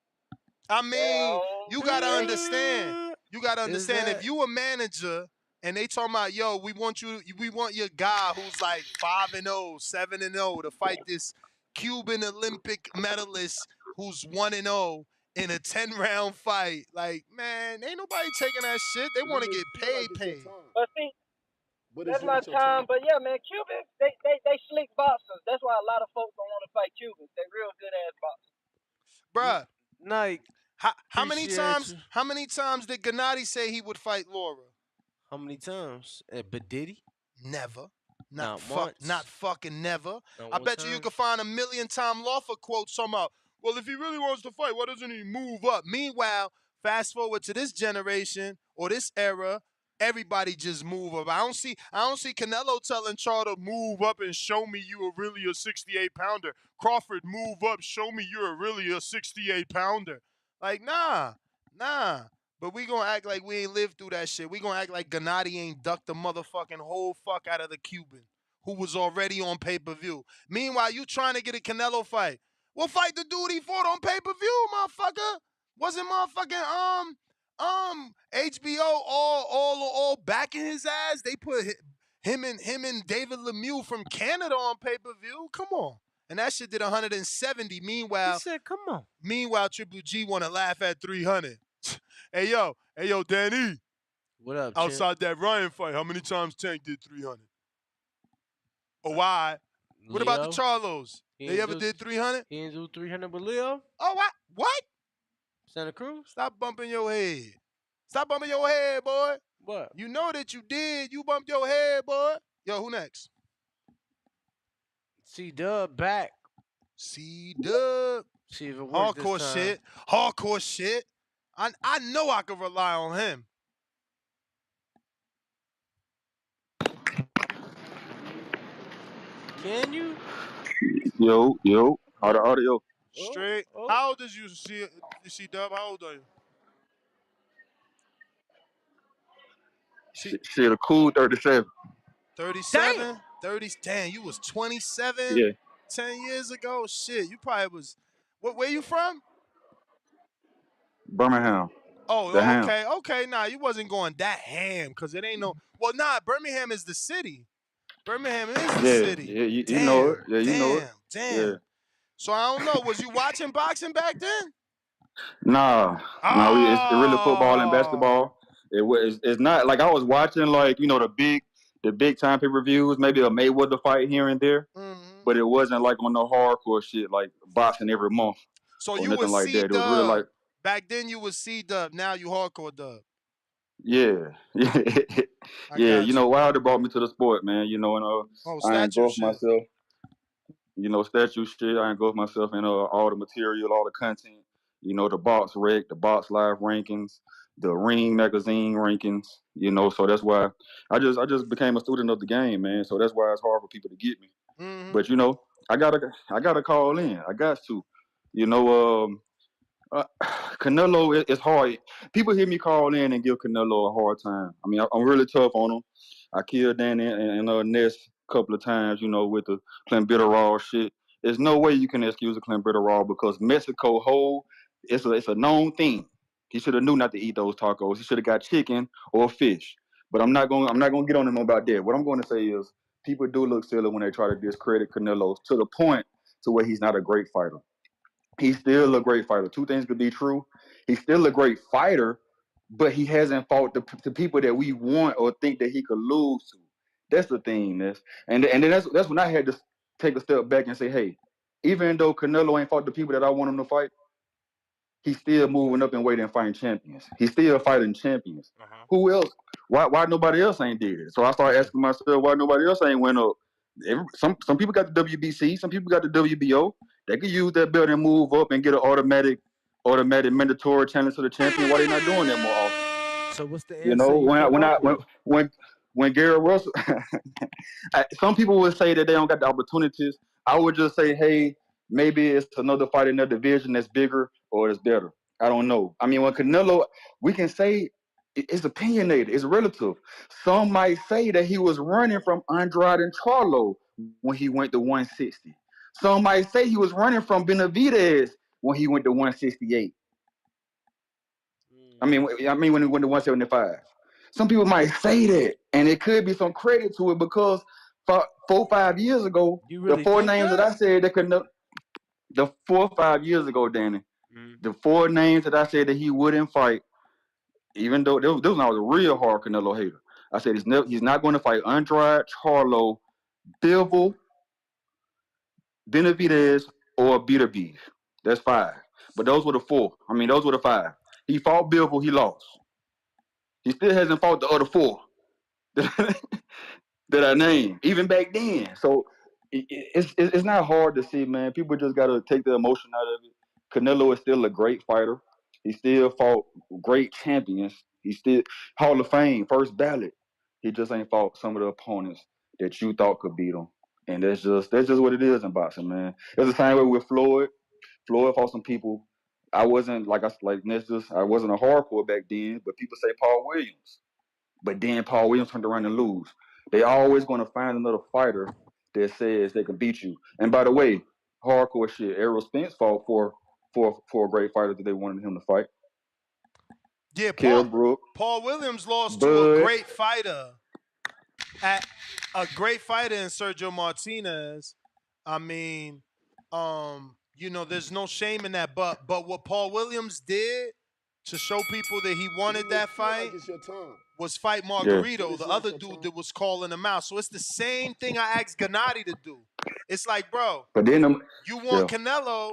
I mean, you gotta understand. You gotta understand if you a manager and they talking about, yo, we want your guy who's like 5-0, 7-0 to fight this Cuban Olympic medalist who's 1-0 in a 10-round fight. Like, man, ain't nobody taking that shit. They want to get paid. But see, that's my time. But yeah, man, Cubans, they slick boxers. That's why a lot of folks don't want to fight Cubans. They real good ass boxers. Bruh, Nike. How many times did Gennady say he would fight Laura? How many times? But did he? Never. Not once. Not fucking never. Not I one bet you time. could find a million-time Lawfer quote somehow. Well, if he really wants to fight, why doesn't he move up? Meanwhile, fast forward to this generation or this era, everybody just move up. I don't see Canelo telling Charlo to move up and show me you are really a 68-pounder. Crawford, move up, show me you're really a 68-pounder. Like, nah. But we gonna act like we ain't lived through that shit. We gonna act like Gennady ain't ducked the motherfucking whole fuck out of the Cuban who was already on pay-per-view. Meanwhile, you trying to get a Canelo fight. Well, fight the dude he fought on pay-per-view, motherfucker. Wasn't motherfucking HBO all backing his ass? They put him and David Lemieux from Canada on pay-per-view. Come on. And that shit did 170. Meanwhile, he said, come on. Meanwhile, Triple G want to laugh at 300. Hey, yo, Danny. What up, outside that Ryan fight, how many times Tank did 300? Or why? What about the Charlos? They ever did 300? He didn't do 300 with Leo? Oh, what? Santa Cruz? Stop bumping your head. Stop bumping your head, boy. What? You know that you did. You bumped your head, boy. Yo, who next? C-Dub back. C-Dub. See if it worked Hardcore this time. shit. Hardcore shit. I know I could rely on him. Can you? Yo. How the audio? Straight. How old is you, C-Dub? How old are you? Shit, a cool 37. 37? 30. Damn, you was 27 Yeah. 10 years ago? Shit, you probably was. Where you from? Birmingham. Oh, The ham. okay. Nah, you wasn't going that ham because it ain't no. Well, nah, Birmingham is the city. Birmingham is the city. Yeah, you know it. Yeah, you know it. Damn. Yeah. So I don't know. Was you watching boxing back then? Nah, it's really football and basketball. It's not like I was watching like the big time pay-per-views, maybe a Mayweather fight here and there, but it wasn't like on the hardcore shit like boxing every month. So or you nothing was like that. It was really C-Dub. like Back then you was C-Dub. Now you hardcore Dub. yeah. Wilder brought me to the sport, man. And I engulfed myself. Statue shit. I engulfed myself in all the material, all the content. The box rec, the box live rankings, the ring magazine rankings. So that's why I just became a student of the game, man. So that's why it's hard for people to get me. But I gotta call in. I got to. Canelo, it's hard. People hear me call in and give Canelo a hard time. I mean, I'm really tough on him. I killed Danny and Ness a couple of times, with the clenbuterol shit. There's no way you can excuse a clenbuterol because Mexico whole, it's a known thing. He should have knew not to eat those tacos. He should have got chicken or fish. But I'm not gonna get on him about that. What I'm going to say is people do look silly when they try to discredit Canelo to the point to where he's not a great fighter. he's still a great fighter. Two things could be true. He's still a great fighter, but he hasn't fought the people that we want or think that he could lose to. That's the thing, and then that's when I had to take a step back and say, hey, even though Canelo ain't fought the people that I want him to fight, he's still moving up in weight and fighting champions. He's still fighting champions. Who else? Why nobody else ain't did it? So I started asking myself why nobody else ain't went up. Some people got the WBC, some people got the WBO. They could use that belt and move up and get an automatic mandatory challenge to the champion. Why they not doing that more often? So what's the answer? You know, when Gary Russell, some people would say that they don't got the opportunities. I would just say, hey, maybe it's another fight in their division that's bigger or it's better. I don't know. I mean, when Canelo, we can say it's opinionated, it's relative. Some might say that he was running from Andrade and Charlo when he went to 160. Some might say he was running from Benavidez when he went to 168. I mean when he went to 175. Some people might say that, and it could be some credit to it because 4 or 5 years ago, really the 4 names that I said that Canelo, the 4 or 5 years ago, Danny, the 4 names that I said that he wouldn't fight, even though this was when I was a real hard Canelo hater. I said he's not going to fight Andrade, Charlo, Bivol, Benavidez, or Beterbiev. That's 5. But those were the 4. I mean, those were the 5. He fought Bivol, he lost. He still hasn't fought the other 4 that I named, even back then. So it's not hard to see, man. People just got to take the emotion out of it. Canelo is still a great fighter. He still fought great champions. He's still Hall of Fame, first ballot. He just ain't fought some of the opponents that you thought could beat him. And that's just what it is in boxing, man. It's the same way with Floyd. Floyd fought some people. I wasn't I wasn't a hardcore back then, but people say Paul Williams. But then Paul Williams turned around and lose. They always going to find another fighter that says they can beat you. And by the way, hardcore shit. Errol Spence fought for a great fighter that they wanted him to fight. Yeah, Paul Williams lost to a great fighter. At a great fighter in Sergio Martinez. I mean, you know, there's no shame in that. But what Paul Williams did to show people that he wanted that fight was fight Margarito, the other dude that was calling him out. So it's the same thing I asked Gennady to do. It's like, bro, but then you want Canelo,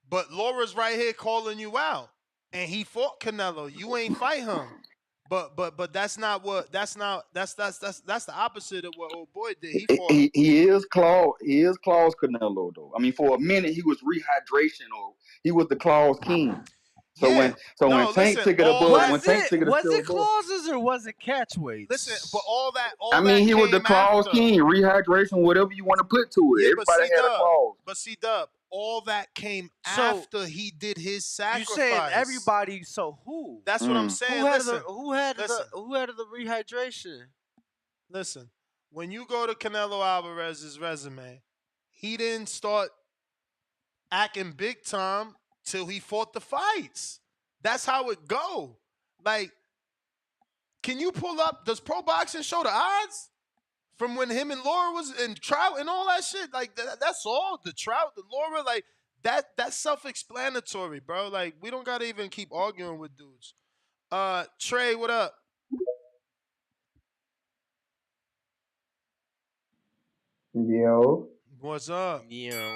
but Laura's right here calling you out, and he fought Canelo. You ain't fight him. But that's not that's the opposite of what old boy did. He fought. He is Claus Canelo though. I mean, for a minute he was rehydration or he was the Claus king. So when Tank took it above, was it clauses or was it catch weights? Listen, but all that he was the Claus king, rehydration, whatever you want to put to it. Yeah, everybody had a clause. But Dub, all that came after he did his sacrifice. You saying everybody? So who? That's what I'm saying. Who had the rehydration? Listen, when you go to Canelo Alvarez's resume, he didn't start acting big time till he fought the fights. That's how it go. Like, can you pull up? Does Pro Boxing show the odds from when him and Laura was in Trout and all that shit? Like that's all. The Trout, the Laura, like that's self-explanatory, bro. Like we don't gotta even keep arguing with dudes. Trey, what up? Yo. What's up? Yo.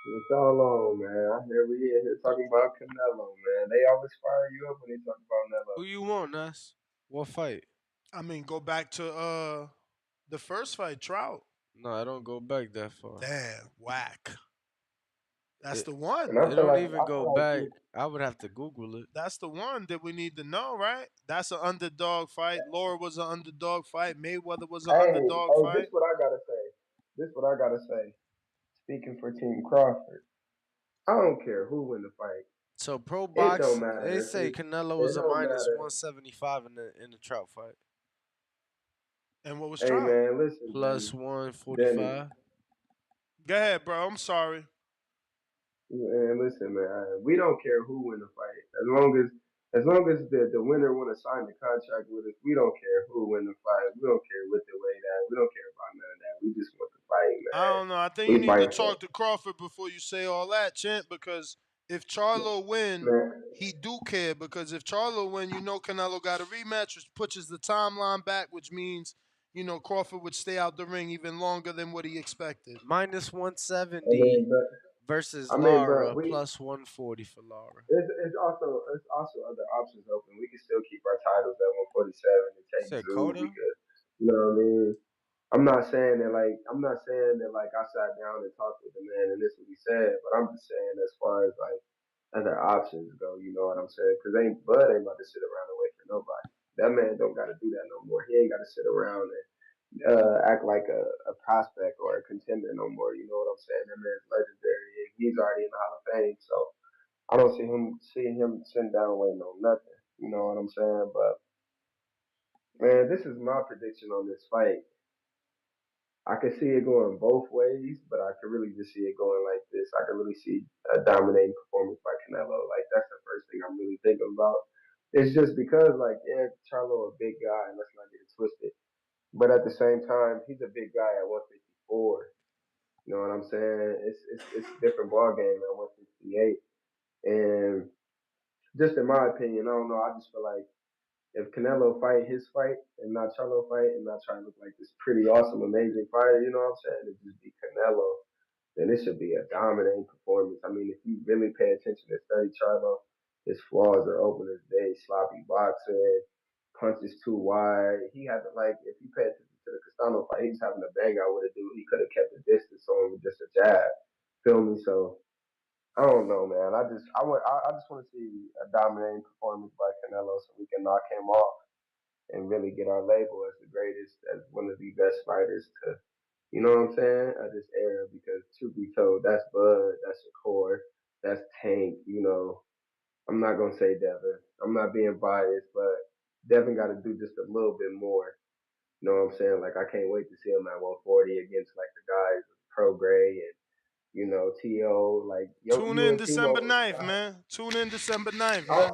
What's all on, man? I hear we in here talking about Canelo, man. They always fire you up when they talk about Canelo. Who you want, Nas? What fight? I mean, go back to the first fight, Trout. No, I don't go back that far. Damn, whack. That's the one. It don't even go back. I would have to Google it. That's the one that we need to know, right? That's an underdog fight. Laura was an underdog fight. Mayweather was an underdog fight. This what I gotta say. Speaking for Team Crawford, I don't care who win the fight. So Pro Box, don't matter. they say Canelo was a minus 175 in the Trout fight. And what was Trout? Man, listen. Plus 145. Go ahead, bro. I'm sorry. Man, listen, man. We don't care who win the fight. As long as the winner want to sign the contract with us, we don't care who win the fight. We don't care what the weight at. We don't care about none of that. We just want the fight, man. I don't know. I think you We need to fight for talk to Crawford before you say all that, Champ, because if Charlo win, man. he do care. Because if Charlo win, Canelo got a rematch, which pushes the timeline back, which means, Crawford would stay out the ring even longer than what he expected. Minus I 170 mean, but versus bro, Lara, we plus 140 for Lara. it's also other options open. We can still keep our titles at 147 and take Said Zoo. We Coda? could, you know what I mean? I'm not saying that I sat down and talked with the man and this is what he said, but I'm just saying as far as like other options go, you know what I'm saying? Because Bud ain't about to sit around and wait for nobody. That man don't got to do that no more. He ain't got to sit around and act like a prospect or a contender no more. You know what I'm saying? That man's legendary. He's already in the Hall of Fame, so I don't see him sitting down waiting on nothing. You know what I'm saying? But man, this is my prediction on this fight. I can see it going both ways, but I can really just see it going like this. I can really see a dominating performance by Canelo. Like that's the first thing I'm really thinking about. It's just because, like, yeah, Charlo a big guy, and let's not get it twisted. But at the same time, he's a big guy at 154. You know what I'm saying? It's a different ball game at 158. And just in my opinion, I don't know. I just feel like if Canelo fight his fight and not Charlo fight and not try to look like this pretty awesome, amazing fighter, you know what I'm saying? It just be Canelo, then it should be a dominating performance. I mean, if you really pay attention to study Charlo, his flaws are open as day, sloppy boxing, punches too wide. He had to, like, if you pay attention to the Castano fight, he was having a bang out with a dude. He could have kept the distance on him with just a jab. Feel me? So I don't know, man. I just want to see a dominating performance by Canelo so we can knock him off and really get our label as the greatest, as one of the best fighters to, you know what I'm saying, of this era. Because truth be told, that's Bud, that's Shakur, that's Tank. You know, I'm not gonna say Devin. I'm not being biased, but Devin got to do just a little bit more. You know what I'm saying? Like I can't wait to see him at 140 against like the guys Pro Gray and T.O. Like Tune you in and December Timo. 9th, man. Tune in December 9th, I, man.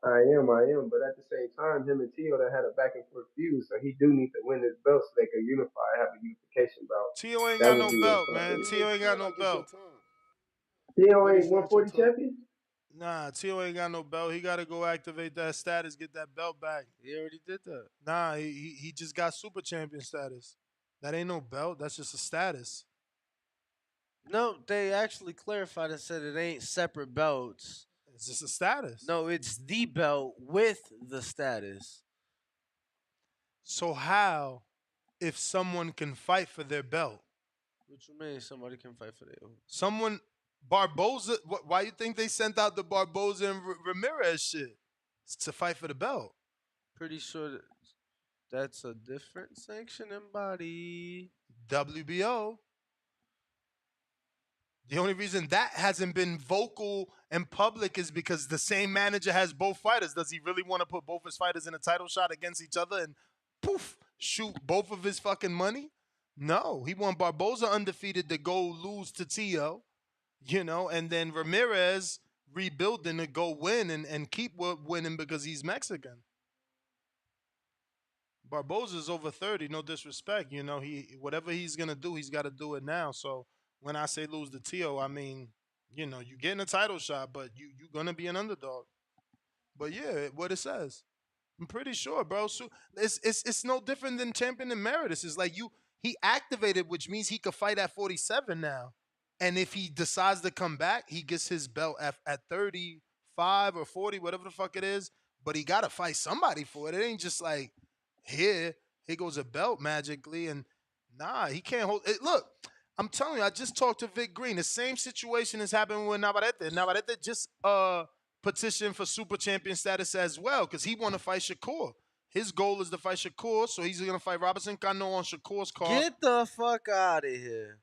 I am, but at the same time, him and Tio that had a back and forth feud, so he do need to win this belt so they can unify, have a unification belt. Tio ain't That got would no be a belt, man. fucking. You may Tio ain't got feel no like it's your belt. time, Tio but it's ain't not your 140 time. champion. Nah, Tio ain't got no belt. He got to go activate that status, get that belt back. He already did that. Nah, he just got super champion status. That ain't no belt. That's just a status. No, they actually clarified and said it ain't separate belts. It's just a status. No, it's the belt with the status. So how, if someone can fight for their belt? What you mean somebody can fight for their own? Someone, Barboza, why you think they sent out the Barboza and Ramirez shit? It's to fight for the belt. Pretty sure that's a different sanctioning body. WBO. The only reason that hasn't been vocal and public is because the same manager has both fighters. Does he really want to put both his fighters in a title shot against each other and poof, shoot both of his fucking money? No, he want Barboza undefeated to go lose to Tio, and then Ramirez rebuilding to go win and keep winning because he's Mexican. Barboza's over 30, no disrespect. He whatever he's gonna do, he's got to do it now. So when I say lose to Tio, I mean, you're getting a title shot, but you're gonna be an underdog. But yeah, what it says, I'm pretty sure, bro. So it's no different than champion emeritus. It's like he activated, which means he could fight at 47 now. And if he decides to come back, he gets his belt at 35 or 40, whatever the fuck it is. But he got to fight somebody for it. It ain't just like, here goes a belt magically. And nah, he can't hold it. Look, I'm telling you, I just talked to Vic Green. The same situation is happening with Navarrete. Navarrete just petitioned for super champion status as well because he want to fight Shakur. His goal is to fight Shakur, so he's going to fight Robinson Cano on Shakur's card. Get the fuck out of here.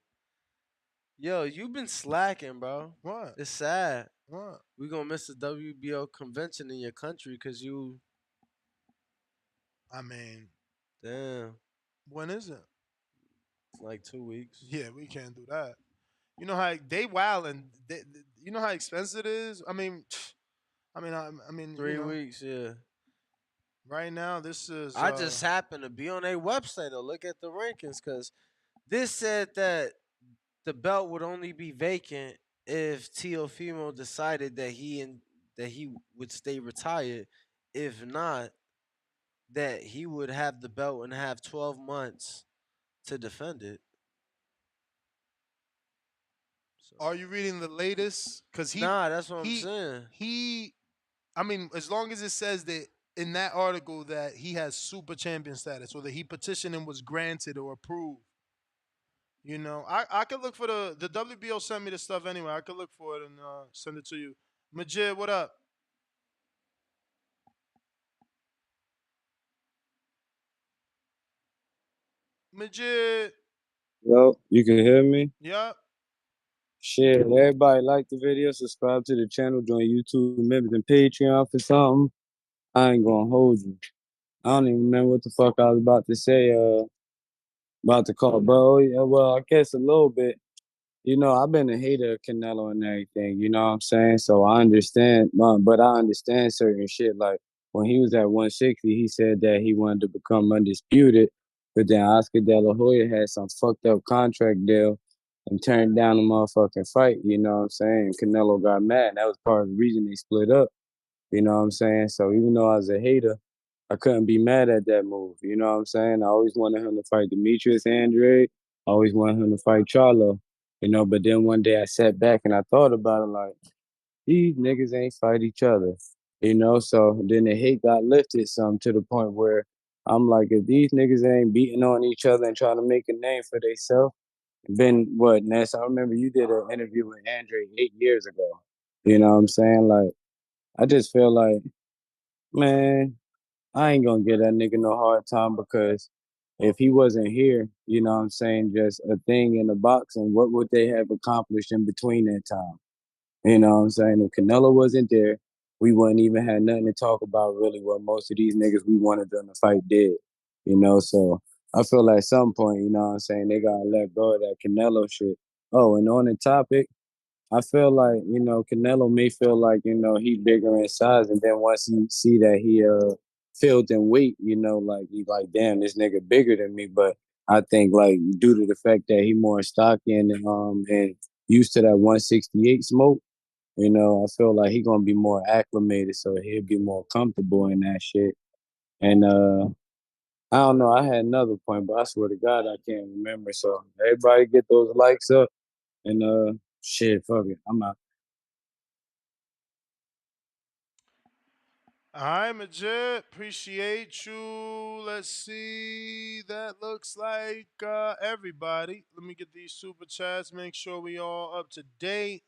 Yo, you've been slacking, bro. What? It's sad. What? We gonna miss the WBO convention in your country because you. I mean, damn. When is it? It's like 2 weeks. Yeah, we can't do that. You know how they wild and you know how expensive it is. I mean, 3 weeks. Yeah. Right now, this is. I just happen to be on their website to look at the rankings because This said that the belt would only be vacant if Teofimo decided that he would stay retired. If not, that he would have the belt and have 12 months to defend it. Are you reading the latest? Because Nah, that's what I'm saying. I mean, as long as it says that in that article that he has super champion status or that he petitioned and was granted or approved. You know, I could look for the WBO sent me the stuff anyway. I could look for it and send it to you. Majid, what up? Majid. Yo, you can hear me? Yup. Shit, everybody like the video, subscribe to the channel, join YouTube members and Patreon for something. I ain't gonna hold you. I don't even remember what the fuck I was about to say, about to call, bro. Yeah, well, I guess a little bit. You know, I've been a hater of Canelo and everything, you know what I'm saying? So I understand, but I understand certain shit. Like when he was at 160, he said that he wanted to become undisputed, but then Oscar De La Hoya had some fucked up contract deal and turned down the motherfucking fight, you know what I'm saying? Canelo got mad. That was part of the reason they split up, you know what I'm saying? So even though I was a hater, I couldn't be mad at that move, you know what I'm saying? I always wanted him to fight Demetrius Andrade. I always wanted him to fight Charlo. You know, but then one day I sat back and I thought about it like, these niggas ain't fight each other. You know, so then the hate got lifted some to the point where I'm like, if these niggas ain't beating on each other and trying to make a name for themselves, then what, Ness? I remember you did an interview with Andre 8 years ago. You know what I'm saying? Like, I just feel like, man, I ain't gonna give that nigga no hard time because if he wasn't here, you know what I'm saying, just a thing in the boxing, what would they have accomplished in between that time? You know what I'm saying? If Canelo wasn't there, we wouldn't even have nothing to talk about really what most of these niggas we wanted them to fight did. You know, so I feel like at some point, you know what I'm saying, they gotta let go of that Canelo shit. Oh, and on the topic, I feel like, you know, Canelo may feel like, you know, he bigger in size, and then once he see that he filled in weight, you know, like he like, damn, this nigga bigger than me. But I think like due to the fact that he more stocky and used to that 168 smoke, you know, I feel like he gonna be more acclimated, so he'll be more comfortable in that shit. And I don't know, I had another point, but I swear to God I can't remember. So everybody get those likes up and shit, fuck it. I'm out. All right, Majid. Appreciate you. Let's see. That looks like everybody. Let me get these super chats. Make sure we all up to date.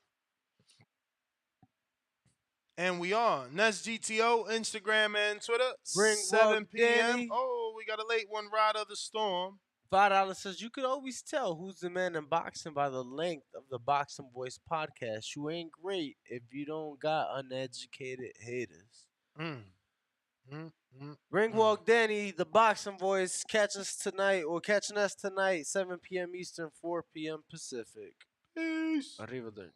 And we are. Nest GTO, Instagram and Twitter. Ring 7 p.m. Danny. Oh, we got a late one. Ride of the Storm. $5 says you could always tell who's the man in boxing by the length of the Boxing Voice podcast. You ain't great if you don't got uneducated haters. Ringwalk Danny, the Boxing Voice, catching us tonight, 7 p.m. Eastern, 4 p.m. Pacific. Peace. Arrivederci.